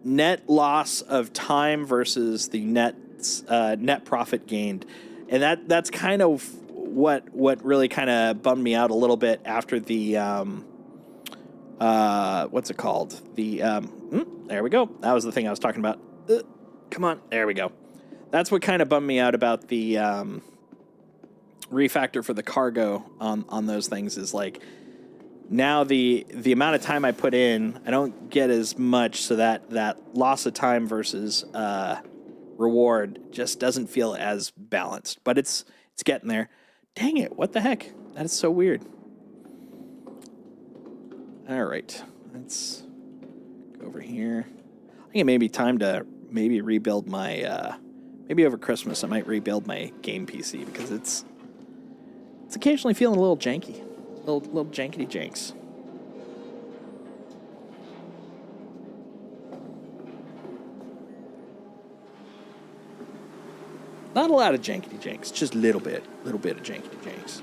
net loss of time versus the net profit gained, and that's kind of what really kind of bummed me out a little bit after the what's it called? There we go. That was the thing I was talking about. Come on, there we go. That's what kind of bummed me out about the refactor for the cargo on those things is like now the amount of time I put in, I don't get as much, so that loss of time versus reward just doesn't feel as balanced. But it's getting there. Dang it, what the heck? That is so weird. All right, let's go over here. I think it may be time to maybe rebuild my maybe over Christmas I might rebuild my game PC because it's occasionally feeling a little janky. Little jankety janks. Not a lot of jankety janks, just a little bit of jankety janks.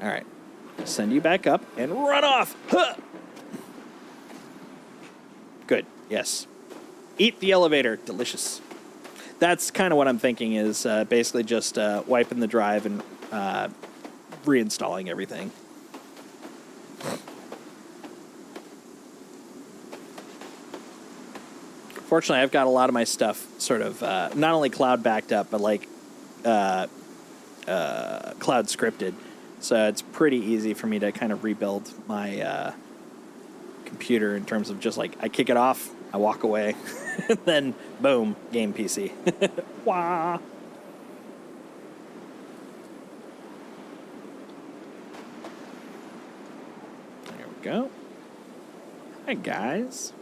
All right, send you back up and run off. Huh! Good, yes. Eat the elevator, delicious. That's kind of what I'm thinking is basically just wiping the drive and reinstalling everything. Fortunately, I've got a lot of my stuff sort of not only cloud backed up, but like cloud scripted. So it's pretty easy for me to kind of rebuild my computer in terms of just like I kick it off, I walk away, and then boom, game PC. Wah. There we go. Hi guys.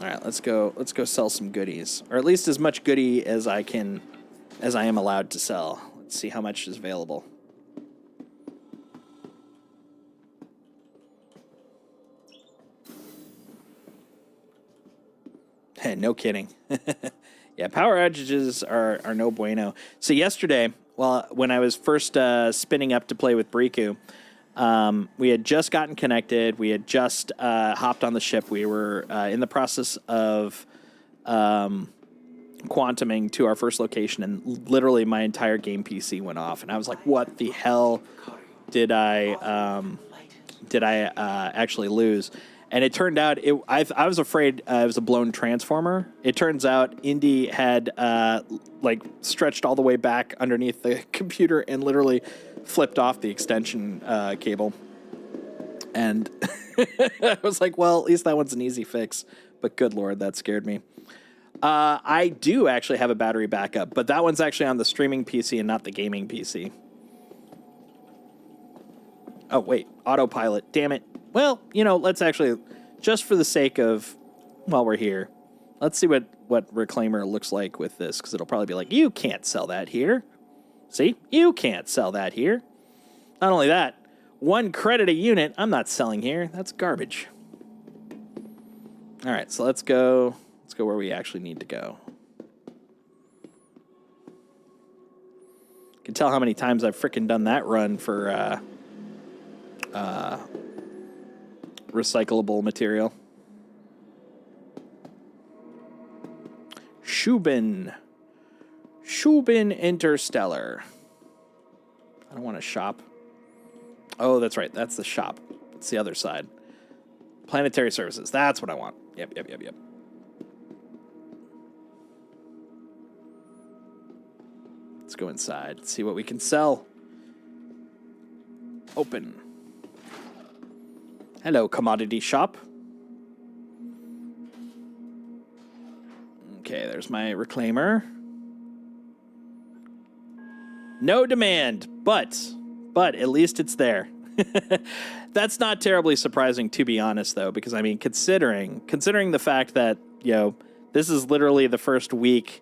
All right, let's go sell some goodies, or at least as much goodie as I am allowed to sell. Let's see how much is available. Hey, no kidding. Yeah, power outages are no bueno. So yesterday, when I was first spinning up to play with Briku, we had just gotten connected. We had just hopped on the ship. We were in the process of quantuming to our first location, and literally my entire game PC went off. And I was like, "What the hell did I actually lose?" And it turned out I was afraid it was a blown transformer. It turns out Indy had stretched all the way back underneath the computer and literally flipped off the extension cable. And I was like, well, at least that one's an easy fix. But good Lord, that scared me. I do actually have a battery backup, but that one's actually on the streaming PC and not the gaming PC. Oh, wait, autopilot. Damn it. Well, let's actually, just for the sake of, while we're here, let's see what Reclaimer looks like with this, because it'll probably be like, you can't sell that here. See? You can't sell that here. Not only that, 1 credit a unit, I'm not selling here. That's garbage. All right, so let's go where we actually need to go. You can tell how many times I've freaking done that run for recyclable material. Shubin Interstellar. I don't want to shop. Oh, that's right. That's the shop. It's the other side. Planetary services. That's what I want. Yep. Let's go inside. See what we can sell. Open. Hello, commodity shop. Okay, there's my reclaimer. No demand, but at least it's there. That's not terribly surprising, to be honest, though, because I mean, considering the fact that this is literally the first week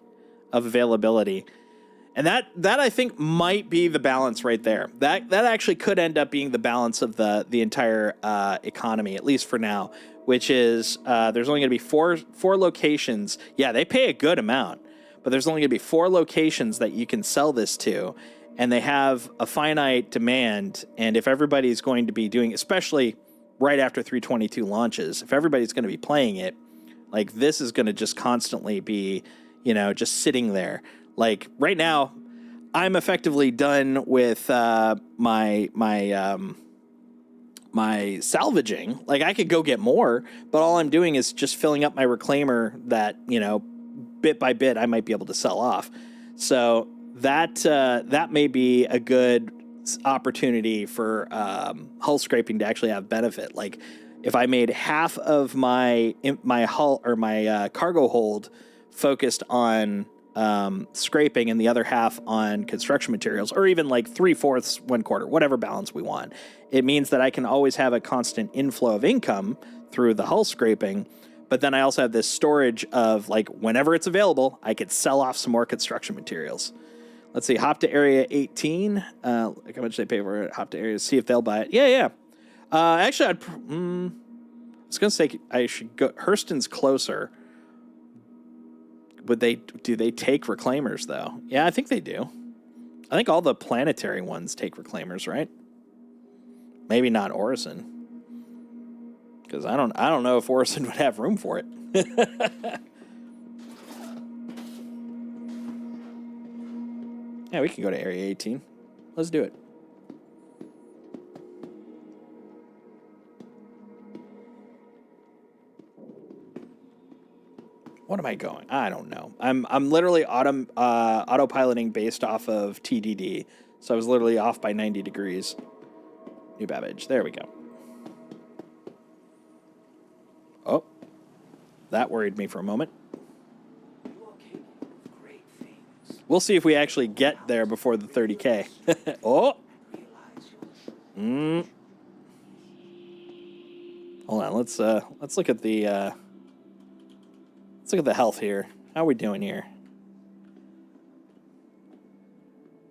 of availability, and that I think might be the balance right there. That actually could end up being the balance of the entire economy, at least for now. Which is there's only going to be four locations. Yeah, they pay a good amount, but there's only going to be 4 locations that you can sell this to, and they have a finite demand. And if everybody's going to be doing, especially right after 322 launches, if everybody's going to be playing it, like this is going to just constantly be, just sitting there. Like right now, I'm effectively done with my salvaging. Like I could go get more, but all I'm doing is just filling up my reclaimer that, bit by bit I might be able to sell off. So that may be a good opportunity for hull scraping to actually have benefit. Like if I made half of my hull or my cargo hold focused on scraping and the other half on construction materials, or even like 3/4, 1/4, whatever balance we want, it means that I can always have a constant inflow of income through the hull scraping. But then I also have this storage of like whenever it's available, I could sell off some more construction materials. Let's see, hop to area 18. Like how much they pay for it? Hop to area, see if they'll buy it. Yeah. Actually, I was gonna say I should go. Hurston's closer. Do they take reclaimers though? Yeah, I think they do. I think all the planetary ones take reclaimers, right? Maybe not Orison, because I don't know if Orison would have room for it. Yeah, we can go to area 18. Let's do it. What am I going? I don't know. I'm literally autopiloting based off of TDD, so I was literally off by 90 degrees. New Babbage. There we go. Oh, that worried me for a moment. We'll see if we actually get there before the 30K. Oh. Hold on. Let's look at the. Let's look at the health here. How are we doing here?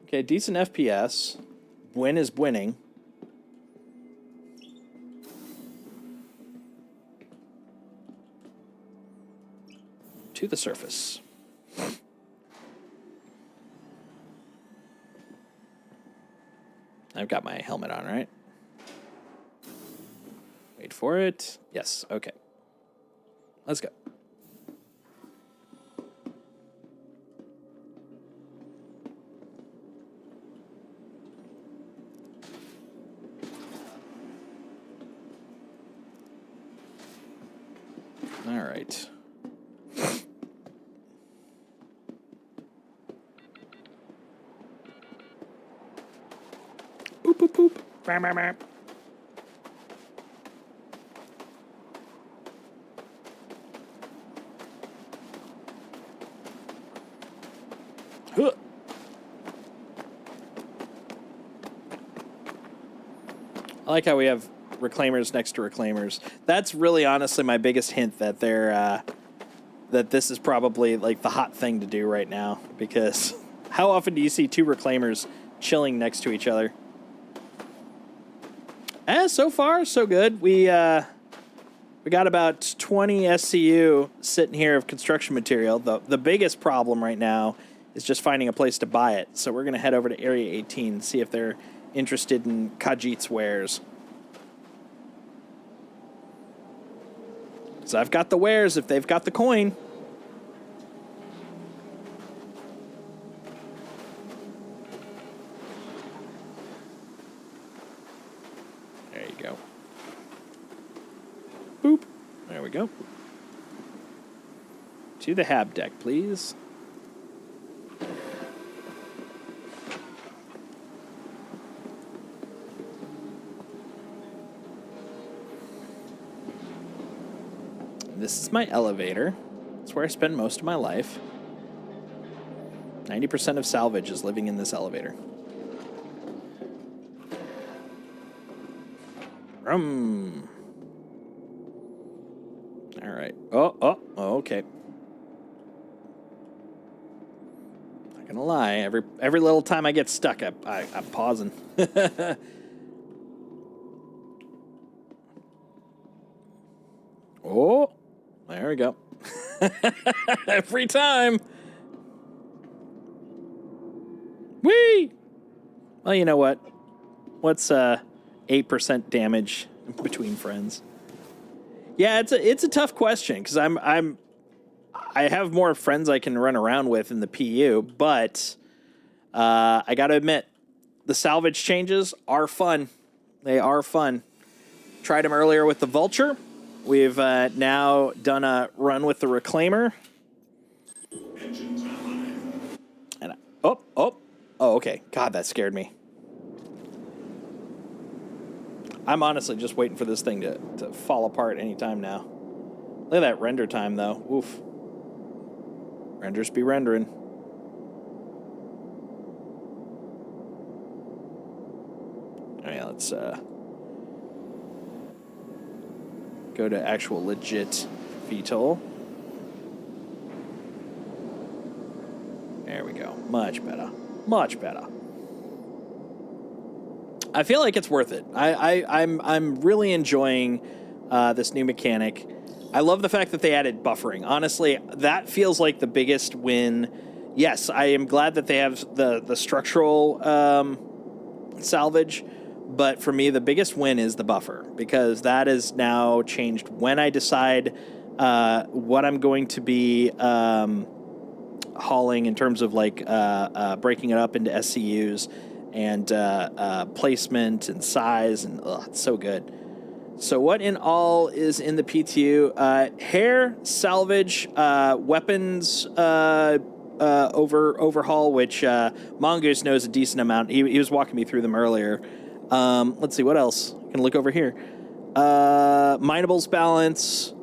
Okay, decent FPS. Bwin is bwinning. To the surface. I've got my helmet on, right? Wait for it. Yes, okay. Let's go. All right. Boop, boop, boop. Bam, bam, bam. Huh. I like how we have reclaimers next to reclaimers. That's really honestly my biggest hint that they're that this is probably like the hot thing to do right now, because how often do you see two reclaimers chilling next to each other? So far so good. We got about 20 SCU sitting here of construction material. The biggest problem right now is just finding a place to buy it. So we're gonna head over to Area 18 and see if they're interested in Khajiit's wares. So I've got the wares if they've got the coin. There you go. Boop. There we go. To the hab deck, please. This is my elevator. It's where I spend most of my life. 90% of salvage is living in this elevator. All right. Oh, okay. Not gonna lie. Every little time I get stuck, I'm pausing. Oh. There we go. Every time. Whee! Well, you know what? What's 8% damage between friends? Yeah, it's a tough question because I have more friends I can run around with in the PU, but I got to admit the salvage changes are fun. They are fun. Tried them earlier with the Vulture. We've now done a run with the Reclaimer. And oh, okay. God, that scared me. I'm honestly just waiting for this thing to fall apart anytime now. Look at that render time, though. Oof. Renders be rendering. All right, let's go to actual legit VTOL. There we go. Much better. Much better. I feel like it's worth it. I'm really enjoying this new mechanic. I love the fact that they added buffering. Honestly, that feels like the biggest win. Yes, I am glad that they have the structural salvage, but for me, the biggest win is the buffer, because that is now changed when I decide what I'm going to be hauling in terms of like breaking it up into SCUs and placement and size, and it's so good. So what in all is in the PTU? Hair, salvage, weapons overhaul, which Mongoose knows a decent amount. He was walking me through them earlier. Let's see, what else? I can look over here. Minables balance,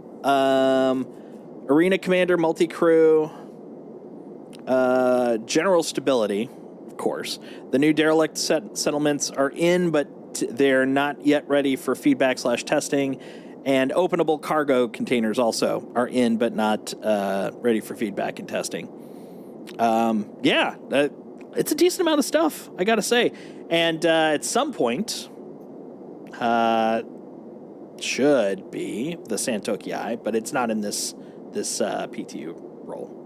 arena commander, multi-crew, general stability, of course. The new derelict settlements are in, but they're not yet ready for feedback/testing. And openable cargo containers also are in, but not ready for feedback and testing. Yeah, it's a decent amount of stuff, I gotta say. And at some point, should be the Santoki Eye, but it's not in this PTU role.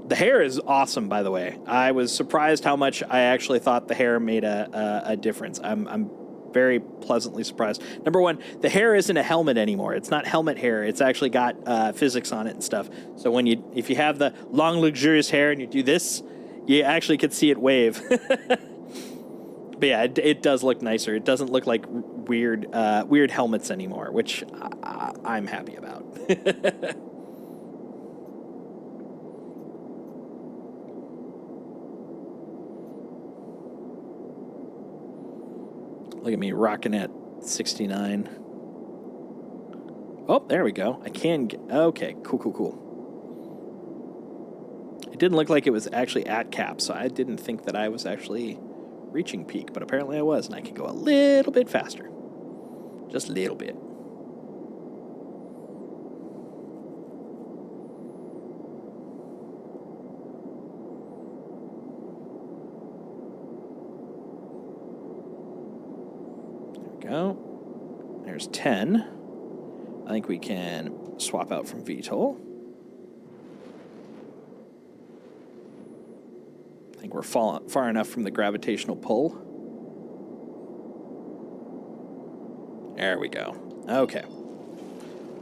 The hair is awesome, by the way. I was surprised how much I actually thought the hair made a difference. I'm very pleasantly surprised. Number one, the hair isn't a helmet anymore. It's not helmet hair. It's actually got physics on it and stuff. So if you have the long, luxurious hair and you do this, you actually could see it wave. But yeah, it does look nicer. It doesn't look like weird helmets anymore, which I'm happy about. Look at me rocking at 69. Oh, there we go. I can get... Okay, cool. It didn't look like it was actually at cap, so I didn't think that I was actually reaching peak, but apparently I was, and I can go a little bit faster. Just a little bit. Go. There's 10. I think we can swap out from VTOL. I think we're far enough from the gravitational pull. There we go. Okay.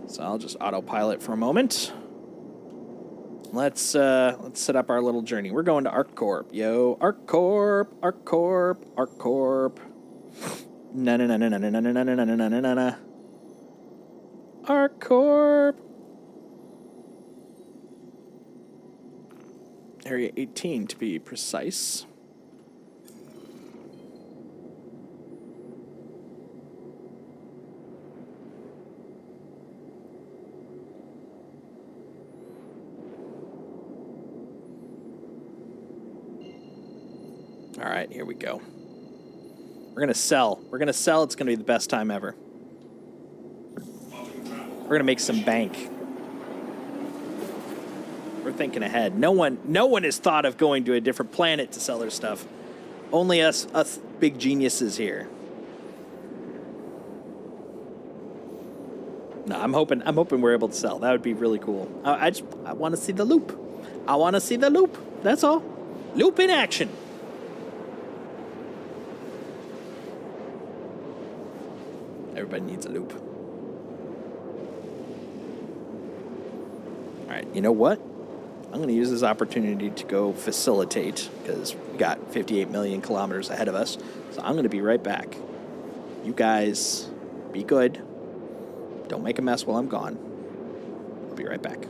So I'll just autopilot for a moment. Let's set up our little journey. We're going to ArcCorp. Yo, ArcCorp. No. ArcCorp. Area 18 to be precise. All right, here we go. We're going to sell. It's going to be the best time ever. We're going to make some bank. We're thinking ahead. No one has thought of going to a different planet to sell their stuff. Only us big geniuses here. No, I'm hoping we're able to sell. That would be really cool. I want to see the loop. That's all. Loop in action. Everybody needs a loop. All right, you know what? I'm going to use this opportunity to go facilitate, because we got 58 million kilometers ahead of us. So I'm going to be right back. You guys, be good. Don't make a mess while I'm gone. I'll be right back.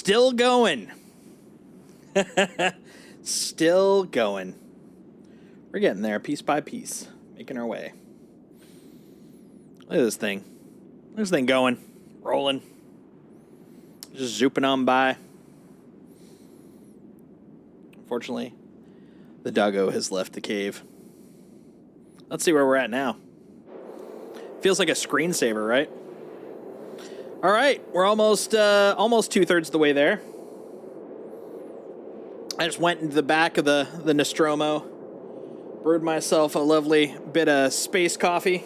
Still going. Still going. We're getting there piece by piece, making our way. Look at this thing. This thing going, rolling, just zooping on by. Unfortunately, the doggo has left the cave. Let's see where we're at now. Feels like a screensaver, right? All right, we're almost 2/3 of the way there. I just went into the back of the Nostromo, brewed myself a lovely bit of space coffee.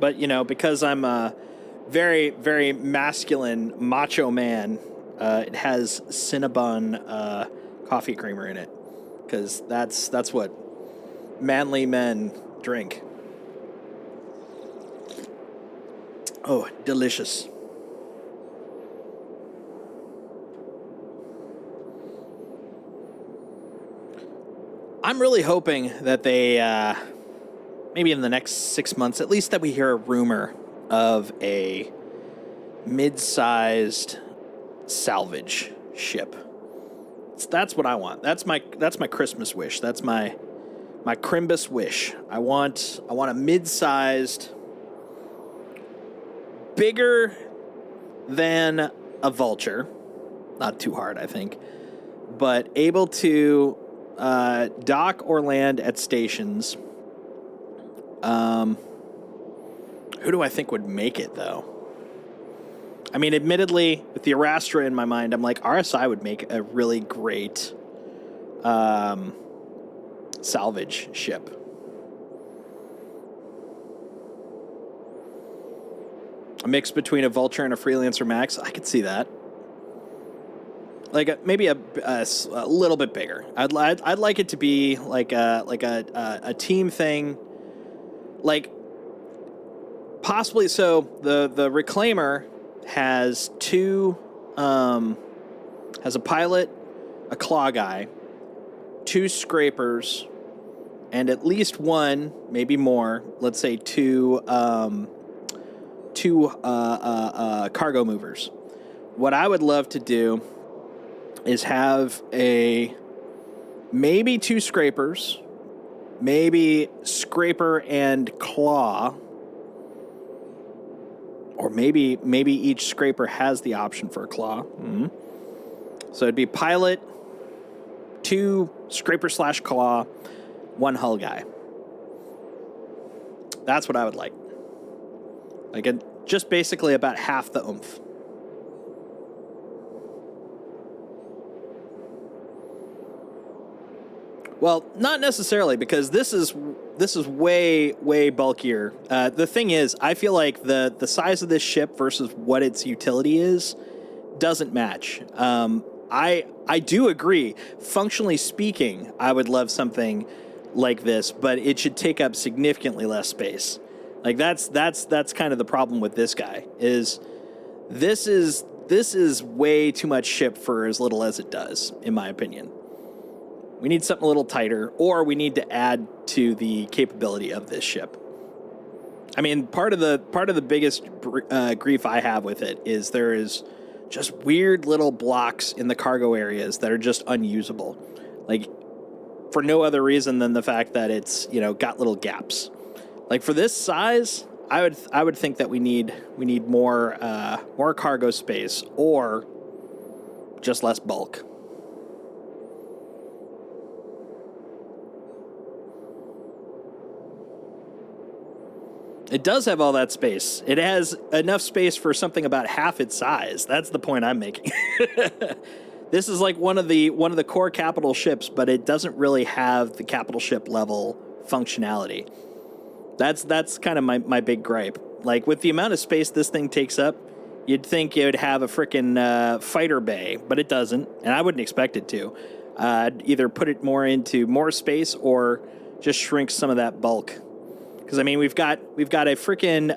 But, you know, because I'm a very, very masculine macho man, it has Cinnabon coffee creamer in it. Because that's what manly men drink. Oh, delicious. I'm really hoping that they, maybe in the next 6 months, at least that we hear a rumor of a mid-sized salvage ship. That's what I want. That's my Christmas wish. That's my Crimbus wish. I want a mid-sized, bigger than a vulture. Not too hard, I think, but able to dock or land at stations. Who do I think would make it, though? I mean, admittedly, with the Arastra in my mind, I'm like, RSI would make a really great salvage ship. A mix between a Vulture and a Freelancer Max, I could see that. Like maybe a little bit bigger. I'd like it to be like a team thing, like possibly. So the Reclaimer has has a pilot, a claw guy, 2 scrapers, and at least one, maybe more. Let's say two cargo movers. What I would love to do is have maybe 2 scrapers, maybe scraper and claw, or maybe each scraper has the option for a claw. Mm-hmm. So it'd be pilot, 2 scraper/claw, 1 hull guy. That's what I would like. Just basically about half the oomph. Well, not necessarily, because this is way, way bulkier. The thing is, I feel like the size of this ship versus what its utility is doesn't match. I do agree. Functionally speaking, I would love something like this, but it should take up significantly less space. Like that's kind of the problem with this guy. This is way too much ship for as little as it does, in my opinion. We need something a little tighter, or we need to add to the capability of this ship. I mean, part of the biggest grief I have with it is there is just weird little blocks in the cargo areas that are just unusable, like for no other reason than the fact that it's, you know, got little gaps. Like for this size, I would think that we need more cargo space or just less bulk. It does have all that space. It has enough space for something about half its size. That's the point I'm making. This is like one of the core capital ships, but it doesn't really have the capital ship level functionality. That's kind of my big gripe. Like with the amount of space this thing takes up, you'd think it would have a frickin' fighter bay, but it doesn't, and I wouldn't expect it to. Either put it more into more space or just shrink some of that bulk. Because I mean, we've got a freaking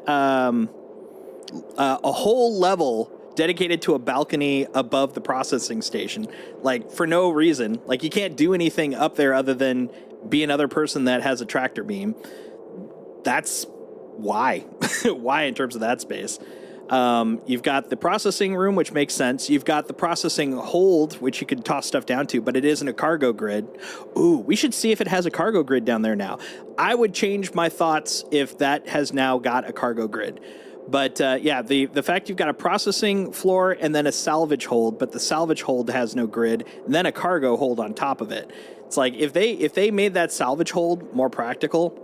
a whole level dedicated to a balcony above the processing station, like for no reason. Like you can't do anything up there other than be another person that has a tractor beam. That's why, why in terms of that space. You've got the processing room, which makes sense. You've got the processing hold, which you could toss stuff down to, but it isn't a cargo grid. Ooh, we should see if it has a cargo grid down there now. I would change my thoughts if that has now got a cargo grid. But yeah, the fact you've got a processing floor and then a salvage hold, but the salvage hold has no grid, and then a cargo hold on top of it. It's like if they made that salvage hold more practical,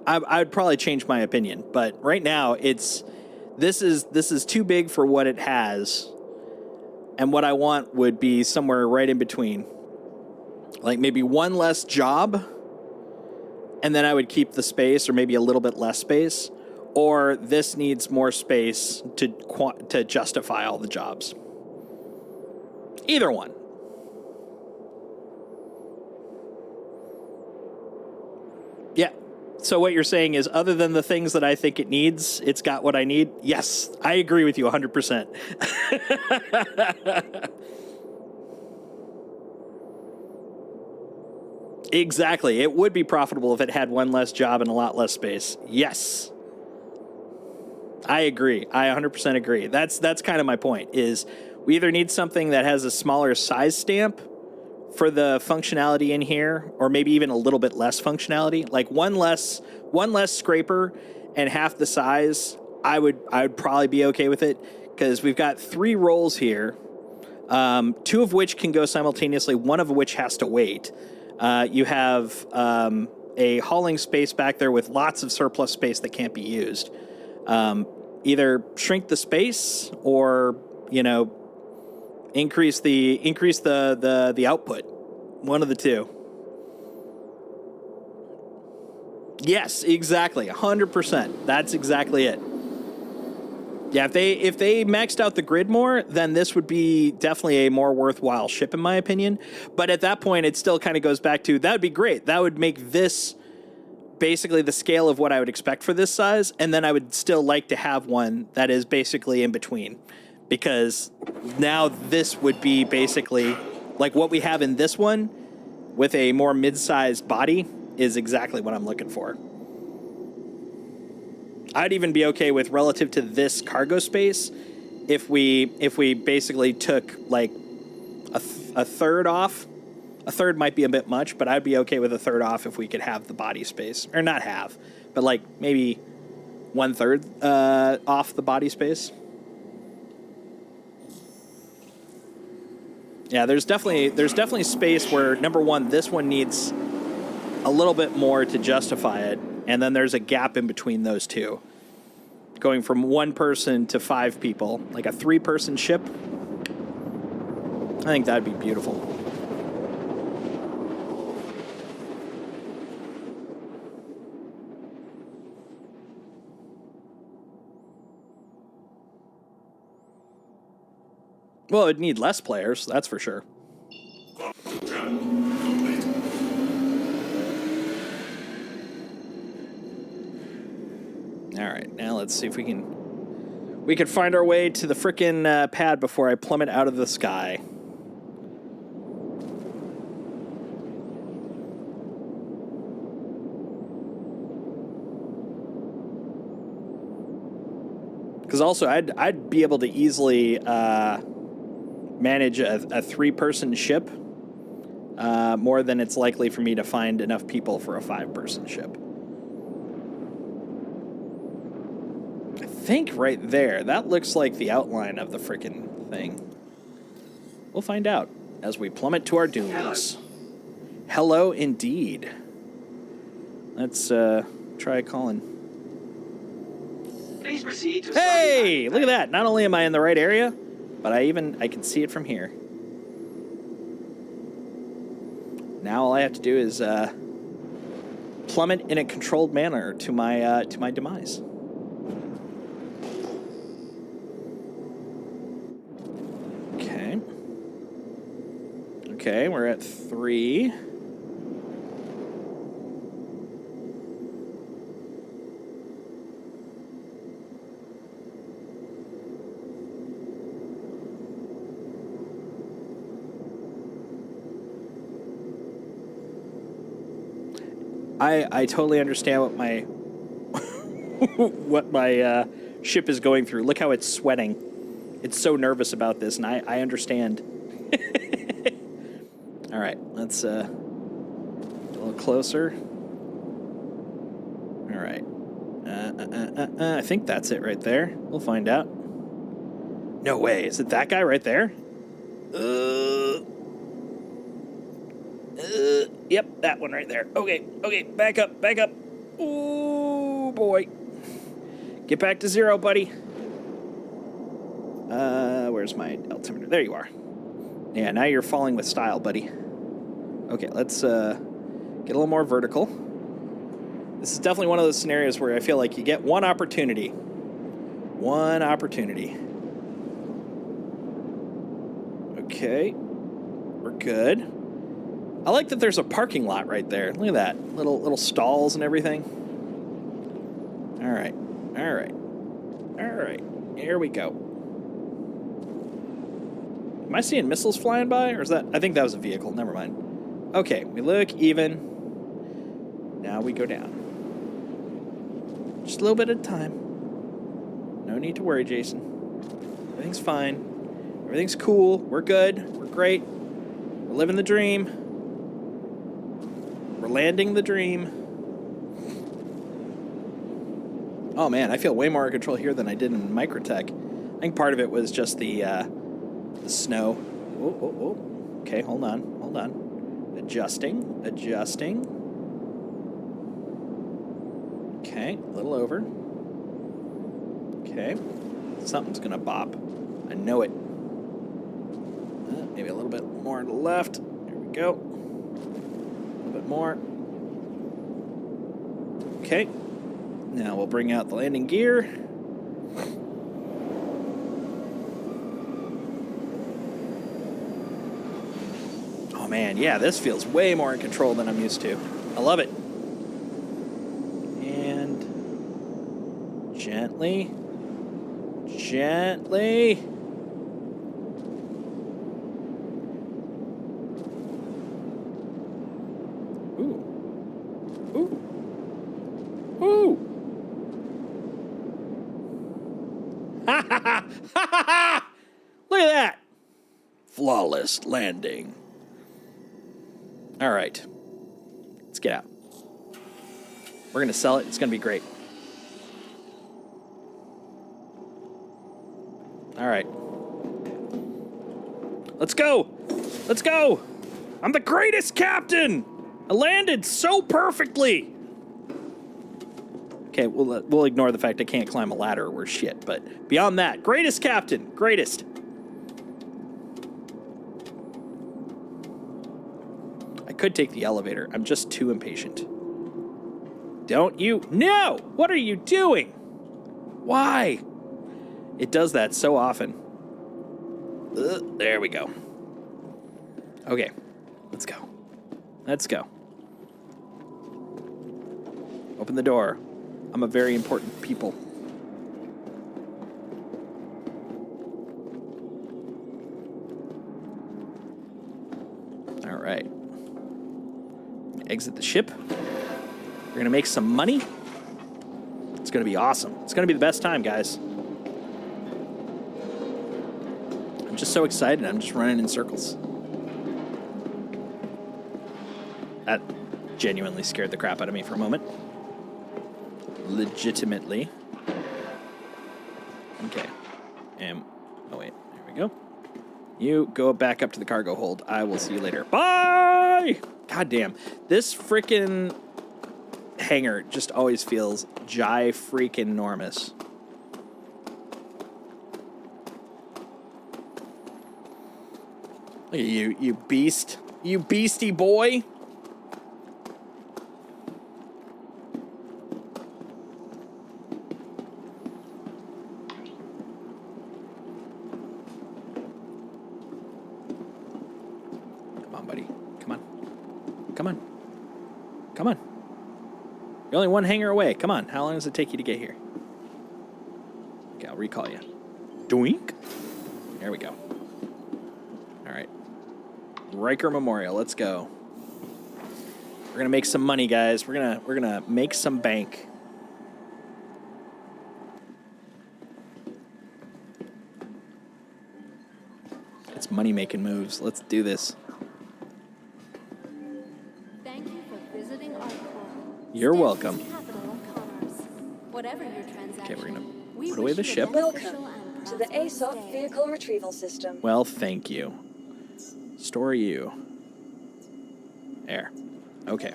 I would probably change my opinion. But right now, this is too big for what it has, and what I want would be somewhere right in between, like maybe one less job, and then I would keep the space, or maybe a little bit less space. Or this needs more space to justify all the jobs. Either one. Yeah. So what you're saying is, other than the things that I think it needs, it's got what I need? Yes, I agree with you 100%. Exactly. It would be profitable if it had one less job and a lot less space. Yes. I agree. I 100% agree. That's kind of my point, is we either need something that has a smaller size stamp for the functionality in here, or maybe even a little bit less functionality, like one less scraper and half the size. I would probably be okay with it, because we've got 3 rolls here, 2 of which can go simultaneously, 1 of which has to wait. You have a hauling space back there with lots of surplus space that can't be used. Either shrink the space or, increase the output. One of the two. Yes, exactly. 100%. That's exactly it. Yeah, if they maxed out the grid more, then this would be definitely a more worthwhile ship, in my opinion. But at that point, it still kind of goes back to, that would be great. That would make this basically the scale of what I would expect for this size, and then I would still like to have one that is basically in between, because now this would be basically like what we have in this one with a more mid-sized body is exactly what I'm looking for. I'd even be okay with, relative to this cargo space, if we basically took like a third off. A third might be a bit much, but I'd be okay with a third off if we could have the body space. Or not have, but like maybe 1/3 off the body space. Yeah, there's definitely space where, number one, this one needs a little bit more to justify it, and then there's a gap in between those two. Going from 1 person to 5 people, like a 3-person ship. I think that'd be beautiful. Well, it'd need less players, that's for sure. All right, now let's see if we can find our way to the frickin' pad before I plummet out of the sky. Because also, I'd be able to easily manage a 3-person ship more than it's likely for me to find enough people for a 5-person ship. I think right there, that looks like the outline of the frickin' thing. We'll find out as we plummet to our dooms. Hello indeed. Let's try calling. Please proceed to Hey, look at that. Not only am I in the right area, but I can see it from here. Now all I have to do is plummet in a controlled manner to my demise. Okay. Okay, we're at 3. I totally understand what my what my ship is going through. Look how it's sweating. It's so nervous about this, and I understand. All right, let's get a little closer. All right. I think that's it right there. We'll find out. No way. Is it that guy right there? Yep, that one right there. Okay, back up. Ooh, boy. Get back to 0, buddy. Where's my altimeter? There you are. Yeah, now you're falling with style, buddy. Okay, let's get a little more vertical. This is definitely one of those scenarios where I feel like you get one opportunity. Okay, we're good. I like that there's a parking lot right there. Look at that. Little stalls and everything. All right. Here we go. Am I seeing missiles flying by? Or is that... I think that was a vehicle. Never mind. Okay, we look even. Now we go down. Just a little bit at a time. No need to worry, Jason. Everything's fine. Everything's cool. We're good. We're great. We're living the dream. We're landing the dream. Oh man, I feel way more in control here than I did in Microtech. I think part of it was just the snow. Oh. Okay, hold on. Adjusting. Okay, a little over. Okay, something's gonna bop. I know it. Maybe a little bit more to the left. There we go. A little bit more. Okay. Now we'll bring out the landing gear. Oh man, yeah, this feels way more in control than I'm used to. I love it. And gently. Ooh. Look at that. Flawless landing. All right. Let's get out. We're going to sell it. It's going to be great. All right. Let's go. I'm the greatest captain. I landed so perfectly. Okay, we'll ignore the fact I can't climb a ladder. We're shit. But beyond that, greatest captain. Greatest. I could take the elevator. I'm just too impatient. Don't you? No! What are you doing? Why? It does that so often. There we go. Okay, let's go. Open the door. I'm a very important people. All right. Exit the ship. We're gonna make some money. It's gonna be awesome. It's gonna be the best time, guys. I'm just so excited. I'm just running in circles. That genuinely scared the crap out of me for a moment. Legitimately. Okay. Oh wait, there we go. You go back up to the cargo hold. I will see you later. Bye! God damn. This frickin' hangar just always feels freaking-normous. Look at you, you beast. You beastie boy. Come on. You're only one hangar away. Come on. How long does it take you to get here? Okay, I'll recall you. Doink. There we go. All right. Riker Memorial. Let's go. We're gonna make some money, guys. We're gonna make some bank. It's money-making moves. Let's do this. Thank you for visiting our You're welcome. capital of commerce. Whatever your transaction, Okay, we're gonna put away the ship. Welcome to the ASOP Vehicle Retrieval System. Well, thank you. Store you. There. Okay.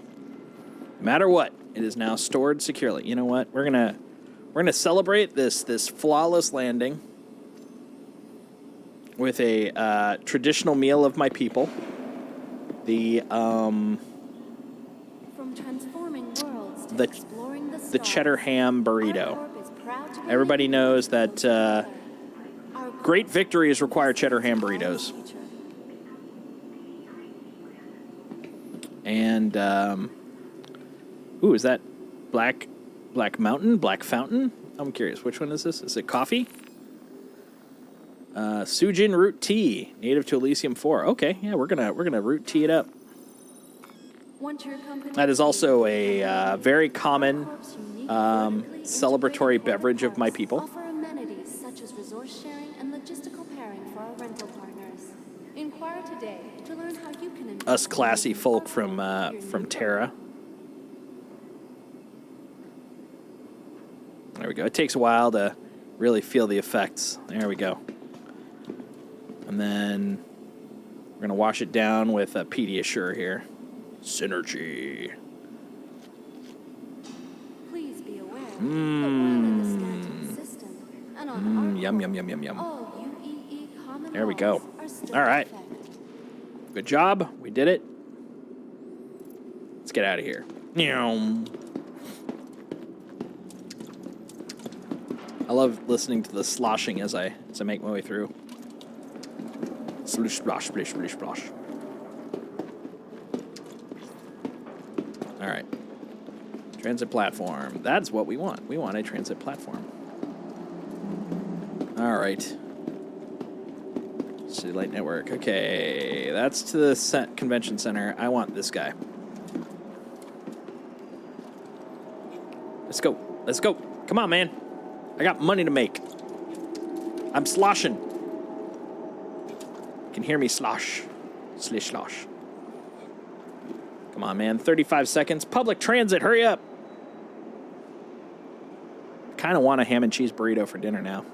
No matter what, it is now stored securely. You know what? We're gonna celebrate this flawless landing with a traditional meal of my people. The From transforming worlds to exploring the cheddar ham burrito. Everybody knows that great victories require cheddar ham burritos. And ooh, is that Black Mountain, Black Fountain? I'm curious, which one is this? Is it coffee? Sujin root tea, native to Elysium 4. Okay, yeah, we're gonna root tea it up. That is also a very common celebratory beverage of my people. Offer amenities such as resource sharing and logistical pairing for our rental partners. Inquire today to learn how you can Us classy folk from Terra. There we go. It takes a while to really feel the effects. There we go. And then we're going to wash it down with a Pediasure here. Synergy. Please be aware that while in the Stanton system and on our Yum, yum, yum, yum, yum. all UEE common There we go. laws are still All right. in effect. Good job. We did it. Let's get out of here. Meow. I love listening to the sloshing as I make my way through. Splish, splosh, splish, splish, splosh. All right. Transit platform. That's what we want. We want a transit platform. All right. City Light Network. Okay. That's to the convention center. I want this guy. Let's go. Let's go. Come on, man. I got money to make. I'm sloshing. You can hear me slosh. Slish slosh. Come on, man. 35 seconds. Public transit. Hurry up. Kind of want a ham and cheese burrito for dinner now.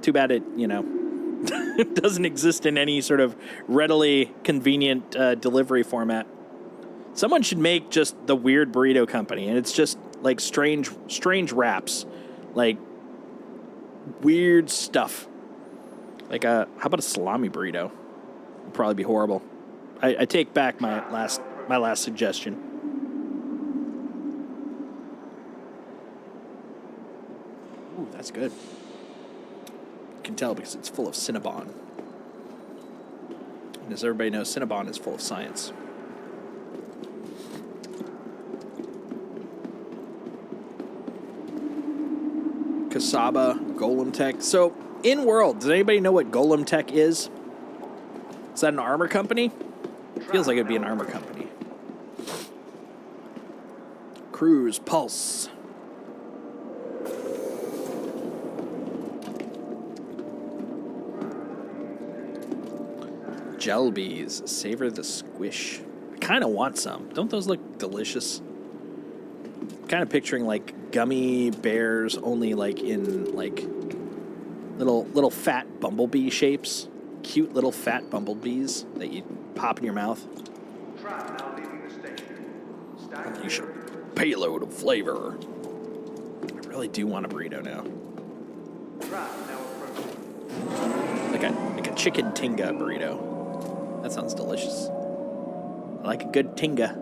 Too bad it, it doesn't exist in any sort of readily convenient delivery format. Someone should make just the Weird Burrito Company, and it's just like strange wraps. Like weird stuff. Like how about a salami burrito? Would probably be horrible. I take back my last suggestion. Ooh, that's good. You can tell because it's full of Cinnabon. And as everybody knows, Cinnabon is full of science. Kasaba, Golem Tech. So, in world, does anybody know what Golem Tech is? Is that an armor company? Feels like it'd be an armor company. Cruise Pulse. Jelbies. Savor the squish. I kind of want some. Don't those look delicious? Kind of picturing like gummy bears, only like in like little fat bumblebee shapes. Cute little fat bumblebees that you pop in your mouth. Unleash a payload of flavor. I really do want a burrito now. Like a chicken tinga burrito. That sounds delicious. I like a good tinga.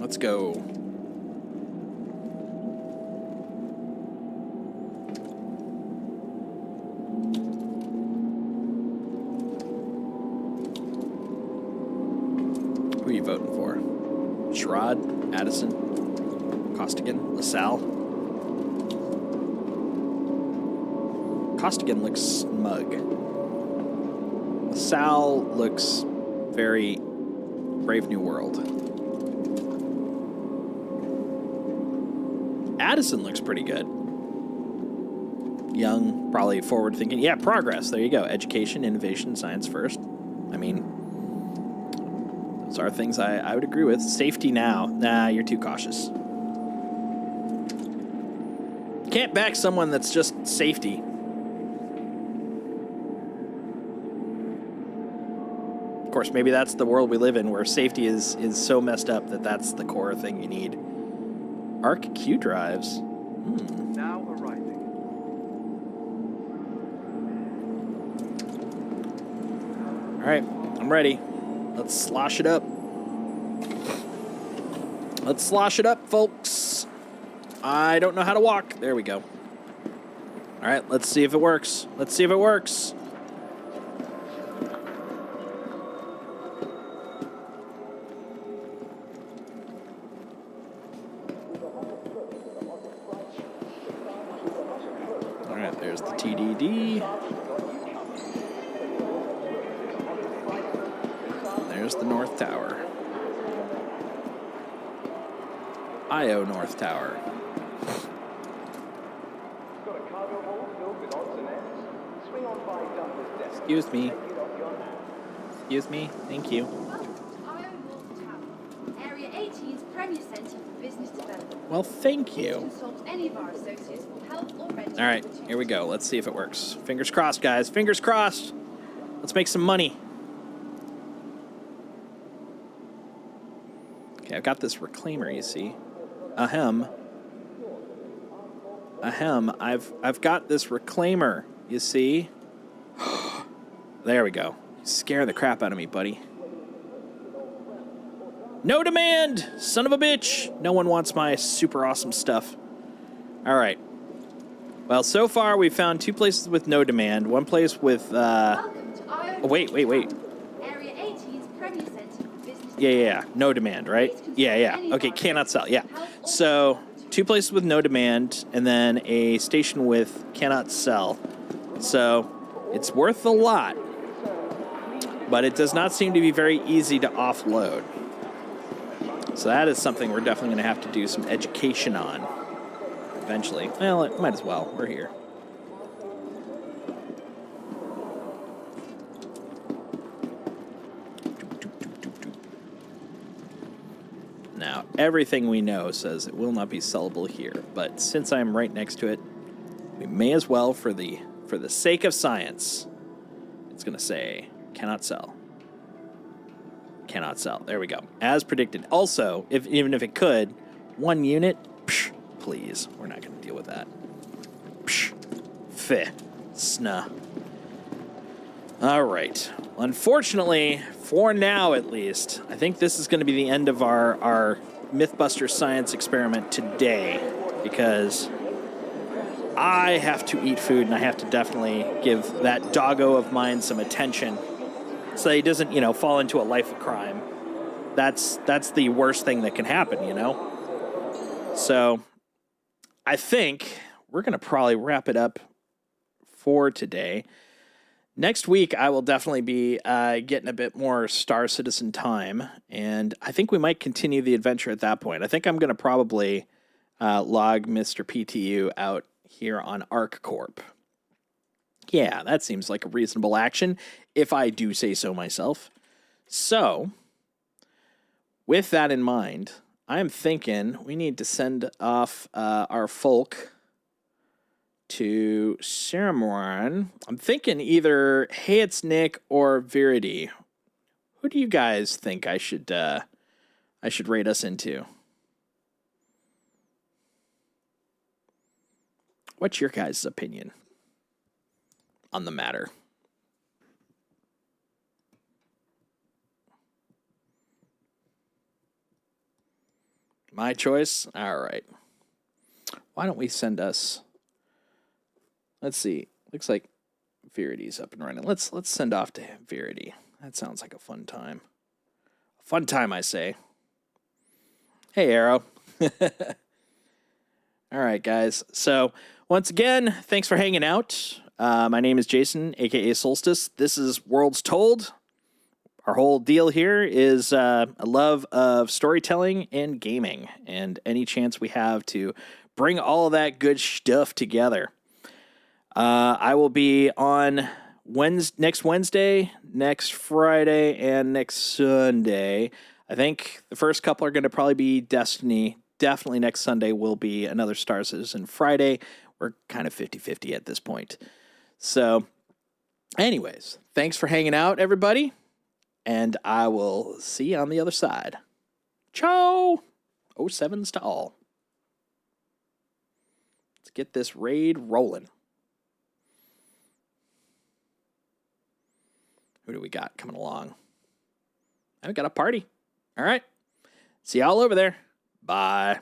Let's go. Who are you voting for? Sherrod, Addison, Costigan, LaSalle. Costigan looks smug. LaSalle looks very Brave New World. Addison looks pretty good. young, probably forward-thinking. Yeah, progress. There you go. Education, innovation, science first. I mean, those are things I would agree with. Safety now. Nah, you're too cautious. Can't back someone that's just safety. Of course, maybe that's the world we live in, where safety is so messed up that that's the core thing you need. Arc Q drives. Now arriving. All right, I'm ready. Let's slosh it up. Let's slosh it up, folks. I don't know how to walk. There we go. All right, let's see if it works. Let's see if it works. All right, there's the TDD. There's the North Tower. IO North Tower. Excuse me. Excuse me. Thank you. Area 18's premier centre for business development. Well, thank Please you. consult any of our associates for help or rent. All right, here we go. Let's see if it works. Fingers crossed, guys. Fingers crossed. Let's make some money. Okay, I've got this reclaimer, you see. Ahem. Ahem. I've got this reclaimer, you see. There we go. You scare the crap out of me, buddy. No demand! Son of a bitch! No one wants my super awesome stuff. All right. Well, so far we've found 2 places with no demand. 1 place with, oh, wait. Area 18's premier centre for business. Yeah. No demand, right? Yeah. Okay, cannot sell. Yeah. So 2 places with no demand, and then a station with cannot sell. So it's worth a lot, but it does not seem to be very easy to offload. So that is something we're definitely going to have to do some education on eventually. Well, it might as well. We're here. Now, everything we know says it will not be sellable here, but since I'm right next to it, we may as well, for the sake of science, it's going to say cannot sell. Cannot sell. There we go. As predicted. Also, even if it could, 1 unit, please. We're not going to deal with that. Feh. Snuh. All right. Unfortunately, for now at least, I think this is going to be the end of our Mythbuster science experiment today, because I have to eat food and I have to definitely give that doggo of mine some attention so he doesn't, fall into a life of crime. That's the worst thing that can happen, So I think we're going to probably wrap it up for today. Next week, I will definitely be getting a bit more Star Citizen time, and I think we might continue the adventure at that point. I think I'm going to probably log Mr. PTU out here on ArcCorp. Yeah, that seems like a reasonable action, if I do say so myself. So, with that in mind, I'm thinking we need to send off our folk to Ceremoran. I'm thinking either Hey It's Nick or Viridi. Who do you guys think I should rate us into? What's your guys' opinion on the matter? My choice? All right. Why don't we send us... Let's see. Looks like Viridi's up and running. Let's send off to Viridi. That sounds like a fun time. A fun time, I say. Hey, Arrow. All right, guys. So, once again, thanks for hanging out. My name is Jason, a.k.a. Solstice. This is Worlds Told. Our whole deal here is a love of storytelling and gaming, and any chance we have to bring all of that good stuff together. I will be on next Wednesday, next Friday, and next Sunday. I think the first couple are going to probably be Destiny. Definitely next Sunday will be another Star Citizen. Friday, we're kind of 50-50 at this point. So, anyways, thanks for hanging out, everybody. And I will see you on the other side. Ciao! 07s to all. Let's get this raid rolling. Who do we got coming along? I've got a party. All right. See y'all over there. Bye.